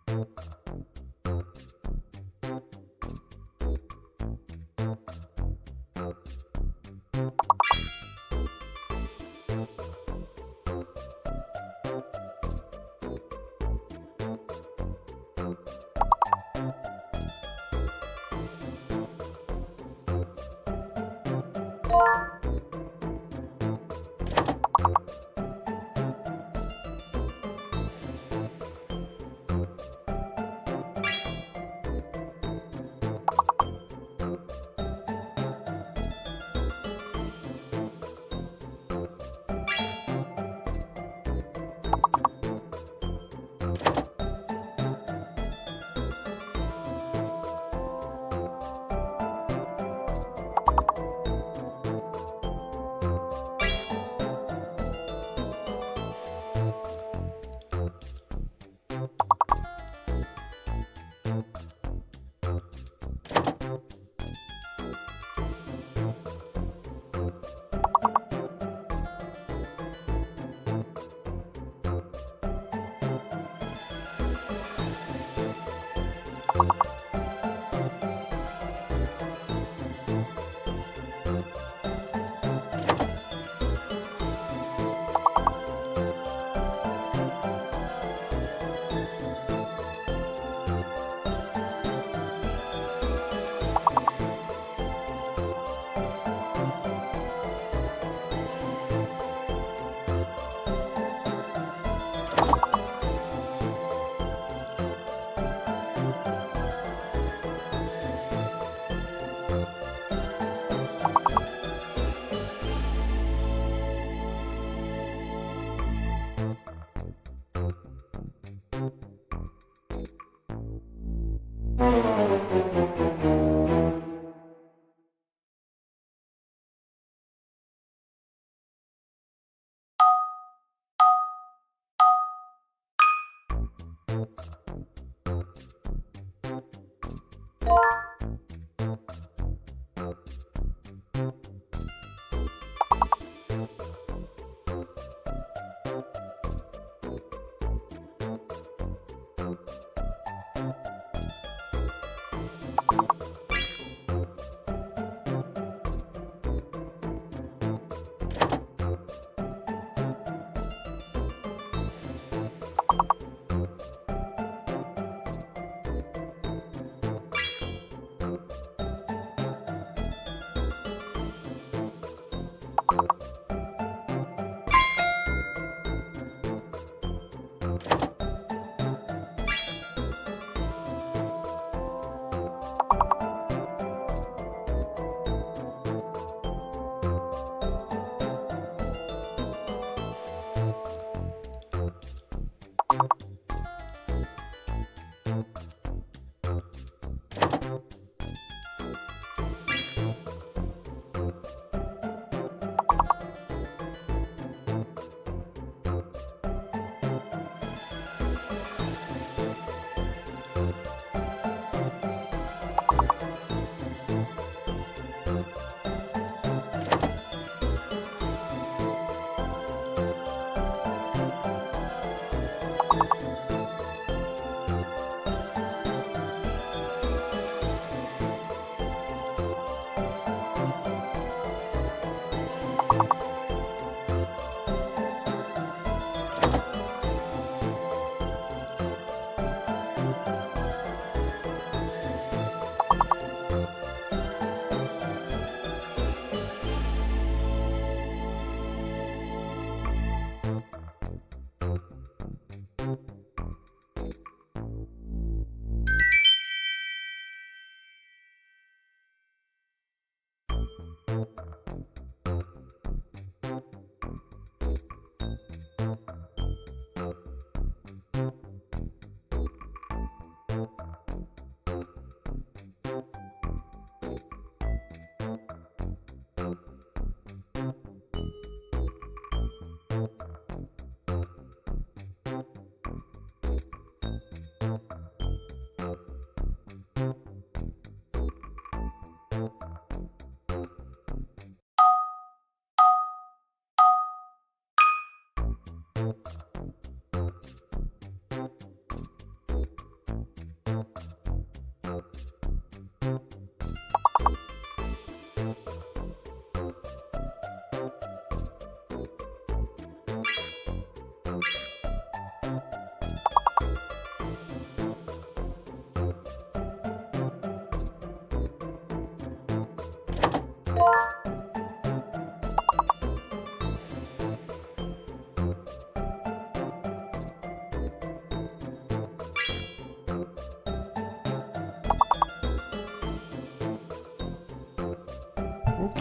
you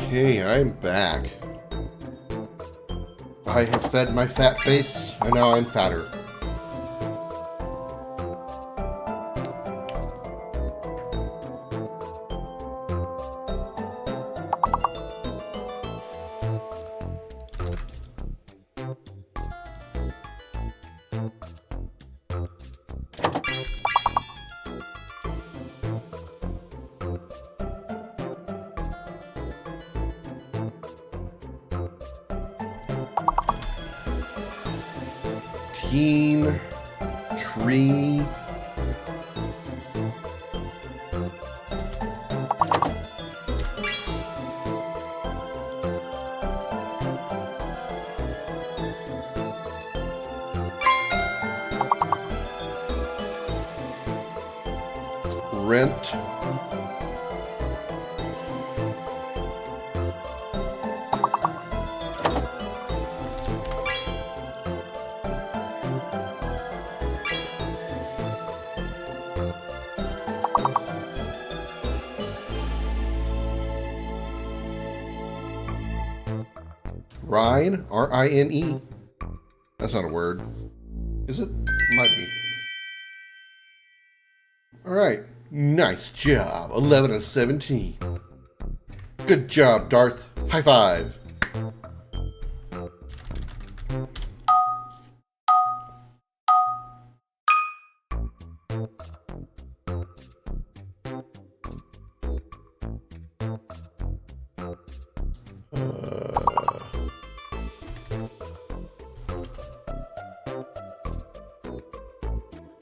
Okay, I'm back. I have fed my fat face, and now I'm fatter. Teen tree. Rent. Rhine, R-I-N-E. That's not a word. Is it? Might be. Alright. Nice job. 11 of 17. Good job, Darth. High five.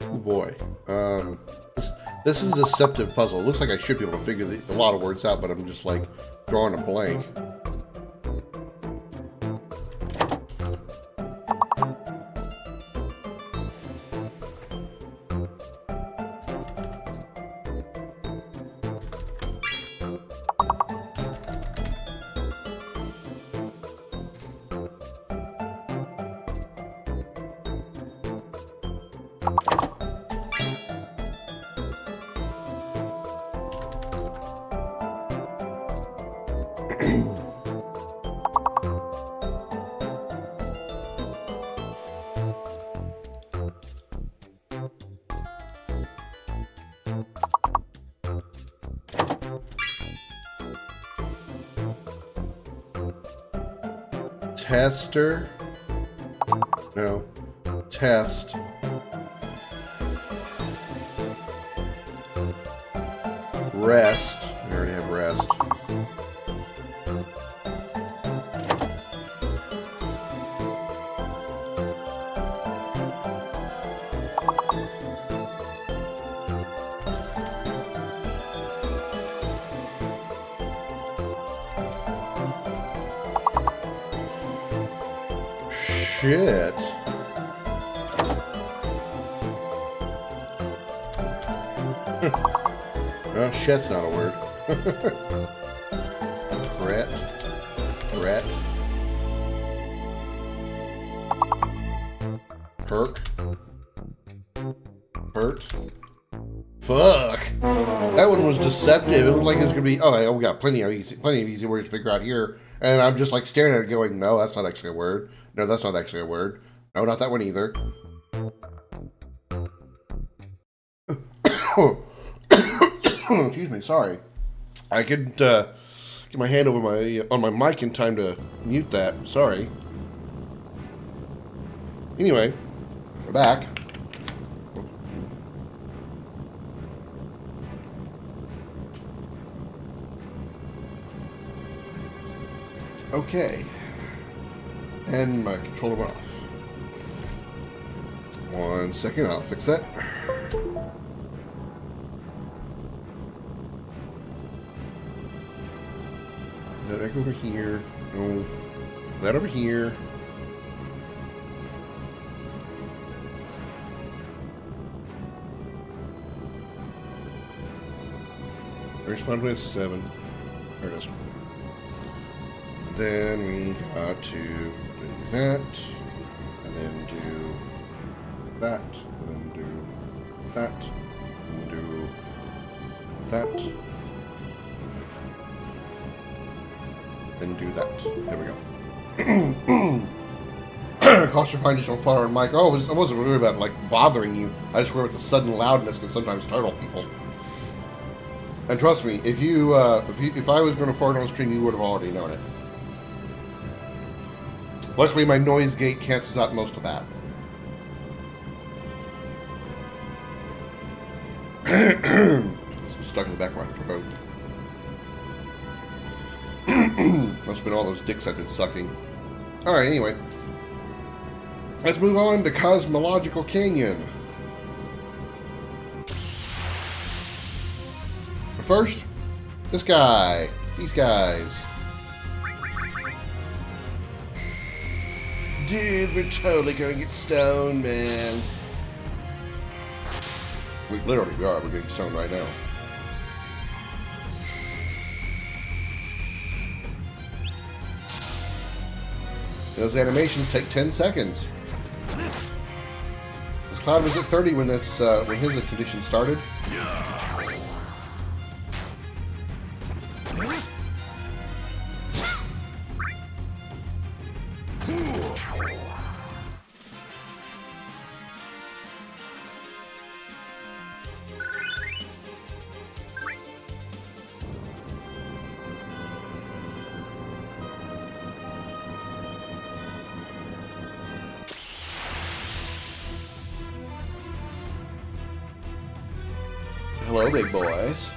Oh boy. This is a deceptive puzzle. It looks like I should be able to figure a lot of words out, but I'm just like drawing a blank. Tester. No. Test. Rest. We already have rest. Shit. Oh, shit's not a word. Brett. Perk. Hurt. Fuck. That one was deceptive. It looked like it was gonna be. Oh, we got plenty of easy words to figure out here, and I'm just like staring at it, going, "No, that's not actually a word. No, that's not actually a word. No, not that one either." Excuse me. Sorry. I could get my hand over on my mic in time to mute that. Sorry. Anyway, we're back. Okay. And my controller went off. 1 second, I'll fix that. Is that back over here? No. That over here. There's Final Fantasy 7. There it is. Then we got to do that, and then do that, and then do that, and do that. and do that. There we go. Cost your find additional fire on mic. Oh, I wasn't worried about like bothering you. I just worry about the sudden loudness can sometimes startle people. And trust me, if I was going to fart on stream, you would have already known it. Luckily, my noise gate cancels out most of that. It's stuck in the back of my throat. Must have been all those dicks I've been sucking. Alright, anyway. Let's move on to Cosmological Canyon. But first, this guy. These guys. Dude, we're totally gonna get stoned, man. We literally are. We're getting stoned right now. Those animations take 10 seconds. This Cloud was at 30 when his condition started. Hello, big boys.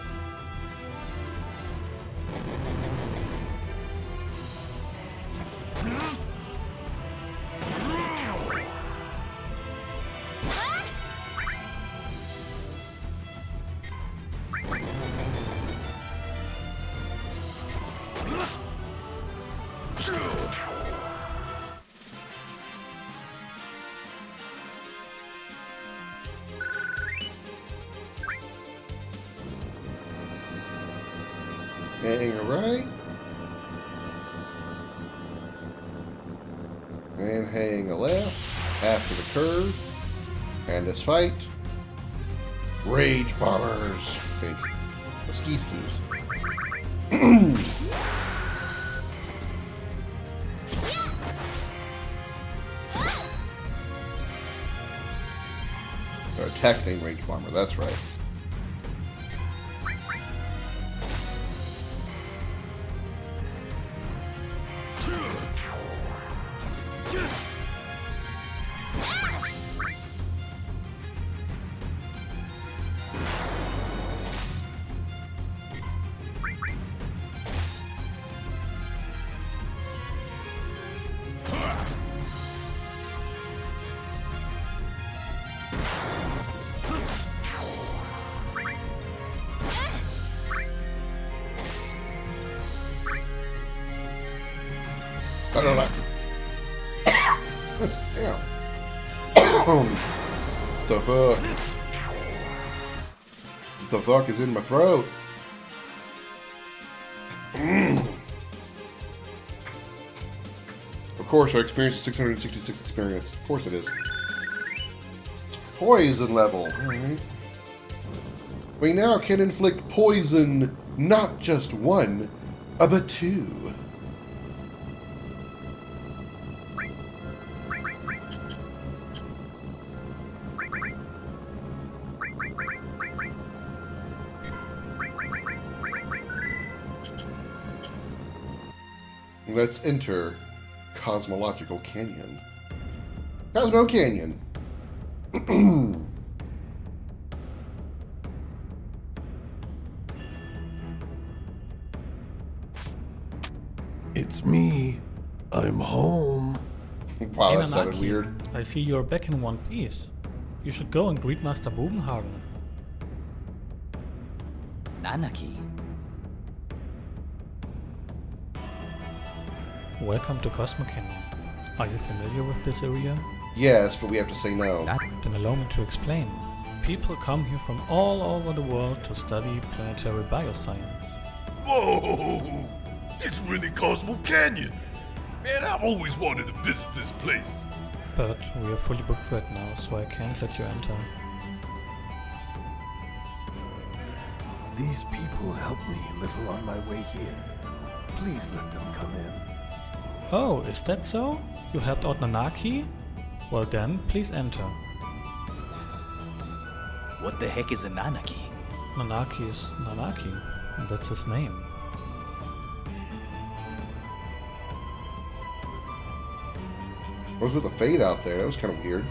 Hang right. And hang a left after the curve. And this fight. Rage bombers. I think. Or skis. Attack's name Rage Bomber, that's right. I don't like it. Damn. The fuck? The fuck is in my throat? Of course, our experience is 666 experience. Of course it is. Poison level. Alright. We now can inflict poison, not just one, but two. Let's enter Cosmological Canyon. Cosmo Canyon. It's me. I'm home. Wow, that sounded weird. I see you're back in one piece. You should go and greet Master Bugenhagen. Anarchy. Welcome to Cosmo Canyon. Are you familiar with this area? Yes, but we have to say no. Then allow me to explain. People come here from all over the world to study planetary bioscience. Whoa! It's really Cosmo Canyon! Man, I've always wanted to visit this place. But we are fully booked right now, so I can't let you enter. These people helped me a little on my way here. Please let them come in. Oh, is that so? You helped out Nanaki? Well then, please enter. What the heck is a Nanaki? Nanaki is Nanaki. That's his name. What was with the fade out there? That was kind of weird.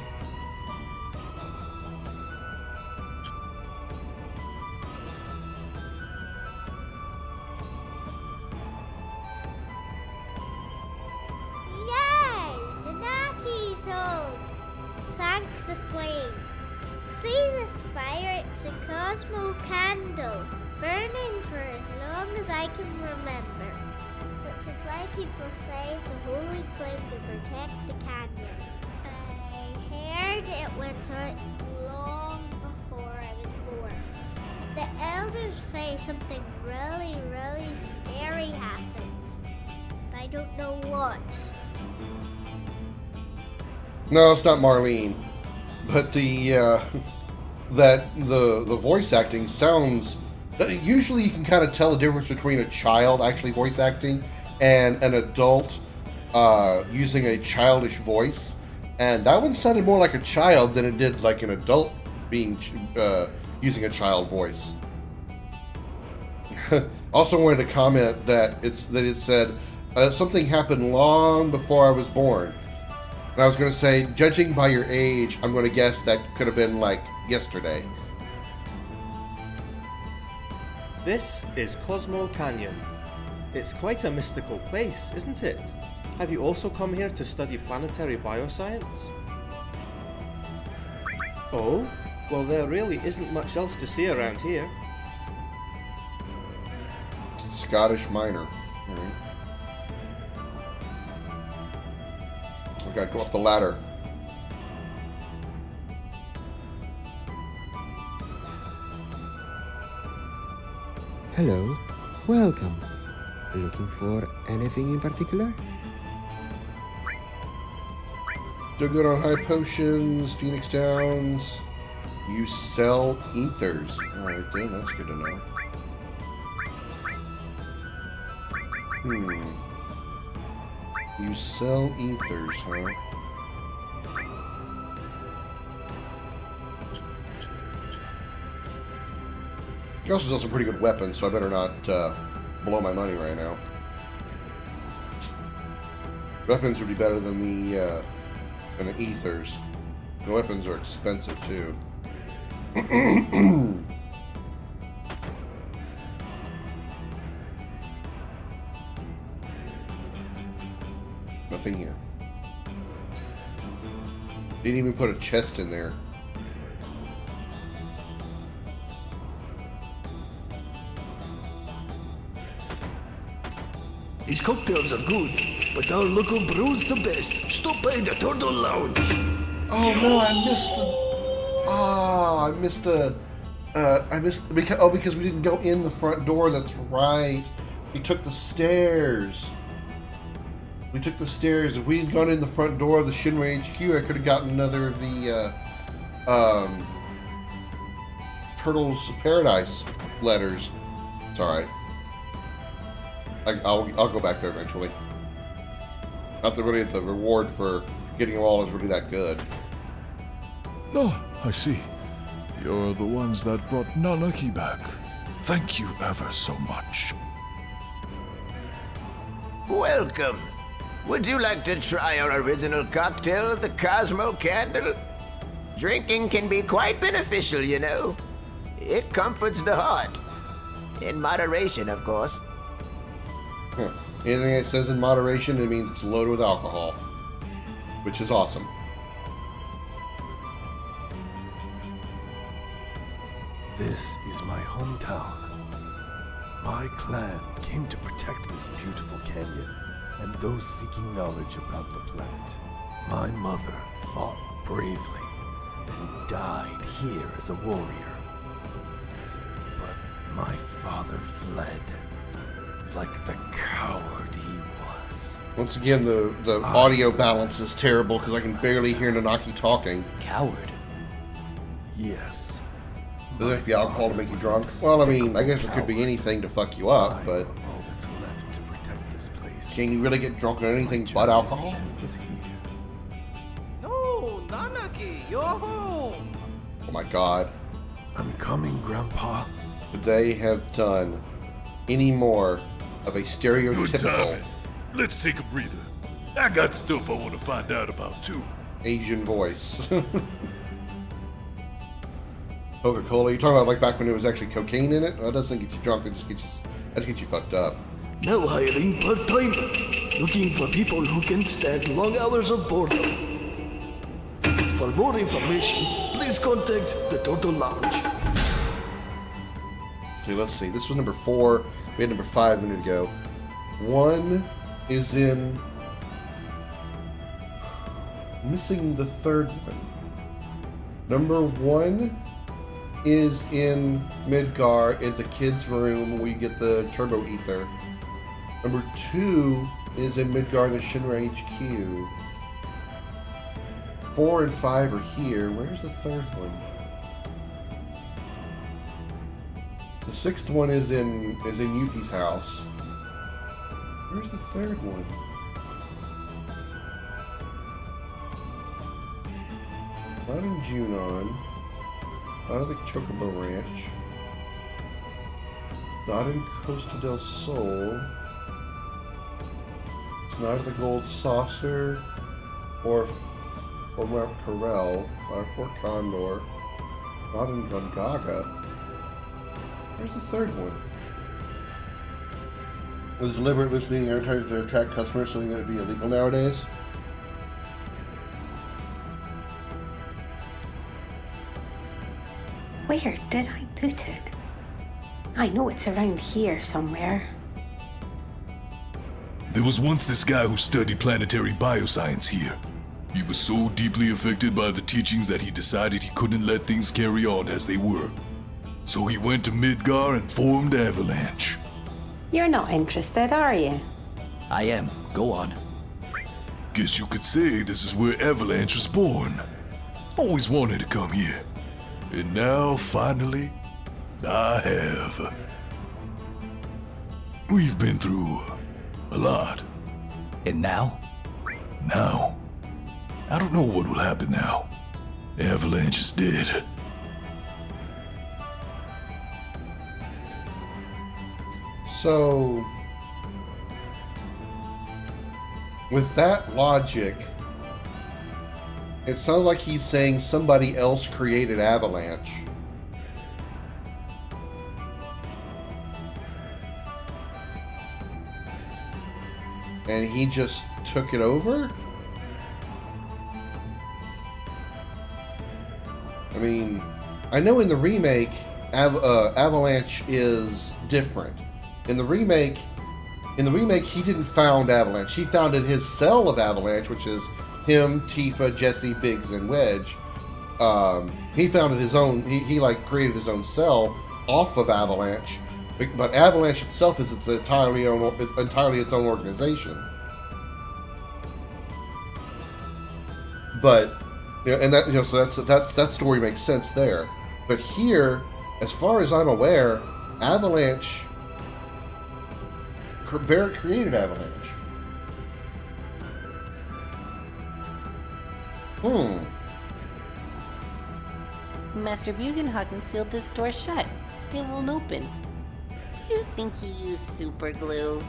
Yay! Nanaki's home! Thanks the flame. See this fire? It's a Cosmo candle, burning for as long as I can remember. Which is why people say it's a holy flame to protect the canyon. I heard it went out long before I was born. The elders say something really, really scary happened. But I don't know what. No, it's not Marlene. But the the voice acting sounds. Usually, you can kind of tell the difference between a child actually voice acting and an adult using a childish voice. And that one sounded more like a child than it did like an adult being using a child voice. Also, wanted to comment that it said something happened long before I was born. And I was going to say, judging by your age, I'm going to guess that could have been like yesterday. This is Cosmo Canyon. It's quite a mystical place, isn't it? Have you also come here to study planetary bioscience? Oh, well there really isn't much else to see around here. Scottish miner. Alright. I gotta go up the ladder. Hello, welcome. Looking for anything in particular? Still good on high potions, Phoenix Downs. You sell ethers. Alright then, that's good to know. You sell ethers, huh? You also sell some pretty good weapons, so I better not blow my money right now. Weapons would be better than the ethers. The weapons are expensive too. Nothing here. Didn't even put a chest in there. These cocktails are good, but our local brew's the best. Stop by the Turtle Lounge. Oh no, I missed the. Ah, I missed because we didn't go in the front door. That's right. We took the stairs. If we had gone in the front door of the Shinra HQ, I could have gotten another of the Turtles of Paradise letters. It's all right. I'll go back there eventually. Not that really the reward for getting them all is really that good. Oh, I see. You're the ones that brought Nanaki back. Thank you ever so much. Welcome. Would you like to try our original cocktail, the Cosmo Candle? Drinking can be quite beneficial, you know. It comforts the heart. In moderation, of course. Anything that says in moderation, it means it's loaded with alcohol. Which is awesome. This is my hometown. My clan came to protect this beautiful canyon and those seeking knowledge about the planet. My mother fought bravely and died here as a warrior. But my father fled like the coward he was. Once again, the audio balance is terrible because I can barely hear Nanaki talking. Coward? Yes. Does it have to be alcohol to make you drunk? Well, I mean, I guess it could be anything to fuck you up, but... All that's left to protect Can you really get drunk on anything but alcohol? Oh, Nanaki, you're home. Oh my god. I'm coming, Grandpa. Could they have done any more of a Good stereotypical timing. Let's take a breather. I got stuff I want to find out about too. Asian voice? Coca-Cola? You talking about like back when there was actually cocaine in it? That doesn't get you drunk. It just gets you fucked up. Now hiring part-time. Looking for people who can stand long hours of boredom. For more information, please contact the Turtle Lounge. Okay, let's see. This was number 4. We had number 5 a minute ago. 1 is in... missing the third one. Number 1 is in Midgar in the kids' room. We get the turbo ether. Number 2 is in Midgar in the Shinra HQ. 4 and 5 are here. Where's the third one? The 6th one is in Yuffie's house. Where's the third one? Not in Junon. Not at the Chocobo Ranch. Not in Costa del Sol. It's not at the Gold Saucer or Mount Corel. Not at Fort Condor. Not in Gongaga. Where's the third one? Was deliberate listening advertising to attract customers, something that would be illegal nowadays? Where did I put it? I know it's around here somewhere. There was once this guy who studied planetary bioscience here. He was so deeply affected by the teachings that he decided he couldn't let things carry on as they were. So he went to Midgar and formed Avalanche. You're not interested, are you? I am. Go on. Guess you could say this is where Avalanche was born. Always wanted to come here. And now, finally, I have. We've been through a lot. And now? Now, I don't know what will happen now. Avalanche is dead. So, with that logic, it sounds like he's saying somebody else created Avalanche. And he just took it over? I mean, I know in the remake, Avalanche is different. In the remake, he didn't found Avalanche. He founded his cell of Avalanche, which is him, Tifa, Jesse, Biggs, and Wedge. He founded his own. He like created his own cell off of Avalanche, but Avalanche itself is entirely its own organization. But and that so that story makes sense there. But here, as far as I'm aware, Avalanche. Barrett created Avalanche. Master Bugenhagen sealed this door shut. It won't open. Do you think he used super glue?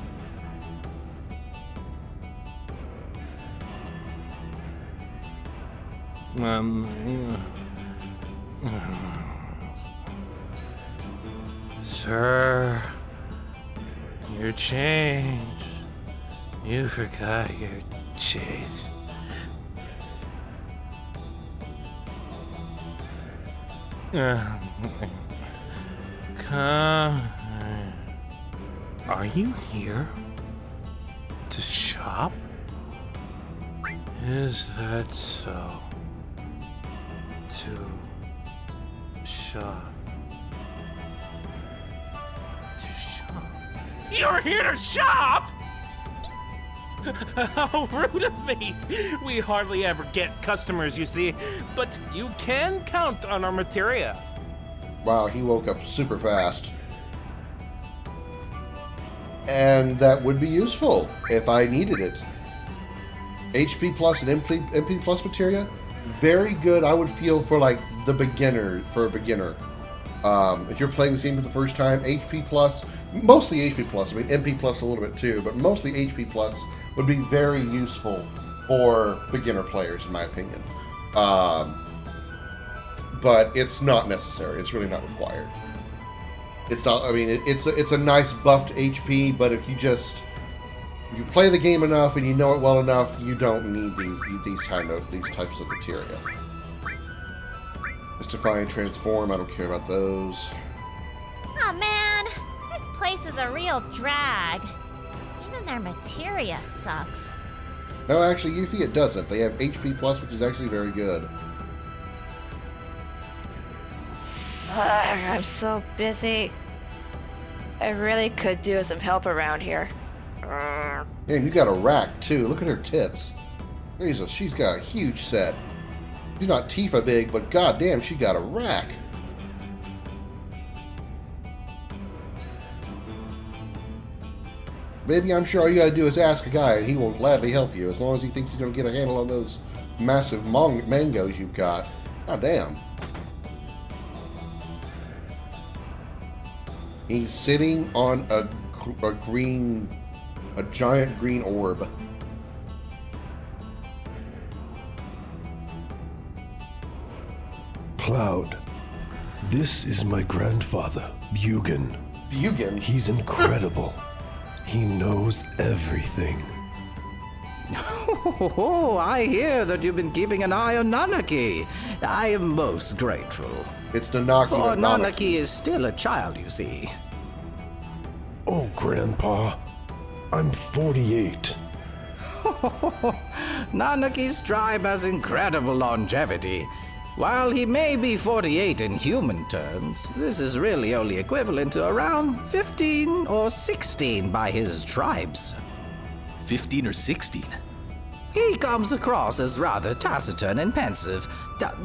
Sir, your change. You forgot your change. Come. Are you here to shop? Is that so? To shop. To shop. You're here to shop? How rude of me! We hardly ever get customers, you see, but you can count on our materia. Wow, he woke up super fast. and that would be useful if I needed it. HP plus and MP plus materia, very good. I would feel for like the beginner, for a beginner. If you're playing the game for the first time, HP plus, mostly HP plus. I mean MP plus a little bit too, but mostly HP plus would be very useful for beginner players, in my opinion. But it's not necessary. It's really not required. It's not. I mean, it's a nice buffed HP, but if you play the game enough and you know it well enough, you don't need these types of material. Mystify and transform. I don't care about those. Oh man, this place is a real drag. Even their materia sucks. No, actually, Yuffie, it doesn't. They have HP plus, which is actually very good. I'm so busy. I really could do with some help around here. Man, you got a rack too. Look at her tits. Jesus, she's got a huge set. She's not Tifa big, but goddamn, she got a rack. Maybe I'm sure all you gotta do is ask a guy, and he will gladly help you, as long as he thinks he's gonna get a handle on those massive mangoes you've got. God damn. He's sitting on a giant green orb. Cloud, this is my grandfather, Bugin. Bugin? He's incredible. He knows everything. Oh, I hear that you've been keeping an eye on Nanaki. I am most grateful. It's Nanaki. For Nanaki is still a child, you see. Oh, Grandpa, I'm 48. Nanaki's tribe has incredible longevity. While he may be 48 in human terms, this is really only equivalent to around 15 or 16 by his tribes. 15 or 16? He comes across as rather taciturn and pensive.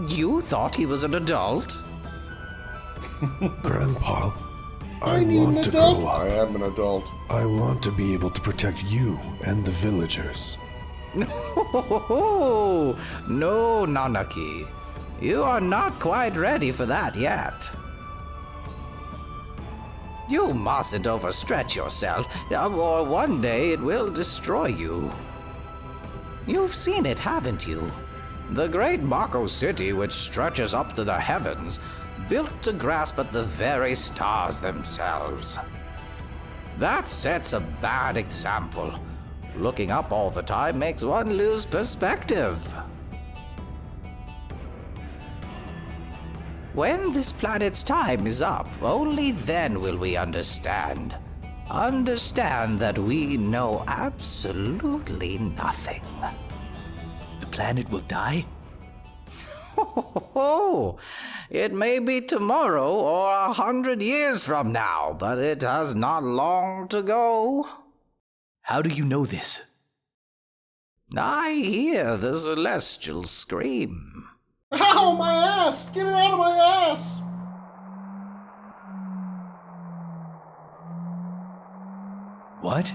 You thought he was an adult? Grandpa, I need an want to adult. grow up. I am an adult. I want to be able to protect you and the villagers. No, Nanaki. You are not quite ready for that yet. You mustn't overstretch yourself, or one day it will destroy you. You've seen it, haven't you? The great Mako city, which stretches up to the heavens, built to grasp at the very stars themselves. That sets a bad example. Looking up all the time makes one lose perspective. When this planet's time is up, only then will we understand. Understand that we know absolutely nothing. The planet will die? Oh, it may be tomorrow or 100 years from now, but it has not long to go. How do you know this? I hear the celestial scream. Ow, my ass! Get it out of my ass! What?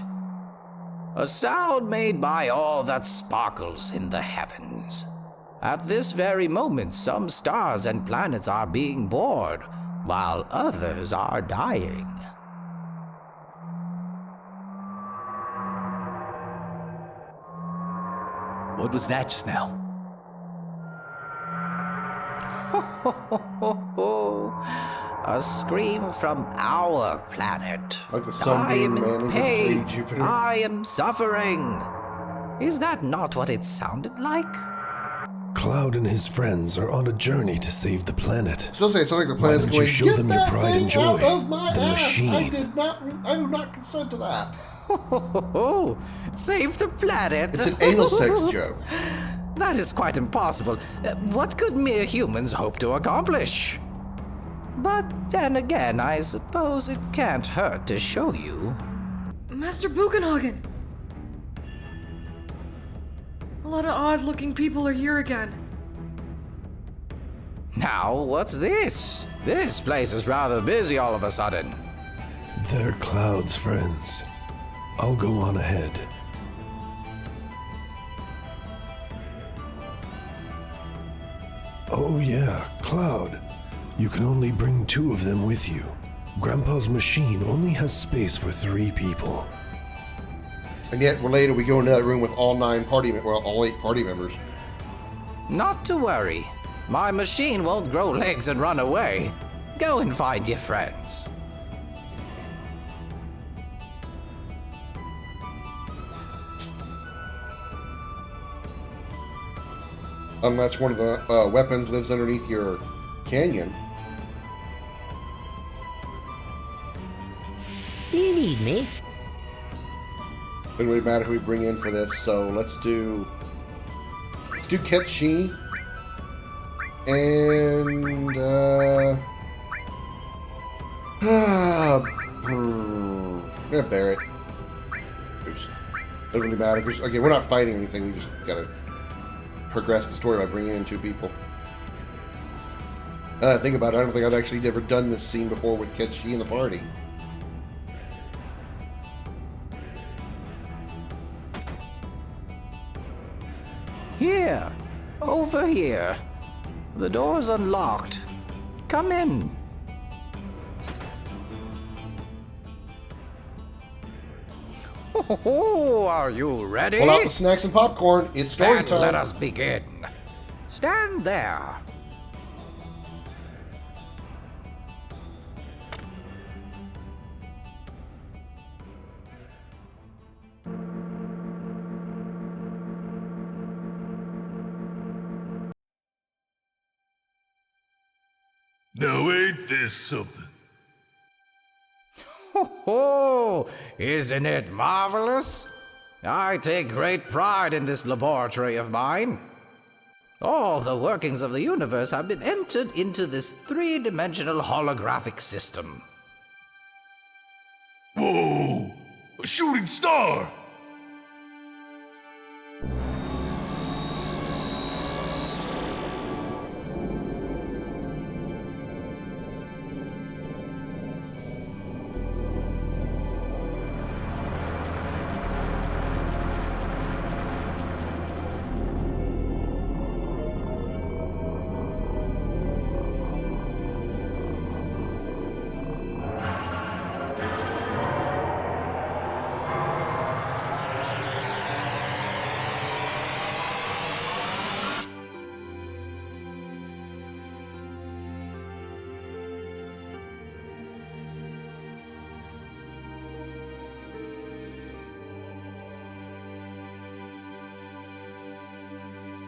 A sound made by all that sparkles in the heavens. At this very moment, some stars and planets are being born, while others are dying. What was that just now? A scream from our planet. Like the I sunbeam am in man pain. in Jupiter. I am suffering. Is that not what it sounded like? Cloud and his friends are on a journey to save the planet. Still say something. The Why planet's don't going. you show Get them your that pride thing and joy? out of my The ass. machine. I do not consent to that. Save the planet? It's an anal sex joke. That is quite impossible. What could mere humans hope to accomplish? But then again, I suppose it can't hurt to show you. Master Buchenhagen! A lot of odd-looking people are here again. Now, what's this? This place is rather busy all of a sudden. They're Cloud's friends. I'll go on ahead. Oh yeah, Cloud. You can only bring 2 of them with you. Grandpa's machine only has space for 3 people. And yet, later we go into that room with all 8 party members. Not to worry. My machine won't grow legs and run away. Go and find your friends. Unless one of the weapons lives underneath your canyon. Do you need me? It wouldn't matter who we bring in for this, so let's do Ketchi and yeah, Barrett. Doesn't really matter because again, we're not fighting anything. We just gotta progress the story by bringing in 2 people. Think about it. I don't think I've actually ever done this scene before with Ketchi in the party. Here. Over here. The door's unlocked. Come in. Oh, are you ready? Pull out the snacks and popcorn. It's story time. Let us begin. Stand there. Now ain't this something? Oh, isn't it marvelous? I take great pride in this laboratory of mine. All the workings of the universe have been entered into this 3-dimensional holographic system. Whoa! A shooting star!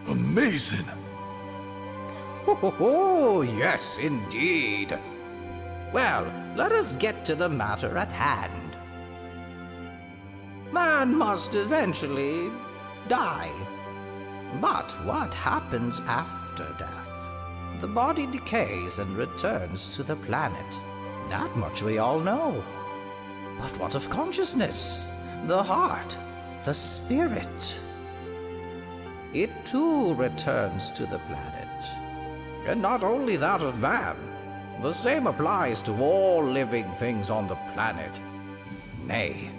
Amazing! Oh, yes, indeed. Well, let us get to the matter at hand. Man must eventually die. But what happens after death? The body decays and returns to the planet. That much we all know. But what of consciousness? The heart? The spirit? It too returns to the planet. And not only that of man, the same applies to all living things on the planet. Nay,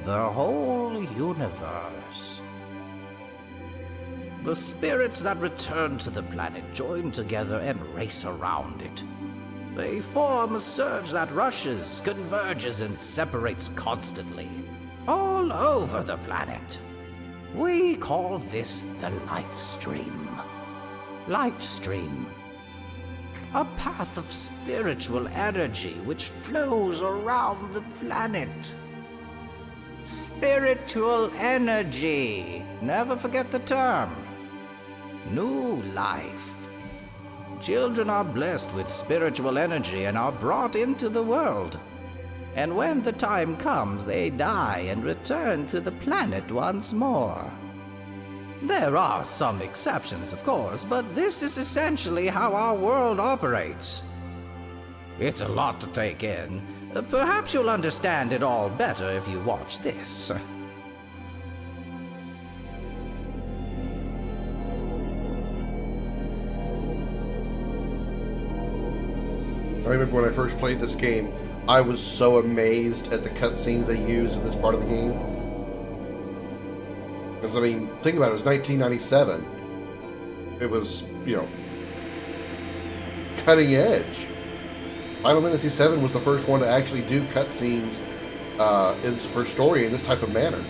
the whole universe. The spirits that return to the planet join together and race around it. They form a surge that rushes, converges, and separates constantly, all over the planet. We call this the life stream. Life stream. A path of spiritual energy which flows around the planet. Spiritual energy. Never forget the term. New life. Children are blessed with spiritual energy and are brought into the world. And when the time comes, they die and return to the planet once more. There are some exceptions, of course, but this is essentially how our world operates. It's a lot to take in. Perhaps you'll understand it all better if you watch this. I remember when I first played this game, I was so amazed at the cutscenes they used in this part of the game. Because, I mean, think about it, it was 1997. It was, you know, cutting edge. Final Fantasy VII was the first one to actually do cutscenes for story in this type of manner.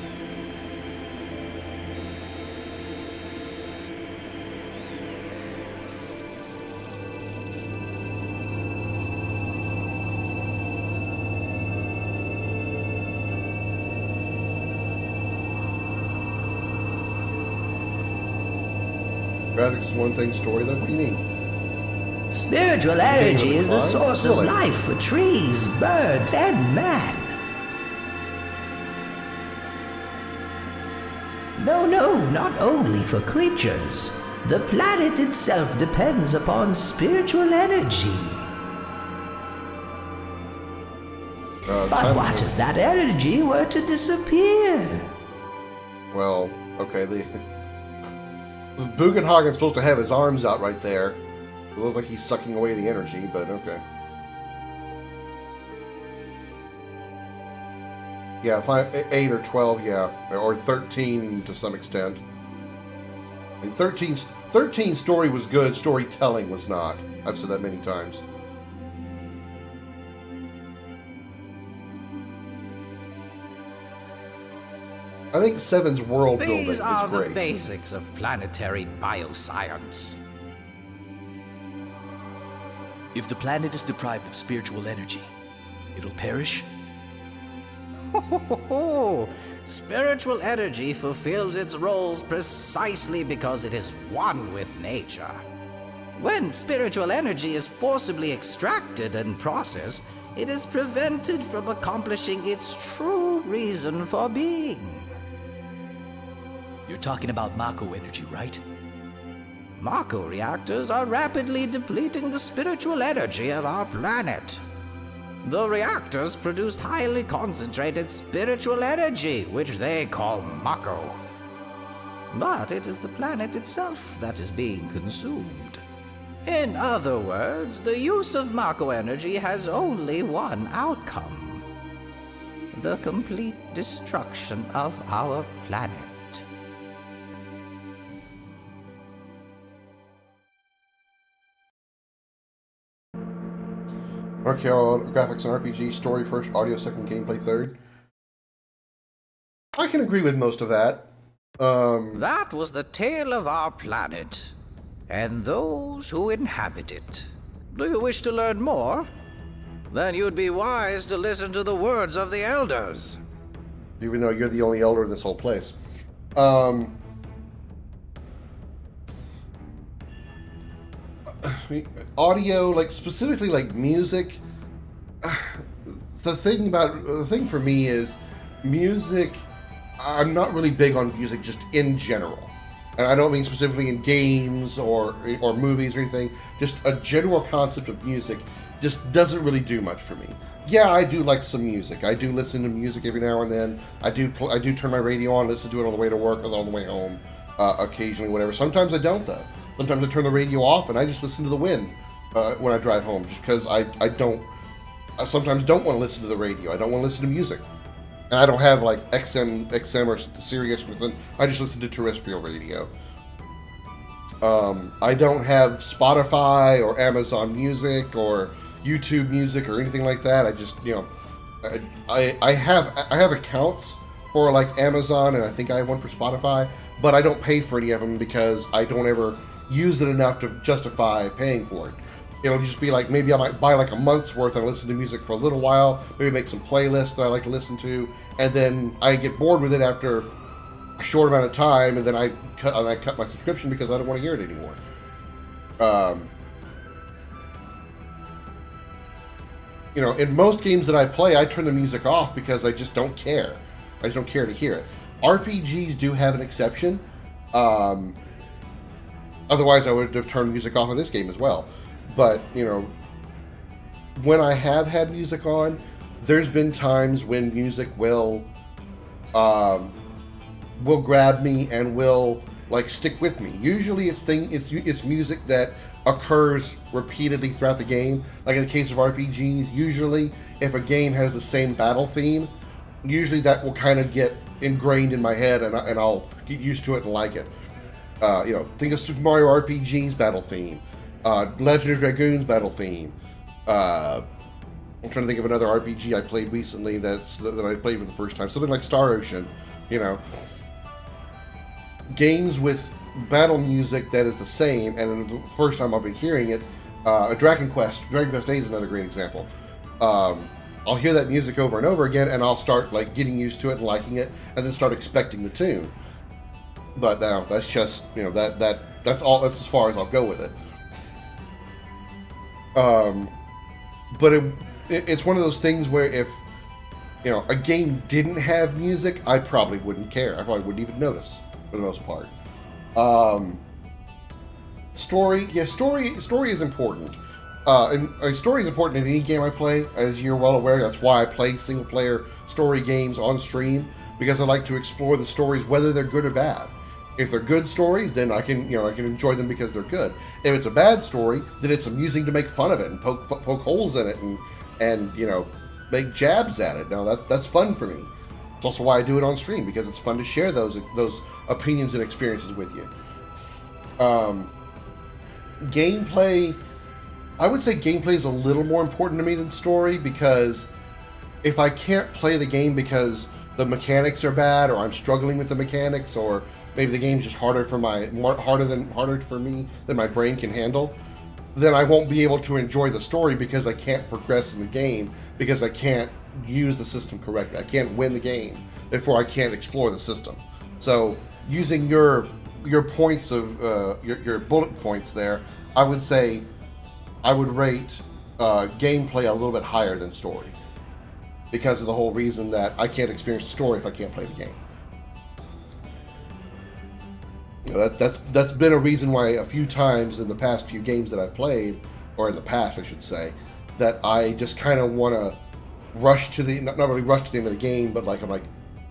Graphics is one thing, story though? What do you mean? Spiritual energy is the source of life for trees, birds, and man. No, not only for creatures. The planet itself depends upon spiritual energy. But what if that energy were to disappear? Well, okay, the Bugenhagen's supposed to have his arms out right there. It looks like he's sucking away the energy, but okay. Yeah, 8 or 12, yeah. Or 13 to some extent. And 13 story was good, storytelling was not. I've said that many times. I think 7's world building is great. These are the basics of planetary bioscience. If the planet is deprived of spiritual energy, it'll perish? Spiritual energy fulfills its roles precisely because it is one with nature. When spiritual energy is forcibly extracted and processed, it is prevented from accomplishing its true reason for being. You're talking about Mako energy, right? Mako reactors are rapidly depleting the spiritual energy of our planet. The reactors produce highly concentrated spiritual energy, which they call Mako. But it is the planet itself that is being consumed. In other words, the use of Mako energy has only one outcome: the complete destruction of our planet. Okay, graphics and RPG, story first, audio second, gameplay third. I can agree with most of that. That was the tale of our planet, and those who inhabit it. Do you wish to learn more? Then you'd be wise to listen to the words of the elders. Even though you're the only elder in this whole place. Audio, like specifically like music. The thing for me is music. I'm not really big on music just in general, and I don't mean specifically in games or movies or anything. Just a general concept of music just doesn't really do much for me. Yeah, I do like some music. I do listen to music every now and then. I do turn my radio on, listen to it on the way to work or on the way home, occasionally, whatever. Sometimes I don't though. Sometimes I turn the radio off and I just listen to the wind when I drive home, just because I sometimes don't want to listen to the radio. I don't want to listen to music. And I don't have like XM or Sirius or something. I just listen to terrestrial radio. I don't have Spotify or Amazon Music or YouTube Music or anything like that. I just, I have accounts for like Amazon, and I think I have one for Spotify, but I don't pay for any of them because I don't ever use it enough to justify paying for it. It'll just be like, maybe I might buy like a month's worth and listen to music for a little while, maybe make some playlists that I like to listen to, and then I get bored with it after a short amount of time, and then I cut my subscription because I don't want to hear it anymore. In most games that I play, I turn the music off because I just don't care. I just don't care to hear it. RPGs do have an exception. Otherwise, I would have turned music off of this game as well. But, when I have had music on, there's been times when music will grab me and will like stick with me. Usually it's music that occurs repeatedly throughout the game. Like in the case of RPGs, usually if a game has the same battle theme, usually that will kind of get ingrained in my head, and I'll get used to it and like it. Think of Super Mario RPG's battle theme, Legend of Dragoon's battle theme. I'm trying to think of another RPG I played recently that I played for the first time. Something like Star Ocean, games with battle music that is the same, and the first time I've been hearing it, Dragon Quest 8 is another great example. I'll hear that music over and over again, and I'll start like getting used to it and liking it, and then start expecting the tune. But now that's just that's all. That's as far as I'll go with it. But it's one of those things where if a game didn't have music, I probably wouldn't care. I probably wouldn't even notice for the most part. Story is important. And story is important in any game I play, as you're well aware. That's why I play single-player story games on stream, because I like to explore the stories, whether they're good or bad. If they're good stories, then I can enjoy them because they're good. If it's a bad story, then it's amusing to make fun of it and poke holes in it and make jabs at it. Now that's fun for me. It's also why I do it on stream, because it's fun to share those opinions and experiences with you. Gameplay. I would say gameplay is a little more important to me than story, because if I can't play the game because the mechanics are bad, or I'm struggling with the mechanics, or maybe the game's just harder for me than my brain can handle, then I won't be able to enjoy the story because I can't progress in the game, because I can't use the system correctly. I can't win the game, therefore I can't explore the system. So using your points of your bullet points there, I would say I would rate gameplay a little bit higher than story, because of the whole reason that I can't experience the story if I can't play the game. That's been a reason why a few times in the past few games that I've played, or in the past I should say, that I just kind of want to rush to the, not really rush to the end of the game, but like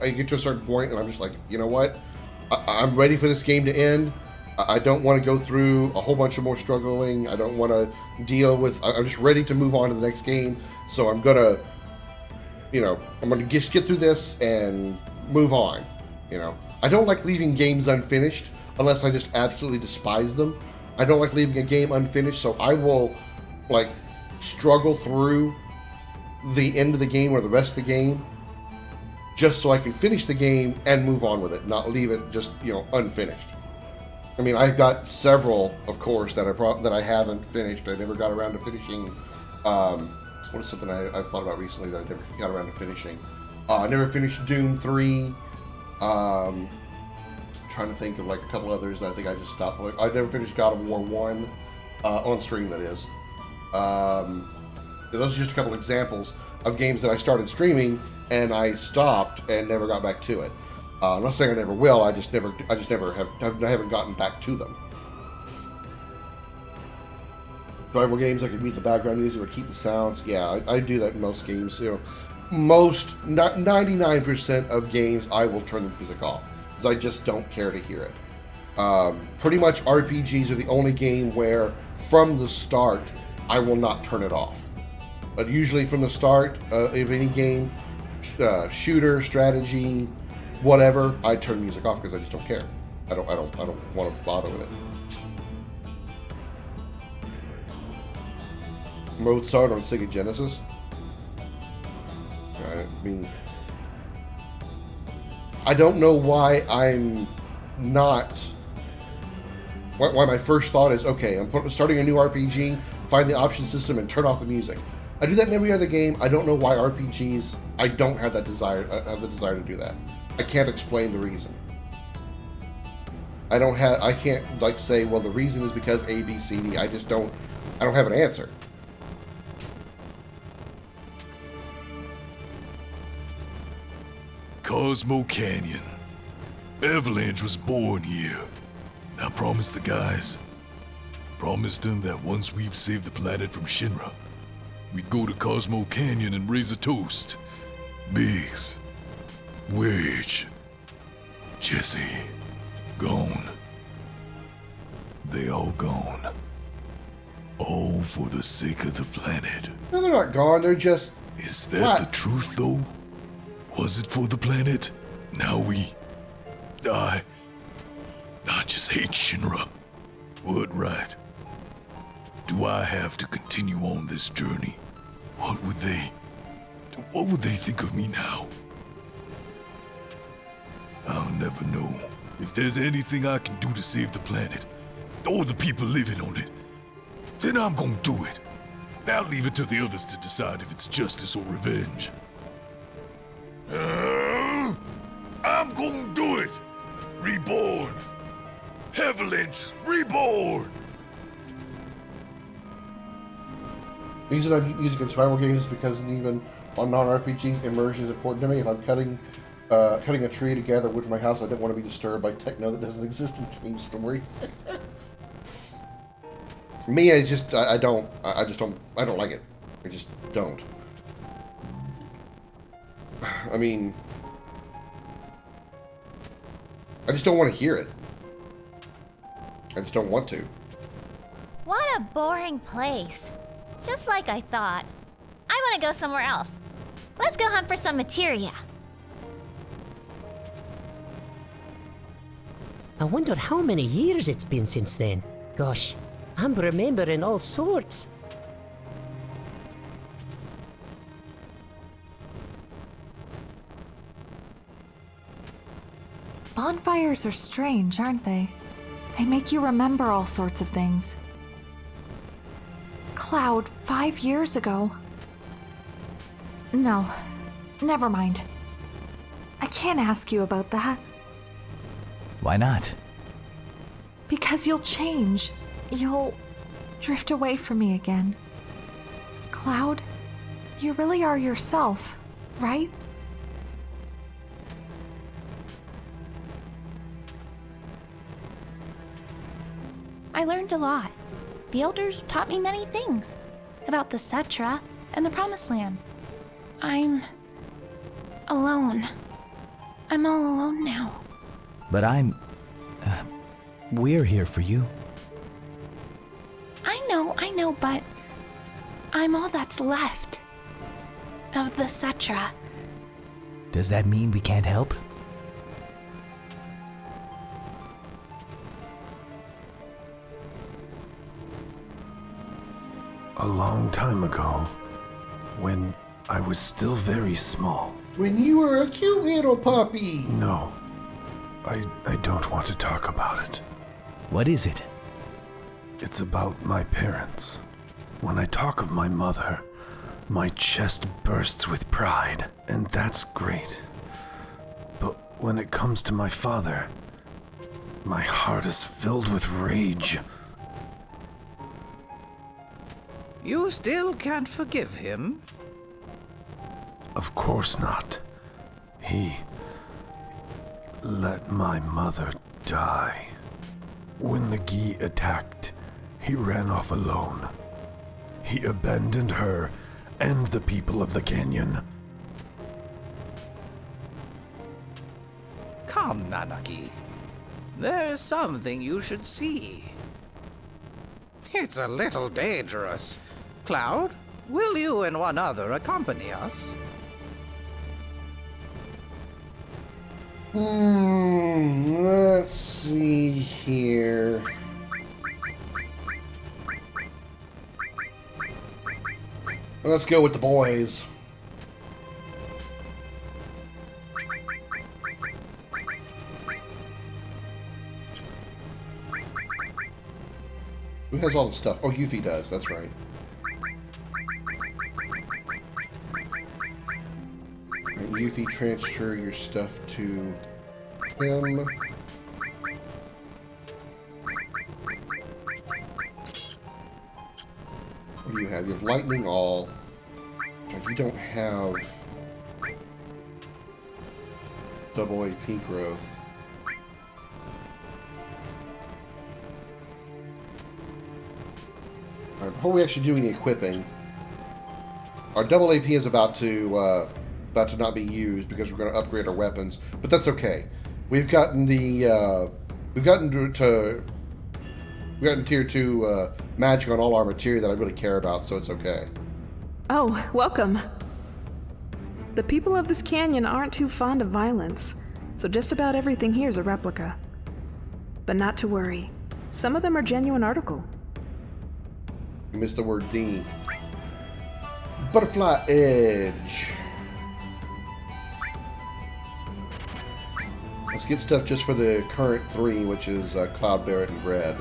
I get to a certain point and I'm just like, you know what, I'm ready for this game to end. I don't want to go through a whole bunch of more struggling. I don't want to deal with, I'm just ready to move on to the next game. So I'm gonna just get through this and move on. I don't like leaving games unfinished unless I just absolutely despise them. I don't like leaving a game unfinished, so I will struggle through the end of the game or the rest of the game just so I can finish the game and move on with it, not leave it just unfinished. I mean, I've got several, of course, that I haven't finished. I never got around to finishing. What is something I've thought about recently that I never got around to finishing? I never finished Doom 3. Trying to think of a couple others that I think I just stopped. I never finished God of War 1 on stream, that is. Those are just a couple examples of games that I started streaming and I stopped and never got back to it. I'm not saying I never will. I haven't gotten back to them. Rival games, I can mute the background music or keep the sounds. Yeah, I do that in most games. 99% of games I will turn the music off because I just don't care to hear it. Pretty much RPGs are the only game where from the start I will not turn it off. But usually from the start of any game, shooter, strategy, whatever, I turn music off because I just don't care. I don't want to bother with it. Mozart on Sega Genesis. I mean, I don't know why I'm not. Why my first thought is, okay, I'm starting a new RPG, find the option system and turn off the music. I do that in every other game. I don't know why RPGs. I don't have that desire. I have the desire to do that. I can't explain the reason. I can't say, well, the reason is because A, B, C, D. I don't have an answer. Cosmo Canyon. Avalanche was born here. I promised the guys. Promised them that once we've saved the planet from Shinra, we'd go to Cosmo Canyon and raise a toast. Biggs, Wedge, Jesse, gone. They all gone. All for the sake of the planet. No, they're not gone. They're just... Is that the truth, though? Was it for the planet? Now we... I just hate Shinra. What right? Do I have to continue on this journey? What would they think of me now? I'll never know. If there's anything I can do to save the planet, or the people living on it, then I'm gonna do it. Now leave it to the others to decide if it's justice or revenge. I'm gonna do it! Reborn! Avalanche reborn! The reason I'm using survival games because even on non-RPGs, immersion is important to me. If I'm cutting a tree together with my house, I don't want to be disturbed by techno that doesn't exist in game story. Me, I don't like it. I just don't. I mean, I just don't want to hear it. I just don't want to. What a boring place. Just like I thought. I want to go somewhere else. Let's go hunt for some materia. I wonder how many years it's been since then. Gosh, I'm remembering all sorts. Bonfires are strange, aren't they? They make you remember all sorts of things. Cloud, 5 years ago. No, never mind. I can't ask you about that. Why not? Because you'll change. You'll drift away from me again. Cloud, you really are yourself, right? I learned a lot. The elders taught me many things about the Cetra and the Promised Land. I'm alone. I'm all alone now. But we're here for you. I know, but I'm all that's left of the Cetra. Does that mean we can't help? A long time ago, when I was still very small. When you were a cute little puppy. No, I don't want to talk about it. What is it? It's about my parents. When I talk of my mother, my chest bursts with pride, and that's great. But when it comes to my father, my heart is filled with rage. You still can't forgive him? Of course not. He let my mother die. When the Gi attacked, he ran off alone. He abandoned her and the people of the canyon. Come, Nanaki. There's something you should see. It's a little dangerous. Cloud, will you and one other accompany us? Let's see here. Let's go with the boys. Who has all the stuff? Oh, Yuffie does, that's right. Yuffie, transfer your stuff to him. What do you have? You have lightning all. You don't have double AP growth. Alright, before we actually do any equipping, our double AP is about to not be used because we're going to upgrade our weapons, but that's okay. We've gotten the We got in tier 2 magic on all our materia that I really care about, so it's okay. Oh, welcome. The people of this canyon aren't too fond of violence, so just about everything here is a replica. But not to worry. Some of them are genuine article. You missed the word D. Butterfly Edge. Let's get stuff just for the current 3, which is Cloud Barret and Red.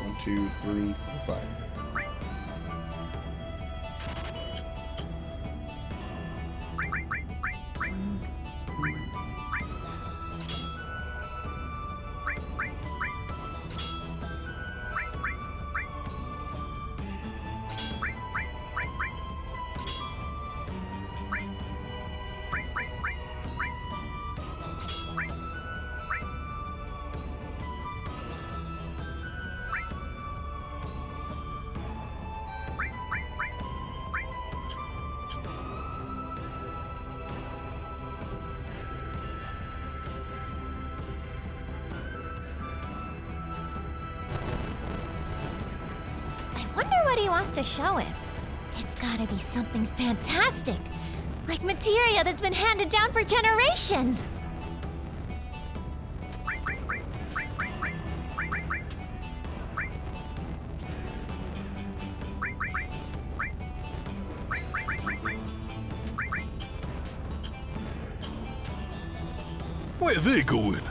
One, two, three, four, five. To show him. It's gotta be something fantastic, like materia that's been handed down for generations. Where are they going?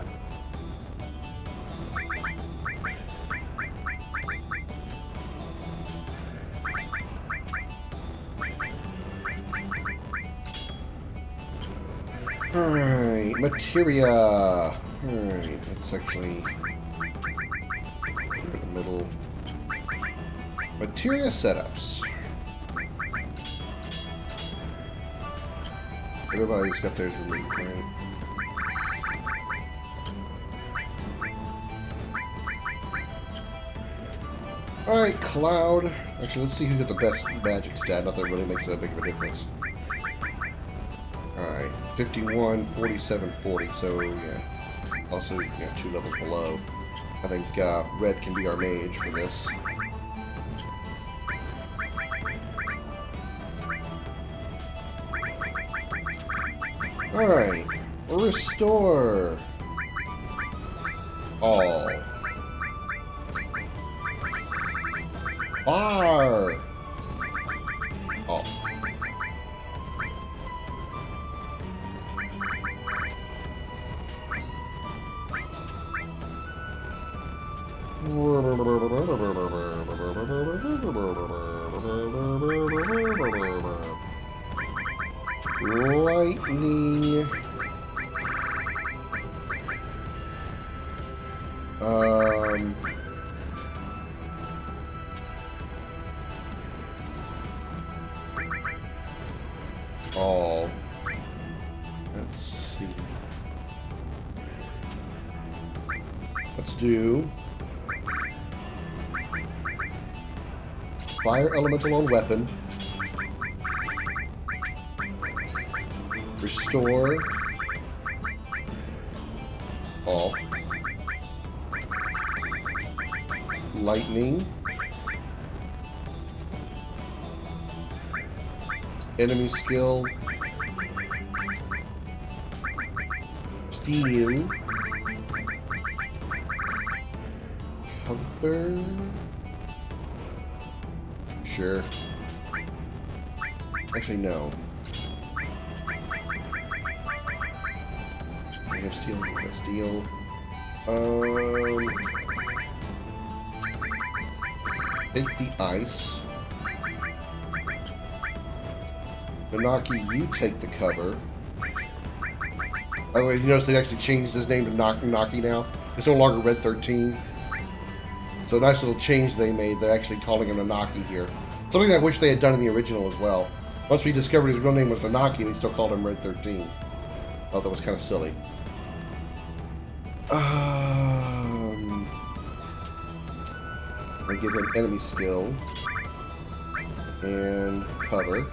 Alright, materia. Alright, let's actually in the middle. Materia setups. Everybody's got theirs removed, right? Alright, Cloud. Actually, let's see who got the best magic stat. Not that it really makes that big of a difference. Alright, 51, 47, 40, so yeah. Also, 2 levels below. I think Red can be our mage for this. Alright, restore all. Bar all. Lightning. All. Let's see. Let's do Fire Elemental on weapon. Restore all. Lightning. Enemy skill. Steel. Cover. Sure. Actually, no. I have steel. I have steel. Take the ice. Nanaki, you take the cover. By the way, you notice they actually changed his name to Nanaki now. It's no longer Red 13. So a nice little change they made. They're actually calling him Nanaki here. Something I wish they had done in the original as well. Once we discovered his real name was Nanaki, they still called him Red 13. I thought that was kind of silly. I give him enemy skill and cover.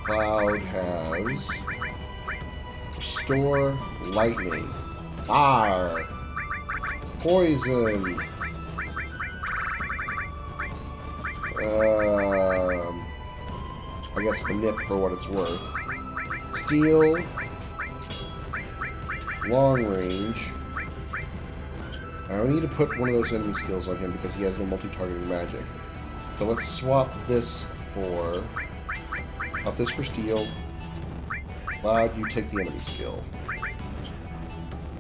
Cloud has restore lightning, fire, poison. I guess manip for what it's worth. Steel, long range. I don't need to put one of those enemy skills on him because he has no multi-targeting magic. So let's swap this for... Up this for steel. Cloud, you take the enemy skill.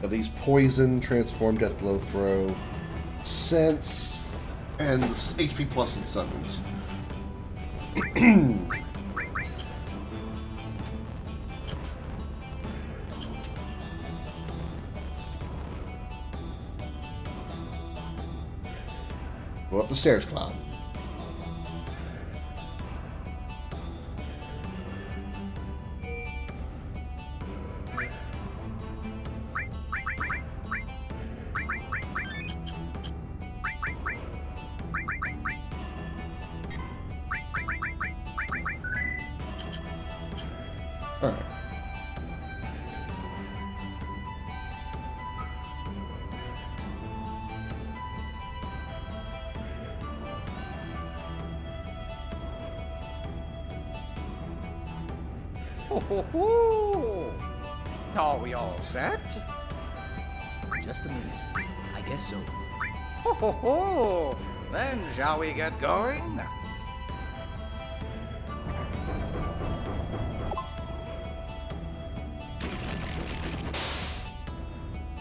At least poison, transform, death blow, throw, sense, and HP plus and summons. Go up the stairs, Cloud. Alright. Ho, ho, ho. Are we all set? Just a minute. I guess so. Ho, ho, ho. Then shall we get going?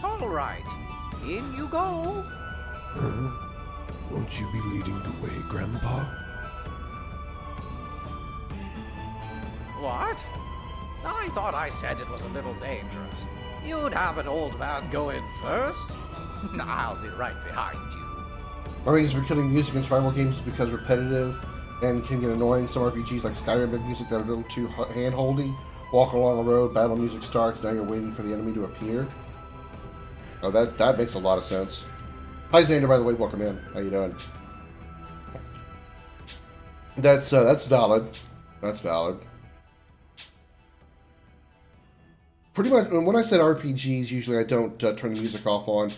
All right. In you go. Won't you be leading the way, Grandpa? What? I thought I said it was a little dangerous. You'd have an old man go in first. I'll be right behind you. My reasons for killing music in survival games is because repetitive and can get annoying. Some RPGs like Skyrim make music that are a little too hand-holdy. Walk along a road, battle music starts, now you're waiting for the enemy to appear. Oh, that makes a lot of sense. Hi Xander, by the way, welcome in. How you doing? That's valid. That's valid. Pretty much, when I said RPGs, usually I don't turn the music off on.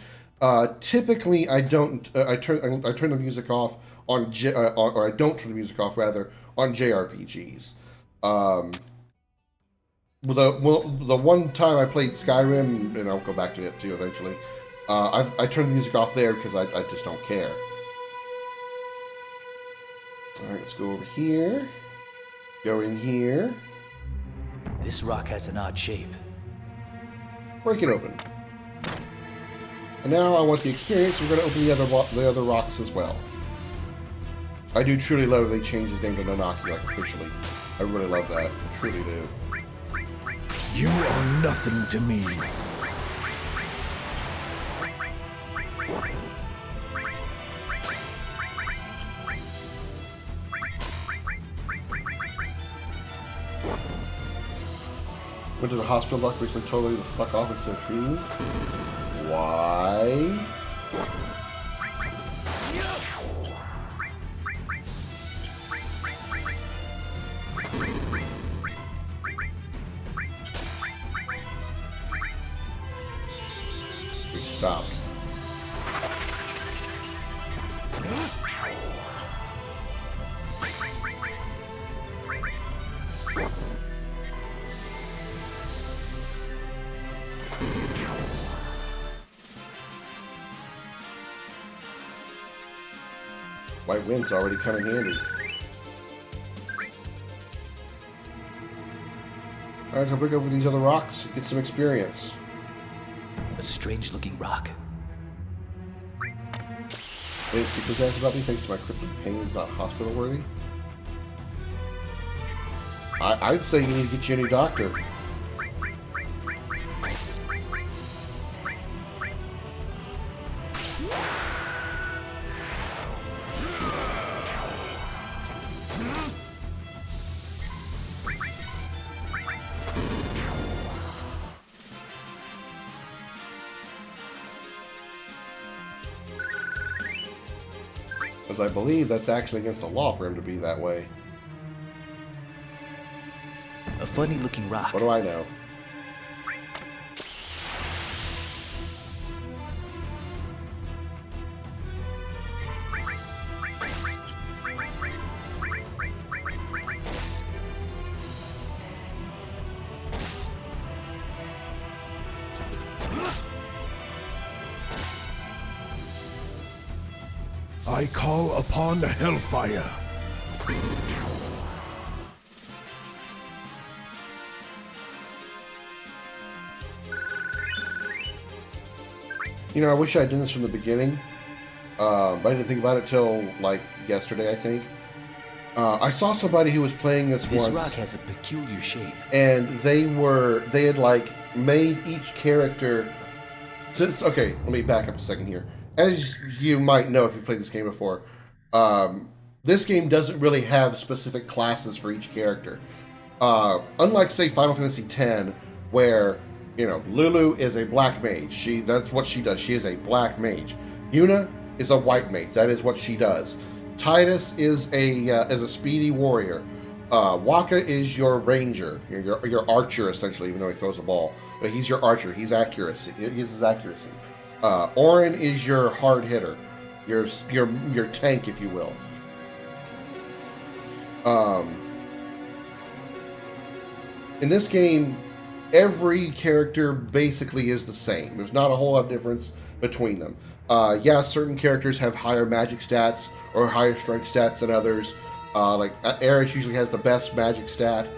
Typically, I don't. I turn the music off on or I don't turn the music off rather on JRPGs. The one time I played Skyrim, and I'll go back to it too eventually. I turned the music off there because I just don't care. All right, let's go over here. Go in here. This rock has an odd shape. Break it open. And now I want the experience. We're going to open the other rocks as well. I do truly love that they changed his name to Nanaki, like officially. I really love that. I truly do. You are nothing to me. Went to the hospital doctor recently told me to fuck off instead of treating me. Why? We stopped. White wind's already come in handy. Alright, so break open these other rocks, get some experience. A strange-looking rock. Any stickers asked about me thanks to my cryptic pain is not hospital worthy? I'd say you need to get you a new doctor. Because I believe that's actually against the law for him to be that way. A funny-looking rock. What do I know? I call upon the hellfire. You know, I wish I had done this from the beginning. But I didn't think about it till like yesterday, I think. I saw somebody who was playing this once. This rock has a peculiar shape. And they had like made each character. Okay, let me back up a second here. As you might know if you've played this game before, this game doesn't really have specific classes for each character. Unlike, say, Final Fantasy X, where, you know, Lulu is a black mage. That's what she does. She is a black mage. Yuna is a white mage. That is what she does. Titus is a speedy warrior. Waka is your ranger, your archer, essentially, even though he throws a ball. But he's your archer. He's accuracy. He's his accuracy. Orin is your hard hitter, your tank, if you will. In this game, every character basically is the same. There's not a whole lot of difference between them. Yeah, certain characters have higher magic stats or higher strength stats than others. Like Aerith usually has the best magic stat.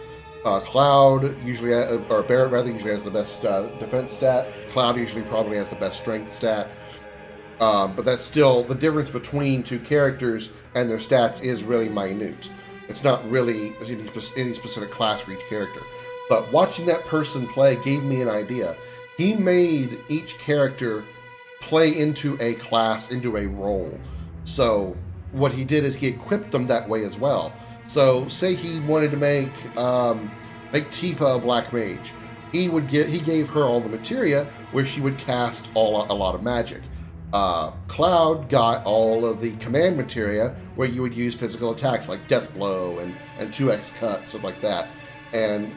Cloud usually, or Barrett rather, usually has the best defense stat. Cloud usually probably has the best strength stat. But that's still, the difference between two characters and their stats is really minute. It's not really any specific class for each character. But watching that person play gave me an idea. He made each character play into a class, into a role. So what he did is he equipped them that way as well. So say he wanted to make Tifa a black mage. He gave her all the materia where she would cast a lot of magic. Cloud got all of the command materia where you would use physical attacks like Death Blow and 2x cut, stuff like that. And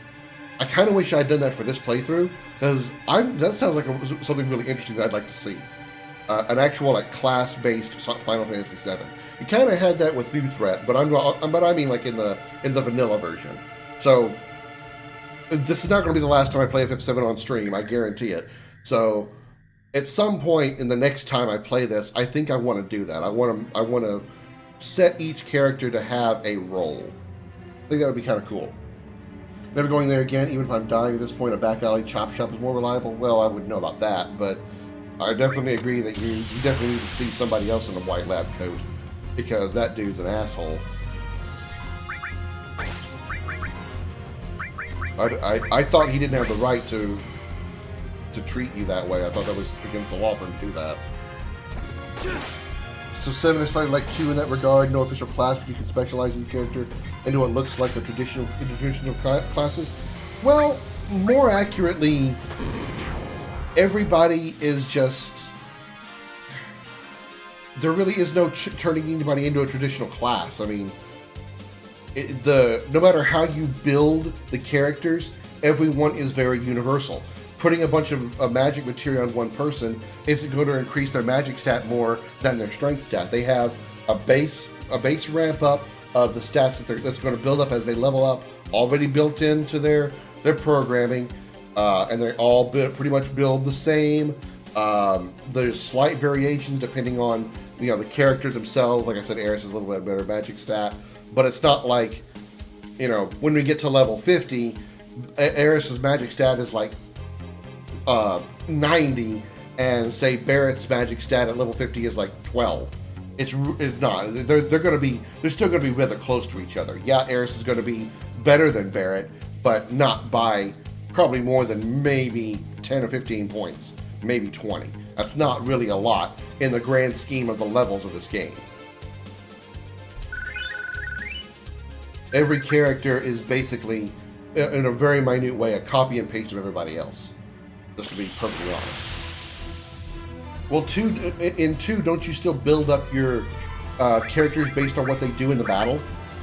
I kind of wish I'd done that for this playthrough, because that sounds like something really interesting that I'd like to see. An actual like class-based Final Fantasy VII. You kind of had that with New Threat, but I mean like in the vanilla version. So this is not going to be the last time I play FF7 on stream, I guarantee it. So at some point in the next time I play this, I think I want to do that. I want to set each character to have a role. I think that would be kind of cool. Never going there again, even if I'm dying at this point, a back alley chop shop is more reliable. Well, I wouldn't know about that, but I definitely agree that you definitely need to see somebody else in a white lab coat, because that dude's an asshole. I thought he didn't have the right to treat you that way. I thought that was against the law for him to do that. So 7 is slightly like 2 in that regard. No official class, but you can specialize in the character into what looks like the traditional classes. Well, more accurately, everybody is just... There really is no turning anybody into a traditional class. I mean, no matter how you build the characters, everyone is very universal. Putting a bunch of magic materia on one person isn't going to increase their magic stat more than their strength stat. They have a base ramp up of the stats that's going to build up as they level up, already built into their programming, and they all pretty much build the same. There's slight variations depending on the character themselves. Like I said, Aerith is a little bit better magic stat, but it's not like when we get to level 50, Aerith's magic stat is like 90, and say Barrett's magic stat at level 50 is like 12. It's not. They're still gonna be rather close to each other. Yeah, Aerith is gonna be better than Barrett, but not by probably more than maybe 10 or 15 points, maybe 20. That's not really a lot in the grand scheme of the levels of this game. Every character is basically, in a very minute way, a copy and paste of everybody else. Just to be perfectly honest. Well, in 2, don't you still build up your characters based on what they do in the battle.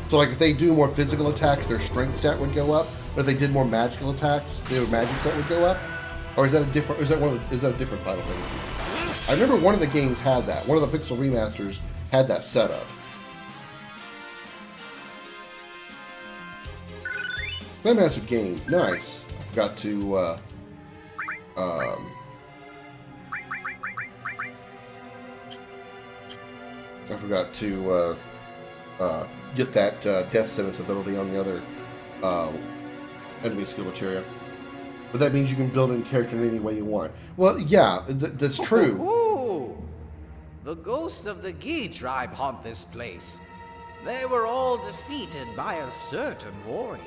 So like if they do more physical attacks, their strength stat would go up. But if they did more magical attacks, their magic stat would go up. Or is that a different? Is that a different Final Fantasy? I remember one of the games had that. One of the Pixel remasters had that setup. Massive game, nice. I forgot to. I forgot to get that death sentence ability on the other enemy skill materia. But that means you can build a character in any way you want. Well, yeah, that's true. Ooh, the ghosts of the Gi tribe haunt this place. They were all defeated by a certain warrior.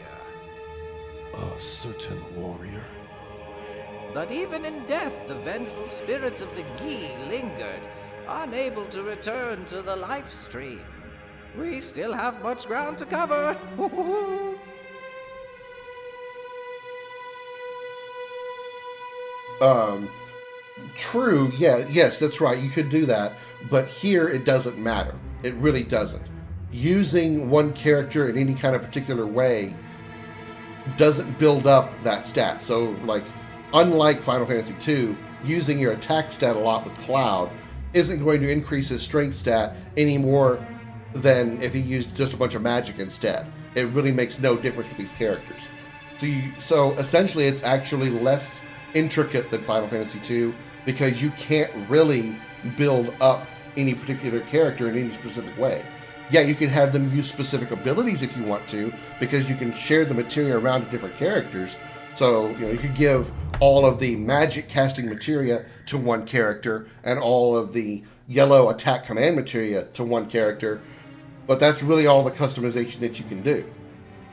A certain warrior? But even in death, the vengeful spirits of the Gi lingered, unable to return to the life stream. We still have much ground to cover. True, yeah, yes, that's right, you could do that, but here it doesn't matter. It really doesn't. Using one character in any kind of particular way doesn't build up that stat. So, like, unlike Final Fantasy II, using your attack stat a lot with Cloud isn't going to increase his strength stat any more than if he used just a bunch of magic instead. It really makes no difference with these characters. So essentially it's actually less intricate than Final Fantasy II because you can't really build up any particular character in any specific way. Yeah, you can have them use specific abilities if you want to, because you can share the materia around to different characters. So, you could give all of the magic casting materia to one character and all of the yellow attack command materia to one character, but that's really all the customization that you can do.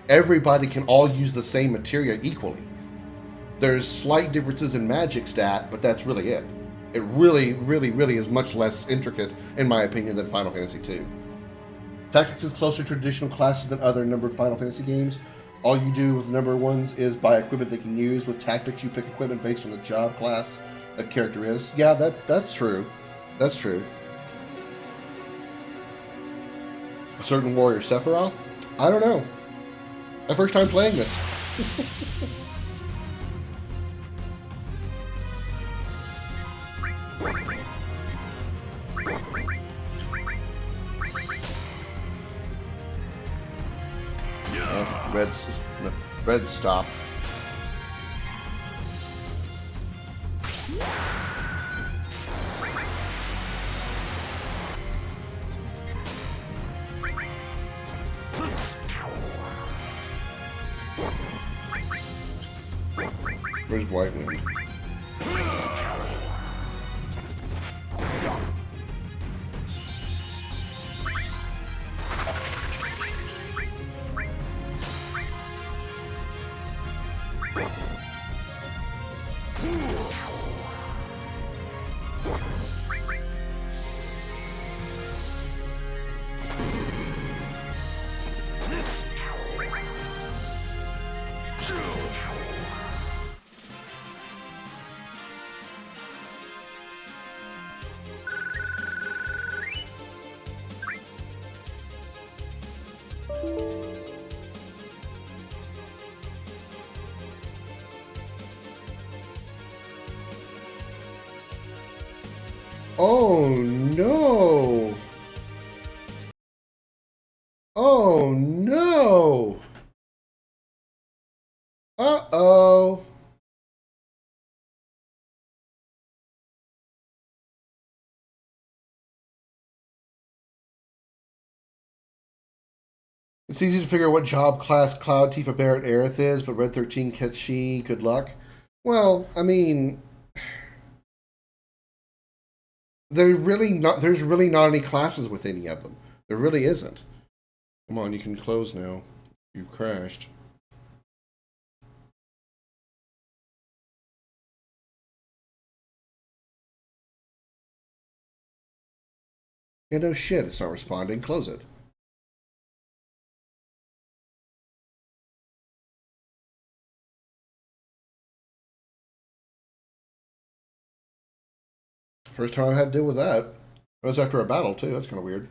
Everybody can all use the same materia equally. There's slight differences in magic stat, but that's really it. It really, really, really is much less intricate, in my opinion, than Final Fantasy II. Tactics is closer to traditional classes than other numbered Final Fantasy games. All you do with number ones is buy equipment they can use. With tactics, you pick equipment based on the job class that character is. Yeah, that's true. That's true. A certain warrior Sephiroth? I don't know. My first time playing this. Red's stopped. Where's White Wind? Oh no! Oh no! Uh-oh! It's easy to figure out what job class Cloud, Tifa, Barrett, Aerith is, but Red 13 gets she. Good luck. Well, I mean, there's really not any classes with any of them. There really isn't. Come on, you can close now. You've crashed. Yeah, no shit, it's not responding. Close it. First time I had to deal with that. It was after a battle, too. That's kind of weird.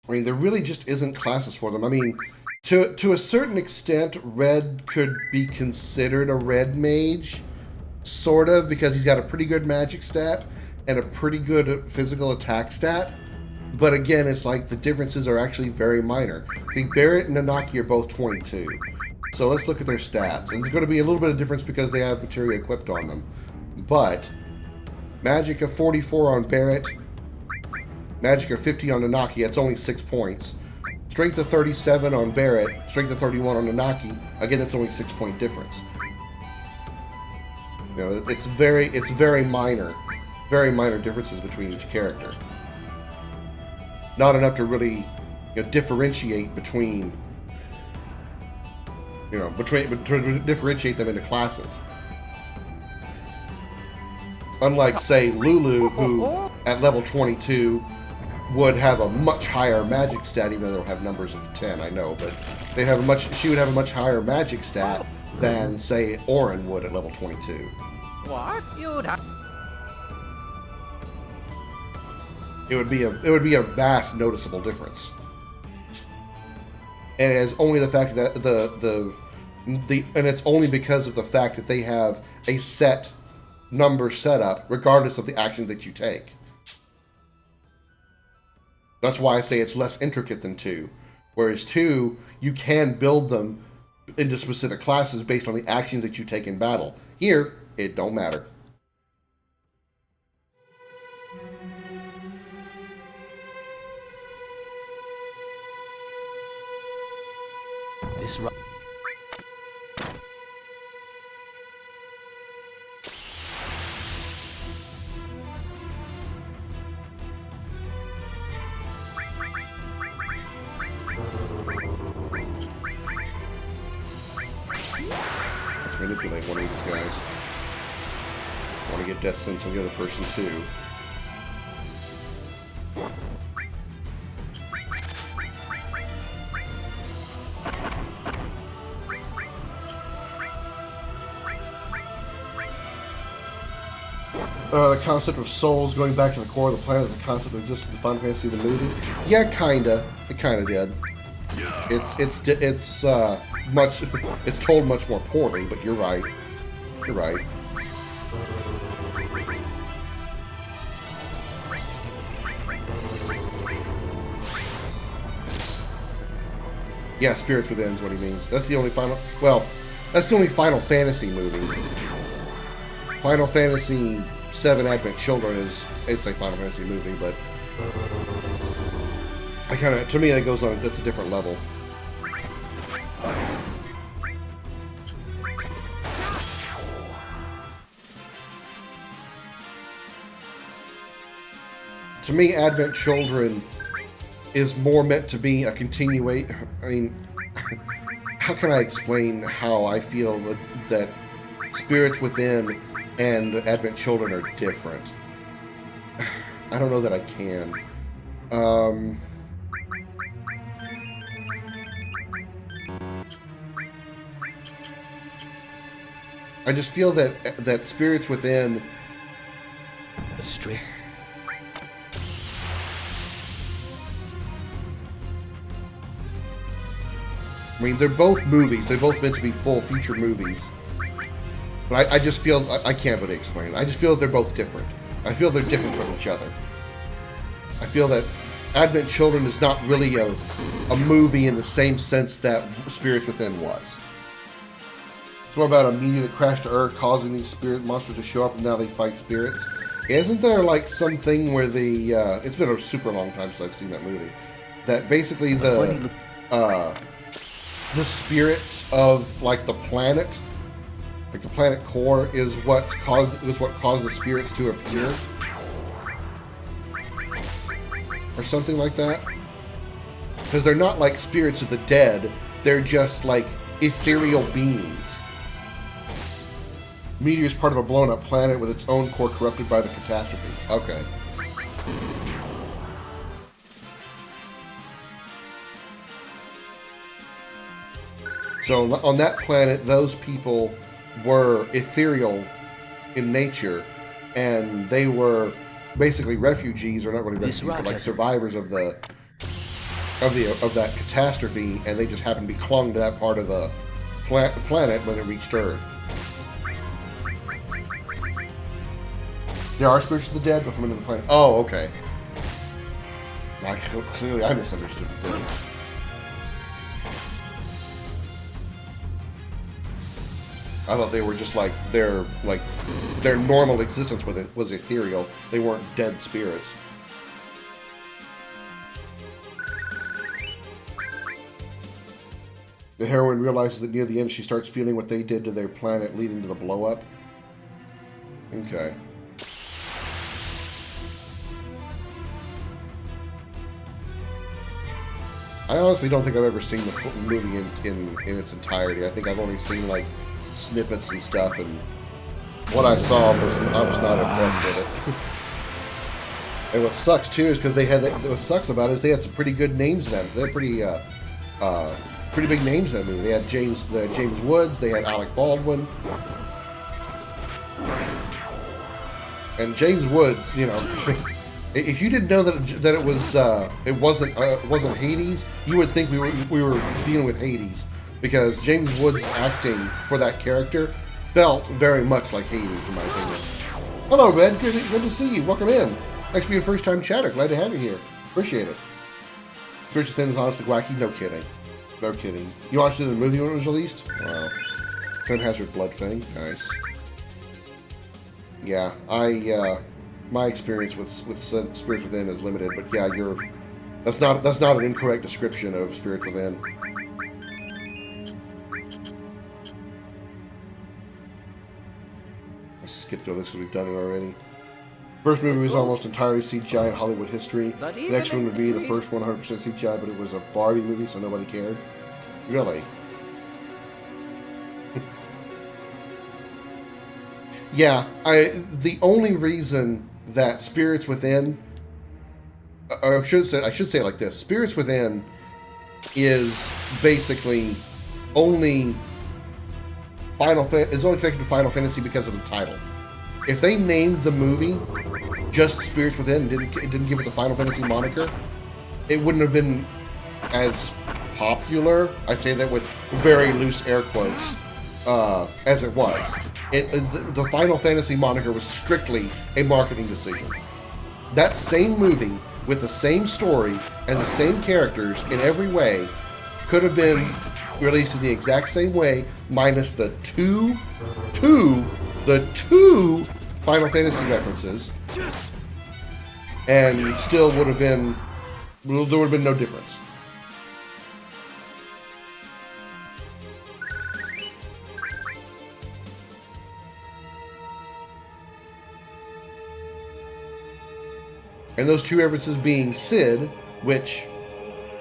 I mean, there really just isn't classes for them. I mean, to a certain extent, Red could be considered a red mage, sort of, because he's got a pretty good magic stat and a pretty good physical attack stat. But again, it's like the differences are actually very minor. I think Barrett and Nanaki are both 22. So let's look at their stats. And there's going to be a little bit of difference because they have materia equipped on them. But magic of 44 on Barrett, magic of 50 on Nanaki, that's only 6 points. Strength of 37 on Barrett, strength of 31 on Nanaki, again, that's only 6-point difference. You know, it's very minor differences between each character. Not enough to really, you know, differentiate between, to differentiate them into classes. Unlike, say, Lulu, who at level 22 would have a much higher magic stat, even though they don't have numbers of 10, I know, but she would have a much higher magic stat than, say, Orin would at level 22. What? It would be a vast noticeable difference. And it's only the fact that and it's only because of the fact that they have a set number set up, regardless of the action that you take. That's why I say it's less intricate than 2. Whereas 2, you can build them into specific classes based on the actions that you take in battle. Here, it don't matter. This Let's manipulate one of these guys. I want to get death sense on the other person too. The concept of souls going back to the core of the planet is a concept that existed in Final Fantasy the movie. Yeah, kinda. It kinda did. It's told much more poorly, but you're right. You're right. Yeah, Spirits Within is what he means. That's the only that's the only Final Fantasy movie. Final Fantasy VII Advent Children it's a Final Fantasy movie, but to me that goes on, that's a different level. To me, Advent Children is more meant to be a continuation. I mean, how can I explain how I feel that Spirits Within and Advent Children are different? I don't know that I can. I just feel that Spirits Within Astray. I mean, they're both movies. They're both meant to be full feature movies. But I just feel, I can't really explain it. I just feel they're both different. I feel they're different from each other. I feel that Advent Children is not really a movie in the same sense that Spirits Within was. It's more about a meteor that crashed to Earth, causing these spirit monsters to show up, and now they fight spirits. Isn't there like something where it's been a super long time since I've seen that movie, that basically the spirits of like the planet, like the planet core, is what caused the spirits to appear, or something like that. Because they're not like spirits of the dead; they're just like ethereal beings. Meteor is part of a blown-up planet with its own core corrupted by the catastrophe. Okay. So on that planet, those people were ethereal in nature, and they were basically refugees, or not really refugees, but like survivors of the of that catastrophe, and they just happened to be clung to that part of the planet when it reached Earth. There are spirits of the dead, but from another planet. Oh, okay. Clearly, I misunderstood the thing. I thought they were just like their normal existence was ethereal. They weren't dead spirits. The heroine realizes that near the end she starts feeling what they did to their planet, leading to the blow up. Okay. I honestly don't think I've ever seen the movie in its entirety. I think I've only seen like snippets and stuff, and what I saw I was not impressed with it. And what sucks too is because what sucks about it is they had some pretty good names in them. They're pretty big names in that movie. They had James Woods, they had Alec Baldwin, and James Woods. You know, if you didn't know that it wasn't Hades, you would think we were dealing with Hades, because James Woods' acting for that character felt very much like Hades, in my opinion. Hello, Red. Good to see you. Welcome in. Thanks for being a first-time chatter. Glad to have you here. Appreciate it. Spirits Within is honestly wacky. No kidding. No kidding. You watched it in the movie when it was released? Wow. Krim Hazard Blood Fang. Nice. Yeah, my experience with Spirits Within is limited, but yeah, that's not an incorrect description of Spirits Within. Let's skip through this because we've done it already. First movie was almost entirely CGI in Hollywood history. The next one would be the first 100% CGI, but it was a Barbie movie, so nobody cared. Really? Yeah, the only reason that Spirits Within, or I should say it like this: Spirits Within is basically only is only connected to Final Fantasy because of the title. If they named the movie just Spirits Within and didn't give it the Final Fantasy moniker, it wouldn't have been as popular. I say that with very loose air quotes, as it was. The Final Fantasy moniker was strictly a marketing decision. That same movie with the same story and the same characters in every way could have been released in the exact same way, minus the two Final Fantasy references, and still there would have been no difference. And those two references being Sid, which,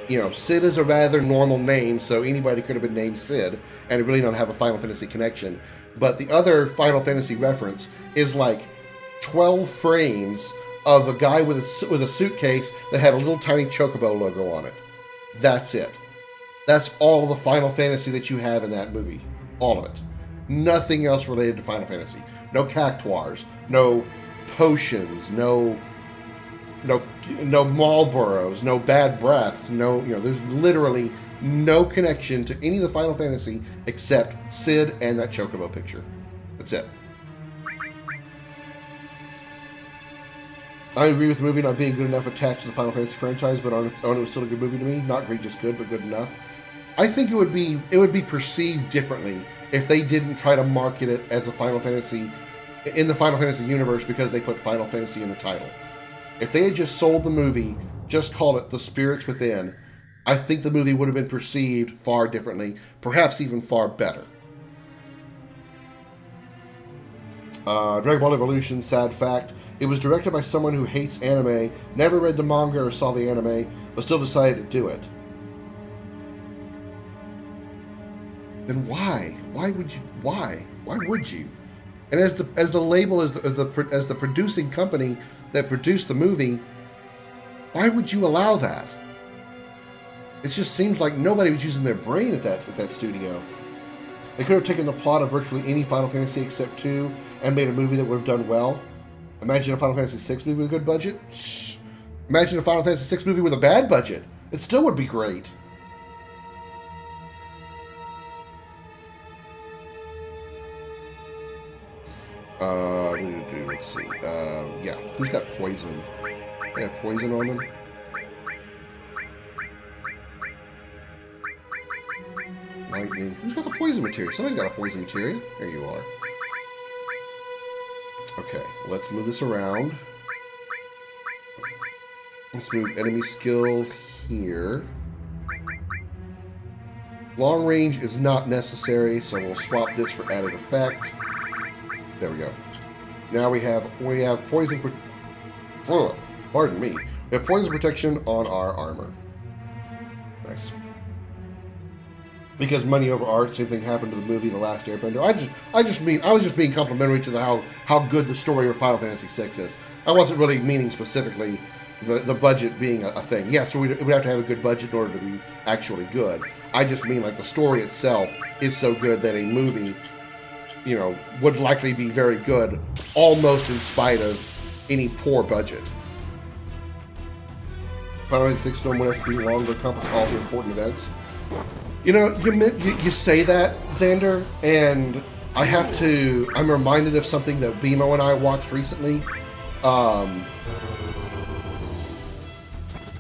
you know, Sid is a rather normal name, so anybody could have been named Sid, and it really don't have a Final Fantasy connection. But the other Final Fantasy reference is like 12 frames of a guy with a suitcase that had a little tiny Chocobo logo on it. That's it. That's all the Final Fantasy that you have in that movie. All of it. Nothing else related to Final Fantasy. No cactuars, no potions, no Marlboros, no bad breath, there's literally no connection to any of the Final Fantasy except Sid and that Chocobo picture. That's it. I agree with the movie not being good enough attached to the Final Fantasy franchise, but on its own it was still a good movie to me. Not great, just good, but good enough. I think it would be perceived differently if they didn't try to market it as a Final Fantasy in the Final Fantasy universe because they put Final Fantasy in the title. If they had just sold the movie, just called it The Spirits Within, I think the movie would have been perceived far differently, perhaps even far better. Dragon Ball Evolution, sad fact. It was directed by someone who hates anime, never read the manga or saw the anime, but still decided to do it. Then why? Why would you? Why? Why would you? And as the label, as the producing company that produced the movie, why would you allow that? It just seems like nobody was using their brain at that studio. They could have taken the plot of virtually any Final Fantasy except 2 and made a movie that would have done well. Imagine a Final Fantasy VI movie with a good budget. Imagine a Final Fantasy VI movie with a bad budget. It still would be great. Let's see. Yeah, who's got poison? They have poison on them. Lightning. Who's got the poison material? Somebody's got a poison material. There you are. Okay, let's move this around. Let's move enemy skill here. Long range is not necessary, so we'll swap this for added effect. There we go. Now we have poison. Pardon me. We have poison protection on our armor. Nice. Because money over art, same thing happened to the movie The Last Airbender. I was just being complimentary to how good the story of Final Fantasy VI is. I wasn't really meaning specifically the budget being a thing. Yes, we'd have to have a good budget in order to be actually good. I just mean like the story itself is so good that a movie, you know, would likely be very good, almost in spite of any poor budget. Final Fantasy VI film would have to be longer, encompass all the important events. You know, you say that, Xander, and I'm reminded of something that BMO and I watched recently.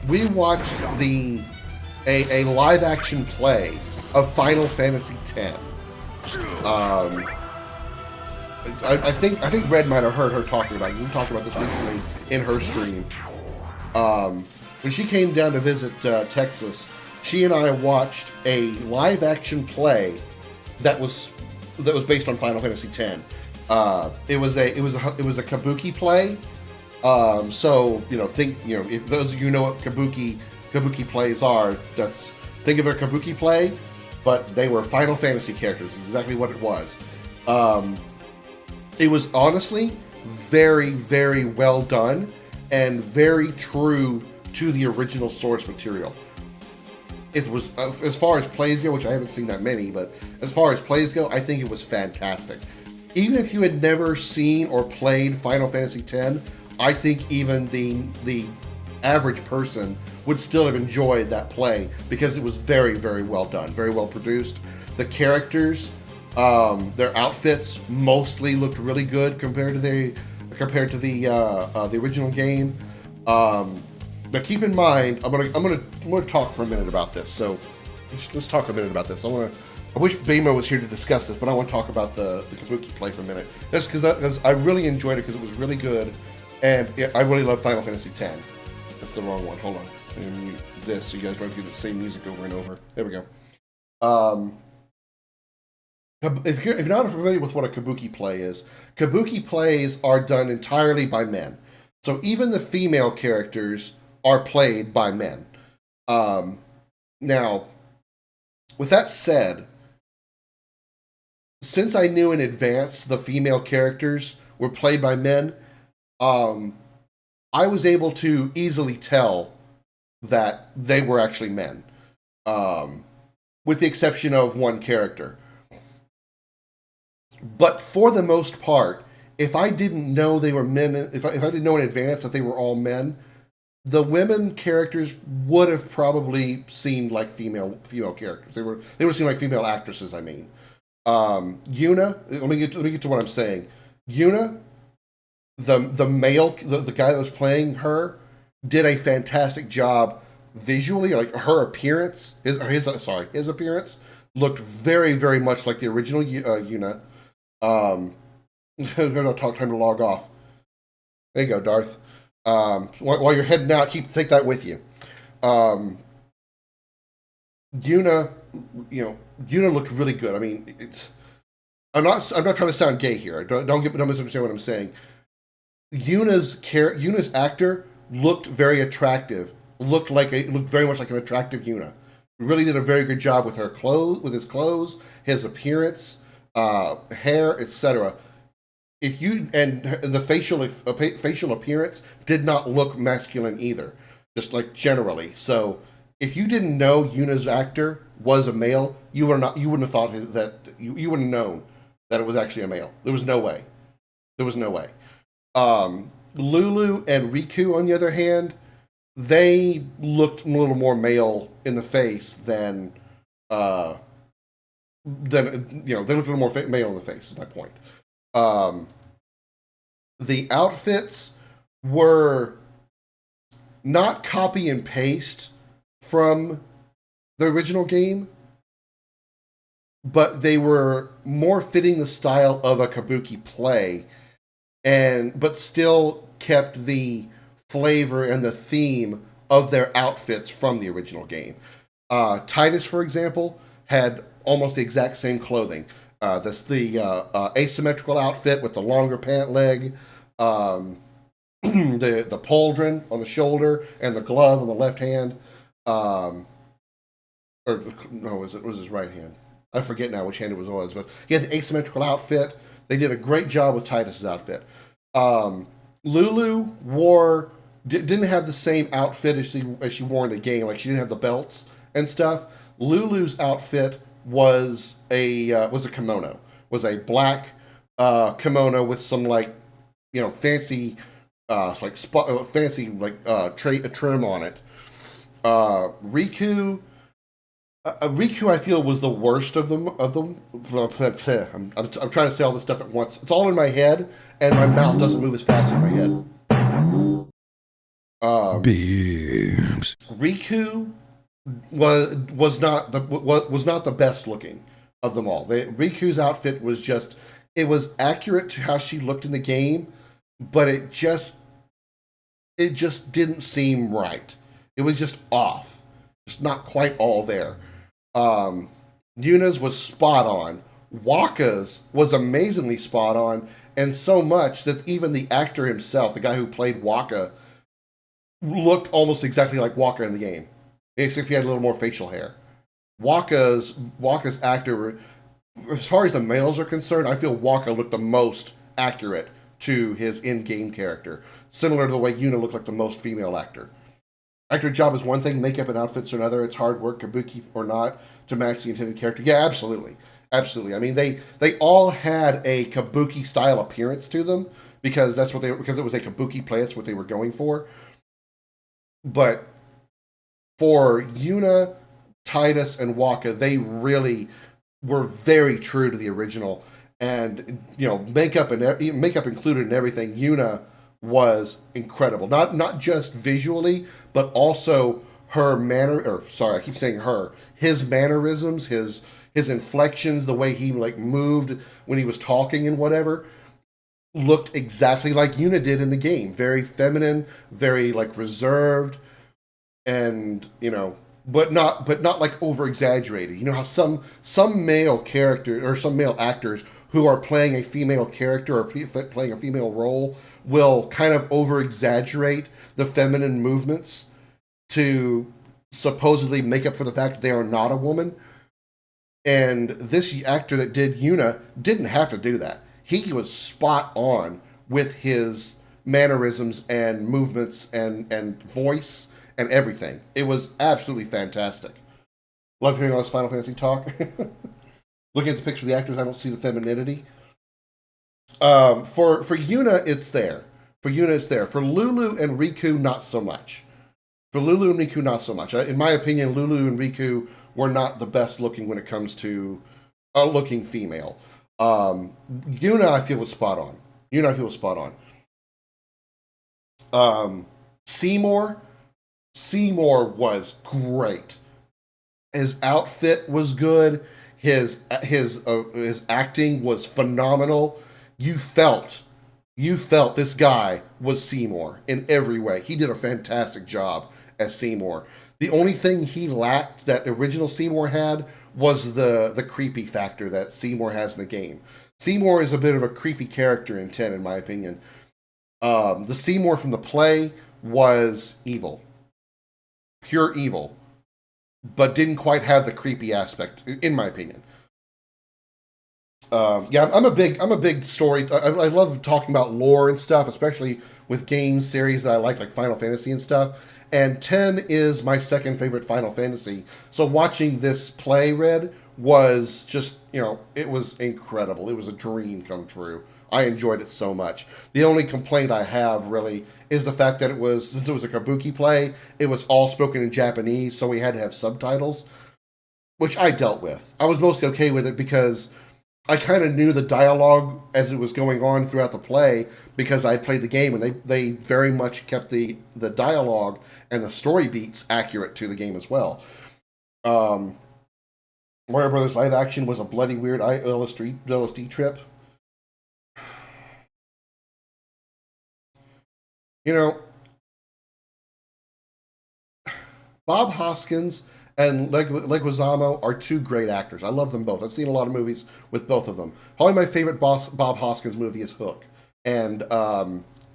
We watched a live action play of Final Fantasy X. I think Red might have heard her talking about it. We talked about this recently in her stream. When she came down to visit Texas, she and I watched a live action play that was based on Final Fantasy X. It was a kabuki play. So if those of you know what kabuki plays are, think of a kabuki play, but they were Final Fantasy characters. Is exactly what it was. It was honestly very, very well done and very true to the original source material. It was, as far as plays go, which I haven't seen that many, but as far as plays go, I think it was fantastic. Even if you had never seen or played Final Fantasy X, I think even the average person would still have enjoyed that play because it was very, very well done, very well produced. The characters, their outfits mostly looked really good compared to the original game. Now keep in mind, I'm gonna talk for a minute about this. So let's talk a minute about this. I wish Bamo was here to discuss this, but I want to talk about the kabuki play for a minute. That's because I really enjoyed it because it was really good, and I really love Final Fantasy X. That's the wrong one. Hold on, I'm gonna mute this so you guys don't do the same music over and over. There we go. If you're not familiar with what a kabuki play is, kabuki plays are done entirely by men. So even the female characters are played by men. Now, with that said, since I knew in advance the female characters were played by men, I was able to easily tell that they were actually men, with the exception of one character. But for the most part, if I didn't know they were men, if I didn't know in advance that they were all men, the women characters would have probably seemed like female characters. They would have seemed like female actresses. I mean, Yuna. Let me get to what I'm saying. Yuna, the male, the guy that was playing her, did a fantastic job visually. Like her appearance, his appearance looked very, very much like the original Yuna. I'm gonna talk time to log off. There you go, Darth. While you're heading out, take that with you. Yuna looked really good. I mean, I'm not trying to sound gay here. Don't misunderstand what I'm saying. Yuna's actor looked very attractive. Looked very much like an attractive Yuna. Really did a very good job with his clothes, his appearance, hair, etc. The facial appearance did not look masculine either, just like generally. So if you didn't know Yuna's actor was a male, you wouldn't have thought that you wouldn't have known that it was actually a male. There was no way. Lulu and Riku, on the other hand, they looked a little more male in the face than they looked a little more male in the face. Is my point. The outfits were not copy and paste from the original game, but they were more fitting the style of a kabuki play, but still kept the flavor and the theme of their outfits from the original game. Titus, for example, had almost the exact same clothing. The asymmetrical outfit with the longer pant leg, the pauldron on the shoulder, and the glove on the left hand. Or no, was his right hand? I forget now which hand it was, but he had the asymmetrical outfit. They did a great job with Titus's outfit. Lulu didn't have the same outfit as she wore in the game. Like, she didn't have the belts and stuff. Lulu's outfit was a kimono. Was a black kimono with some fancy trim on it. Riku, I feel, was the worst of them. I'm trying to say all this stuff at once. It's all in my head, and my mouth doesn't move as fast in my head. Riku was not the best looking of them all. Riku's outfit was accurate to how she looked in the game, but it just didn't seem right. It was just off. Just not quite all there. Yuna's was spot on. Wakka's was amazingly spot on, and so much that even the actor himself, the guy who played Wakka, looked almost exactly like Wakka in the game, except he had a little more facial hair. Wakka's actor, as far as the males are concerned, I feel Wakka looked the most accurate to his in-game character, similar to the way Yuna looked like the most female actor. Actor job is one thing, makeup and outfits are another. It's hard work, kabuki or not, to match the intended character. Yeah, absolutely. Absolutely. I mean, they all had a kabuki style appearance to them because it was a kabuki play. That's what they were going for. But for Yuna, Titus, and Wakka, they really were very true to the original. And, makeup included and everything, Yuna was incredible. Not just visually, but also his mannerisms, his inflections, the way he moved when he was talking and whatever, looked exactly like Yuna did in the game. Very feminine, very reserved, and but not over exaggerated. You know how some male character or some male actors who are playing a female character or playing a female role will kind of over exaggerate the feminine movements to supposedly make up for the fact that they are not a woman. And this actor that did Yuna didn't have to do that. He was spot on with his mannerisms and movements and voice and everything. It was absolutely fantastic. Love hearing all this Final Fantasy talk. Looking at the picture of the actors, I don't see the femininity. For Yuna, it's there. For Lulu and Riku, not so much. In my opinion, Lulu and Riku were not the best looking when it comes to a looking female. Yuna, I feel, was spot on. Seymour was great. His outfit was good. His acting was phenomenal. You felt this guy was Seymour in every way. He did a fantastic job as Seymour. The only thing he lacked that original Seymour had was the creepy factor that Seymour has in the game. Seymour is a bit of a creepy character in 10, in my opinion. The Seymour from the play was evil. Pure evil. But didn't quite have the creepy aspect, in my opinion. I'm a big story. I love talking about lore and stuff, especially with game series that I like Final Fantasy and stuff. And 10 is my second favorite Final Fantasy. So watching this play, Red, was just, it was incredible. It was a dream come true. I enjoyed it so much. The only complaint I have really is the fact that since it was a kabuki play, it was all spoken in Japanese, so we had to have subtitles, which I dealt with. I was mostly okay with it because I kind of knew the dialogue as it was going on throughout the play because I played the game, and they very much kept the dialogue and the story beats accurate to the game as well. Mario Brothers live action was a bloody weird LSD trip. You know, Bob Hoskins and Leguizamo are two great actors. I love them both. I've seen a lot of movies with both of them. Probably my favorite Bob Hoskins movie is Hook and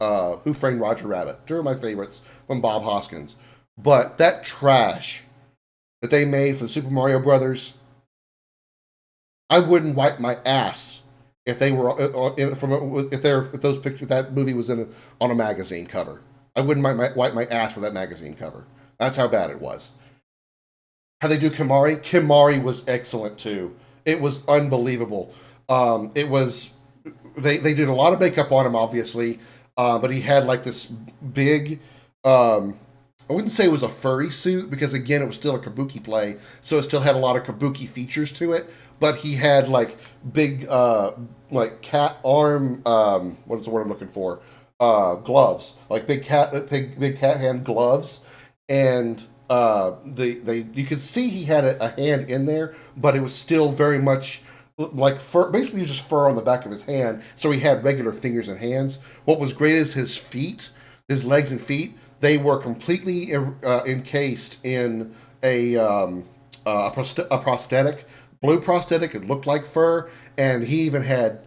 Who Framed Roger Rabbit. Two of my favorites from Bob Hoskins. But that trash that they made for the Super Mario Brothers, I wouldn't wipe my ass if they were if those pictures, that movie was on a magazine cover. I wouldn't wipe my ass for that magazine cover. That's how bad it was. How they do Kimari? Kimari was excellent too. It was unbelievable. It was they did a lot of makeup on him, obviously, but he had like this big. I wouldn't say it was a furry suit because again, it was still a kabuki play, so it still had a lot of kabuki features to it. But he had like big, like cat arm. What's the word I'm looking for? Gloves, like big cat hand gloves, and you could see he had a hand in there, but it was still very much like fur. Basically, just fur on the back of his hand, so he had regular fingers and hands. What was great is his feet, his legs and feet. They were completely encased in a prosthetic. Blue prosthetic. It looked like fur, and he even had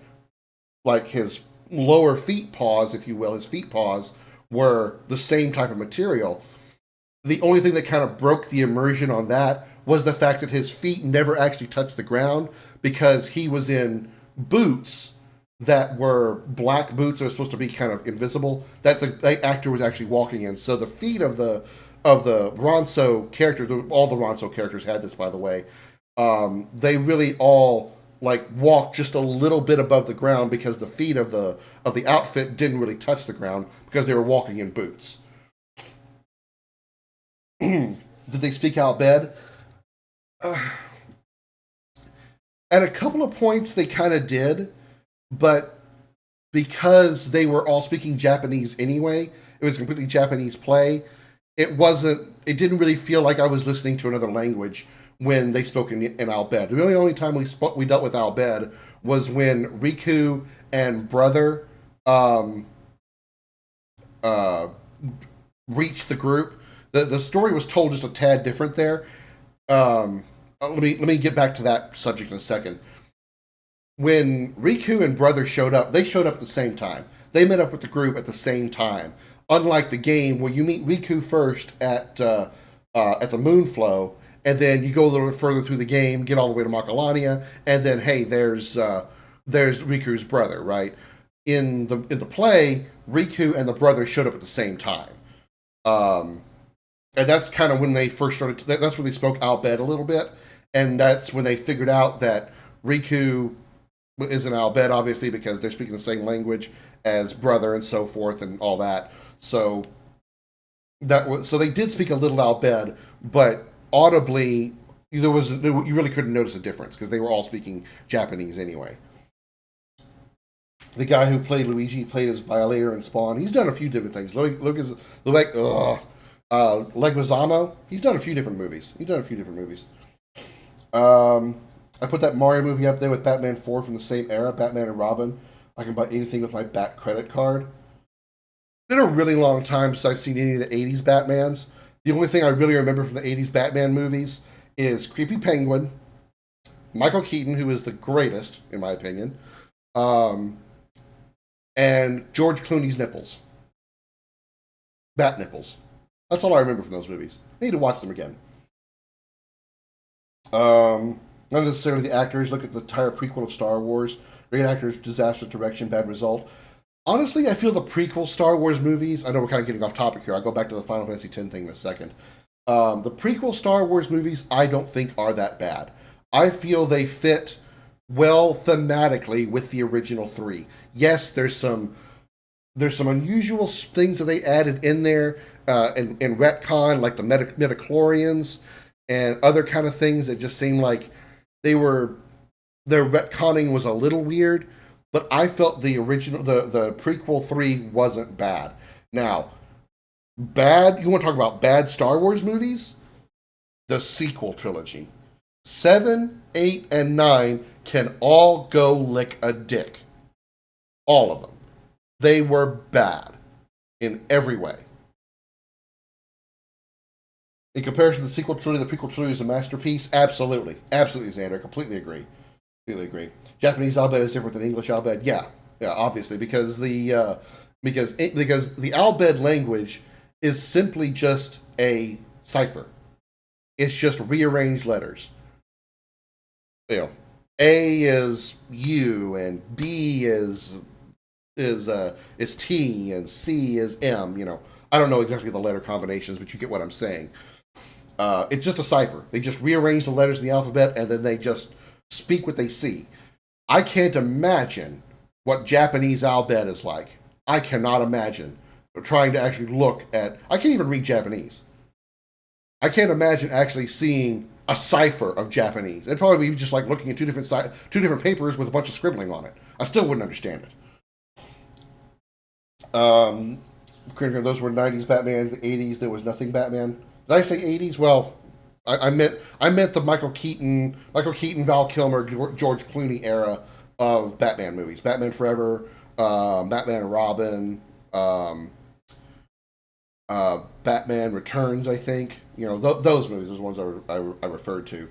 like his lower feet paws, if you will. His feet paws were the same type of material. The only thing that kind of broke the immersion on that was the fact that his feet never actually touched the ground because he was in boots that were black boots that were supposed to be kind of invisible that the actor was actually walking in. So the feet of the Ronso characters, all the Ronso characters had this, by the way. They really all like walked just a little bit above the ground because the feet of the outfit didn't really touch the ground because they were walking in boots. Did they speak Al Bhed? At a couple of points they kind of did, but because they were all speaking Japanese anyway, it was a completely Japanese play. It didn't really feel like I was listening to another language when they spoke in Al Bhed. The only time we dealt with Al Bhed was when Riku and Brother reached the group. The story was told just a tad different there. Let me get back to that subject in a second. When Riku and Brother showed up, they showed up at the same time. They met up with the group at the same time. Unlike the game where you meet Riku first at the Moonflow, and then you go a little bit further through the game, get all the way to Macalania, and then hey, there's Riku's brother, right? In the play, Riku and the brother showed up at the same time, and that's kind of when they first started. That's when they spoke Al Bhed a little bit, and that's when they figured out that Riku isn't Al Bhed, obviously, because they're speaking the same language as brother and so forth and all that. So they did speak a little Al Bhed, but audibly, you really couldn't notice a difference because they were all speaking Japanese anyway. The guy who played Luigi played as Violator in Spawn. He's done a few different things. Leguizamo. He's done a few different movies. I put that Mario movie up there with Batman 4 from the same era, Batman and Robin. I can buy anything with my Bat credit card. It's been a really long time since I've seen any of the 80s Batmans. The only thing I really remember from the 80s Batman movies is Creepy Penguin, Michael Keaton, who is the greatest, in my opinion, and George Clooney's nipples. Bat nipples. That's all I remember from those movies. I need to watch them again. Not necessarily the actors. Look at the entire prequel of Star Wars. Great actors, disaster direction, bad result. Honestly, I feel the prequel Star Wars movies, I know we're kind of getting off topic here. I'll go back to the Final Fantasy X thing in a second. The prequel Star Wars movies, I don't think are that bad. I feel they fit well thematically with the original 3. Yes, there's some unusual things that they added in there in retcon, like the midichlorians and other kind of things that just seemed like their retconning was a little weird, but I felt the prequel 3 wasn't bad. Now, you want to talk about bad Star Wars movies? The sequel trilogy. 7, 8, and 9 can all go lick a dick. All of them. They were bad in every way. In comparison to the sequel trilogy, the prequel trilogy is a masterpiece. Absolutely. Absolutely, Xander. I completely agree. Japanese Al Bhed is different than English Al Bhed. Yeah, obviously, because the Al Bhed language is simply just a cipher. It's just rearranged letters. A is U and B is T and C is M. I don't know exactly the letter combinations, but you get what I'm saying. It's just a cipher. They just rearrange the letters in the alphabet and then they just speak what they see. I can't imagine what Japanese Al Bhed is like. I cannot imagine trying to actually look at. I can't even read Japanese. I can't imagine actually seeing a cipher of Japanese. It'd probably be just like looking at two different papers with a bunch of scribbling on it. I still wouldn't understand it. Those were 90s Batman. The 80s, there was nothing Batman. Did I say 80s? Well, I meant the Michael Keaton, Val Kilmer, George Clooney era of Batman movies. Batman Forever, Batman and Robin, Batman Returns, I think. Those movies are the ones I referred to.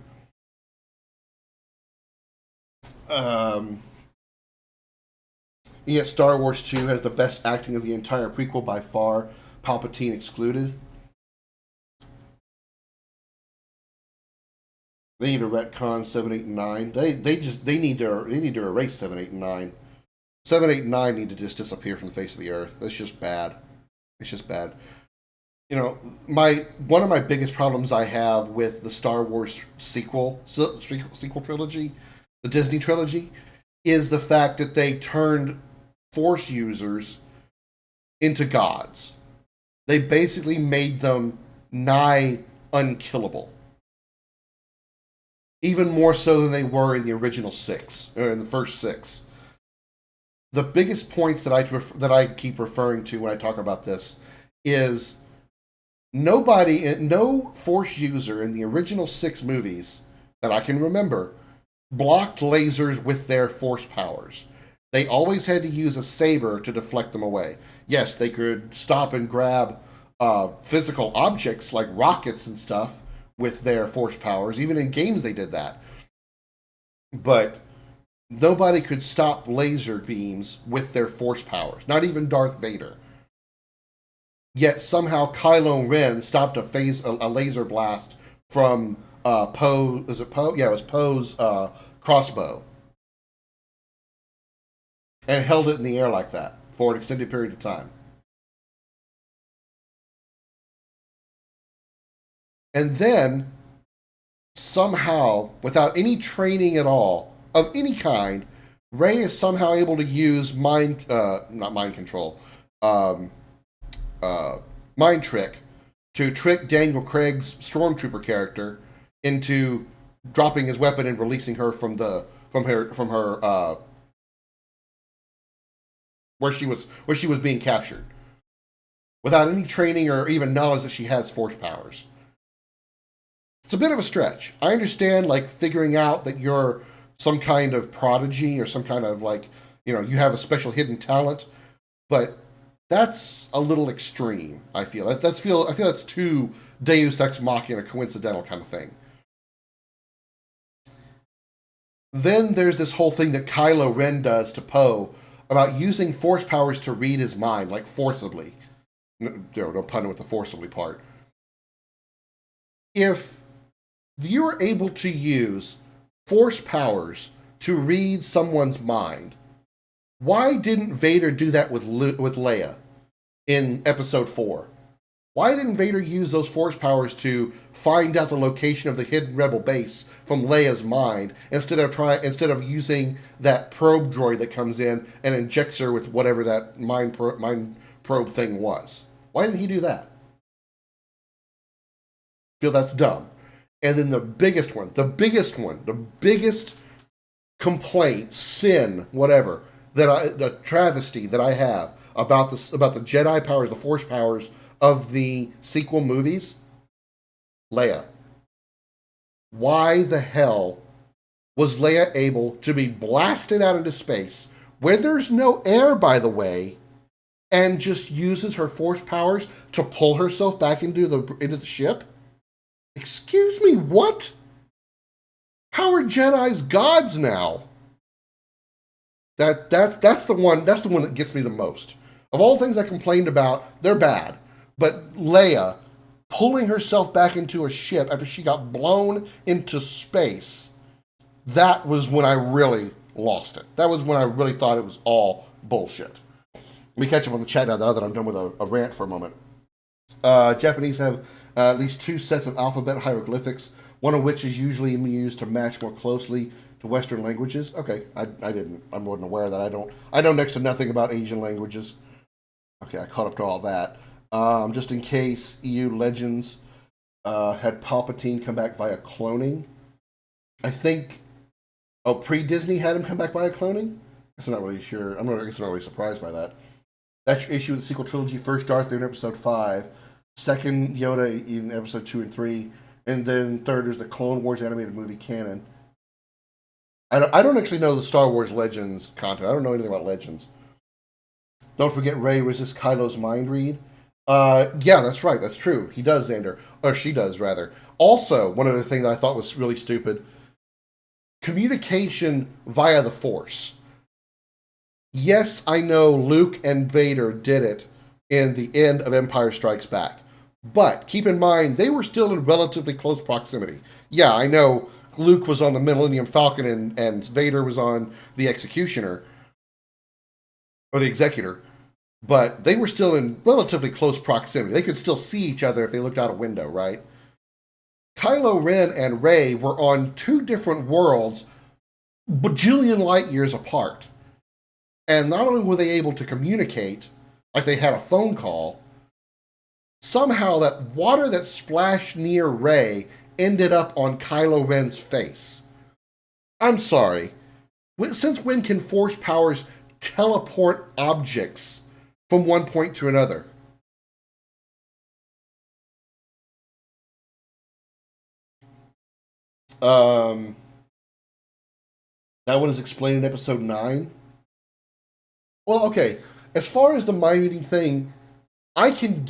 Yet Star Wars 2 has the best acting of the entire prequel by far, Palpatine excluded. They need to retcon 7, 8, and 9. They need to erase 7, 8, and 9. 7, 8, and 9 need to just disappear from the face of the earth. That's just bad. It's just bad. One of my biggest problems I have with the Star Wars sequel trilogy, the Disney trilogy, is the fact that they turned Force users into gods. They basically made them nigh unkillable. Even more so than they were in the original 6, or in the first 6. The biggest points that I keep referring to when I talk about this is no Force user in the original 6 movies that I can remember blocked lasers with their Force powers. They always had to use a saber to deflect them away. Yes, they could stop and grab physical objects like rockets and stuff with their Force powers. Even in games they did that. But nobody could stop laser beams with their Force powers. Not even Darth Vader. Yet somehow Kylo Ren stopped a laser blast from Poe. Is it Poe? Yeah, it was Poe's crossbow. And held it in the air like that for an extended period of time. And then, somehow, without any training at all, of any kind, Rey is somehow able to use mind trick to trick Daniel Craig's stormtrooper character into dropping his weapon and releasing her from her where she was being captured, without any training or even knowledge that she has Force powers. It's a bit of a stretch. I understand, figuring out that you're some kind of prodigy or some kind of you have a special hidden talent, but that's a little extreme. I feel that's too Deus Ex Machina, coincidental kind of thing. Then there's this whole thing that Kylo Ren does to Poe about using Force powers to read his mind, forcibly. No pun with the forcibly part. If you are able to use Force powers to read someone's mind, why didn't Vader do that with Leia in Episode 4? Why didn't Vader use those force powers to find out the location of the hidden rebel base from Leia's mind instead of using that probe droid that comes in and injects her with whatever that mind probe thing was? Why didn't he do that? Feel that's dumb. And then the biggest complaint, sin, whatever, the travesty that I have about the Jedi powers, the Force powers of the sequel movies, Leia. Why the hell was Leia able to be blasted out into space, where there's no air, by the way, and just uses her Force powers to pull herself back into the ship? Excuse me, what? How are Jedi's gods now? That's the one that gets me the most. Of all things I complained about, they're bad. But Leia pulling herself back into a ship after she got blown into space, that was when I really lost it. That was when I really thought it was all bullshit. Let me catch up on the chat now that I'm done with a rant for a moment. Japanese have at least 2 sets of alphabet hieroglyphics, one of which is usually used to match more closely to Western languages. Okay, I wasn't aware of that. I know next to nothing about Asian languages. Okay, I caught up to all that. Just in case EU Legends had Palpatine come back via cloning. I think, pre-Disney had him come back via cloning? I guess I'm not really sure. I guess I'm not really surprised by that. That's your issue with the sequel trilogy. First Darth Vader in episode 5. Second Yoda in episode 2 and 3. And then third is the Clone Wars animated movie canon. I don't actually know the Star Wars Legends content. I don't know anything about Legends. Don't forget Rey resists Kylo's mind read. Yeah, that's right. That's true. He does, Xander. Or she does, rather. Also, one other thing that I thought was really stupid. Communication via the Force. Yes, I know Luke and Vader did it in the end of Empire Strikes Back. But keep in mind, they were still in relatively close proximity. Yeah, I know Luke was on the Millennium Falcon and Vader was on the Executioner. Or the Executor. But they were still in relatively close proximity. They could still see each other if they looked out a window, right? Kylo Ren and Rey were on 2 different worlds, bajillion light years apart. And not only were they able to communicate, like they had a phone call, somehow that water that splashed near Rey ended up on Kylo Ren's face. I'm sorry. Since when can Force powers teleport objects from one point to another? That one is explained in episode 9. Well, okay. As far as the mind reading thing, I could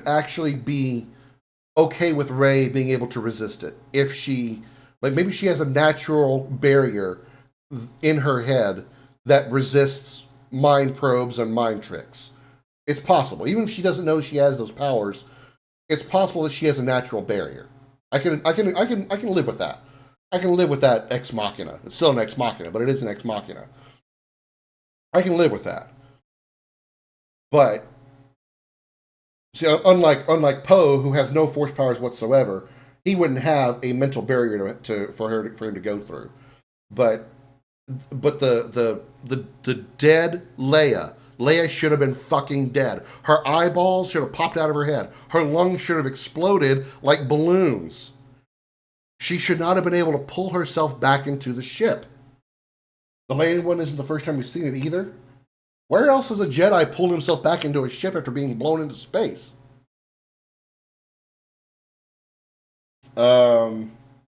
actually be okay with Rey being able to resist it if she, maybe she has a natural barrier in her head that resists mind probes and mind tricks. It's possible. Even if she doesn't know she has those powers, it's possible that she has a natural barrier. I can live with that. I can live with that ex machina. It's still an ex machina, but it is an ex machina. I can live with that. But see, unlike Poe, who has no Force powers whatsoever, he wouldn't have a mental barrier for him to go through. But the dead Leia should have been fucking dead. Her eyeballs should have popped out of her head. Her lungs should have exploded like balloons. She should not have been able to pull herself back into the ship. The Leia one isn't the first time we've seen it either. Where else has a Jedi pulled himself back into a ship after being blown into space? Yeah,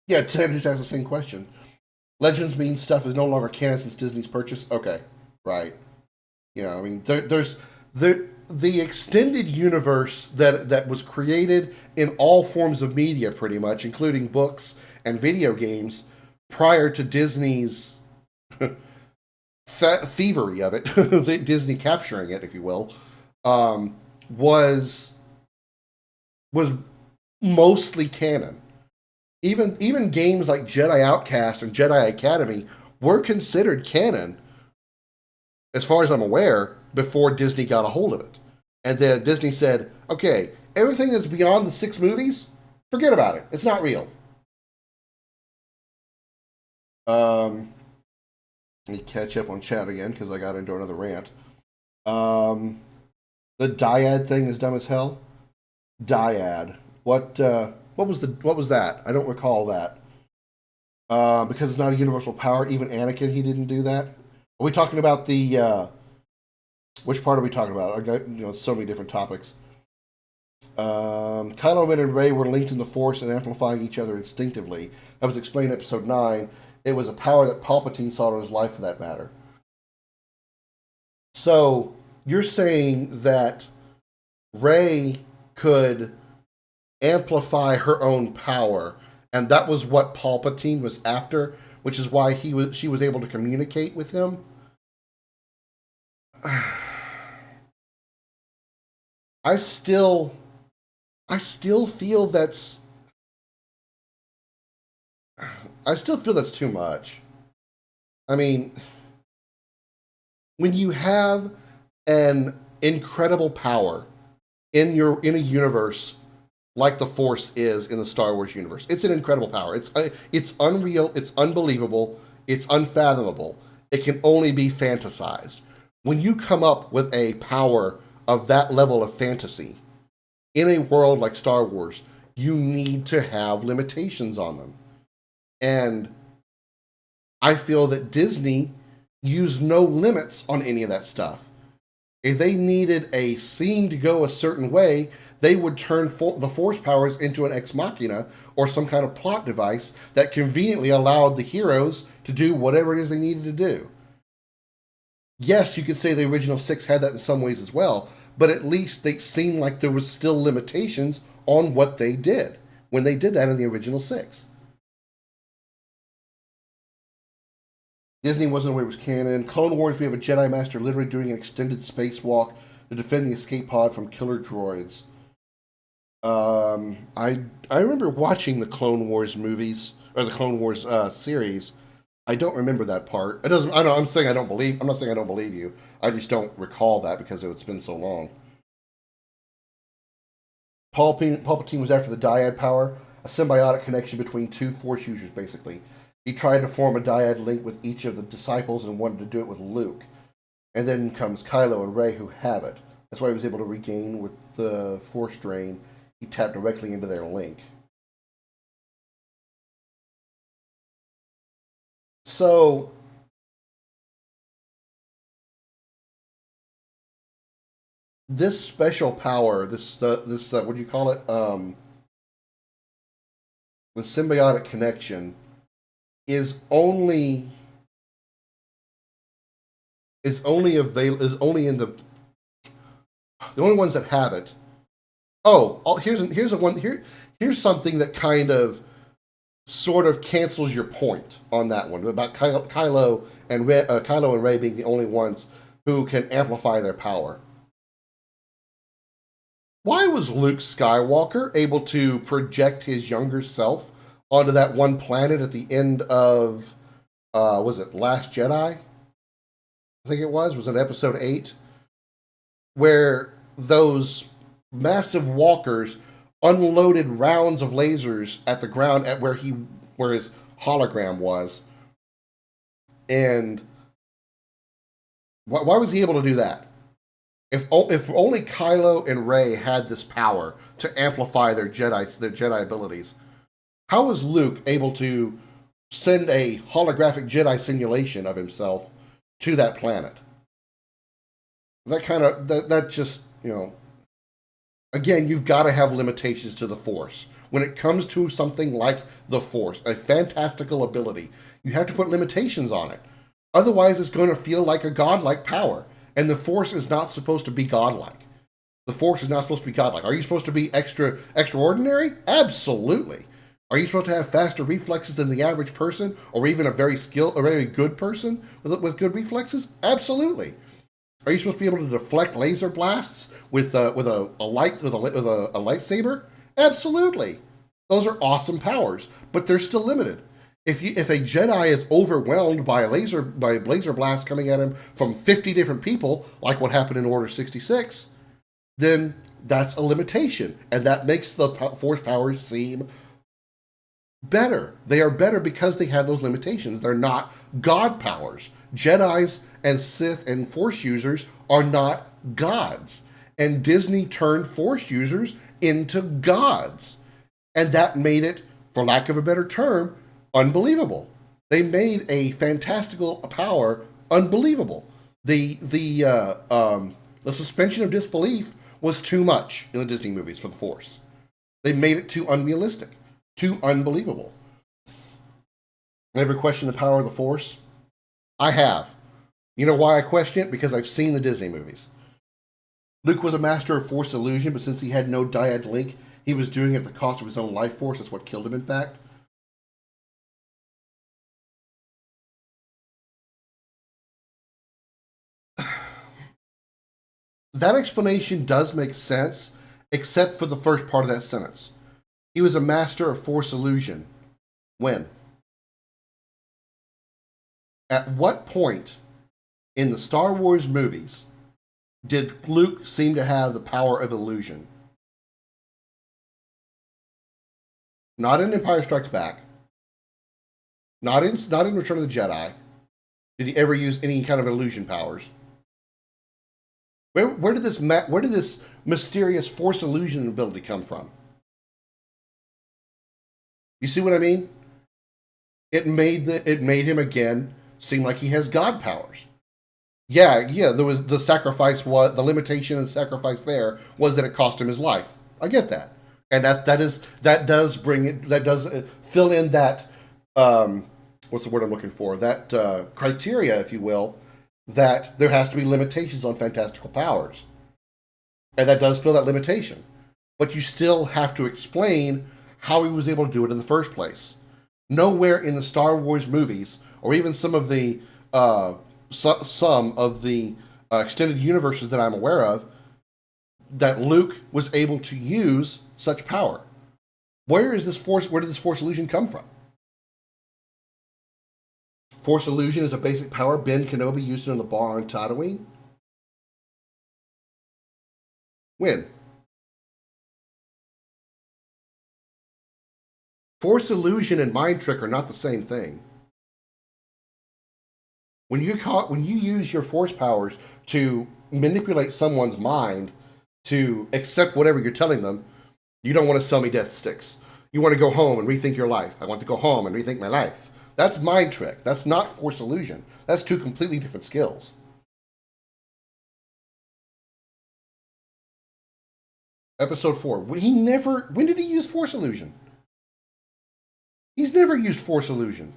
Ted just asked the same question. Legends means stuff is no longer canon since Disney's purchase. Okay, right. You know, I mean, there's the extended universe that was created in all forms of media, pretty much, including books and video games, prior to Disney's thievery of it, Disney capturing it, if you will, was mostly canon. Even games like Jedi Outcast and Jedi Academy were considered canon, as far as I'm aware, before Disney got a hold of it. And then Disney said, okay, everything that's beyond the 6 movies, forget about it. It's not real. Let me catch up on chat again because I got into another rant. The dyad thing is dumb as hell. Dyad. What was that? I don't recall that. Because it's not a universal power. Even Anakin, he didn't do that. Are we talking about the? Which part are we talking about? I got so many different topics. Kylo Ren and Rey were linked in the Force and amplifying each other instinctively. That was explained in Episode 9. It was a power that Palpatine sought in his life, for that matter. So you're saying that Rey could amplify her own power, and that was what Palpatine was after, which is why she was able to communicate with him. I still feel that's too much. I mean, when you have an incredible power in a universe like the Force is in the Star Wars universe, it's an incredible power. It's unreal. It's unbelievable. It's unfathomable. It can only be fantasized. When you come up with a power of that level of fantasy in a world like Star Wars, you need to have limitations on them. And I feel that Disney used no limits on any of that stuff. If they needed a scene to go a certain way, they would turn the Force powers into an ex machina or some kind of plot device that conveniently allowed the heroes to do whatever it is they needed to do. Yes, you could say the original 6 had that in some ways as well, but at least they seemed like there was still limitations on what they did when they did that in the original 6. Disney wasn't aware it was canon. Clone Wars, we have a Jedi Master literally doing an extended spacewalk to defend the escape pod from killer droids. I remember watching the Clone Wars movies, or the Clone Wars series. I don't remember that part. It doesn't. I'm not saying I don't believe you. I just don't recall that because it's been so long. Palpatine was after the dyad power, a symbiotic connection between 2 Force users, basically. He tried to form a dyad link with each of the disciples and wanted to do it with Luke. And then comes Kylo and Rey, who have it. That's why he was able to regain with the Force drain. He tapped directly into their link. So this special power, this what do you call it? The symbiotic connection is only in the only ones that have it. Here's something that kind of sort of cancels your point on that one about Kylo and Rey being the only ones who can amplify their power. Why was Luke Skywalker able to project his younger self onto that one planet at the end of was it Last Jedi? I think it was it episode 8, where those massive walkers unloaded rounds of lasers at the ground at where his hologram was. And why was he able to do that? If only Kylo and Rey had this power to amplify their Jedi abilities, how was Luke able to send a holographic Jedi simulation of himself to that planet? That just, again, you've got to have limitations to the Force. When it comes to something like the Force, a fantastical ability, you have to put limitations on it. Otherwise, it's going to feel like a godlike power. And the Force is not supposed to be godlike. The Force is not supposed to be godlike. Are you supposed to be extraordinary? Absolutely. Are you supposed to have faster reflexes than the average person, or even a very good person with good reflexes? Absolutely. Are you supposed to be able to deflect laser blasts with a lightsaber? Absolutely. Those are awesome powers, but they're still limited. If a Jedi is overwhelmed by laser blast coming at him from 50 different people, like what happened in Order 66, then that's a limitation, and that makes the Force powers seem better. They are better because they have those limitations. They're not God powers. Jedis and Sith and Force users are not gods. And Disney turned Force users into gods. And that made it, for lack of a better term, unbelievable. They made a fantastical power unbelievable. The suspension of disbelief was too much in the Disney movies for the Force. They made it too unrealistic, too unbelievable. Ever question the power of the Force? I have. You know why I question it? Because I've seen the Disney movies. Luke was a master of Force illusion, but since he had no dyad link, he was doing it at the cost of his own life force. That's what killed him, in fact. That explanation does make sense, except for the first part of that sentence. He was a master of Force illusion. When? At what point in the Star Wars movies did Luke seem to have the power of illusion? Not in Empire Strikes Back. Not in Return of the Jedi. Did he ever use any kind of illusion powers? Where did this mysterious Force illusion ability come from? You see what I mean? It made him again seem like he has God powers. Yeah. There was the sacrifice. The limitation and sacrifice there was that it cost him his life. I get that, and that does fill in that. What's the word I'm looking for? That criteria, if you will, that there has to be limitations on fantastical powers, and that does fill that limitation. But you still have to explain how he was able to do it in the first place. Nowhere in the Star Wars movies, or even some of the extended universes that I'm aware of, that Luke was able to use such power. Where did this Force illusion come from? Force illusion is a basic power Ben Kenobi used it on the bar on Tatooine. When? Force illusion and mind trick are not the same thing. When you use your Force powers to manipulate someone's mind to accept whatever you're telling them, you don't want to sell me death sticks. You want to go home and rethink your life. I want to go home and rethink my life. That's mind trick. That's not Force illusion. That's two completely different skills. Episode 4. When did he use Force illusion? He's never used Force illusion.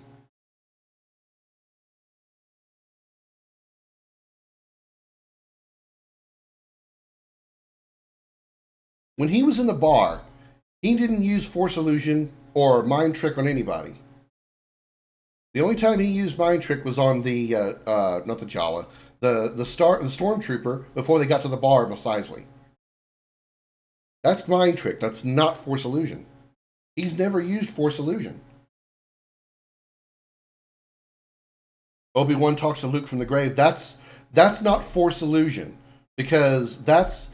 When he was in the bar, he didn't use Force illusion or mind trick on anybody. The only time he used mind trick was on the not the Jawa, the stormtrooper before they got to the bar Mos Eisley. That's mind trick. That's not Force illusion. He's never used Force illusion. Obi-Wan talks to Luke from the grave. That's not Force illusion, because that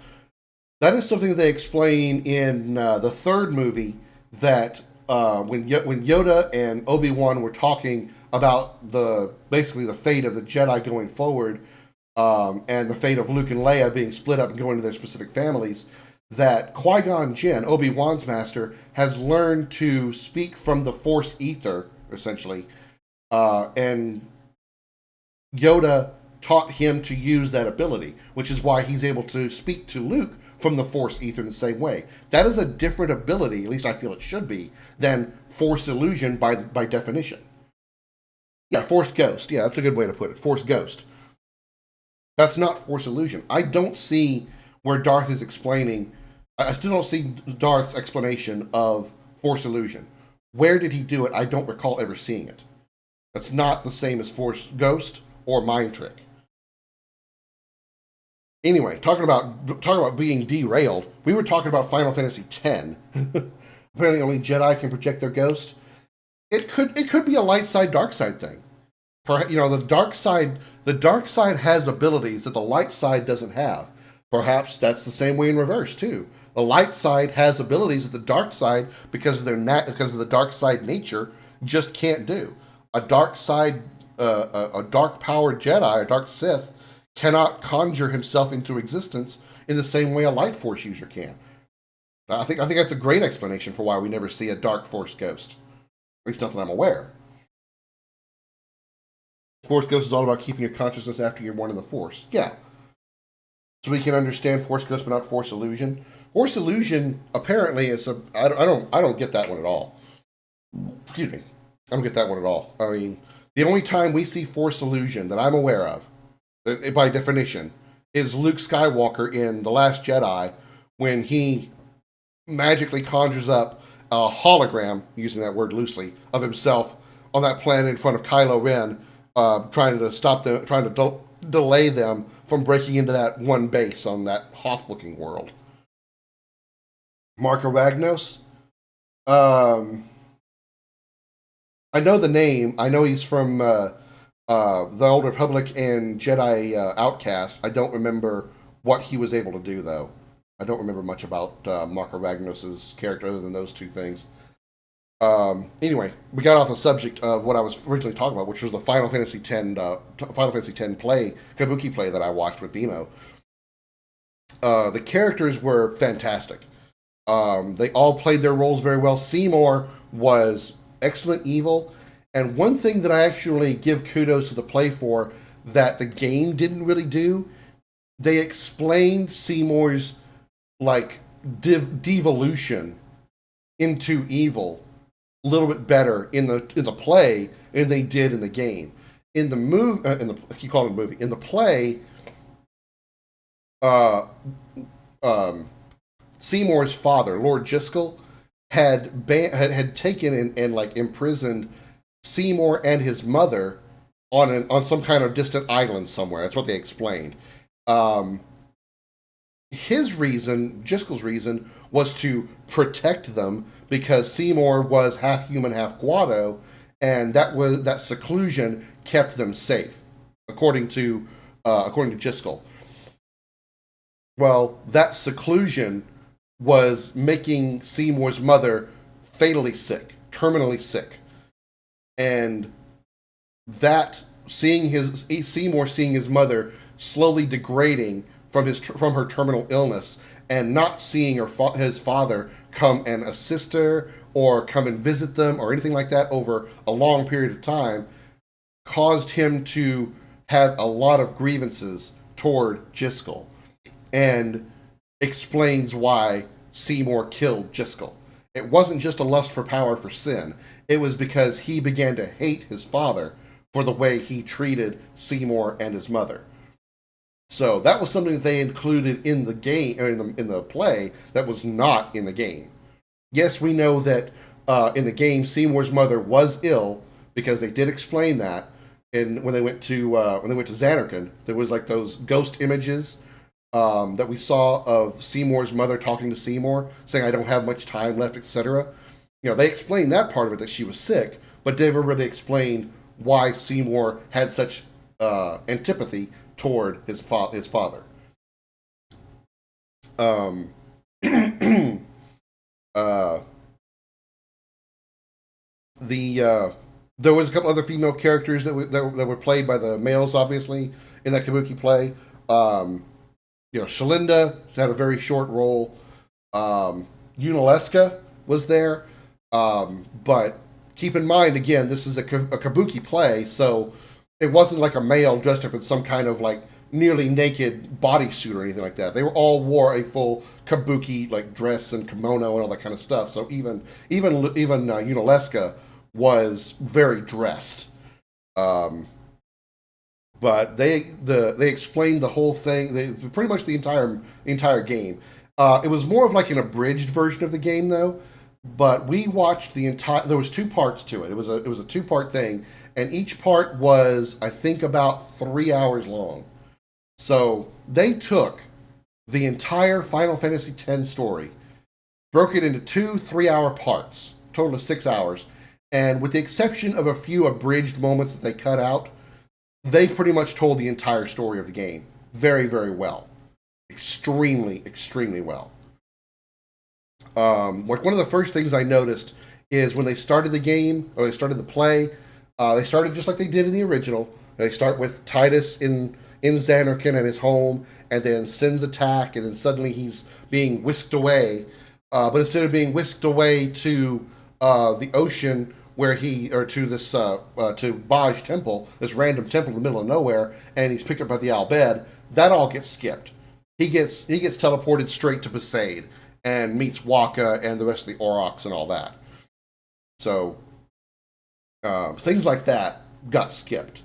is something they explain in the third movie, that when Yoda and Obi-Wan were talking about basically the fate of the Jedi going forward, and the fate of Luke and Leia being split up and going to their specific families, that Qui-Gon Jinn, Obi-Wan's master, has learned to speak from the Force ether, essentially, and Yoda taught him to use that ability, which is why he's able to speak to Luke from the Force ether in the same way. That is a different ability, at least I feel it should be, than Force illusion by definition. Yeah, Force ghost. Yeah, that's a good way to put it. Force ghost. That's not Force illusion. I don't see where Darth is explaining. I still don't see Darth's explanation of Force illusion. Where did he do it? I don't recall ever seeing it. That's not the same as Force ghost or mind trick. Anyway, talking about being derailed, we were talking about Final Fantasy X. Apparently, only Jedi can project their ghost. It could be a light side, dark side thing. The dark side has abilities that the light side doesn't have. Perhaps that's the same way in reverse too. The light side has abilities that the dark side, because of because of the dark side nature, just can't do. A dark side, a dark powered Jedi, a dark Sith, cannot conjure himself into existence in the same way a light force user can. I think that's a great explanation for why we never see a dark force ghost. At least not that I'm aware. Force ghost is all about keeping your consciousness after you're one in the force. Yeah. So we can understand force ghost, but not force illusion. Force illusion apparently is a. I don't get that one at all. Excuse me. I don't get that one at all. I mean, the only time we see force illusion that I'm aware of, by definition, is Luke Skywalker in The Last Jedi when he magically conjures up a hologram, using that word loosely, of himself on that planet in front of Kylo Ren, trying to delay them from breaking into that one base on that Hoth-looking world. Marco Ragnos. I know the name. I know he's from the Old Republic and Jedi Outcast. I don't remember what he was able to do, though. I don't remember much about Marco Ragnos' character other than those two things. Anyway, we got off the subject of what I was originally talking about, which was the Final Fantasy X play, Kabuki play that I watched with Demo. The characters were fantastic. They all played their roles very well. Seymour was excellent evil, and one thing that I actually give kudos to the play for that the game didn't really do, they explained Seymour's devolution into evil a little bit better in the play than they did in the game. In the movie, I keep calling it a movie. In the play, Seymour's father, Lord Jiskel, had taken and imprisoned Seymour and his mother on some kind of distant island somewhere. That's what they explained. His reason, Jiskel's reason, was to protect them because Seymour was half human, half Guado, and that seclusion kept them safe, according to Jiskel. Well, that seclusion was making Seymour's mother fatally sick, terminally sick, and that Seymour seeing his mother slowly degrading from her terminal illness, and not seeing his father come and assist her or come and visit them or anything like that over a long period of time, caused him to have a lot of grievances toward Jiskel, and explains why Seymour killed Jiskel. It wasn't just a lust for power for sin. It was because he began to hate his father for the way he treated Seymour and his mother. So that was something that they included in the game, or in the play, that was not in the game. Yes, we know that in the game Seymour's mother was ill, because they did explain that. And when they went to Xanarkand, there was those ghost images that we saw of Seymour's mother talking to Seymour, saying, "I don't have much time left," etc. They explained that part of it, that she was sick, but they never really explained why Seymour had such antipathy toward his father. There was a couple other female characters that were played by the males, obviously, in that Kabuki play. Shalinda had a very short role. Unaleska was there. But keep in mind, again, this is a Kabuki play, so it wasn't like a male dressed up in some kind of nearly naked bodysuit or anything like that. They all wore a full Kabuki dress and kimono and all that kind of stuff. So even Unaleska was very dressed. But they explained the whole thing. Pretty much the entire game. It was more of an abridged version of the game, though. But we watched the entire. There was 2 parts to it. It was a 2-part thing, and each part was, I think, about 3 hours long. So they took the entire Final Fantasy X story, broke it into 2 3-hour parts, total of 6 hours, and with the exception of a few abridged moments that they cut out, they pretty much told the entire story of the game very, very well. extremely, extremely well. Like one of the first things I noticed is when they started the game, or they started the play, they started just like they did in the original. They start with Titus in Xanarkand at his home, and then Sin's attack, and then suddenly he's being whisked away. But instead of being whisked away to the ocean, where or to this to Baj Temple, this random temple in the middle of nowhere, and he's picked up by the Al Bhed, that all gets skipped. He gets teleported straight to Besaid and meets Waka and the rest of the Aurochs and all that. So things like that got skipped.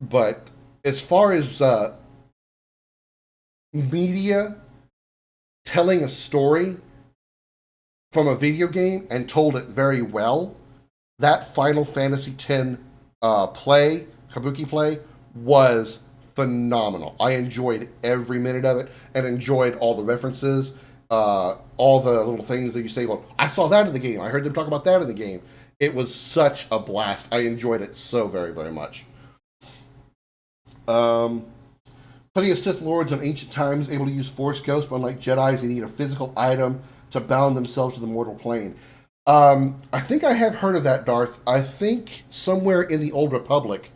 But as far as media telling a story from a video game and told it very well, that Final Fantasy X play, Kabuki play, was phenomenal. I enjoyed every minute of it and enjoyed all the references, all the little things that you say, well, I saw that in the game. I heard them talk about that in the game. It was such a blast. I enjoyed it so very, very much. Plenty of Sith Lords of ancient times able to use Force Ghosts, but unlike Jedis, they need a physical item to bound themselves to the mortal plane. I think I have heard of that, Darth. I think somewhere in the Old Republic,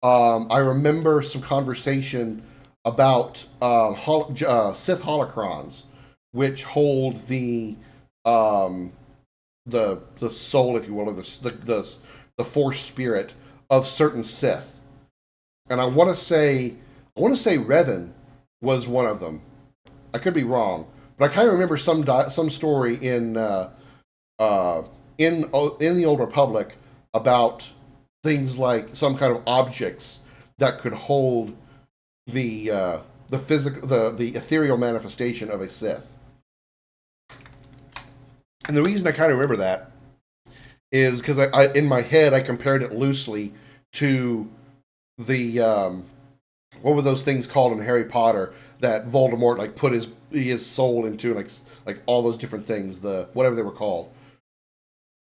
I remember some conversation about Sith holocrons, which hold the soul, if you will, or the Force spirit of certain Sith. And I want to say Revan was one of them. I could be wrong, but I kind of remember some story in the Old Republic about things like some kind of objects that could hold the ethereal manifestation of a Sith. And the reason I kind of remember that is because I in my head I compared it loosely to the what were those things called in Harry Potter that Voldemort like put his soul into, like all those different things, the whatever they were called.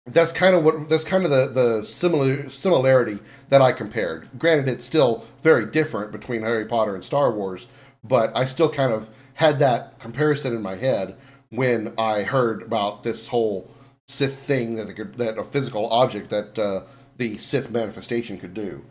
That's kind of the similarity that I compared. Granted, it's still very different between Harry Potter and Star Wars, but I still kind of had that comparison in my head when I heard about this whole Sith thing that a physical object that the Sith manifestation could do.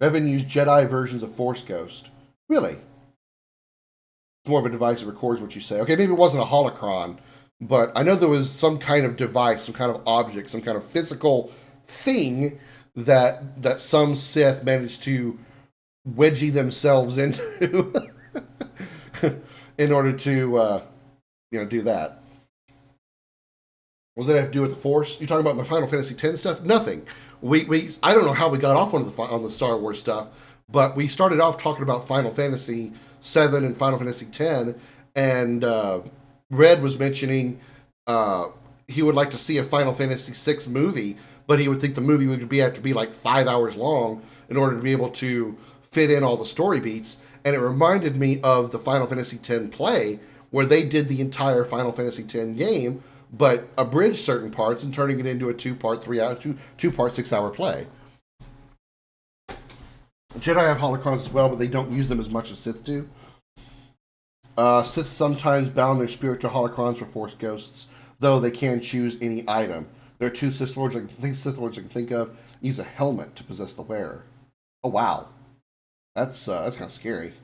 Revan used Jedi versions of Force Ghost. Really? It's more of a device that records what you say. Okay, maybe it wasn't a holocron, but I know there was some kind of device, some kind of object, some kind of physical thing that some Sith managed to wedgie themselves into in order to do that. What does that have to do with the Force? You talking about my Final Fantasy X stuff? Nothing. I don't know how we got off on the Star Wars stuff, but we started off talking about Final Fantasy VII and Final Fantasy X, and Red was mentioning he would like to see a Final Fantasy VI movie, but he would think the movie would have to be like 5 hours long in order to be able to fit in all the story beats. And it reminded me of the Final Fantasy X play, where they did the entire Final Fantasy X game, but abridged certain parts and turning it into a two-part 6-hour play. Jedi have holocrons as well, but they don't use them as much as Sith do. Sith sometimes bound their spirit to holocrons for Force Ghosts, though they can choose any item. There are two Sith Lords I can think of use a helmet to possess the wearer. Oh wow, that's kind of scary.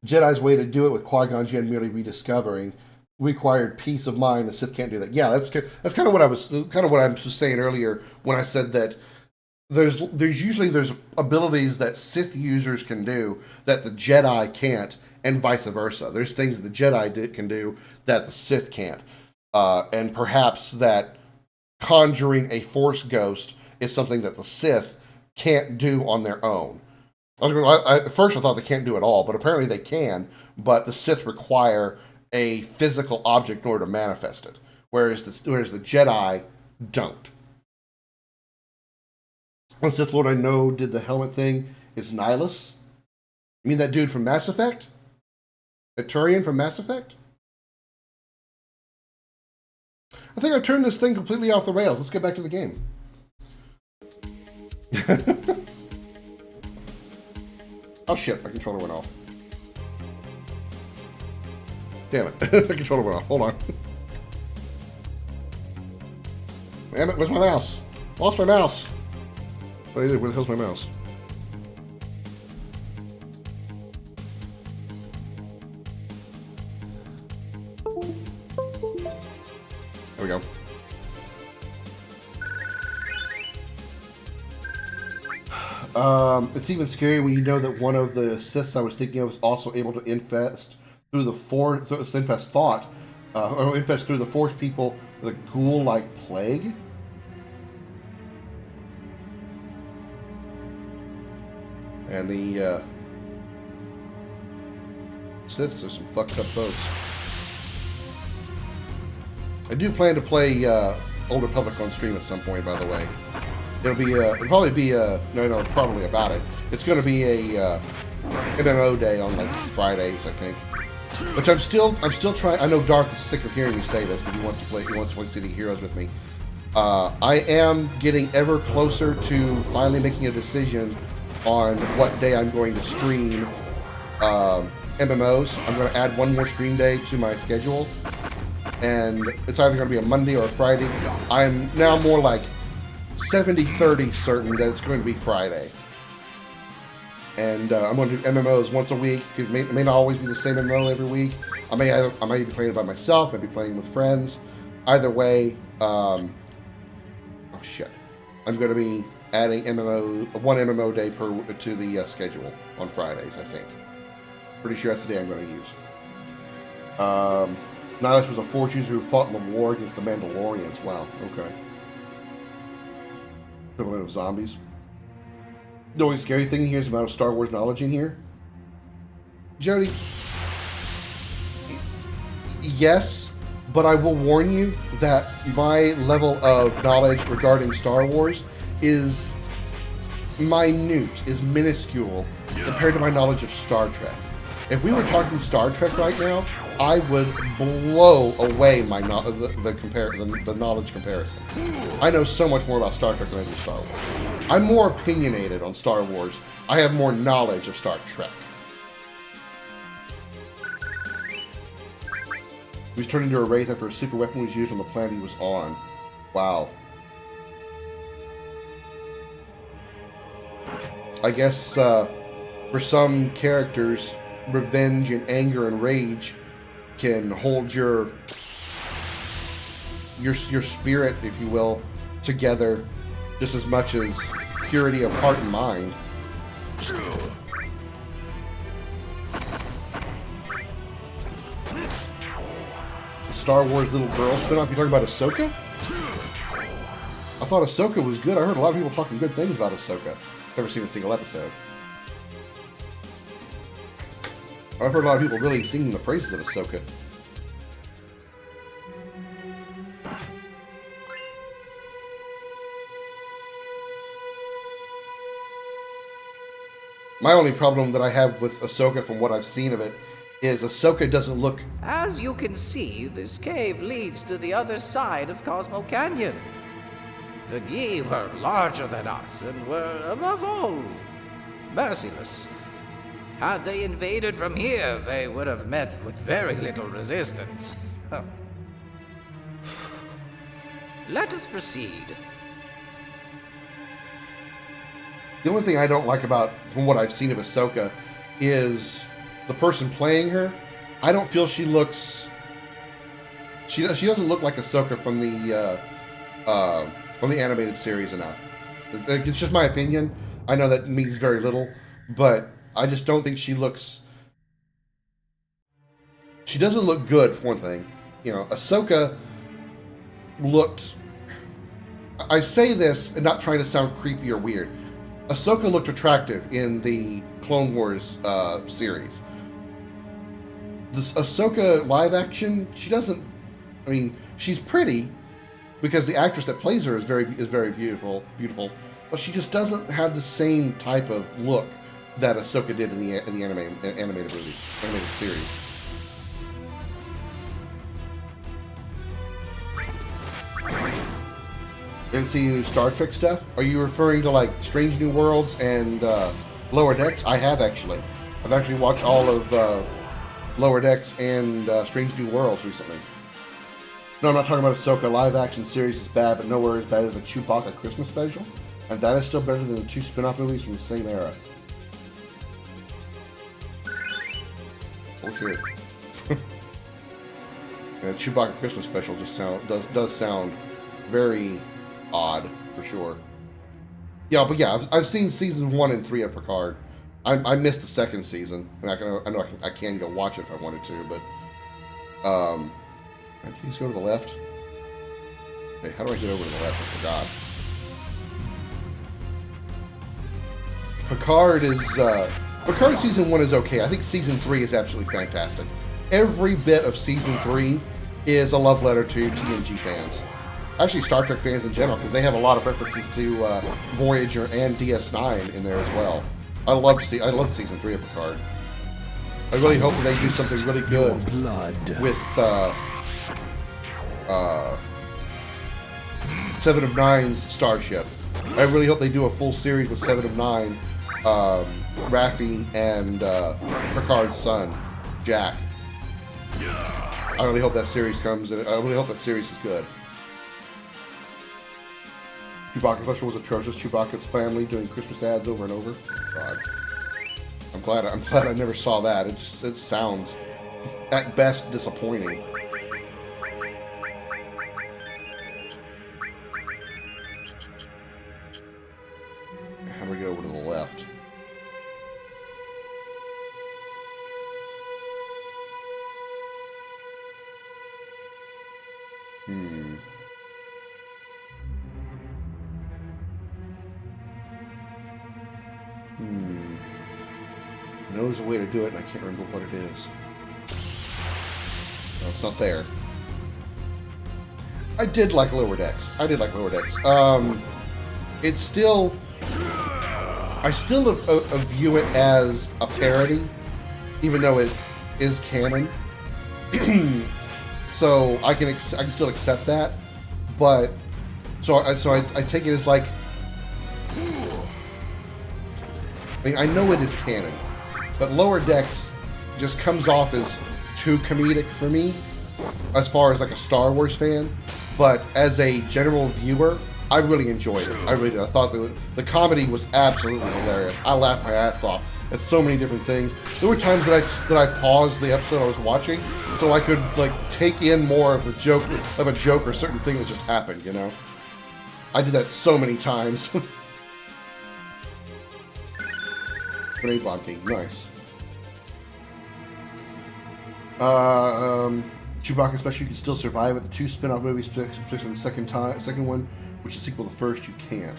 Jedi's way to do it with Qui-Gon Jinn merely rediscovering required peace of mind. The Sith can't do that. Yeah, that's kind of what I was saying earlier when I said that there's usually abilities that Sith users can do that the Jedi can't, and vice versa. There's things that the Jedi can do that the Sith can't, and perhaps that conjuring a Force ghost is something that the Sith can't do on their own. At first I thought they can't do it all, but apparently they can, but the Sith require a physical object in order to manifest it, whereas the Jedi don't. One Sith Lord I know did the helmet thing is Nihilus. You mean that dude from Mass Effect? That Turian from Mass Effect? I think I turned this thing completely off the rails. Let's get back to the game. Oh shit, my controller went off. Damn it, the controller went off. Hold on. Damn it, where's my mouse? Lost my mouse. Where the hell's my mouse? There we go. It's even scary when you know that one of the Siths I was thinking of was also able to infest through the Force, infest thought, or infest through the Force people with a ghoul-like plague. And the Siths are some fucked up folks. I do plan to play Old Republic on stream at some point, by the way. It'll probably be probably about it. It's going to be a MMO day on like Fridays, I think. Which I'm still trying. I know Darth is sick of hearing me say this because he wants to play City Heroes with me. I am getting ever closer to finally making a decision on what day I'm going to stream MMOs. I'm going to add one more stream day to my schedule, and it's either going to be a Monday or a Friday. I'm now more like 70-30 certain that it's going to be Friday. And I'm going to do MMOs once a week. It may not always be the same MMO every week. I may be playing it by myself, maybe playing with friends. Either way, oh shit. I'm going to be adding one MMO day to the schedule on Fridays, I think. Pretty sure that's the day I'm going to use. Nihilus was a Force user who fought in the war against the Mandalorians. Wow, okay. Equivalent of zombies. The only scary thing here is the amount of Star Wars knowledge in here. Jody, yes, but I will warn you that my level of knowledge regarding Star Wars is minute, is minuscule compared to my knowledge of Star Trek. If we were talking Star Trek right now, I would blow away my the knowledge comparison. I know so much more about Star Trek than I do Star Wars. I'm more opinionated on Star Wars. I have more knowledge of Star Trek. He was turned into a wraith after a super weapon was used on the planet he was on. Wow. I guess for some characters, revenge and anger and rage can hold your spirit, if you will, together just as much as purity of heart and mind. Star Wars little girl spinoff. You talking about Ahsoka? I thought Ahsoka was good. I heard a lot of people talking good things about Ahsoka. Never seen a single episode. I've heard a lot of people really singing the praises of Ahsoka. My only problem that I have with Ahsoka from what I've seen of it is Ahsoka doesn't look... As you can see, this cave leads to the other side of Cosmo Canyon. The Yi were larger than us and were, above all, merciless. Had they invaded from here, they would have met with very little resistance. Let us proceed. The only thing I don't like about, from what I've seen of Ahsoka, is the person playing her. I don't feel she looks... She doesn't look like Ahsoka from the animated series enough. It's just my opinion. I know that means very little, but I just don't think she looks... She doesn't look good, for one thing. You know, Ahsoka looked... I say this and not trying to sound creepy or weird. Ahsoka looked attractive in the Clone Wars series. This Ahsoka live action, she doesn't... I mean, she's pretty because the actress that plays her is very beautiful, but she just doesn't have the same type of look that Ahsoka did in the animated series. and see new Star Trek stuff? Are you referring to like Strange New Worlds and Lower Decks? I have actually. I've actually watched all of Lower Decks and Strange New Worlds recently. No, I'm not talking about Ahsoka. Live action series is bad, but nowhere as bad as the Chewbacca Christmas special. And that is still better than the 2 spin-off movies from the same era. Oh shit. The Chewbacca Christmas special just does sound very odd, for sure. Yeah, but yeah, I've seen season 1 and 3 of Picard. I missed the second season, and I know I can go watch it if I wanted to, but please go to the left. Hey, how do I get over to the left? I forgot. Picard season 1 is okay. I think season 3 is absolutely fantastic. Every bit of season 3 is a love letter to TNG fans. Actually, Star Trek fans in general, because they have a lot of references to Voyager and DS9 in there as well. I love season 3 of Picard. I really hope that they do something really good with 7 of 9's Starship. I really hope they do a full series with 7 of 9, Raffi, and Picard's son, Jack. I really hope that series comes, and I really hope that series is good. Chewbacca special was atrocious. Chewbacca's family doing Christmas ads over and over. God. I'm glad I never saw that. It sounds at best disappointing. How do we get over to the left? I know there's a way to do it, and I can't remember what it is. No, it's not there. I did like Lower Decks. It's still... I still view it as a parody, even though it is canon. So I can still accept that, but so I take it as like, I mean, I know it is canon, but Lower Decks just comes off as too comedic for me, as far as like a Star Wars fan. But as a general viewer, I really enjoyed it. I really did. I thought the comedy was absolutely hilarious. I laughed my ass off at so many different things. There were times that I paused the episode I was watching so I could like take in more of a joke or certain thing that just happened. You know, I did that so many times. Grenade bomb king, nice. Chewbacca special, you can still survive it. The 2 spin-off movies, especially the second one, which is a sequel to the first, you can't.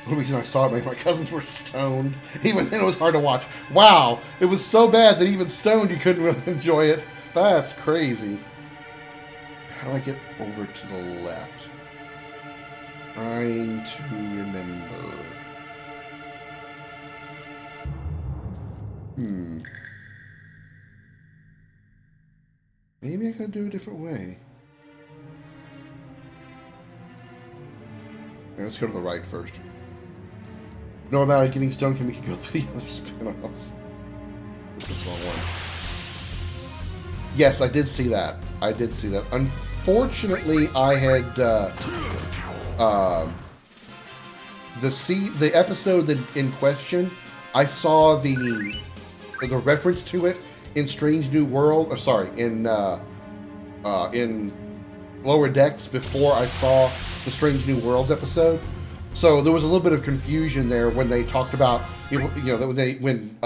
The reason I saw it, my cousins were stoned. Even then, it was hard to watch. Wow, it was so bad that even stoned, you couldn't really enjoy it. That's crazy. How do I get over to the left? Trying to remember. Maybe I gotta do it a different way. Yeah, let's go to the right first. No amount of getting stoned can make you go through the other spin-offs. This is the wrong one. Yes, I did see that. Unfortunately, I had the episode in question. I saw the reference to it in Strange New World, or sorry, in Lower Decks before I saw the Strange New Worlds episode. So there was a little bit of confusion there when they talked about, when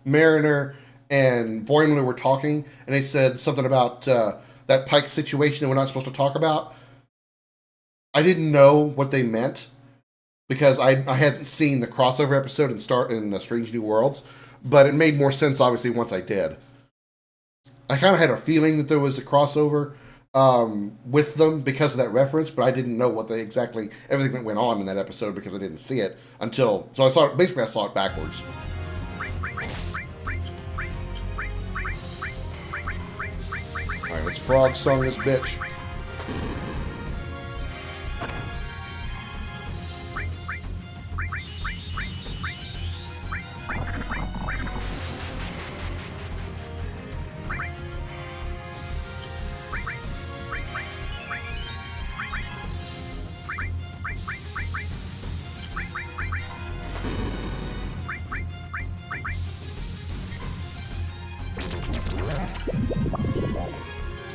Mariner and Boimler were talking, and they said something about that Pike situation that we're not supposed to talk about. I didn't know what they meant because I hadn't seen the crossover episode in Strange New Worlds, but it made more sense obviously once I did. I kind of had a feeling that there was a crossover with them because of that reference, but I didn't know what everything that went on in that episode because I didn't see it until, so I saw it backwards. Alright, let's frog song this bitch.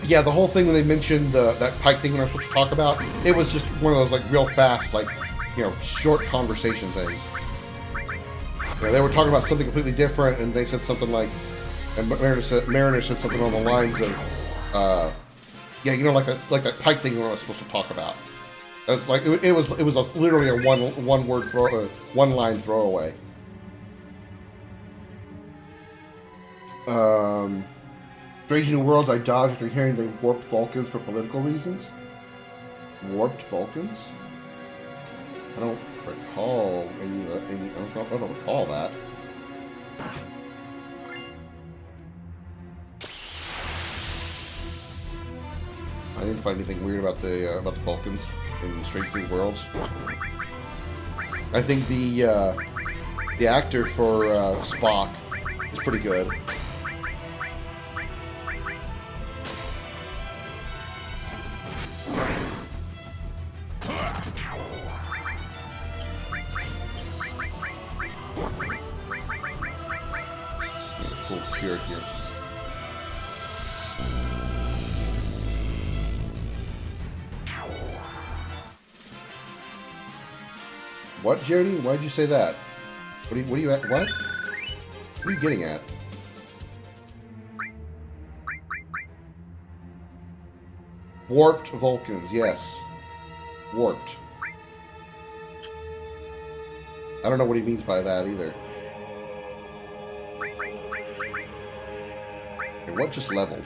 Yeah, the whole thing when they mentioned that Pike thing when I was supposed to talk about, it was just one of those like real fast, like, you know, short conversation things. You know, they were talking about something completely different, and they said something like, and Mariner said something on the lines of, yeah, you know, like that Pike thing when I was supposed to talk about. It was like it was literally a one line throwaway. Strange New Worlds, I dodged after hearing they warped Vulcans for political reasons. Warped Vulcans? I don't recall I don't recall that. I didn't find anything weird about the Vulcans in Strange New Worlds. I think the actor for Spock is pretty good. Full cure here. What, Jody? Why'd you say that? What are you at? What? What are you getting at? Warped Vulcans, yes. Warped. I don't know what he means by that either. Okay, what just leveled?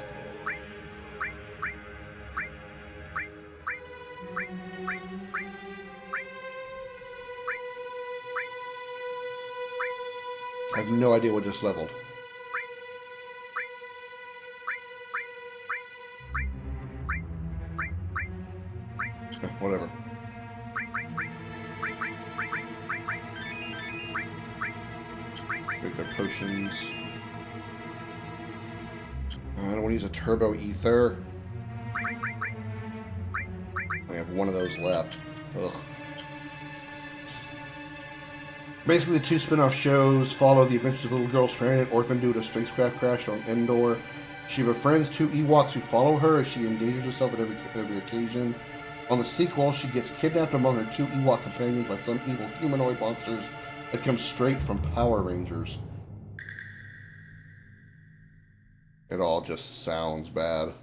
I have no idea what just leveled. Whatever. Make their potions. I don't want to use a turbo ether. I have one of those left. Ugh. Basically, the two spin-off shows follow the adventures of a little girl stranded orphaned due to a spacecraft crash on Endor. She befriends two Ewoks who follow her as she engages herself at every occasion. On the sequel, she gets kidnapped among her two Ewok companions by some evil humanoid monsters that come straight from Power Rangers. It all just sounds bad.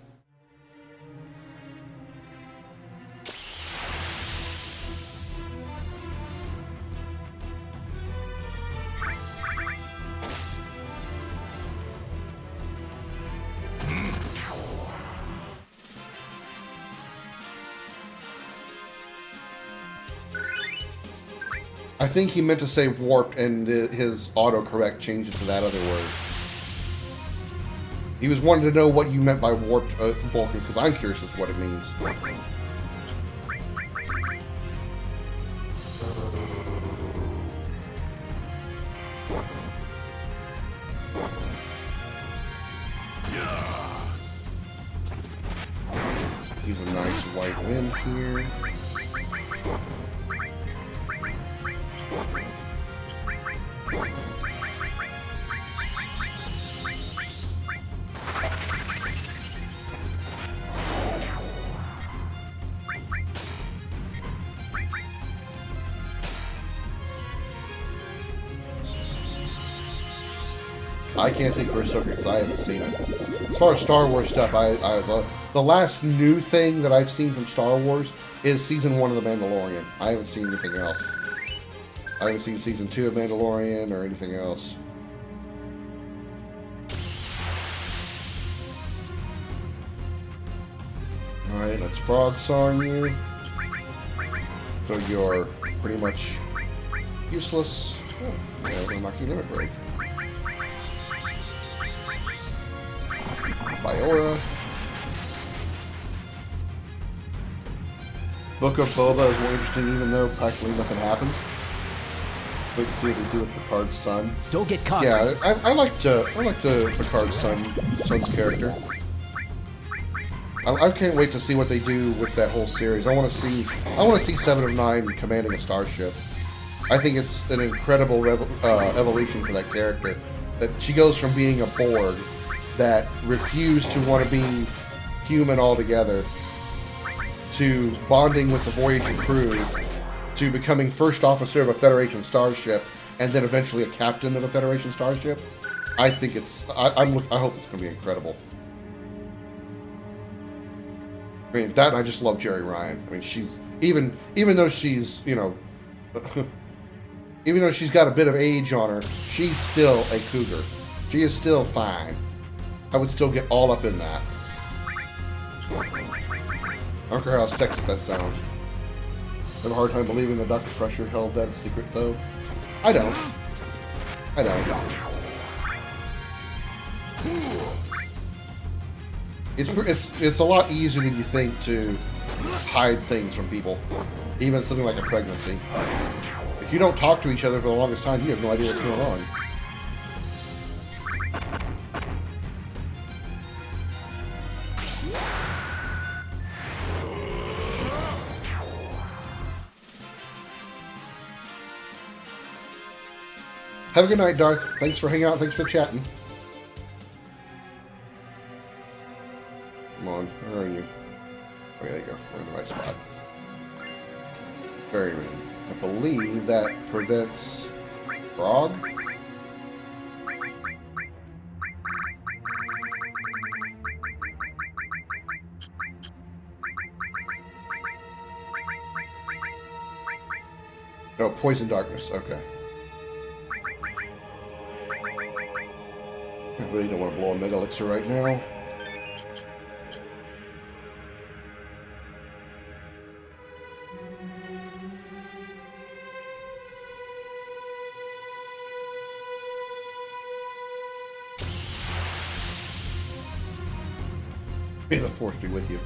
I think he meant to say warped, and his autocorrect changed it to that other word. He was wanting to know what you meant by warped Vulcan, because I'm curious as to what it means. Use a nice white wind here. I can't think for a second because I haven't seen it. As far as Star Wars stuff, the last new thing that I've seen from Star Wars is Season 1 of The Mandalorian. I haven't seen anything else. I haven't seen Season 2 of Mandalorian or anything else. Alright, let's frog song you. So you're pretty much useless. Oh, yeah, we'll knock you limit break. Biora. Book of Boba is more interesting even though practically nothing happens. Wait to see what they do with Picard's son. Don't get caught. Yeah, I liked Picard's son's character. I can't wait to see what they do with that whole series. I want to see 7 of 9 commanding a starship. I think it's an incredible evolution for that character. That she goes from being a Borg that refuse to want to be human altogether, to bonding with the Voyager crew, to becoming first officer of a Federation starship, and then eventually a captain of a Federation starship. I think it's. I hope it's going to be incredible. I mean, that, and I just love Jerry Ryan. I mean, she's even though she's, you know, even though she's got a bit of age on her, she's still a cougar. She is still fine. I would still get all up in that. I don't care how sexist that sounds. I have a hard time believing that Dr. Crusher held that a secret, though. I don't. I don't. It's a lot easier than you think to hide things from people, even something like a pregnancy. If you don't talk to each other for the longest time, you have no idea what's going on. Have a good night, Darth. Thanks for hanging out. Thanks for chatting. Come on. Where are you? Oh, yeah, there you go. We're in the right spot. Very good. I believe that prevents Frog. No, poison darkness. Okay. I really don't want to blow a mega elixir right now. May the force be with you.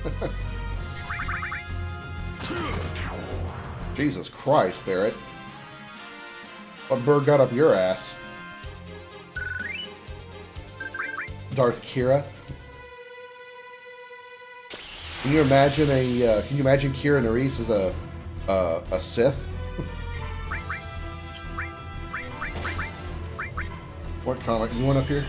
Jesus Christ, Barrett. What bird got up your ass? Darth Kira. Can you imagine Kira Nerys as a Sith? What comic? You want up here?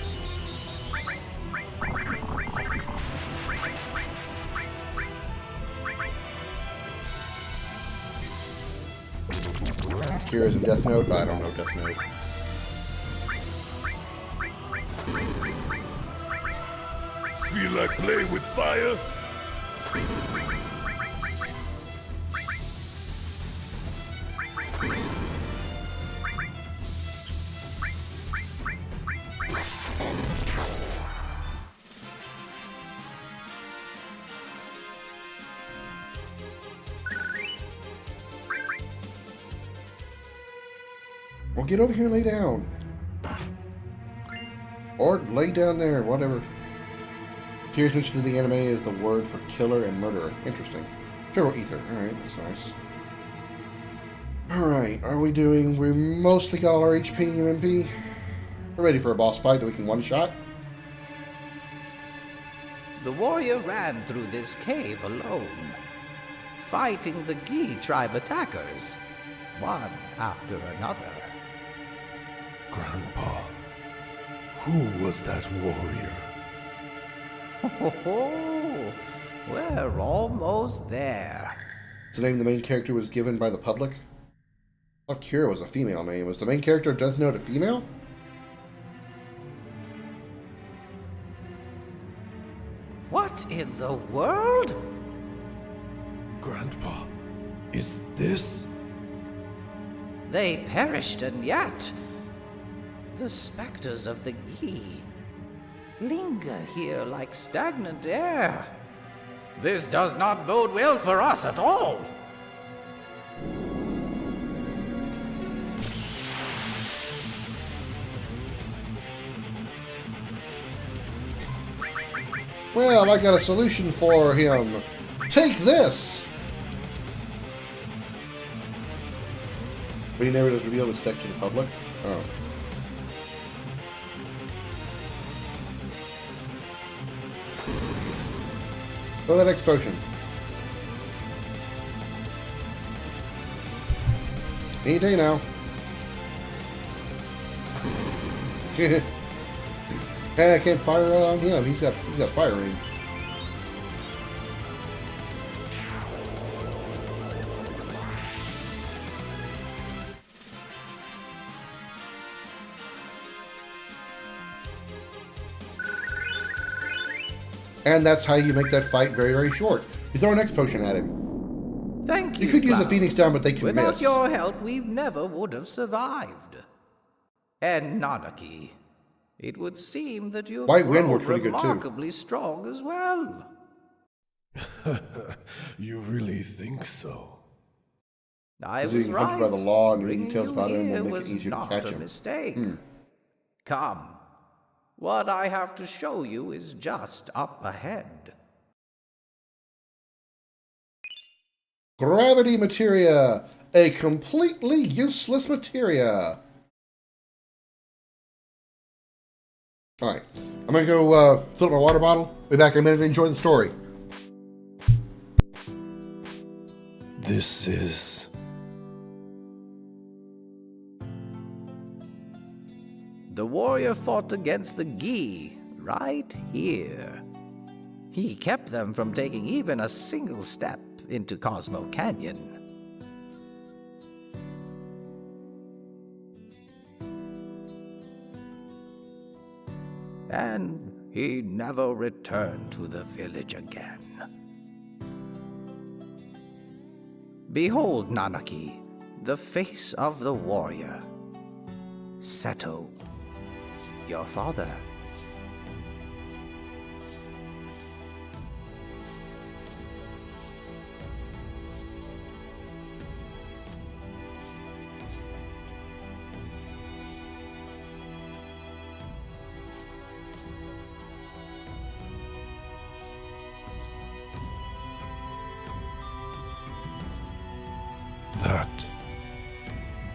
Kira's in Death Note? I don't know Death Note. Feel like playing with fire? Well, get over here and lay down. Or lay down there, whatever. Tears mentioned in the anime is the word for killer and murderer. Interesting. Turbo ether. Alright, that's nice. Alright, are we doing... We mostly got all our HP and MP. We're ready for a boss fight that we can one-shot. The warrior ran through this cave alone, fighting the Gi tribe attackers, one after another. Grandpa, who was that warrior? Oh, we're almost there. The name the main character was given by the public? I thought Kira was a female name. Was the main character of Death Note a female? What in the world? Grandpa, is this? They perished, and yet the specters of the Gi linger here like stagnant air. This does not bode well for us at all. Well, I got a solution for him. Take this! But he never does reveal this tech to the public? Oh. Throw that next potion. Any day now. Hey, I can't fire on him. He's got fire aim. And that's how you make that fight very, very short. You throw an X potion at him. Thank you. You could use Cloud. the Phoenix down, but they can Without miss. your help, we never would have survived. And Nanaki, it would seem that you've White Wind grown worked pretty good, too. remarkably strong as well. You really think so? I Because was you can punch right. by the law and your Bringing details you about him here will make was it easier to not catch a him. mistake. Hmm. Come. What I have to show you is just up ahead. Gravity materia, a completely useless materia. Alright, I'm gonna go fill up my water bottle. Be back in a minute to enjoy the story. This is... The warrior fought against the Gi right here. He kept them from taking even a single step into Cosmo Canyon. And he never returned to the village again. Behold, Nanaki, the face of the warrior. Seto, your father.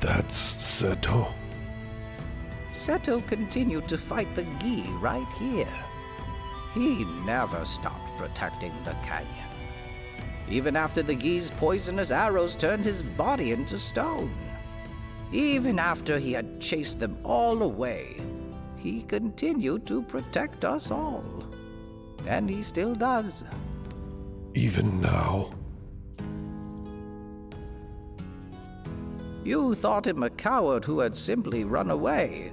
That's Seto. Seto continued to fight the Gi right here. He never stopped protecting the canyon. Even after the Gi's poisonous arrows turned his body into stone. Even after he had chased them all away, he continued to protect us all. And he still does. Even now? You thought him a coward who had simply run away,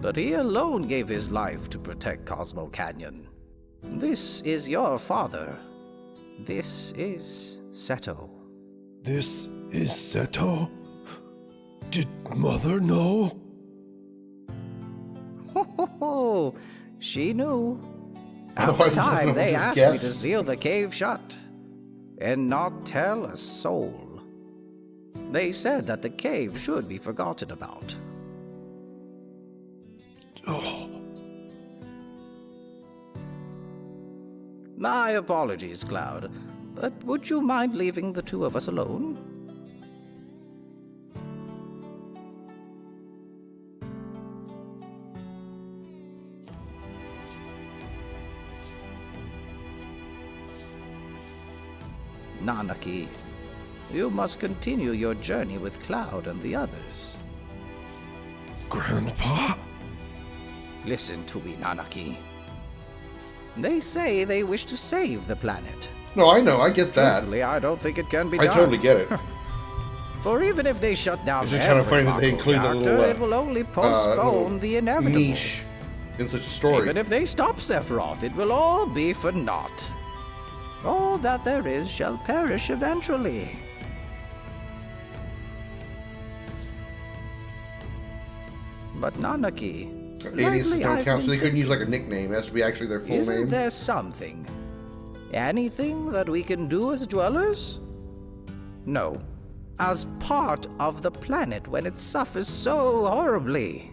but he alone gave his life to protect Cosmo Canyon. This is your father. This is Seto. This is Seto? Did Mother know? Ho, she knew. At the time, they asked me to seal the cave shut and not tell a soul. They said that the cave should be forgotten about. Oh. My apologies, Cloud, but would you mind leaving the two of us alone? Nanaki, you must continue your journey with Cloud and the others. Grandpa? Listen to me, Nanaki. They say they wish to save the planet. No, I know, I get that. Truthfully, I don't think it can be I done. totally get it. For even if they shut down It's just kind of funny that they include that little, it will only postpone the inevitable. Niche in such a story. Even if they stop Sephiroth, it will all be for naught. All that there is shall perish eventually. But Nanaki, Aliases lately don't I've count, so been they couldn't use like a nickname. It has to be actually their full Isn't name. there something? Anything that we can do as dwellers? No. As part of the planet when it suffers so horribly.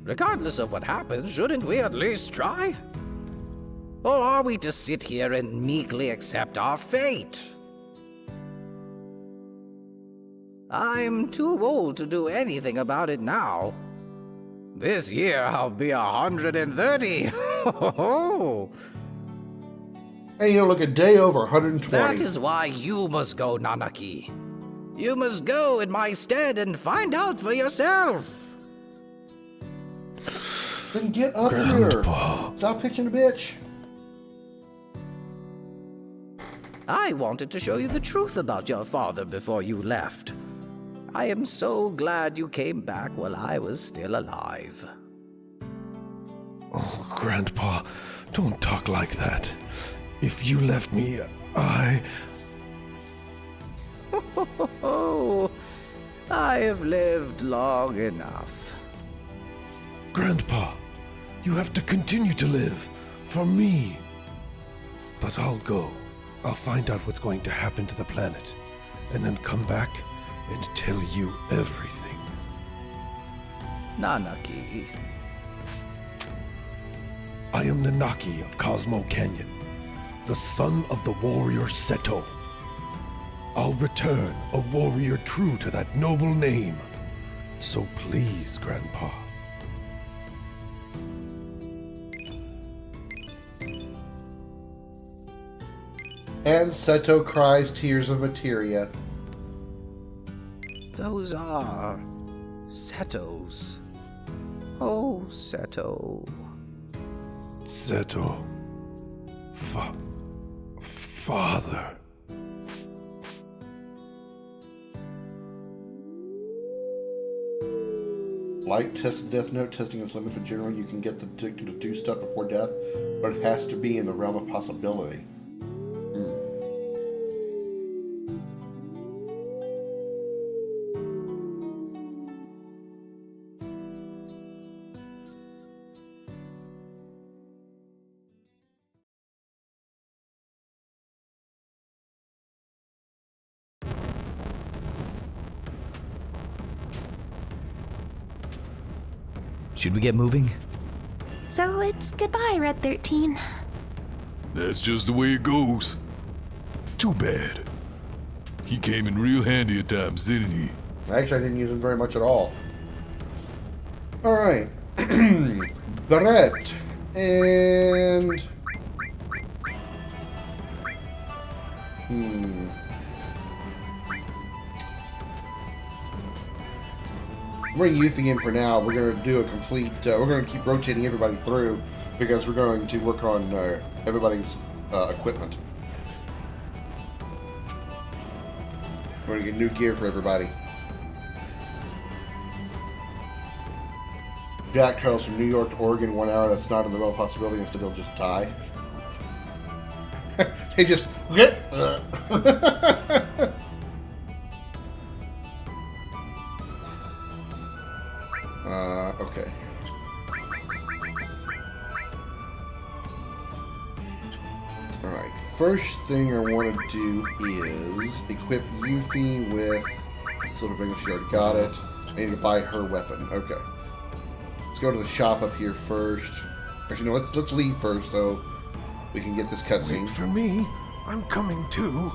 Regardless of what happens, shouldn't we at least try? Or are we to sit here and meekly accept our fate? I'm too old to do anything about it now. This year I'll be 130. And you look a day over 120. That is why you must go, Nanaki. You must go in my stead and find out for yourself. Then get up Grandpa. here. Stop pitching a bitch. I wanted to show you the truth about your father before you left. I am so glad you came back while I was still alive. Oh, Grandpa, don't talk like that. If you left me, I have lived long enough. Grandpa, you have to continue to live. For me. But I'll go. I'll find out what's going to happen to the planet. And then come back and tell you everything. Nanaki. I am Nanaki of Cosmo Canyon, the son of the warrior Seto. I'll return a warrior true to that noble name. So please, Grandpa. And Seto cries tears of materia. Those are Setos. Oh, Seto. Seto. Father. Light tested Death Note. Testing is limited. Generally, you can get the addicted to do stuff before death, but it has to be in the realm of possibility. Should we get moving? So it's goodbye, Red 13. That's just the way it goes. Too bad. He came in real handy at times, didn't he? Actually, I didn't use him very much at all. Alright. Brett. And... Bring Yuthi in for now. We're going to do a complete... we're going to keep rotating everybody through because we're going to work on everybody's equipment. We're going to get new gear for everybody. Jack travels from New York to Oregon 1 hour. That's not in the realm of possibility. Instead, they'll just die. They just... okay. Alright, first thing I want to do is equip Yuffie with Silver Bingle. She already got it. I need to buy her weapon. Okay. Let's go to the shop up here first. Actually, no, let's leave first so we can get this cutscene. Wait for me. I'm coming too.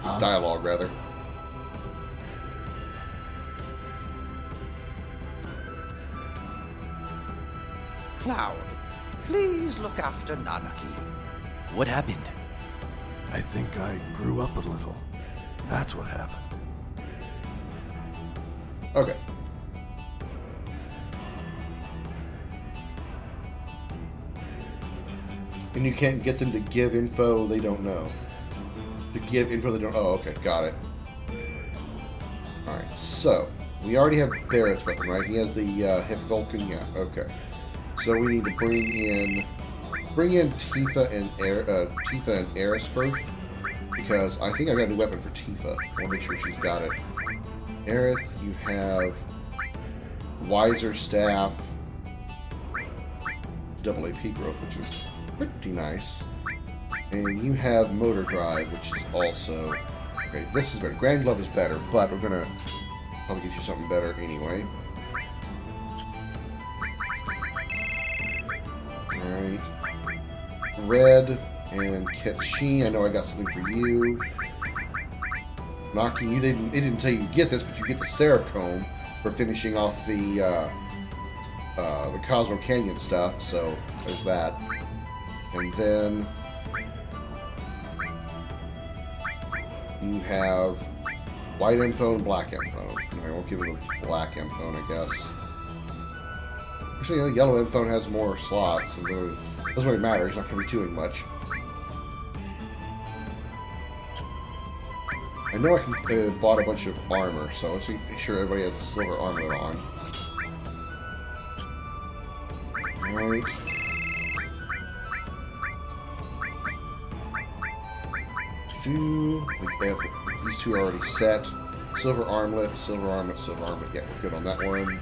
It's dialogue, rather. Cloud, please look after Nanaki. What happened? I think I grew up a little. That's what happened. Okay. And you can't get them to give info they don't know. To give info they don't... Oh, okay. Got it. Alright, so... We already have Barrett's weapon, right? He has the Heavy Vulcan. Yeah, okay. So we need to bring in Tifa and Eris first. Because I think I got a new weapon for Tifa. I want to make sure she's got it. Aerith, you have Wiser Staff, double AP growth, which is pretty nice. And you have Motor Drive, which is also... Okay, this is better. Grand Glove is better, but we're going to probably get you something better anyway. Alright. Red and Ketshi, I know I got something for you. Naki, it didn't tell you get this, but you get the Seraph Comb for finishing off the Cosmo Canyon stuff, so there's that. And then you have white M phone, black M phone. I won't give you the black M phone, I guess. Actually, you know, yellow end phone has more slots. So it doesn't really matter. It's not going to be doing much. I know I can bought a bunch of armor, so let's make sure everybody has a silver armor on. Right. These two are already set. Silver armlet, silver armlet, silver armlet. Yeah, we're good on that one.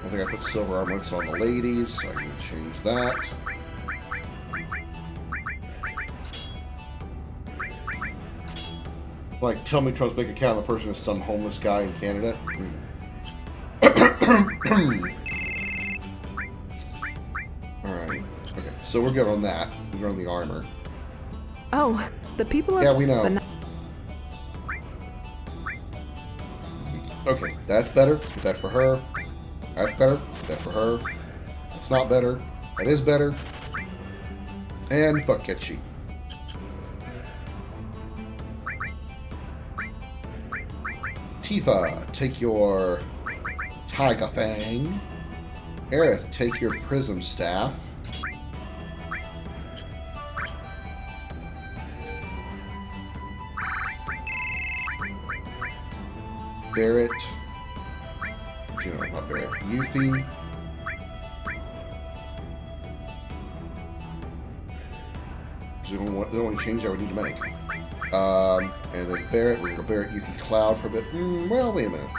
I think I put silver armlets on the ladies, so I can change that. Like, tell me Trump's bank account, the person is some homeless guy in Canada. Alright. Okay, so we're good on that. We're good on the armor. Oh, the people of... Yeah, we know. Okay, that's better. Get that for her. That's better. Get that for her. That's not better. That is better. And fuck Ketchy. Tifa, take your Tiger Fang. Aerith, take your Prism Staff. Barrett. No, not Barrett. Yuffie. The only change I would need to make. And then Barrett, we're going to go Barrett, Yuffie, Cloud for a bit. Well, wait a minute.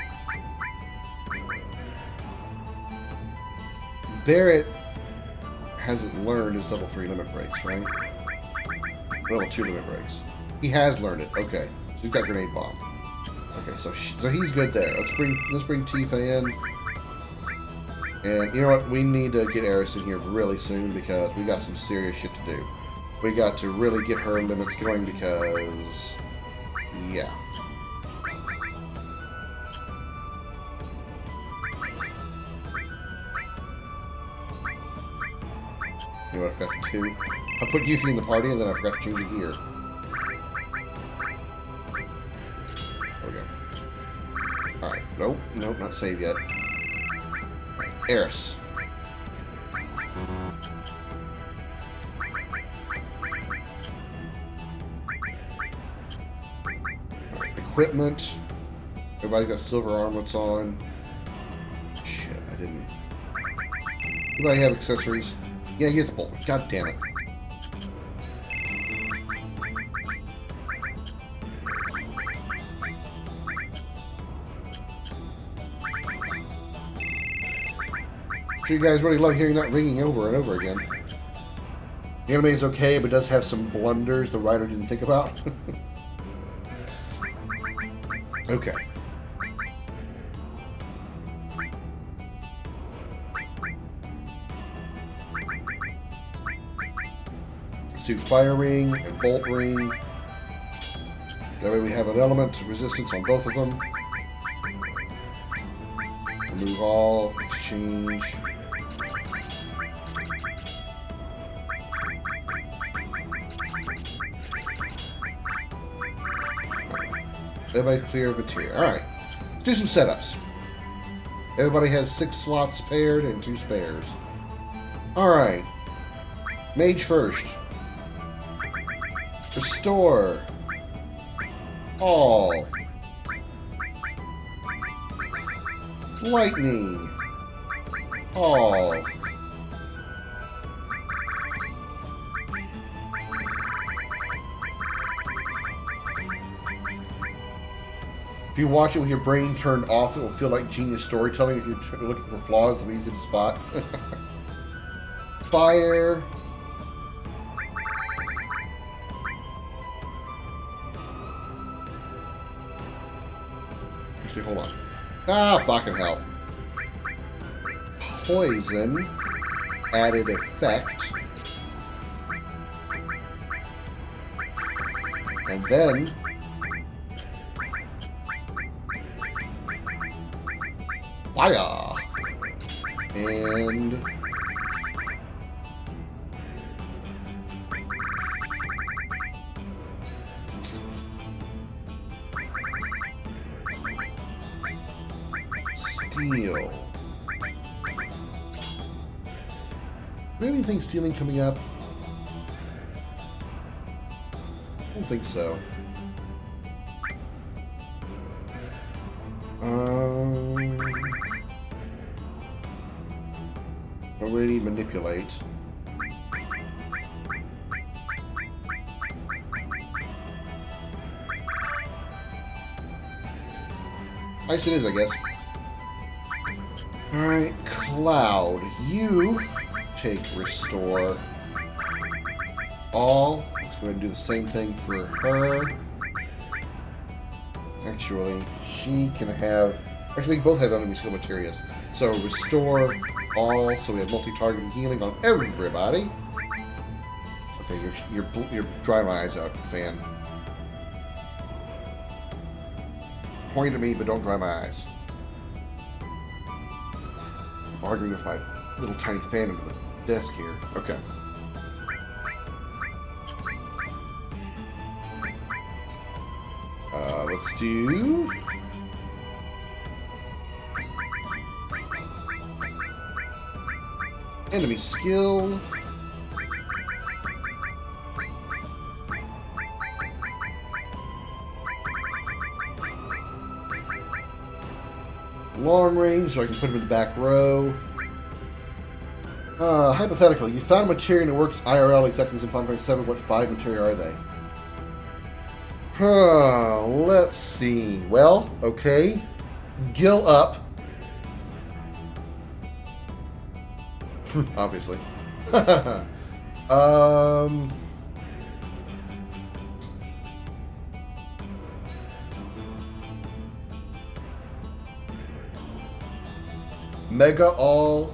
Barrett hasn't learned his level 3 limit breaks, right? Level 2 limit breaks. He has learned it. Okay, so he's got Grenade Bomb. Okay, so he's good there. Let's bring Tifa in. And you know what? We need to get Eris in here really soon because we got some serious shit to do. We got to really get her limits going because, yeah. You know what I forgot to do? I put Yuffie in the party and then I forgot to change the gear. There we go. Alright, nope, not save yet. Eris. Equipment. Everybody got silver armlets on. Shit, I didn't. Anybody have accessories? Yeah, you get the bolt. God damn it. I'm sure you guys really love hearing that ringing over and over again. The anime is okay, but does have some blunders the writer didn't think about. Okay. Let's do fire ring and bolt ring. That way we have an element resistance on both of them. Remove all, exchange. Everybody clear of material. Alright. Let's do some setups. Everybody has 6 slots paired and 2 spares. Alright. Mage first. Restore. All. Lightning. All. If you watch it with your brain turned off, it will feel like genius storytelling. If you're looking for flaws, it'll be easy to spot. Fire. Actually, hold on. Ah, fucking hell. Poison. Added effect. And then fire. And Steel. Anything stealing coming up? I don't think so. Already manipulate. Ice it is, I guess. Alright, Cloud. You take Restore All. Let's go ahead and do the same thing for her. Actually, she can have... Actually, they both have enemy skill materials. So, Restore All, so we have multi-targeting healing on everybody. Okay, you're drying my eyes out, fan. Point at me, but don't dry my eyes. I'm arguing with my little tiny fan into the desk here. Okay. Let's do... Enemy skill. Long range, so I can put him in the back row. Hypothetical. You found a material that works IRL exactly as in 5.7. What 5 material are they? Let's see. Well, okay. Gill up. Obviously. Mega All.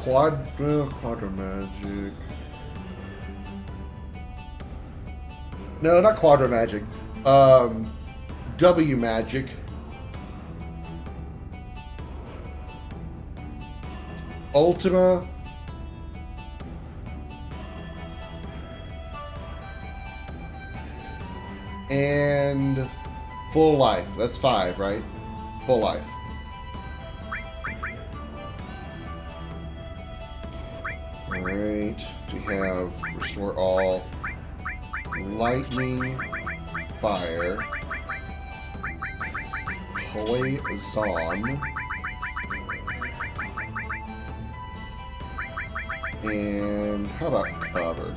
Quadra Magic. No, not Quadra Magic. W Magic. Ultima. And Full Life. That's 5, right? Full Life. Alright. We have Restore All. Lightning. Fire. Poison. And how about Cover?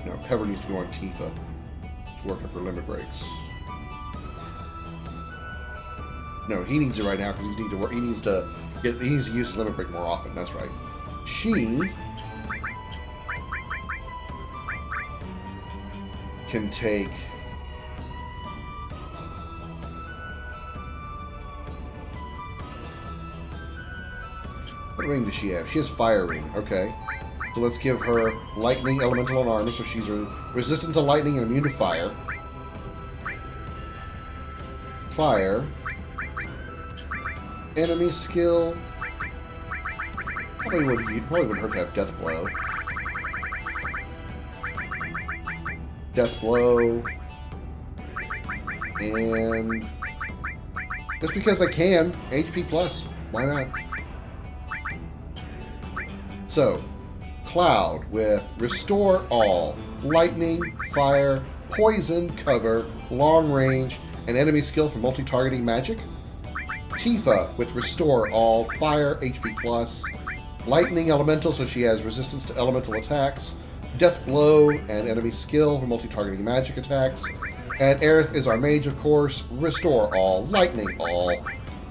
No, Cover needs to go on Tifa to work up her limit breaks. No, he needs it right now because he needs to work. He needs to use his limit break more often. That's right. She can take. What ring does she have? She has Fire Ring. Okay. So let's give her Lightning, Elemental, and Armor, so she's resistant to lightning and immune to fire. Fire. Enemy skill. Probably wouldn't hurt to have Death Blow. Death Blow. And just because I can, HP plus. Why not? So, Cloud with Restore All, Lightning, Fire, Poison, Cover, Long Range, and Enemy Skill for multi-targeting magic. Tifa with Restore All, Fire, HP plus, Lightning Elemental, so she has resistance to elemental attacks, Death Blow, and Enemy Skill for multi-targeting magic attacks. And Aerith is our mage, of course. Restore All, Lightning All,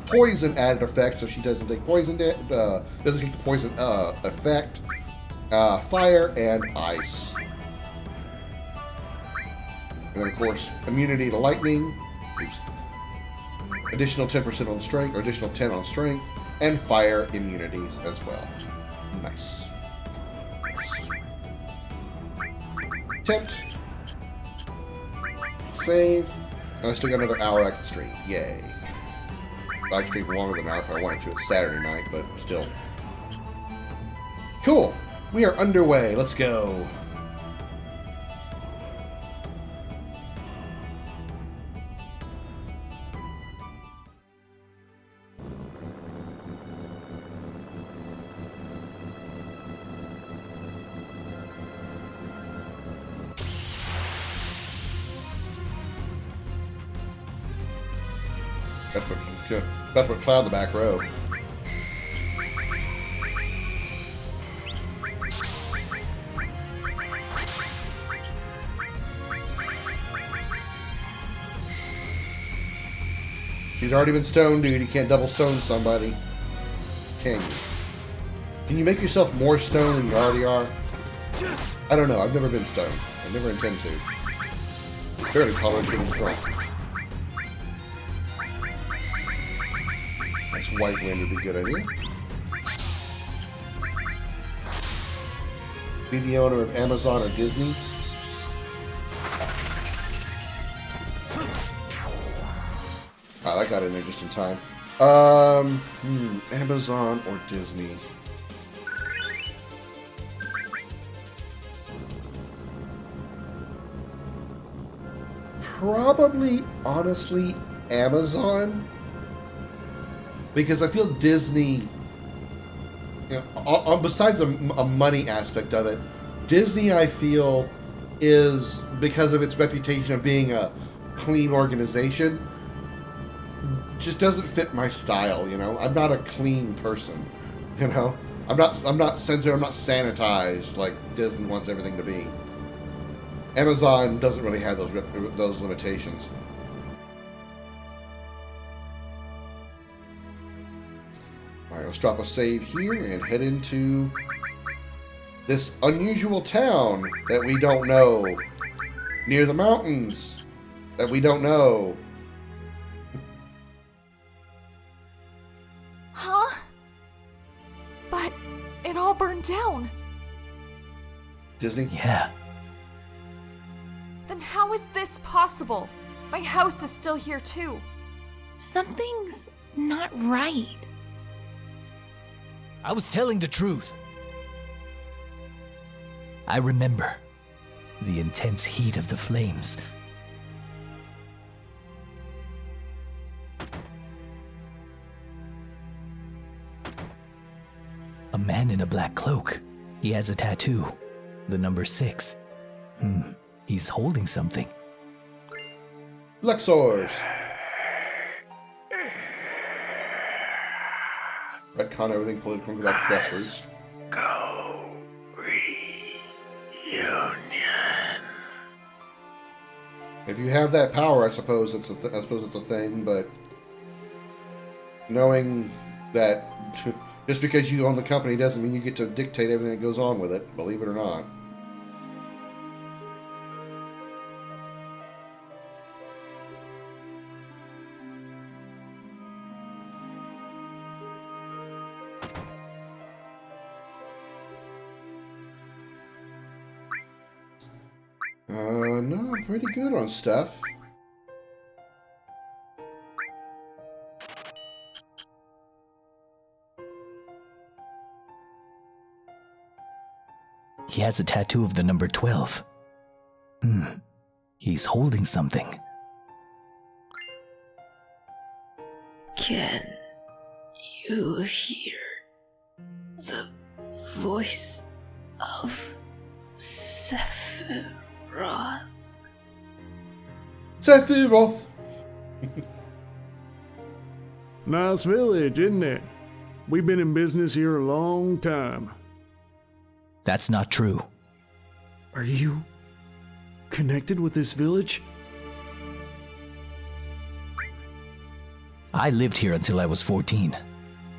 Poison added effect, so she doesn't take poison. Doesn't take the poison effect. Fire and ice, and then of course immunity to lightning. Oops. Additional 10% on strength, or additional 10 on strength, and fire immunities as well. Nice. Tempt. Save. And I still got another hour I can stream. Yay. I can stream longer than an hour if I wanted to. It's Saturday night, but still. Cool. We are underway. Let's go. That's what Cloud the back row. He's already been stoned, dude. You can't double stone somebody. Can you? Can you make yourself more stoned than you already are? I don't know. I've never been stoned. I never intend to. Barely tolerate getting drunk. Nice white wind would be a good idea. Be the owner of Amazon or Disney. Oh, that got in there just in time. Amazon or Disney? Probably, honestly, Amazon. Because I feel Disney, you know, besides a money aspect of it, Disney, I feel, is, because of its reputation of being a clean organization, just doesn't fit my style, you know? I'm not a clean person, you know? I'm not censored, I'm not sanitized like Disney wants everything to be. Amazon doesn't really have those limitations. Alright, let's drop a save here and head into this unusual town that we don't know. Near the mountains that we don't know. Huh? But it all burned down. Disney? Yeah. Then how is this possible? My house is still here too. Something's not right. I was telling the truth. I remember the intense heat of the flames. A man in a black cloak. He has a tattoo. The number 6. He's holding something. Luxor. Retcon everything political and corrupt pressures. Go reunion. If you have that power, I suppose it's a thing. But knowing that just because you own the company doesn't mean you get to dictate everything that goes on with it. Believe it or not. No, I'm pretty good on stuff. He has a tattoo of the number 12. He's holding something. Can you hear the voice of Sephiroth? Sephiroth! Nice village, isn't it? We've been in business here a long time. That's not true. Are you connected with this village? I lived here until I was 14,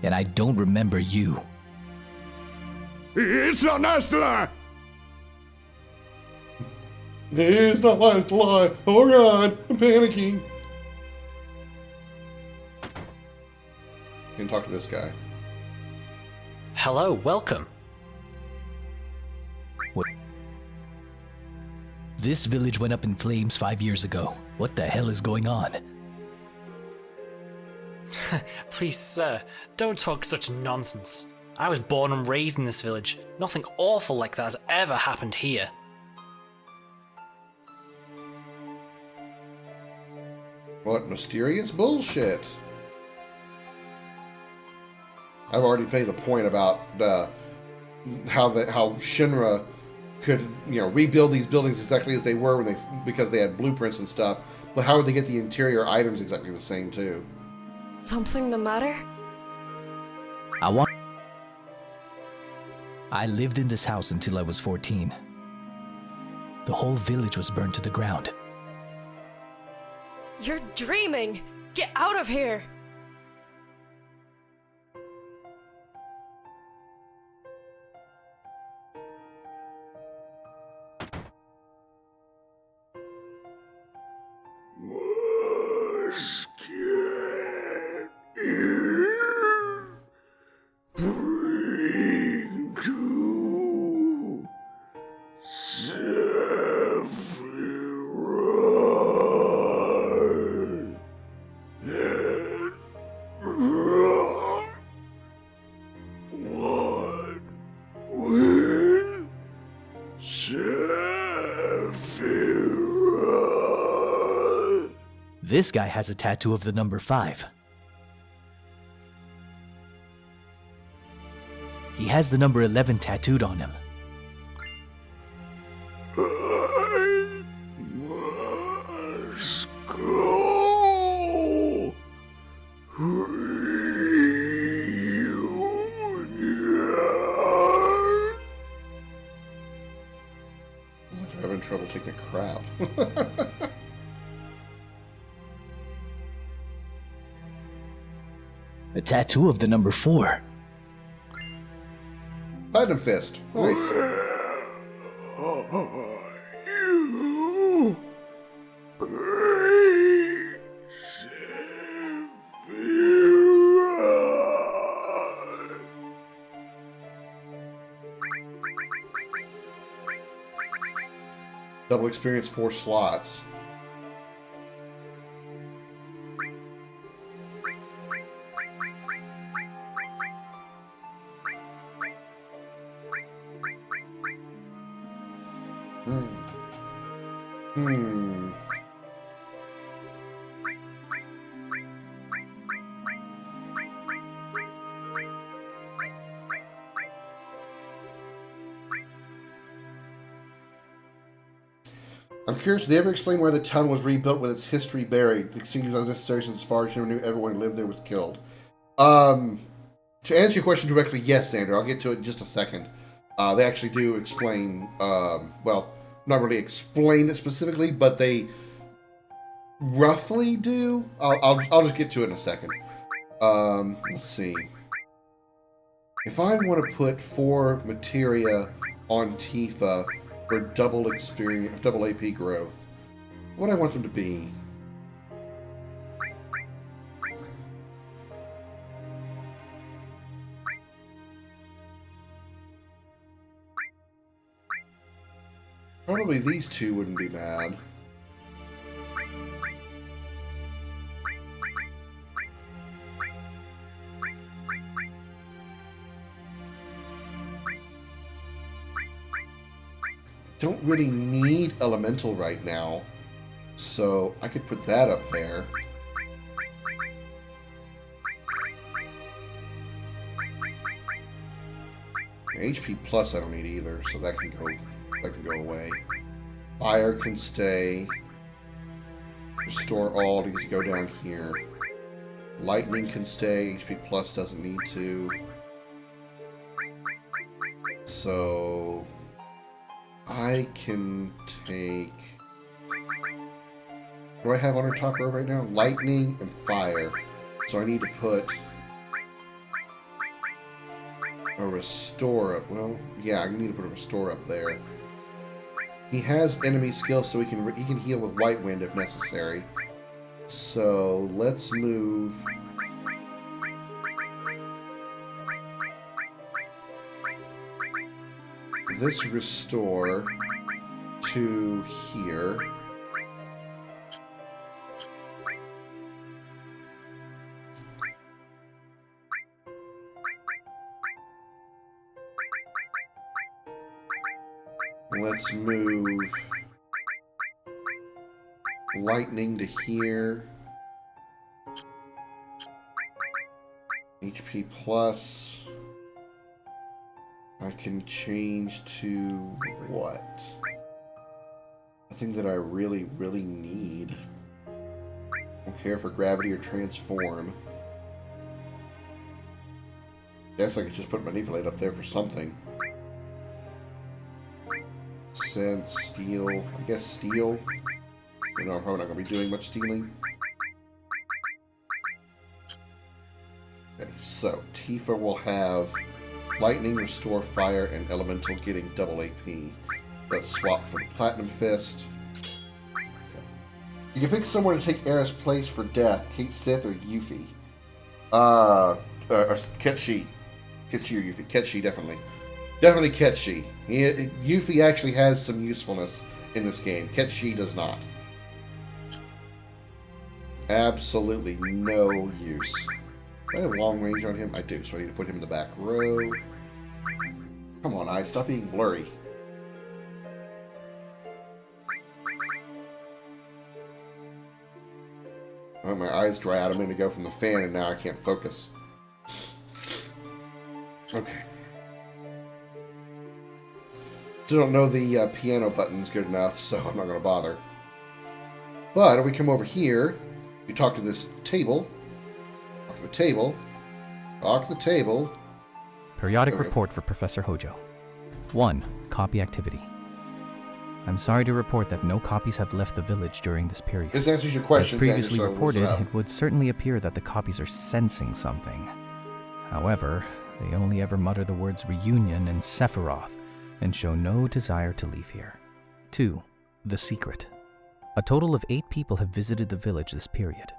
and I don't remember you. It's not nice to lie! It's not nice to lie. Oh god, I'm panicking. Can talk to this guy. Hello, welcome. What? This village went up in flames 5 years ago. What the hell is going on? Please, sir, don't talk such nonsense. I was born and raised in this village. Nothing awful like that has ever happened here. What mysterious bullshit? I've already made the point about how Shinra could, rebuild these buildings exactly as they were because they had blueprints and stuff. But how would they get the interior items exactly the same too? Something the matter? I lived in this house until I was 14. The whole village was burned to the ground. You're dreaming! Get out of here! This guy has a tattoo of the number 5. He has the number 11 tattooed on him. I must go. I'm having trouble taking a crap. A tattoo of the number 4. Platinum Fist. Nice. You great Sephiroth. Double experience 4 slots. I'm curious, did they ever explain why the town was rebuilt with its history buried? It seems unnecessary since as far as you never knew everyone who lived there was killed. To answer your question directly, yes, Xander. I'll get to it in just a second. They actually do explain, well, not really explain it specifically, but they roughly do. I'll just get to it in a second. Let's see. If I want to put 4 materia on Tifa for double experience, double AP growth, what do I want them to be? Probably these 2 wouldn't be bad. Don't really need elemental right now, so I could put that up there. HP plus I don't need either, so that can go away. Fire can stay. Restore all needs to go down here. Lightning can stay. HP plus doesn't need to. So I can take... What do I have on our top row right now? Lightning and fire. So I need to put a restore up. Well, yeah, I need to put a restore up there. He has enemy skills, so he can heal with White Wind if necessary. So let's move this restore to here. Let's move lightning to here. HP plus. I can change to what? Nothing that I really need. Don't care for gravity or transform. Guess I could just put manipulate up there for something. Send, steal. I guess steal. You know, I'm probably not going to be doing much stealing. Okay, so Tifa will have lightning, restore fire, and elemental getting double AP. Let's swap for the platinum fist. Okay. You can pick someone to take Era's place for death. Kate Sith or Yuffie. Or Ketshi. Ketshi or Yuffie. Ketshi, definitely. Definitely Ketshi. Yuffie actually has some usefulness in this game. Ketshi does not. Absolutely no use. Do I have long range on him? I do, so I need to put him in the back row. Come on, eyes, stop being blurry. Oh, my eyes dry out a minute ago from the fan, and now I can't focus. Okay. Still don't know the piano buttons good enough, so I'm not going to bother. But if we come over here, we talk to this table. Talk to the table. Talk to the table. Periodic report for Professor Hojo. 1. Copy activity. I'm sorry to report that no copies have left the village during this period. This answers your question. As previously reported, it would certainly appear that the copies are sensing something. However, they only ever mutter the words reunion and Sephiroth, and show no desire to leave here. 2. The secret. A total of 8 people have visited the village this period.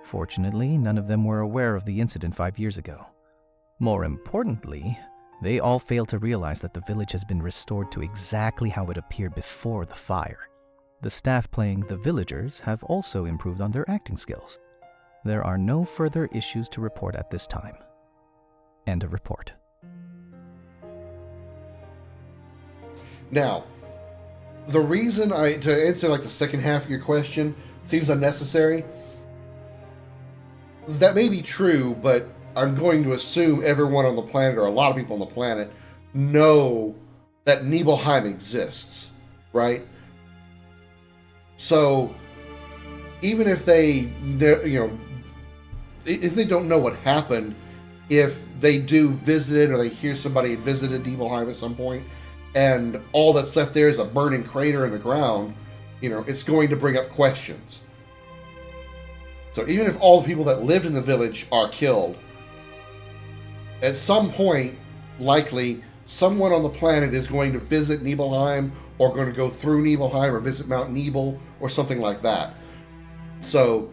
Fortunately, none of them were aware of the incident 5 years ago. More importantly, they all failed to realize that the village has been restored to exactly how it appeared before the fire. The staff playing the villagers have also improved on their acting skills. There are no further issues to report at this time. End of report. Now, the reason to answer like the second half of your question seems unnecessary. That may be true, but I'm going to assume everyone on the planet, or a lot of people on the planet, know that Nibelheim exists, right? So, even if they, if they don't know what happened, if they do visit it, or they hear somebody had visited Nibelheim at some point, and all that's left there is a burning crater in the ground, it's going to bring up questions. So even if all the people that lived in the village are killed, at some point, likely, someone on the planet is going to visit Nibelheim, or going to go through Nibelheim, or visit Mount Nibel, or something like that. So,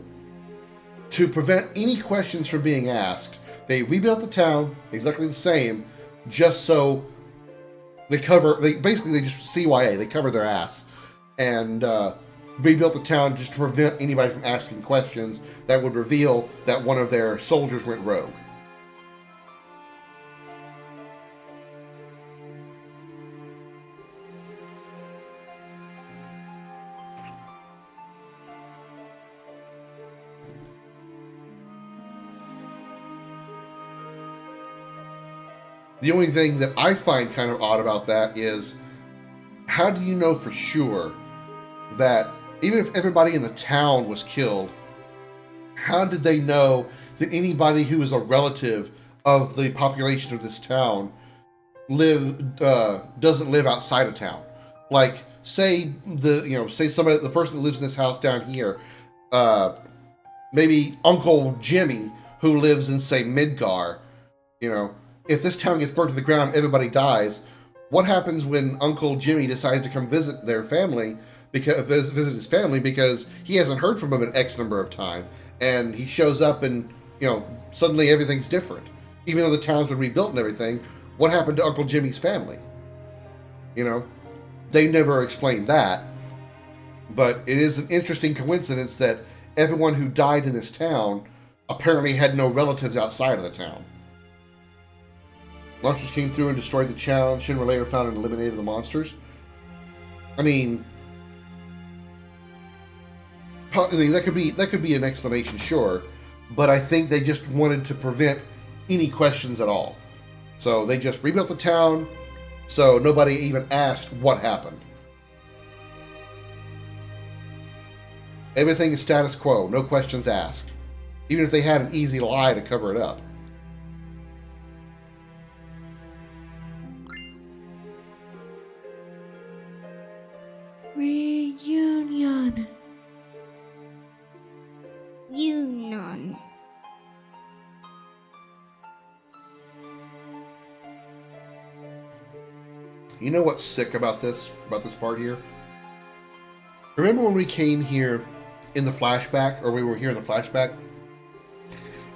to prevent any questions from being asked, they rebuilt the town exactly the same, just so they just CYA, they covered their ass, and rebuilt the town just to prevent anybody from asking questions that would reveal that one of their soldiers went rogue. The only thing that I find kind of odd about that is, how do you know for sure that even if everybody in the town was killed, how did they know that anybody who is a relative of the population of this town doesn't live outside of town? Like, say the person that lives in this house down here, maybe Uncle Jimmy, who lives in, say, Midgar, if this town gets burnt to the ground, everybody dies. What happens when Uncle Jimmy decides to come visit their family, visit his family, because he hasn't heard from them in X number of time, and he shows up and suddenly everything's different, even though the town's been rebuilt and everything? What happened to Uncle Jimmy's family? They never explained that, but it is an interesting coincidence that everyone who died in this town apparently had no relatives outside of the town. Monsters came through and destroyed the town. Shinra later found and eliminated the monsters. I mean, that could be an explanation, sure, but I think they just wanted to prevent any questions at all. So they just rebuilt the town, so nobody even asked what happened. Everything is status quo, no questions asked, even if they had an easy lie to cover it up. Reunion. Union. You know what's sick about this part here? Remember when we came here in the flashback, or we were here in the flashback,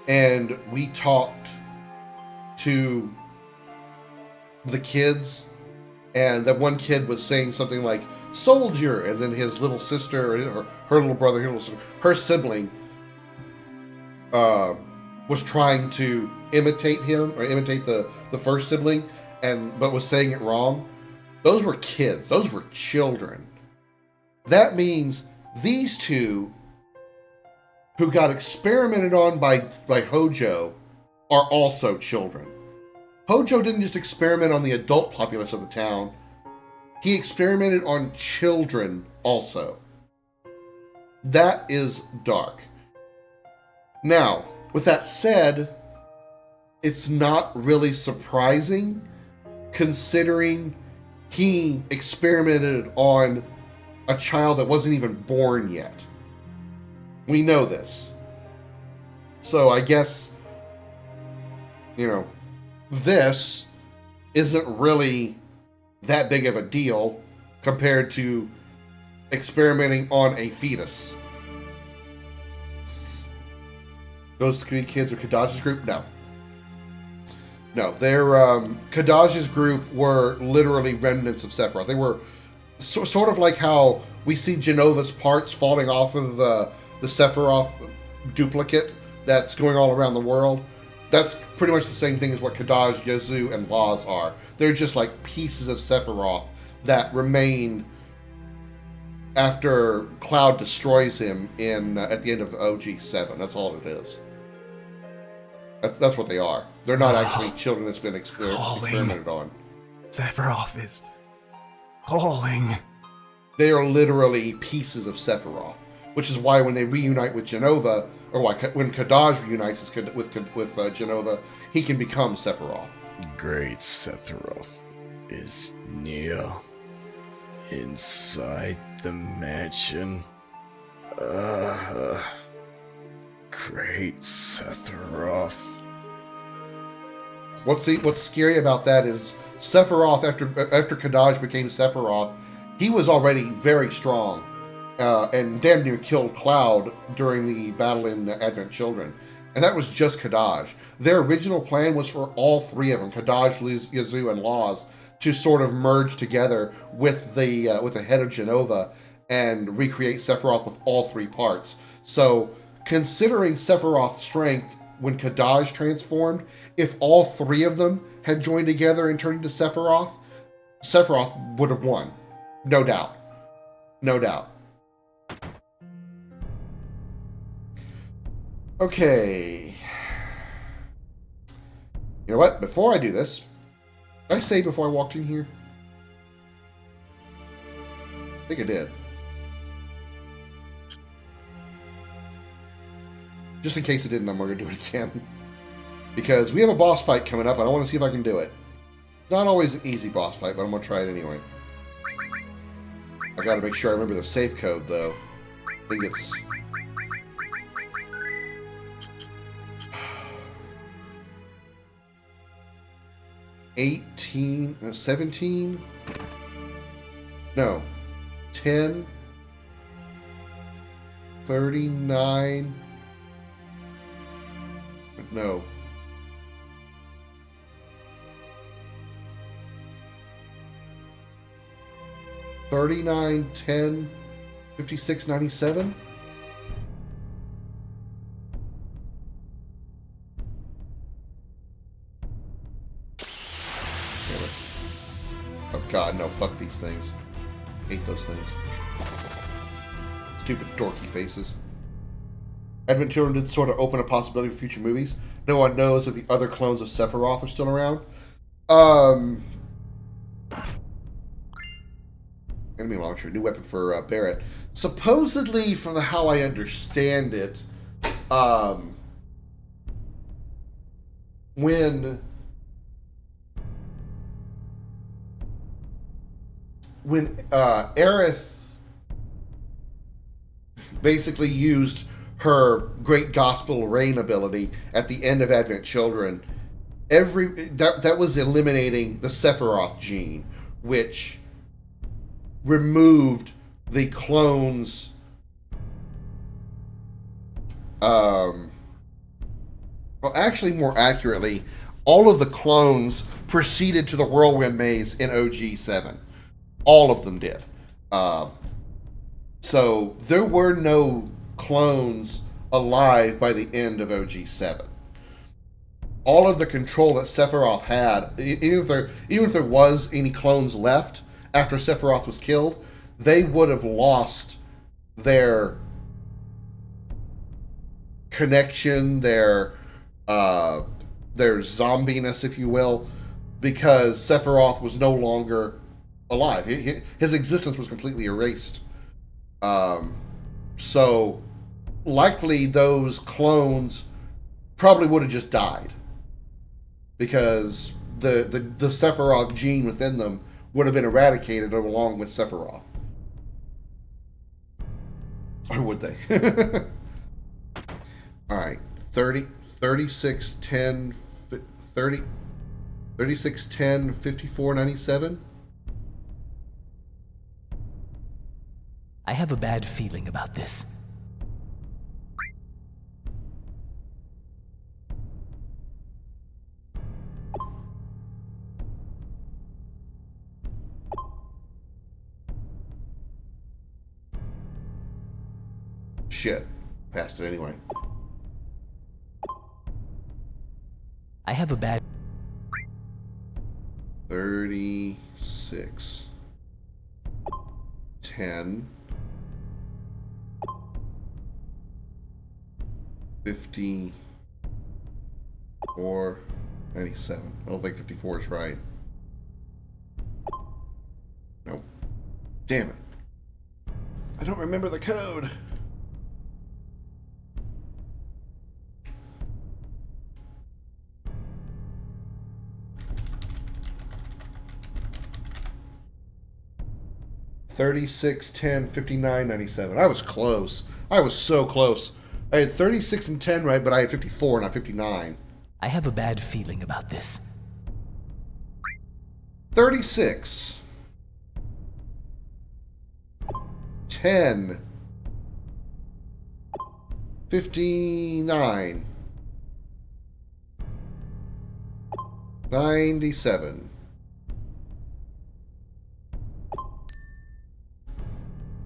and we talked to the kids, and that one kid was saying something like "soldier," and then his little sister, or her little brother, her sibling, was trying to imitate him, or imitate the first sibling, but was saying it wrong. Those were kids. Those were children. That means these two, who got experimented on by Hojo, are also children. Hojo didn't just experiment on the adult populace of the town. He experimented on children also. That is dark. Now, with that said, it's not really surprising, considering he experimented on a child that wasn't even born yet. We know this. So I guess, this isn't really that big of a deal compared to experimenting on a fetus. Those three kids are Kadaj's group? No. No, Kadaj's group were literally remnants of Sephiroth. They were sort of like how we see Genova's parts falling off of the Sephiroth duplicate that's going all around the world. That's pretty much the same thing as what Kadaj, Yazoo, and Laz are. They're just like pieces of Sephiroth that remain after Cloud destroys him at the end of OG 7. That's all it is. That's what they are. They're not actually children that's been experimented on. Sephiroth is calling. They are literally pieces of Sephiroth, which is why when they reunite with Genova, or when Kadaj reunites with Genova, he can become Sephiroth. Great Sephiroth is near. Inside the mansion. Great Sephiroth. What's scary about that is Sephiroth, after Kadaj became Sephiroth, he was already very strong, and damn near killed Cloud during the battle in Advent Children. And that was just Kadaj. Their original plan was for all three of them, Kadaj, Yazoo, and Laz, to sort of merge together with the head of Genova and recreate Sephiroth with all three parts. So, considering Sephiroth's strength when Kadaj transformed, if all three of them had joined together and turned into Sephiroth, Sephiroth would have won. No doubt. No doubt. Okay. You know what? Before I do this, did I say before I walked in here? I think I did. Just in case it didn't, I'm going to do it again. Because we have a boss fight coming up, and I want to see if I can do it. Not always an easy boss fight, but I'm going to try it anyway. I got to make sure I remember the safe code, though. I think it's... No, 17? No. 10. 39. No. $39, 10, 56, 97? Oh god, no, fuck these things. Hate those things. Stupid dorky faces. Advent Children did sort of open a possibility for future movies. No one knows if the other clones of Sephiroth are still around. Enemy launcher, new weapon for Barrett. Supposedly, from how I understand it, when Aerith basically used her Great Gospel Rain ability at the end of Advent Children. That was eliminating the Sephiroth gene, which removed the clones. Well, actually, more accurately, all of the clones proceeded to the Whirlwind Maze in OG7. All of them did. So there were no clones alive by the end of OG7. All of the control that Sephiroth had, even if there was any clones left after Sephiroth was killed, they would have lost their connection, their zombiness, if you will, because Sephiroth was no longer alive. His existence was completely erased. So likely those clones probably would have just died, because the Sephiroth gene within them would have been eradicated along with Sephiroth. Or would they? Alright, 36, 10, 5497. I have a bad feeling about this. Shit. Passed it anyway. I have a bad... 36. 10. 54. 97. I don't think 54 is right. Nope. Damn it. I don't remember the code. $36, 10, 59, 97. I was close. I was so close. I had 36 and 10 right, but I had 54 and not 59. I have a bad feeling about this. 36. 10. 59. 97.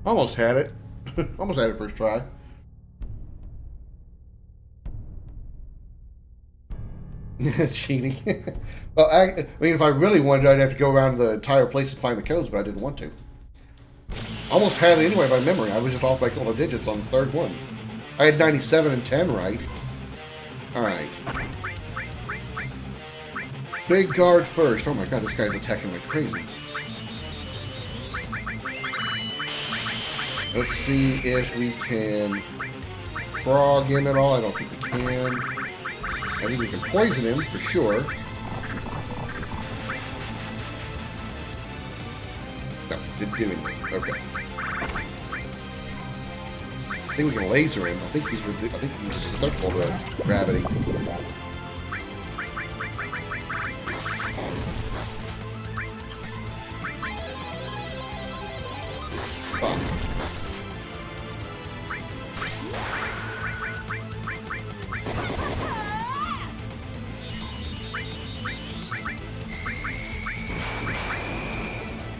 Almost had it. Almost had it first try. Cheating. Well, I mean, if I really wanted to, I'd have to go around the entire place and find the codes, but I didn't want to. Almost had it anyway by memory. I was just off by a couple of digits on the third one. I had 97 and 10 right. Alright. Big guard first. Oh my god, this guy's attacking like crazy. Let's see if we can frog him at all. I don't think we can. I think we can poison him for sure. No, didn't do anything. Okay. I think we can laser him. I think he's susceptible to gravity. Fuck.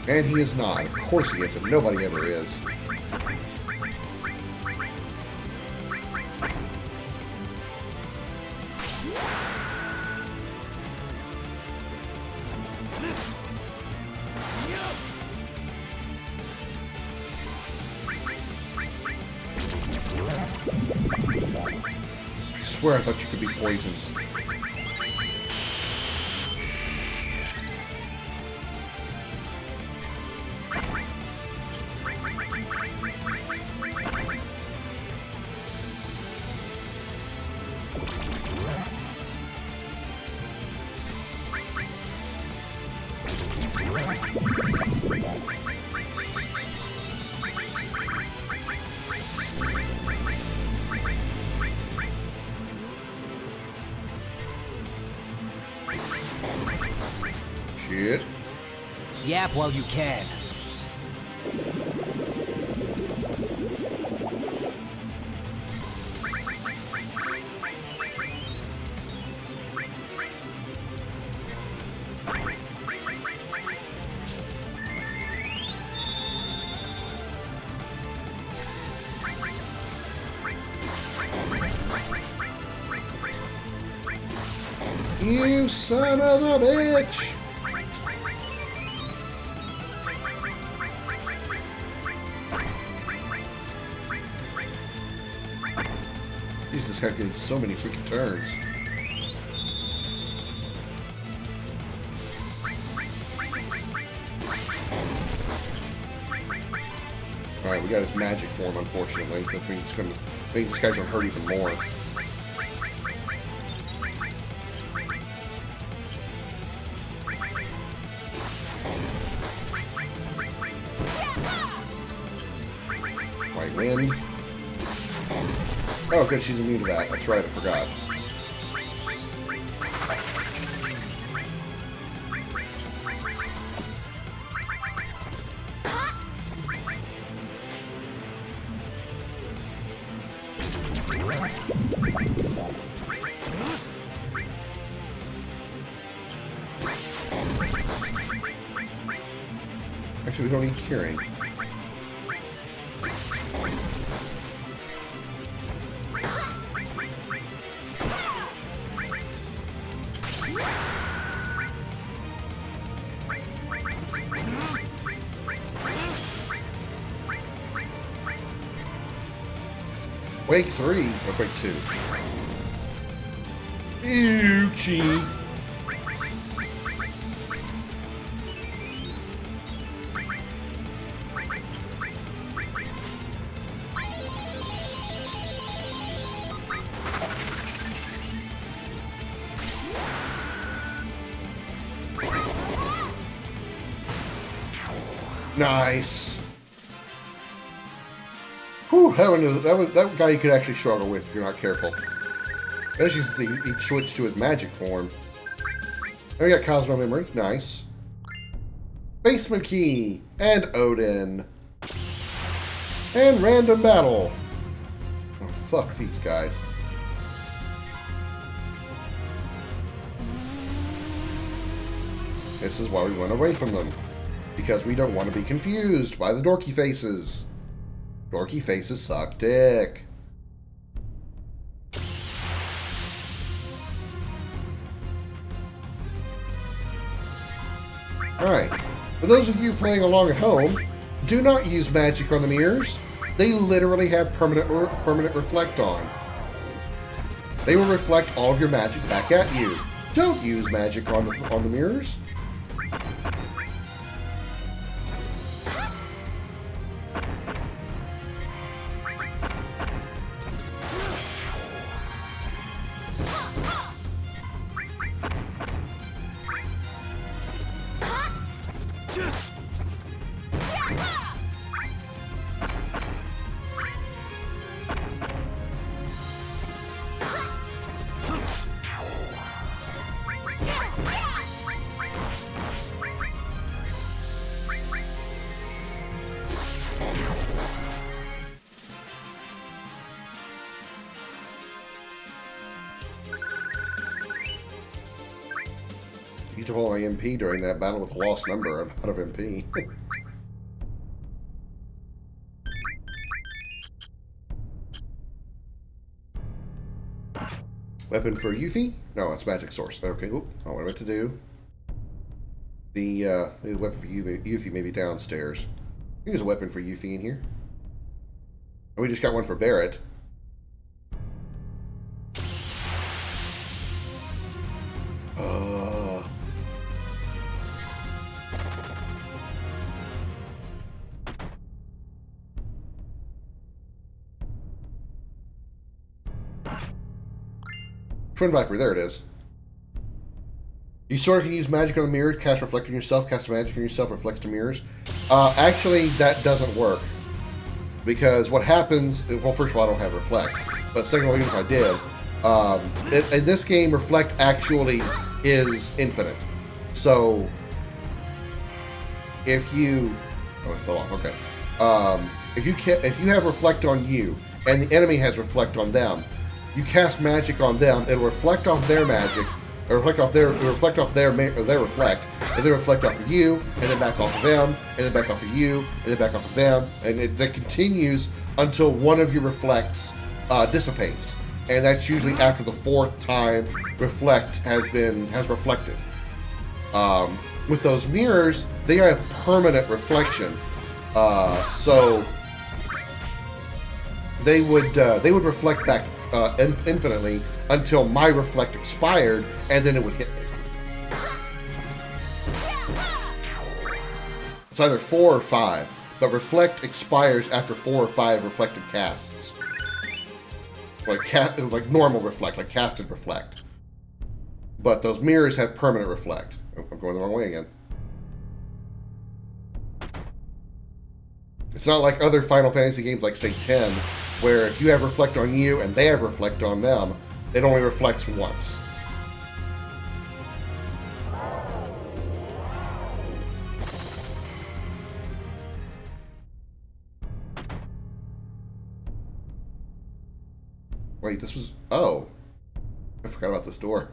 And he is not. Of course he isn't. Nobody ever is. I swear I thought you could be poisoned. shit. Yap while you can. You son of a bitch! Jeez, this guy getting so many freaking turns. Alright, we got his magic form, unfortunately. That means it's gonna make this guy's gonna hurt even more. White wind. Oh, good, she's immune to that. That's right, I forgot. Actually, we don't need curing. Wake 3 or Wake 2? Ew, cheat. Nice. Whew, that guy you could actually struggle with if you're not careful. As you see, he switched to his magic form. Then we got Cosmo Memory. Nice. Basement Key. And Odin. And Random Battle. Oh, fuck these guys. This is why we went away from them. Because we don't want to be confused by the dorky faces. Dorky faces suck dick. Alright. For those of you playing along at home, do not use magic on the mirrors. They literally have permanent reflect on. They will reflect all of your magic back at you. Don't use magic on the mirrors. Beautiful MP during that battle with the lost number. I'm out of MP. Weapon for Yuffie? No, it's magic source. Okay, oop, oh, what I meant to do. The weapon for Yuffie may be downstairs. Here's a weapon for Yuffie in here. And we just got one for Barrett. Twin Viper, there it is. You sort of can use magic on the mirrors, cast reflect on yourself, cast magic on yourself, reflects to mirrors. Actually, that doesn't work. Because what happens, well, first of all, I don't have reflect. But second of all, even if I did, in this game, reflect actually is infinite. So, if you... Oh, it fell off. Okay. If you have reflect on you, and the enemy has reflect on them, you cast magic on them, it'll reflect off their magic, or reflect off their reflect, and then reflect off of you, and then back off of them, and then back off of you, and then back off of them, and that continues until one of your reflects dissipates, and that's usually after the 4th time reflect has reflected. With those mirrors, they have permanent reflection, so they would reflect back infinitely until my reflect expired, and then it would hit me. It's either 4 or 5, but reflect expires after 4 or 5 reflected casts. Like normal reflect, like casted reflect. But those mirrors have permanent reflect. Oh, I'm going the wrong way again. It's not like other Final Fantasy games like, say, 10, where if you have reflect on you and they have reflect on them, it only reflects once. Wait, this was... Oh. I forgot about this door.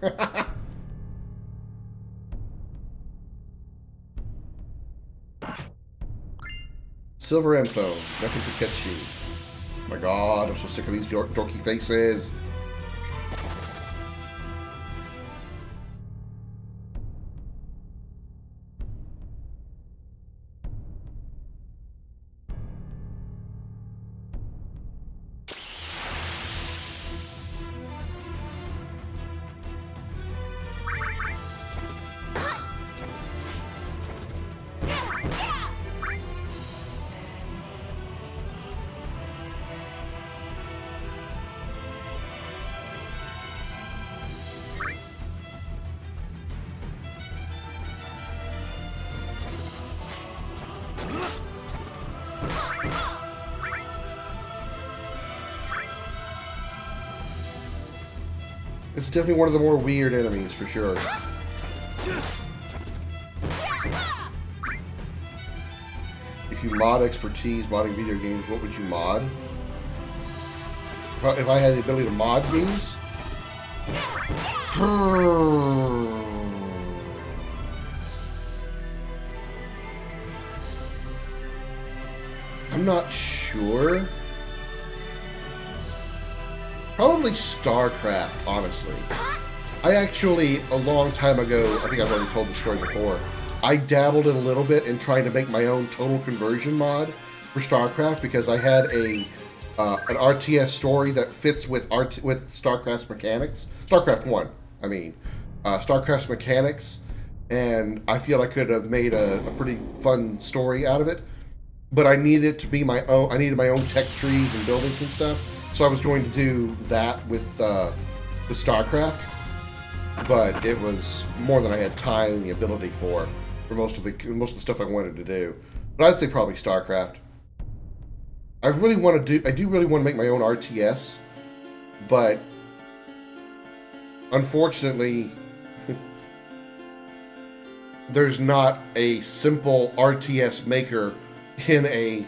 Silver info. Nothing to catch you. Oh my god, I'm so sick of these dorky faces. It's definitely one of the more weird enemies, for sure. If you mod expertise modding video games, what would you mod? If I had the ability to mod games? I'm not sure. Probably StarCraft, honestly. I actually, a long time ago, I think I've already told the story before, I dabbled in a little bit in trying to make my own total conversion mod for StarCraft because I had an RTS story that fits with StarCraft's mechanics. StarCraft 1, I mean. StarCraft's mechanics, and I feel I could have made a pretty fun story out of it. But I needed it to be my own, I needed my own tech trees and buildings and stuff. So I was going to do that with StarCraft, but it was more than I had time and the ability for most of the stuff I wanted to do. But I'd say probably StarCraft. I do really want to make my own RTS, but unfortunately, there's not a simple RTS maker in a,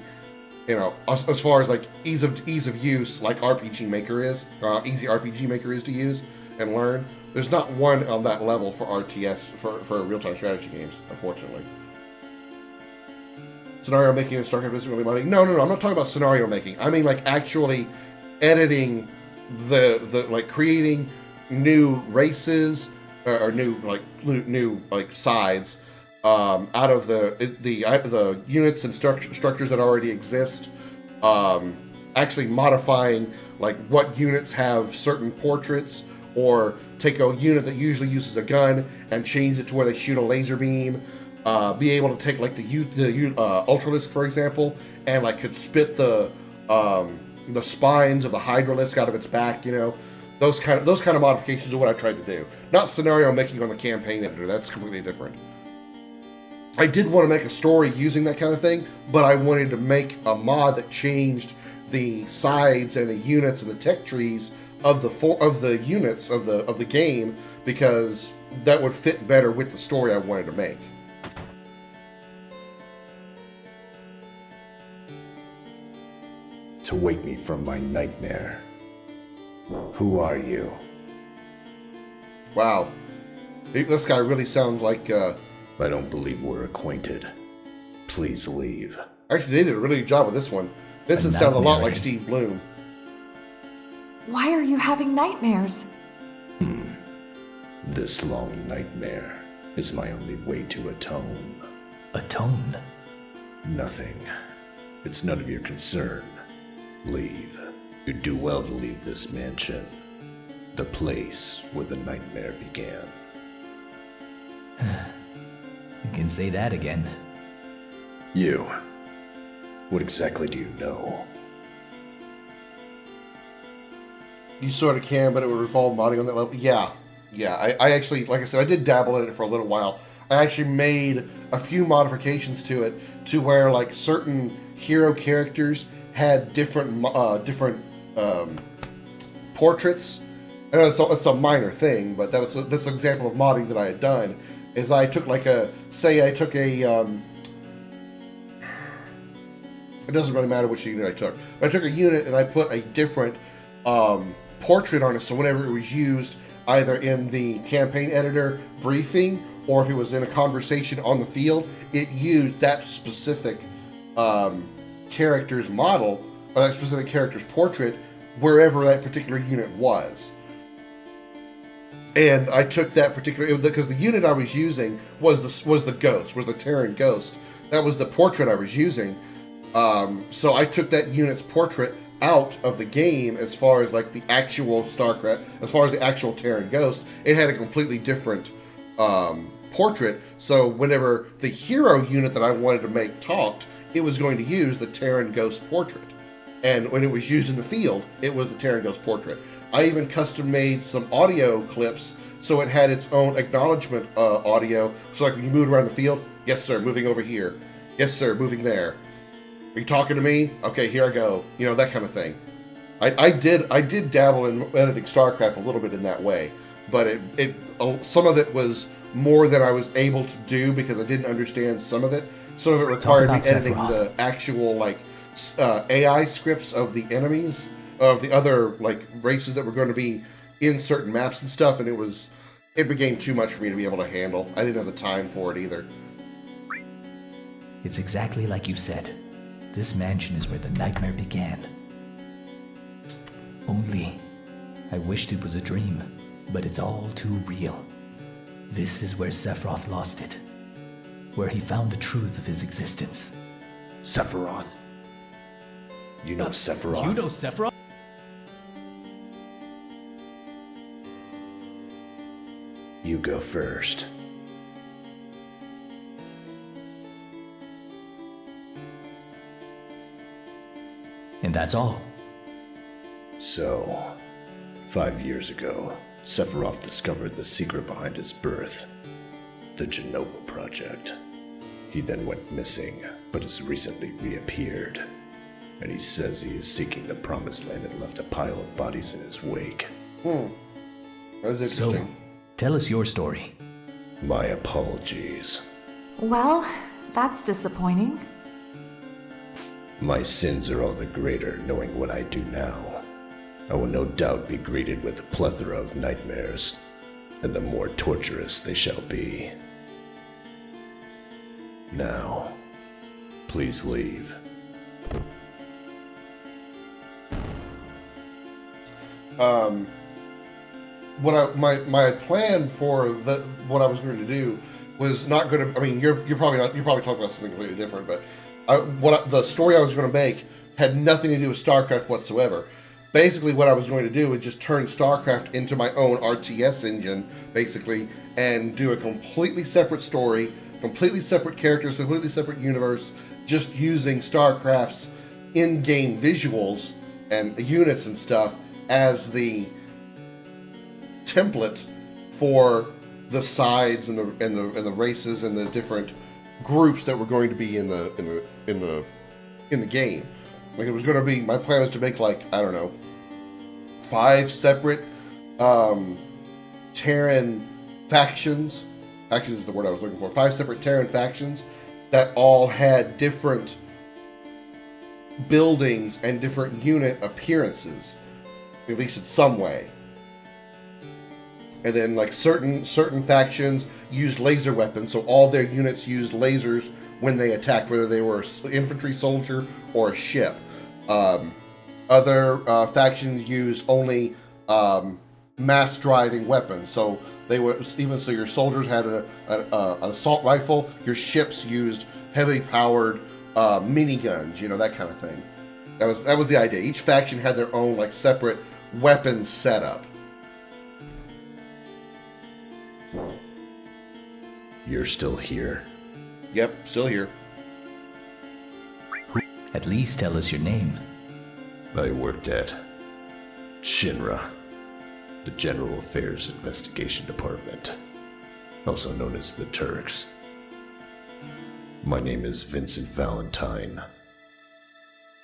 you know, as far as like ease of use, like RPG Maker is, easy RPG Maker is to use and learn. There's not one on that level for RTS for real-time strategy games, unfortunately. Scenario making in StarCraft isn't really money. No, I'm not talking about scenario making. I mean like actually editing like creating new races or new sides. Out of the units and structures that already exist, actually modifying like what units have certain portraits, or take a unit that usually uses a gun and change it to where they shoot a laser beam. Be able to take like the Ultralisk, for example, and like could spit the spines of the Hydralisk out of its back. You know, those kind of modifications are what I tried to do. Not scenario making on the campaign editor. That's completely different. I did want to make a story using that kind of thing, but I wanted to make a mod that changed the sides and the units and the tech trees of the units of the game, because that would fit better with the story I wanted to make. to wake me from my nightmare. Who are you? Wow. This guy really sounds like, I don't believe we're acquainted. Please leave. Actually, they did a really good job with this one. Vincent sounds a lot like Steve Bloom. Why are you having nightmares? This long nightmare is my only way to atone. Atone? Nothing. It's none of your concern. Leave. You'd do well to leave this mansion. The place where the nightmare began. You can say that again. You. What exactly do you know? You sort of can, but it would involve modding on that level. Yeah. I actually, like I said, I did dabble in it for a little while. I actually made a few modifications to it to where, like, certain hero characters had different portraits. I know it's a minor thing, but that's an example of modding that I had done. Is I took like it doesn't really matter which unit I took. But I took a unit and I put a different portrait on it, so whenever it was used, either in the campaign editor briefing or if it was in a conversation on the field, it used that specific character's model or that specific character's portrait wherever that particular unit was. And I took that particular, because the unit I was using was the Terran Ghost. That was the portrait I was using. So I took that unit's portrait out of the game as far as like the actual StarCraft, as far as the actual Terran Ghost. It had a completely different portrait. So whenever the hero unit that I wanted to make talked, it was going to use the Terran Ghost portrait. And when it was used in the field, it was the Terran Ghost portrait. I even custom made some audio clips so it had its own acknowledgement audio. So like when you moved around the field, yes sir, moving over here. Yes sir, moving there. Are you talking to me? Okay, here I go. You know, that kind of thing. I did dabble in editing StarCraft a little bit in that way, but some of it was more than I was able to do because I didn't understand some of it. Some of it required me editing the actual like AI scripts of the enemies, of the other like races that were going to be in certain maps and stuff, and it became too much for me to be able to handle. I didn't have the time for it either. It's exactly like you said. This mansion is where the nightmare began. Only, I wished it was a dream, but it's all too real. This is where Sephiroth lost it. Where he found the truth of his existence. Sephiroth? You know Sephiroth? You know Sephiroth? You go first. And that's all. So, 5 years ago, Sephiroth discovered the secret behind his birth, the Genova Project. He then went missing, but has recently reappeared. And he says he is seeking the Promised Land and left a pile of bodies in his wake. That's interesting. So, tell us your story. My apologies. Well, that's disappointing. My sins are all the greater knowing what I do now. I will no doubt be greeted with a plethora of nightmares, and the more torturous they shall be. Now, please leave. My plan for what I was going to do was not going to. I mean, you're probably talking about something completely different, but the story I was going to make had nothing to do with StarCraft whatsoever. Basically, what I was going to do was just turn StarCraft into my own RTS engine, basically, and do a completely separate story, completely separate characters, completely separate universe, just using StarCraft's in-game visuals and units and stuff as the template for the sides and the races and the different groups that were going to be in the game. Like, it was going to be, my plan was to make, like, I don't know, 5 separate Terran factions. Factions is the word I was looking for. 5 separate Terran factions that all had different buildings and different unit appearances, at least in some way. And then like certain factions used laser weapons, so all their units used lasers when they attacked, whether they were an infantry soldier or a ship. Other factions used only mass driving weapons, so they were even so your soldiers had an assault rifle, your ships used heavily powered miniguns, you know, that kind of thing. That was the idea. Each faction had their own like separate weapons setup. You're still here? Yep, still here. At least tell us your name. I worked at Shinra, the General Affairs Investigation Department, also known as the Turks. My name is Vincent Valentine.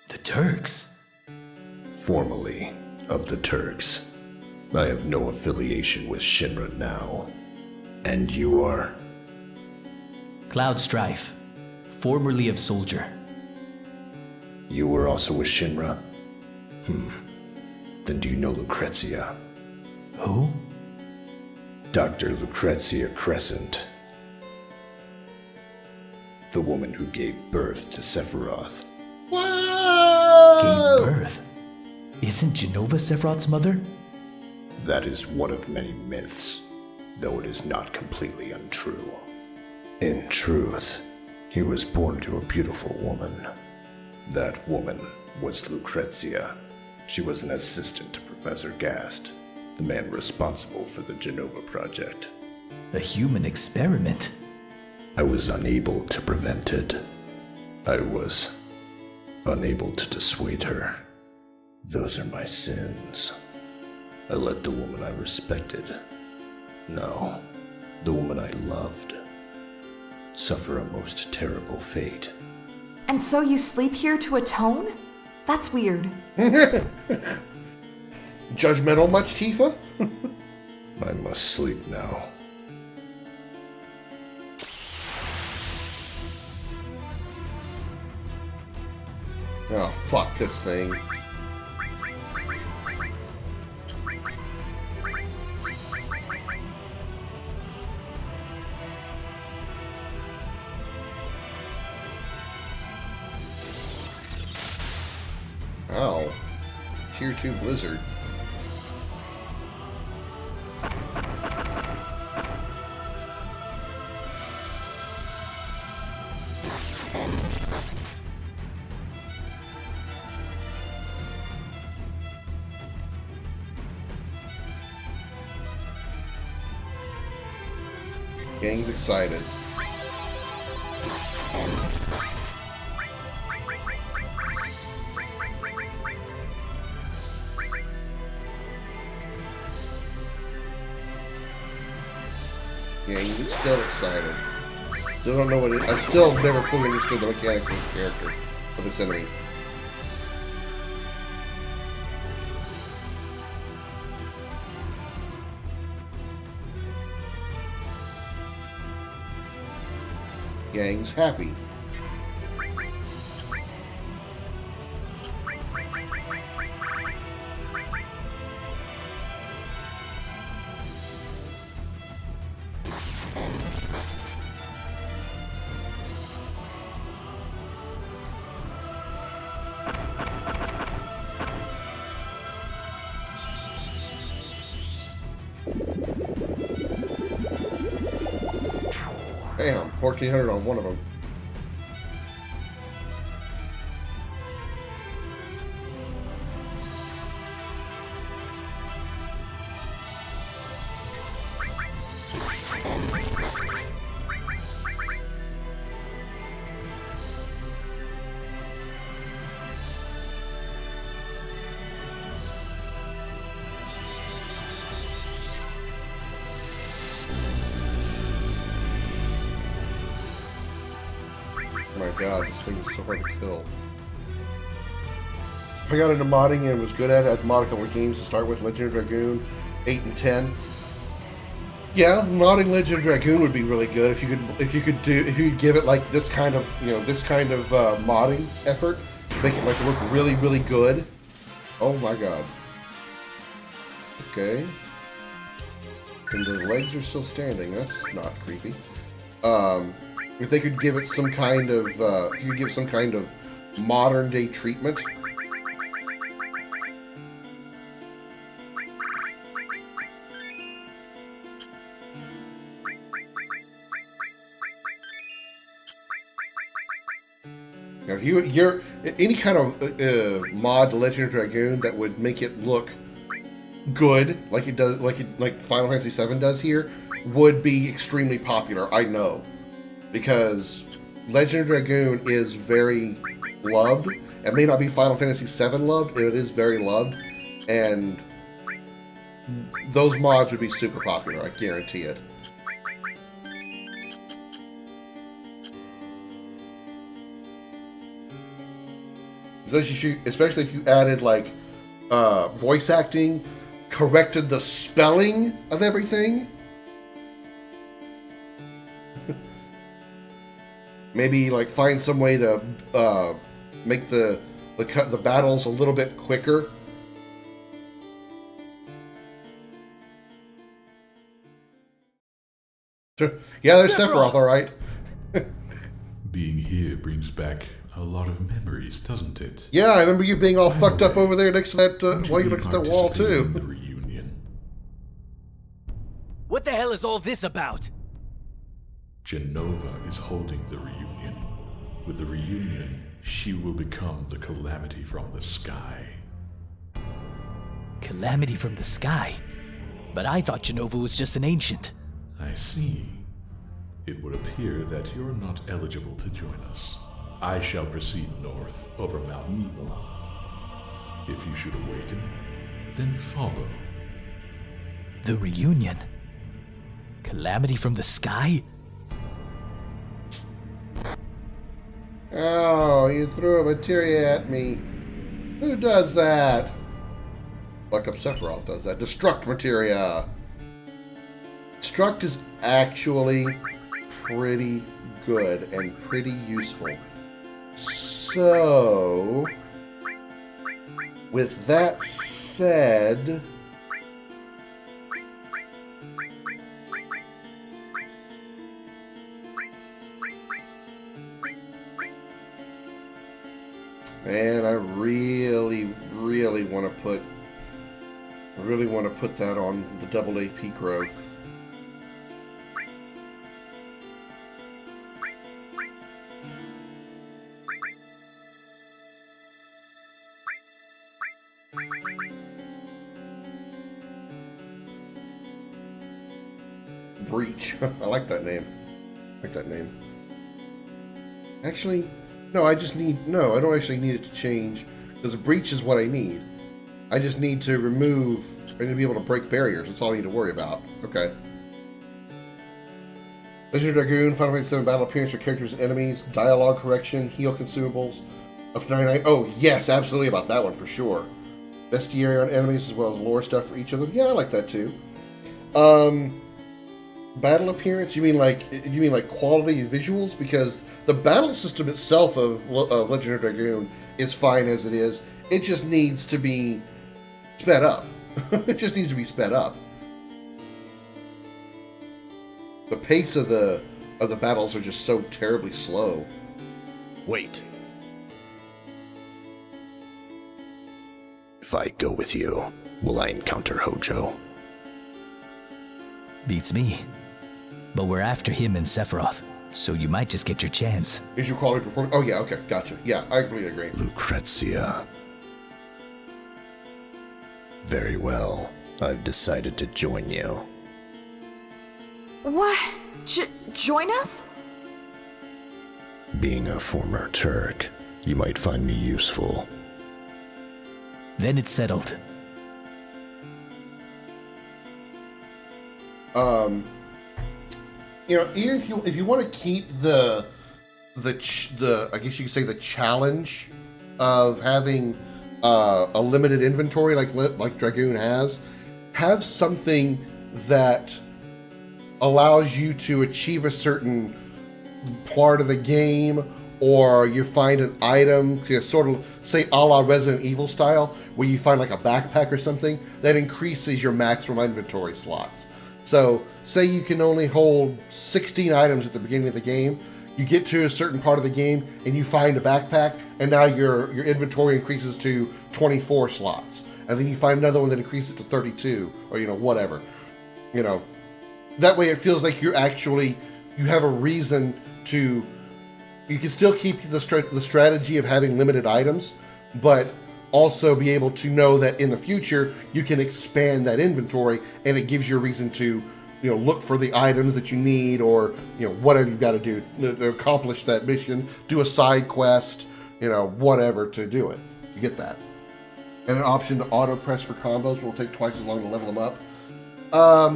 The Turks? Formerly of the Turks. I have no affiliation with Shinra now. And you are? Cloud Strife, formerly of Soldier. You were also with Shinra? Then do you know Lucrezia? Who? Dr. Lucrezia Crescent. The woman who gave birth to Sephiroth. Whoa! Gave birth? Isn't Genova Sephiroth's mother? That is one of many myths, though it is not completely untrue. In truth, he was born to a beautiful woman. That woman was Lucrezia. She was an assistant to Professor Gast, the man responsible for the Genova project. A human experiment? I was unable to prevent it. I was unable to dissuade her. Those are my sins. I let the woman I respected, no, the woman I loved, suffer a most terrible fate. And so you sleep here to atone? That's weird. Judgmental much, Tifa? I must sleep now. Oh, fuck this thing. Ow. Tier 2 Blizzard. Gang's excited. Yeah, he's still excited. Still don't know what it is. I still never fully understood the mechanics of this character, of this enemy. Gang's happy. Damn, 1400 on one of them. Oh my god, this thing is so hard to kill. I got into modding and was good at it. I mod a couple of games to start with, Legend of Dragoon, 8 and 10. Yeah, modding Legend of Dragoon would be really good if you could give it like this kind of modding effort. make it like look really, really good. Oh my god. Okay. And the legs are still standing. That's not creepy. If they could give it some kind of, if you could give some kind of modern day treatment. Now, you're any kind of mod to Legend of Dragoon that would make it look good, like it does, like Final Fantasy VII does here, would be extremely popular. I know, because Legend of Dragoon is very loved. It may not be Final Fantasy VII loved, it is very loved, and those mods would be super popular. I guarantee it. Especially if you added like voice acting, corrected the spelling of everything. Maybe like find some way to make the battles a little bit quicker. Yeah, there's Sephiroth, all right. Being here brings back a lot of memories, doesn't it? Yeah, I remember you being all fucked up over there next to that, while you looked at that wall, too. The reunion. What the hell is all this about? Jenova is holding the reunion. With the reunion, she will become the calamity from the sky. Calamity from the sky? But I thought Jenova was just an ancient. I see. It would appear that you're not eligible to join us. I shall proceed north over Mount Nemo. If you should awaken, then follow. The reunion? Calamity from the sky? Oh, you threw a materia at me. Who does that? Fucked up Sephiroth does that. Destruct materia. Destruct is actually pretty good and pretty useful. So, with that said, man, I really want to put, that on the double AP growth. Breach. I like that name. Actually, no, I don't actually need it to change, because a breach is what I need. I just need to remove, I need to be able to break barriers. That's all I need to worry about. Okay. Legend of Dragoon, Final Fantasy VII battle appearance for characters and enemies, dialogue correction, heal consumables, up to 99. Oh, yes, absolutely about that one for sure. Bestiary on enemies as well as lore stuff for each of them. Yeah, I like that too. Battle appearance? You mean like quality visuals? Because the battle system itself of Legend of Dragoon is fine as it is. It just needs to be sped up. It just needs to be sped up. The pace of the battles are just so terribly slow. Wait. If I go with you, will I encounter Hojo? Beats me. But we're after him and Sephiroth, so you might just get your chance. Is your quality performance? Oh yeah, okay, gotcha. Yeah, I completely agree. Lucrezia. Very well. I've decided to join you. What? Join us? Being a former Turk, you might find me useful. Then it's settled. You know, even if you want to keep the I guess you could say the challenge of having a limited inventory like Dragoon has, have something that allows you to achieve a certain part of the game or you find an item, sort of say a la Resident Evil style, where you find like a backpack or something, that increases your maximum inventory slots. So say you can only hold 16 items at the beginning of the game, you get to a certain part of the game and you find a backpack, and now your inventory increases to 24 slots. And then you find another one that increases to 32, or whatever. That way it feels like you have a reason to. You can still keep the strategy of having limited items, but also be able to know that in the future you can expand that inventory, and it gives you a reason to look for the items that you need, or whatever you've got to do to accomplish that mission, do a side quest, whatever to do it. You get that. And an option to auto press for combos will take twice as long to level them up.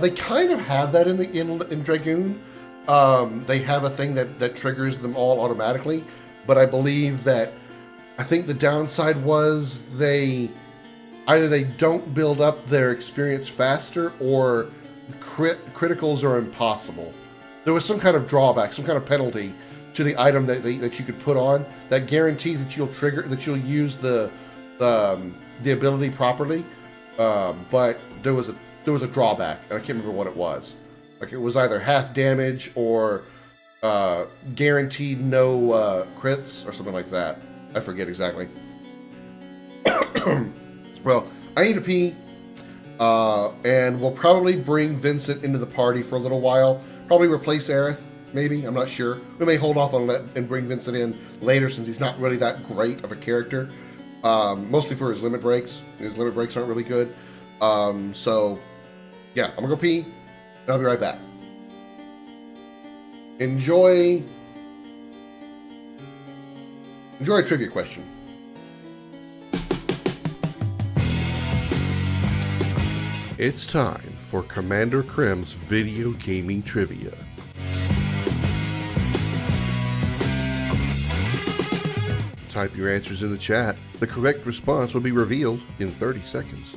They kind of have that in Dragoon. They have a thing that triggers them all automatically, but I believe that I think the downside was either they don't build up their experience faster, or criticals are impossible. There was some kind of drawback, some kind of penalty to the item that you could put on that guarantees that you'll use the ability properly. But there was a drawback, and I can't remember what it was. Like it was either half damage or guaranteed no crits or something like that. I forget exactly. Well, I need to pee. And we'll probably bring Vincent into the party for a little while. Probably replace Aerith, maybe. I'm not sure. We may hold off on and bring Vincent in later, since he's not really that great of a character. Mostly for his limit breaks. His limit breaks aren't really good. So, yeah, I'm gonna go pee, and I'll be right back. Enjoy a trivia question. It's time for Commander Krim's video gaming trivia. Type your answers in the chat. The correct response will be revealed in 30 seconds.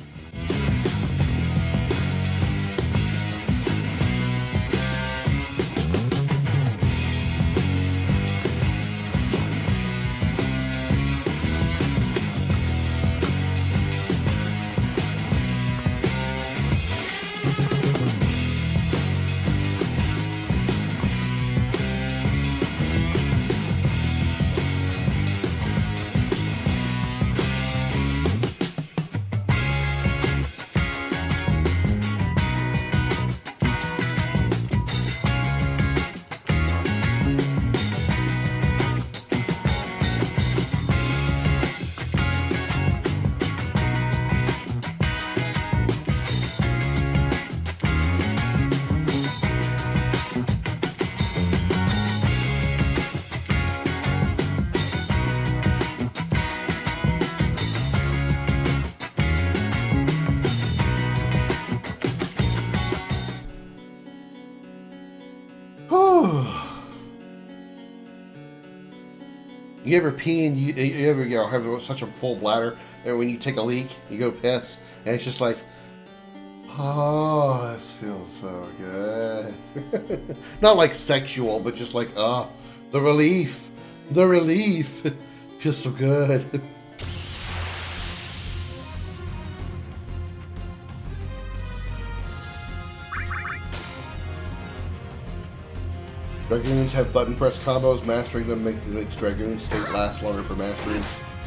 You ever pee and you ever have such a full bladder that when you take a leak, you go piss, and it's just like, oh, this feels so good. Not like sexual, but just like, oh, the relief. The relief. Feels so good. Dragoons have button press combos. Mastering them makes Dragoon's state last longer for mastering,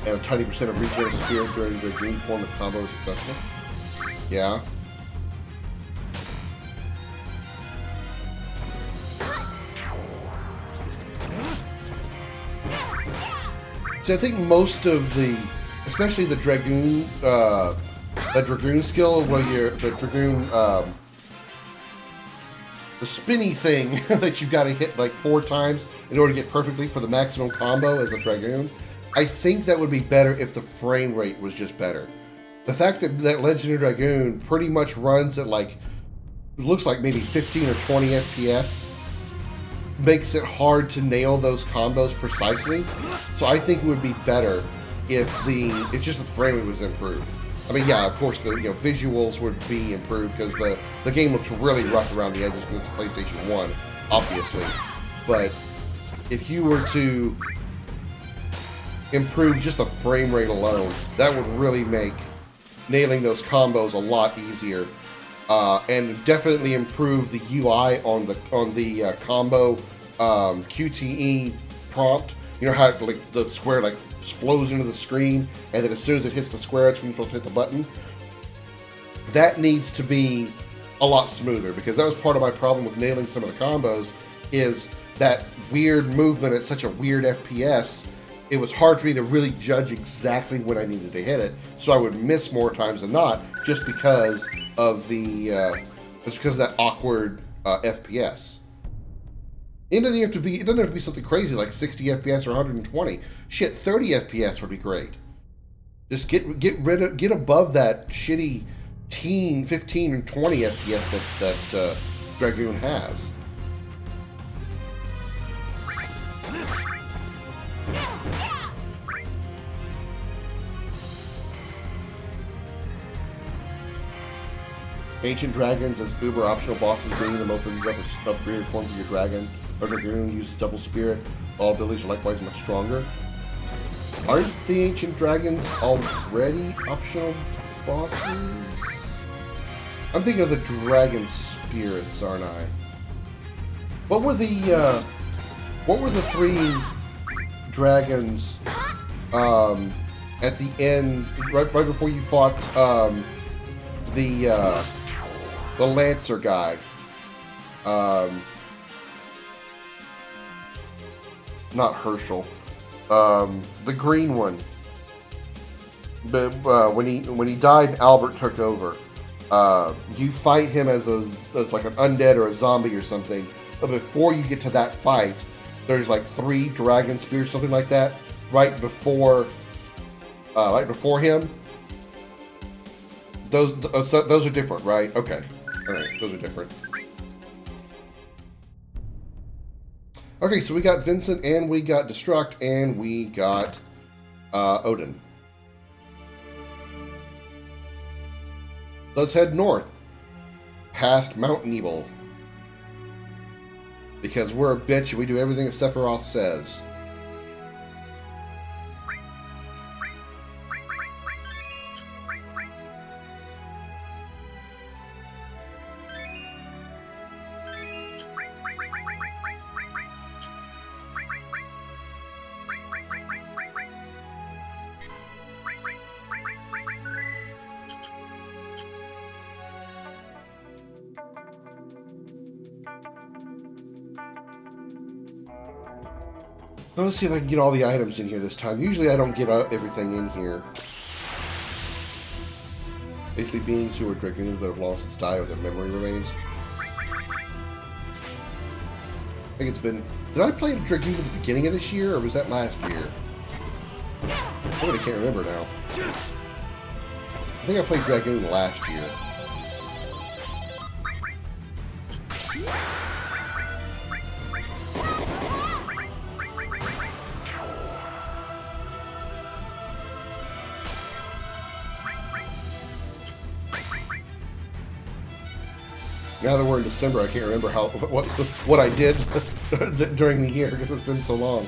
and a tiny % of regen spirit during Dragoon form of combo is successful. Yeah. See, I think most of the, especially the Dragoon skill, where you're the Dragoon. The spinny thing that you've got to hit like 4 times in order to get perfectly for the maximum combo as a Dragoon. I think that would be better if the frame rate was just better. The fact that Legendary Dragoon pretty much runs at like, it looks like maybe 15 or 20 FPS, makes it hard to nail those combos precisely. So I think it would be better if it's just the frame rate was improved. I mean, yeah, of course, the visuals would be improved because the game looks really rough around the edges because it's a PlayStation 1, obviously. But if you were to improve just the frame rate alone, that would really make nailing those combos a lot easier, and definitely improve the UI on the combo QTE prompt. You know how like the square like flows into the screen, and then as soon as it hits the square, it's when you're supposed to hit the button. That needs to be a lot smoother, because that was part of my problem with nailing some of the combos, is that weird movement at such a weird FPS. It was hard for me to really judge exactly when I needed to hit it, so I would miss more times than not, just because of that awkward FPS. It doesn't have to be something crazy like 60 FPS or 120. Shit, 30 FPS would be great. Just get above that shitty 15 and 20 FPS that Dragoon has. Ancient dragons as uber optional bosses. Being them opens up upgraded forms of your dragon. Or Dragoon uses double spirit. All abilities are likewise much stronger. Aren't the ancient dragons already optional bosses? I'm thinking of the dragon spirits, aren't I? What were the 3 dragons at the end, right before you fought the Lancer guy? Not Herschel. The green one. But when he died, Albert took over. You fight him as like an undead or a zombie or something. But before you get to that fight, there's like 3 dragon spears, something like that, right before him. Those are different, right? Okay. All right, those are different. Okay, so we got Vincent, and we got Destruct, and we got Odin. Let's head north, past Mount Nebel. Because we're a bitch and we do everything that Sephiroth says. Let's see if I can get all the items in here this time. Usually I don't get everything in here. Basically beings who are dragoons that have lost its die or their memory remains. I think it's been... Did I play Dragoon at the beginning of this year, or was that last year? I really can't remember now. I think I played Dragoon last year. Now that we're in December, I can't remember what I did during the year because it's been so long.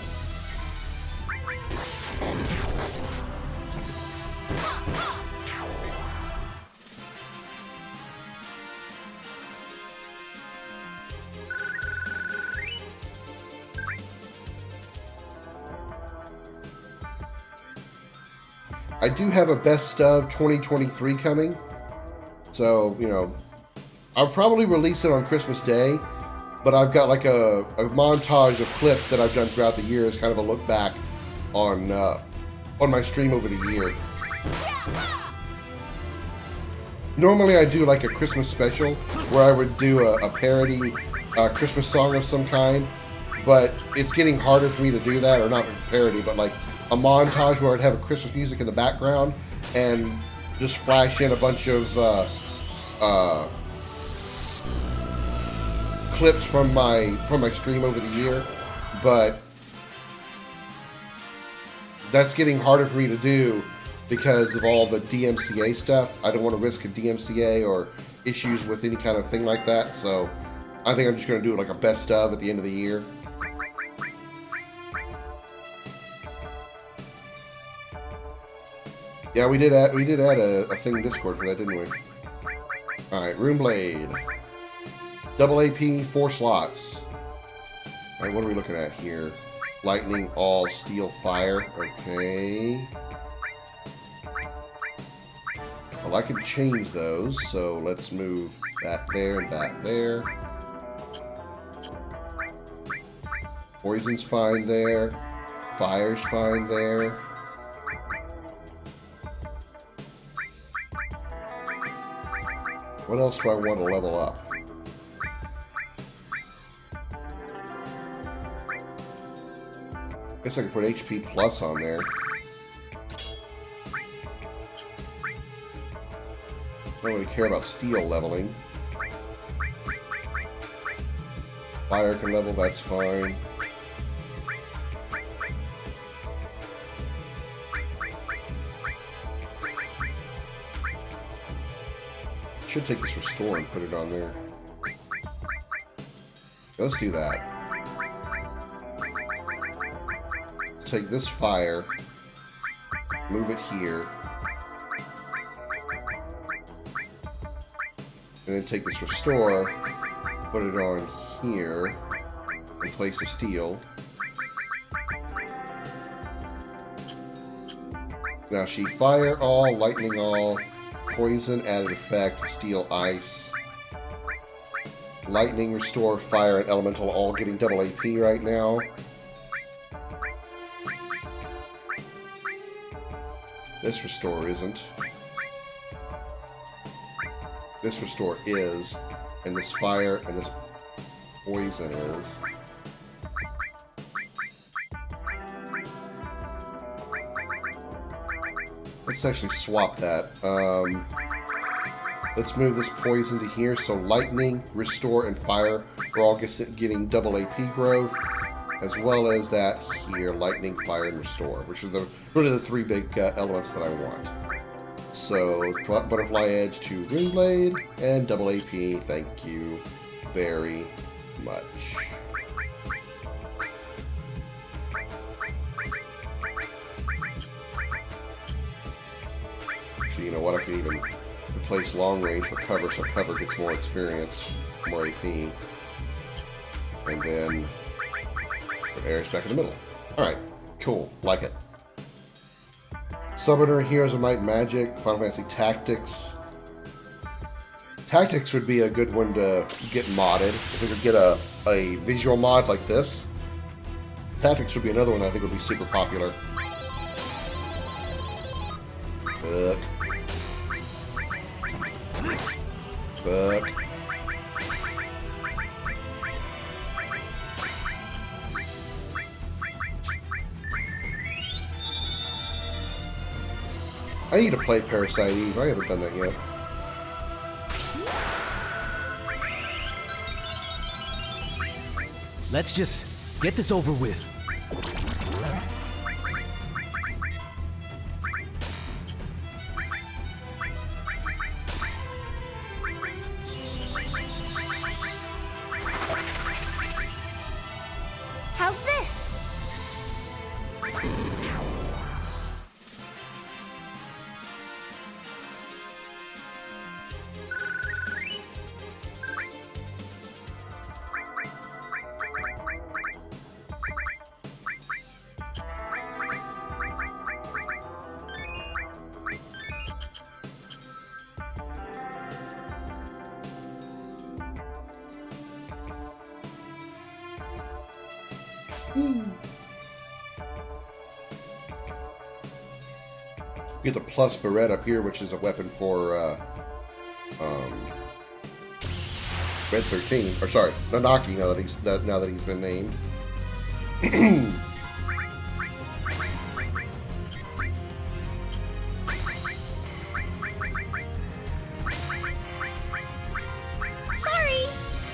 I do have a best of 2023 coming, so, you know, I'll probably release it on Christmas Day, but I've got like a montage of clips that I've done throughout the year as kind of a look back on my stream over the year. Normally I do like a Christmas special where I would do a parody Christmas song of some kind, but it's getting harder for me to do that, or not a parody, but like a montage where I'd have a Christmas music in the background and just flash in a bunch of clips from my stream over the year, but that's getting harder for me to do because of all the DMCA stuff. I don't want to risk a DMCA or issues with any kind of thing like that, so I think I'm just going to do like a best of at the end of the year. Yeah, we did add a thing in Discord for that, didn't we? Alright, Rune Blade. Double AP, 4 slots. Alright, what are we looking at here? Lightning, all, steel, fire. Okay. Well, I can change those, so let's move that there and that there. Poison's fine there. Fire's fine there. What else do I want to level up? Guess I could put HP plus on there. I don't really care about steel leveling. Fire can level, that's fine. Should take this restore and put it on there. Let's do that. Take this fire, move it here, and then take this restore, put it on here, in place of steel. Now she fire all, lightning all, poison added effect, steel ice, lightning, restore, fire, and elemental all getting double AP right now. This restore isn't. This restore is. And this fire and this poison is. Let's actually swap that. Let's move this poison to here. So lightning, restore, and fire are all getting double AP growth. As well as that here, lightning, fire, and restore, which are really the 3 big elements that I want. So, Butterfly Edge to Rune Blade, and double AP, thank you very much. So, you know what, I can even replace long range for cover, so cover gets more experience, more AP. And then Air's back in the middle. Alright, cool. Like it. Summoner, Heroes of Might, Magic, Final Fantasy Tactics. Tactics would be a good one to get modded. If we could get a visual mod like this. Tactics would be another one I think would be super popular. Fuck. Fuck. I need to play Parasite Eve. I haven't done that yet. Let's just get this over with. How's this? We get the plus barrette up here, which is a weapon for Red 13. Or sorry, Nanaki. Now that he's been named. Sorry,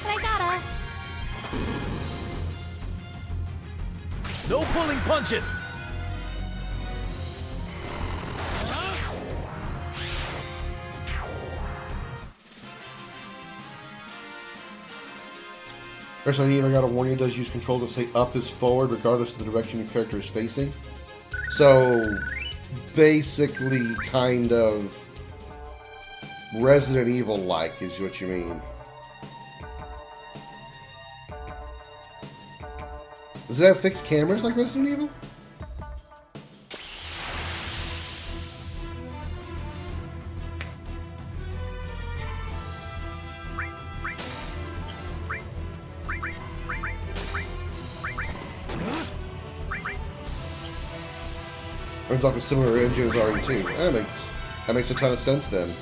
but I gotta. No pulling punches! First, I gotta warn you, it does use control to say up is forward, regardless of the direction your character is facing. So, basically kind of Resident Evil-like, is what you mean. Does it have fixed cameras like Resident Evil? Runs off a similar engine as RE2. That makes a ton of sense then.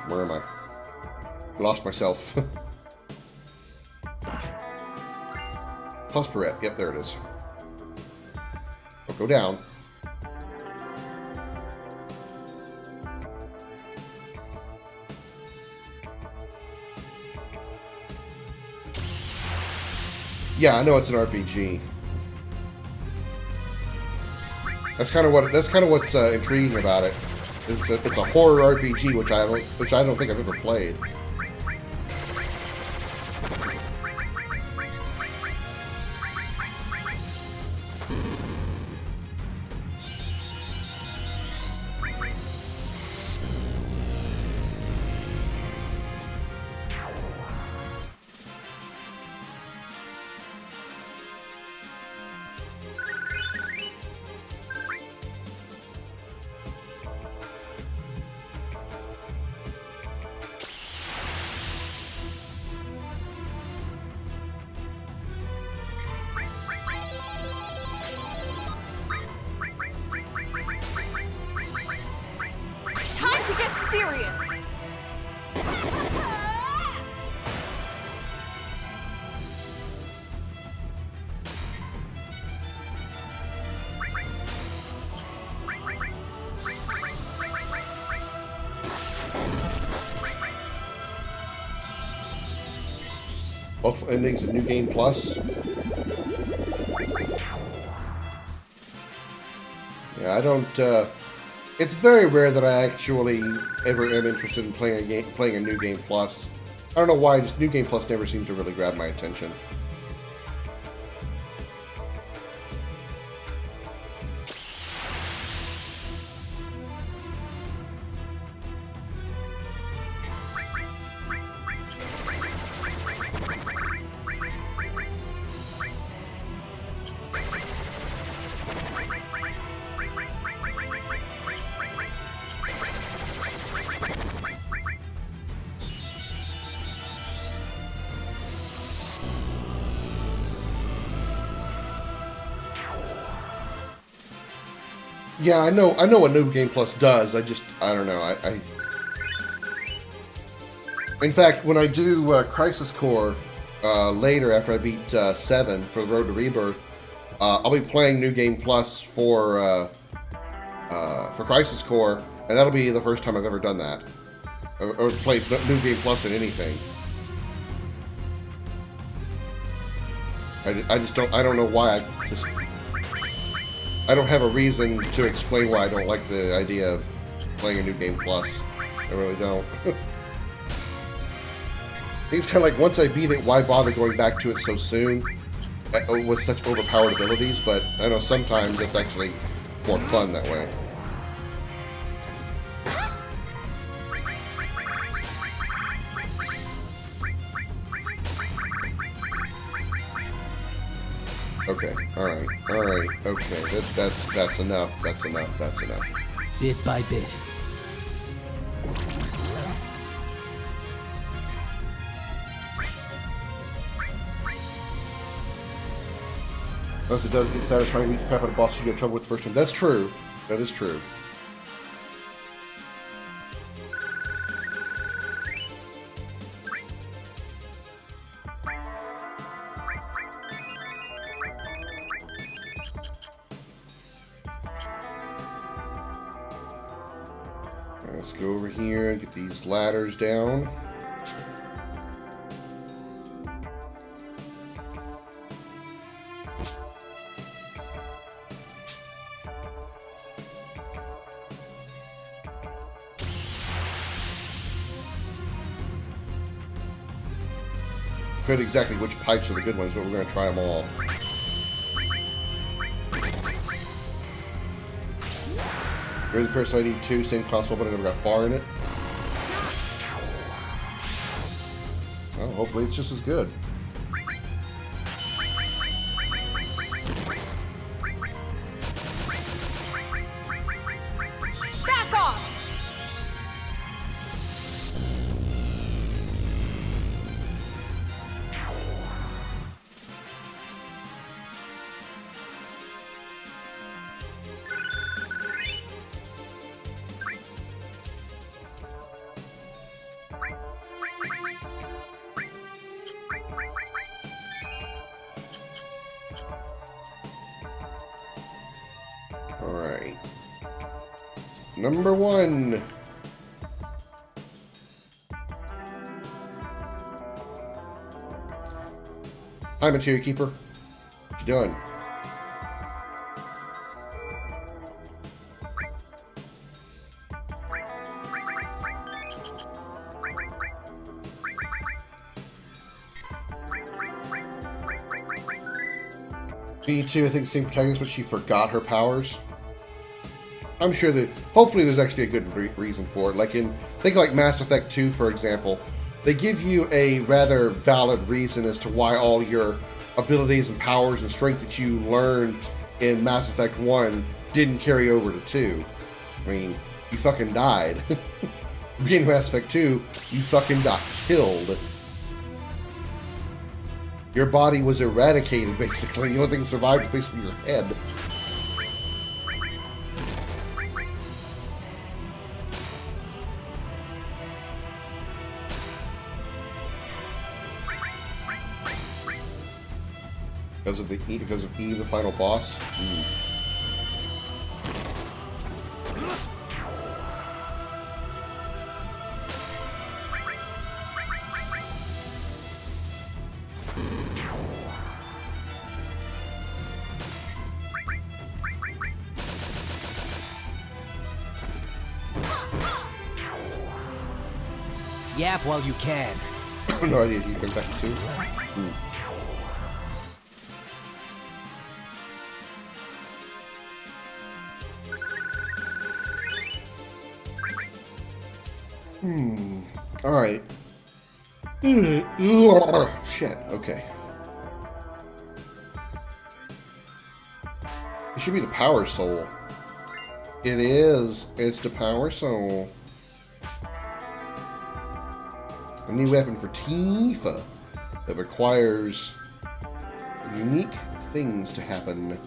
Where am I? I lost myself. Plus Perrette. Yep, there it is. Oh, go down. Yeah, I know it's an RPG. That's kind of what's intriguing about it. It's a horror RPG, which I don't think I've ever played. Time to get serious! Multiple endings and New Game Plus. Yeah, I don't. It's very rare that I actually ever am interested in playing a New Game Plus. I don't know why. Just New Game Plus never seems to really grab my attention. Yeah, I know what New Game Plus does. I don't know. In fact, when I do Crisis Core later, after I beat 7 for the Road to Rebirth, I'll be playing New Game Plus for Crisis Core, and that'll be the first time I've ever done that, or played New Game Plus in anything. I don't know why. I don't have a reason to explain why I don't like the idea of playing a New Game Plus. I really don't. It's kind of like, once I beat it, why bother going back to it so soon with such overpowered abilities? But I know sometimes it's actually more fun that way. Okay, alright, okay, that's enough, that's enough. Bit by bit. Unless it does get satisfying, beat the crap out of boss you get trouble with the first time. That's true. That is true. Let's go over here and get these ladders down. forget exactly which pipes are the good ones, but we're going to try them all. Here's the Parasite Eve 2, same console, but I never got far in it. Well, hopefully it's just as good. Back off! Alright. Number 1. Hi, Material Keeper. What you doing? V2, I think, same protagonist, but she forgot her powers. I'm sure that, hopefully there's actually a good reason for it. Like think of like Mass Effect 2, for example. They give you a rather valid reason as to why all your abilities and powers and strength that you learned in Mass Effect 1 didn't carry over to 2. I mean, you fucking died. Beginning of Mass Effect 2, you fucking got killed. Your body was eradicated, basically. The only thing that survived was basically your head. Because of Eve, the final boss. Yap while you can. No idea if you can back too. Alright. Shit, okay. It should be the Power Soul. It is. It's the Power Soul. A new weapon for Tifa that requires unique things to happen.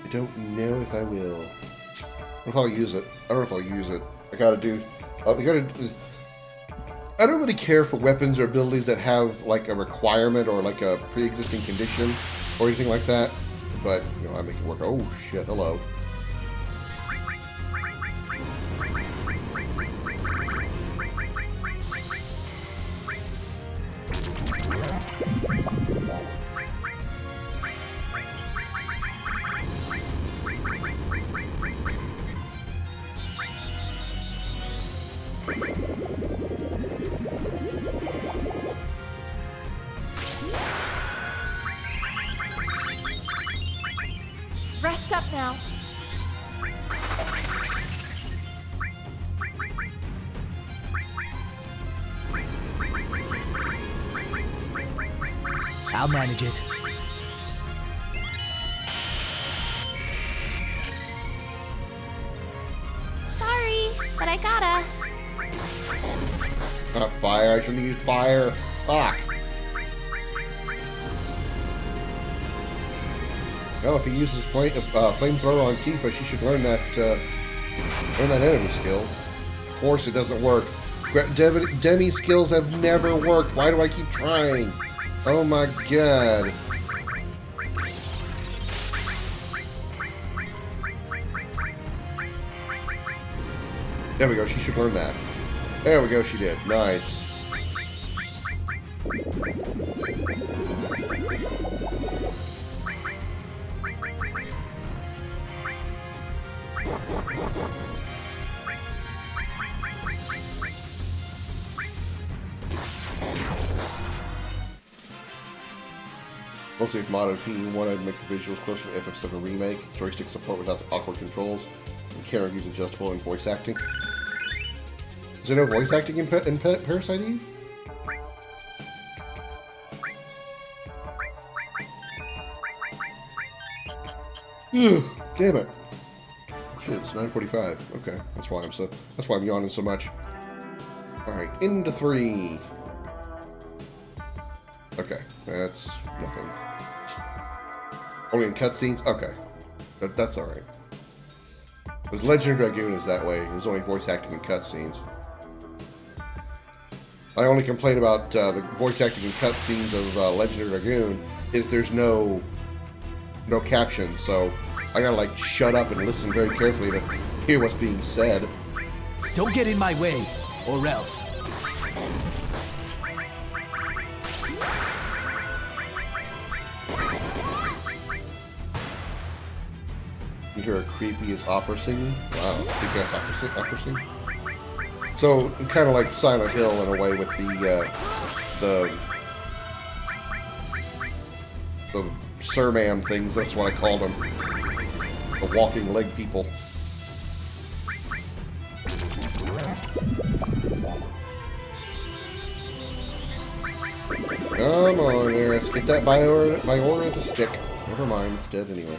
I don't know if I will. I don't know if I'll use it. I don't know if I'll use it. I don't really care for weapons or abilities that have like a requirement or like a pre-existing condition or anything like that. But, you know, I make it work. Oh shit, hello. Rest up now. I'll manage it. Sorry, but I gotta. Not fire. I shouldn't have used fire. Fuck. Well, if he uses flamethrower on Tifa, she should learn that enemy skill. Of course, it doesn't work. Demi skills have never worked. Why do I keep trying? Oh my god. There we go. She should learn that. There we go. She did. Nice. Mostly if modded P1, I'd make the visuals closer to FF7 Remake. Joystick support without the awkward controls. And camera views adjustable and voice acting. Is there no voice acting in Parasite Eve? Ugh, damn it. Shit, it's 9:45. Okay, that's why I'm yawning so much. Alright, into 3. Okay, that's nothing. Only in cutscenes? Okay. That's alright. Because Legend of Dragoon is that way. There's only voice acting in cutscenes. I only complain about the voice acting in cutscenes of Legend of Dragoon is there's no caption, so I gotta like shut up and listen very carefully to hear what's being said. Don't get in my way, or else. You hear a creepy as opera singing? Wow, big ass opera singing. So kind of like Silent Hill in a way with the Surmam things. That's what I call them. The walking leg people. Come on, Eris. Get that Biora to stick. Never mind, it's dead anyway.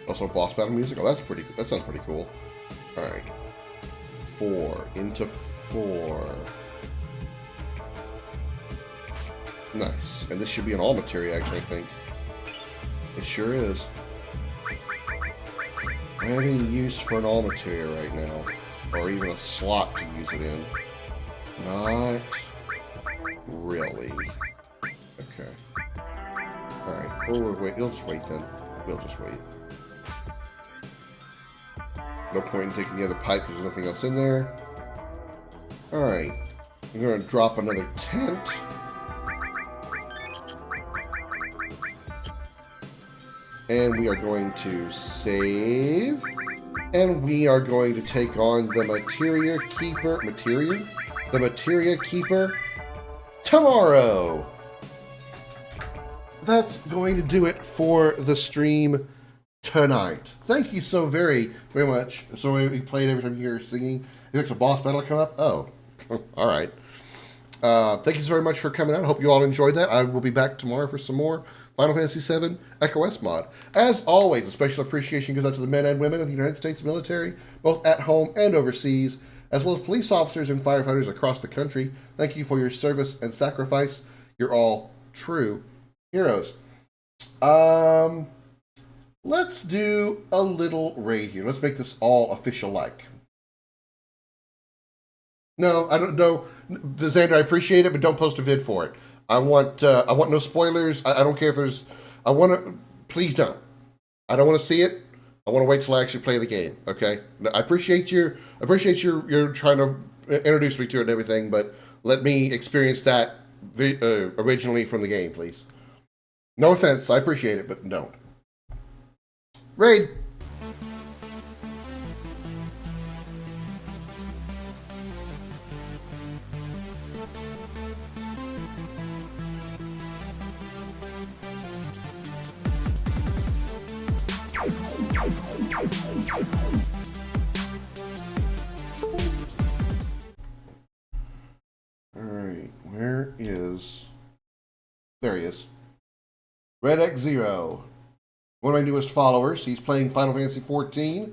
Also boss battle music. Oh, that sounds pretty cool. Alright. 4. Into 4. Nice. And this should be an all materia, actually, I think. It sure is. I don't have any use for an all materia right now. Or even a slot to use it in. Not really. Okay. Alright. We'll just wait then. We'll just wait. No point in taking the other pipe because there's nothing else in there. Alright. I'm going to drop another tent. And we are going to save. And we are going to take on the Materia Keeper. The Materia Keeper tomorrow. That's going to do it for the stream tonight. Thank you so very much. So we played every time you hear singing. If there's a boss battle come up, oh, all right. Thank you so very much for coming out. I hope you all enjoyed that. I will be back tomorrow for some more Final Fantasy VII Echo S mod. As always, a special appreciation goes out to the men and women of the United States military, both at home and overseas, as well as police officers and firefighters across the country. Thank you for your service and sacrifice. You're all true heroes. Let's do a little raid here. Let's make this all official-like. No, I don't know. Xander, I appreciate it, but don't post a vid for it. I want no spoilers. I don't care if there's... Please don't. I don't want to see it. I want to wait till I actually play the game, okay? I appreciate you're trying to introduce me to it and everything, but let me experience that originally from the game, please. No offense. I appreciate it, but don't. Raid. Alright, where is... There he is. Red X Zero. One of my newest followers. He's playing Final Fantasy XIV.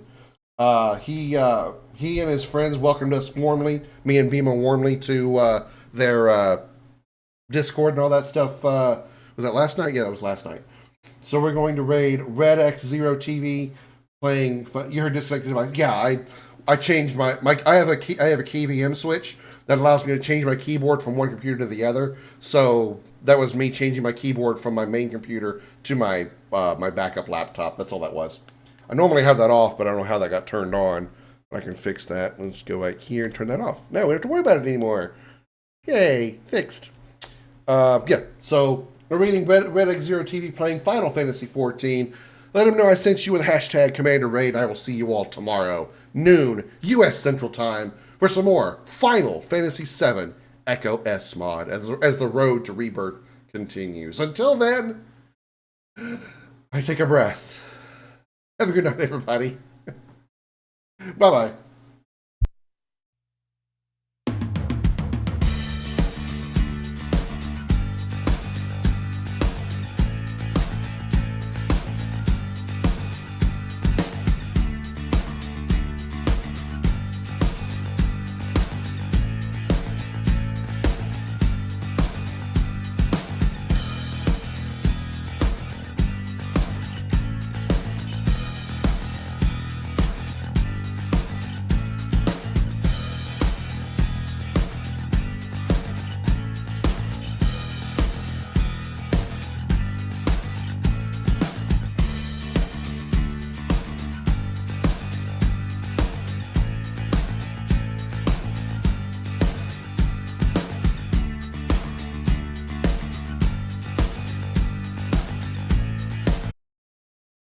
He and his friends welcomed us warmly, me and Bima warmly, to their Discord and all that stuff. Was that last night? Yeah, that was last night. So we're going to raid Red X Zero TV, playing. You heard disconnected device. Yeah, I changed my I have a KVM switch that allows me to change my keyboard from one computer to the other. So that was me changing my keyboard from my main computer to my my backup laptop. That's all that was. I normally have that off, but I don't know how that got turned on. I can fix that. Let's go right here and turn that off. No, we don't have to worry about it anymore. Yay, fixed. Yeah, so we're reading Red X Zero TV playing Final Fantasy XIV. Let him know I sent you with hashtag Commander Raid. I will see you all tomorrow, noon, U.S. Central Time, for some more Final Fantasy VII Echo S mod as the road to rebirth continues. Until then, I take a breath. Have a good night, everybody. Bye-bye.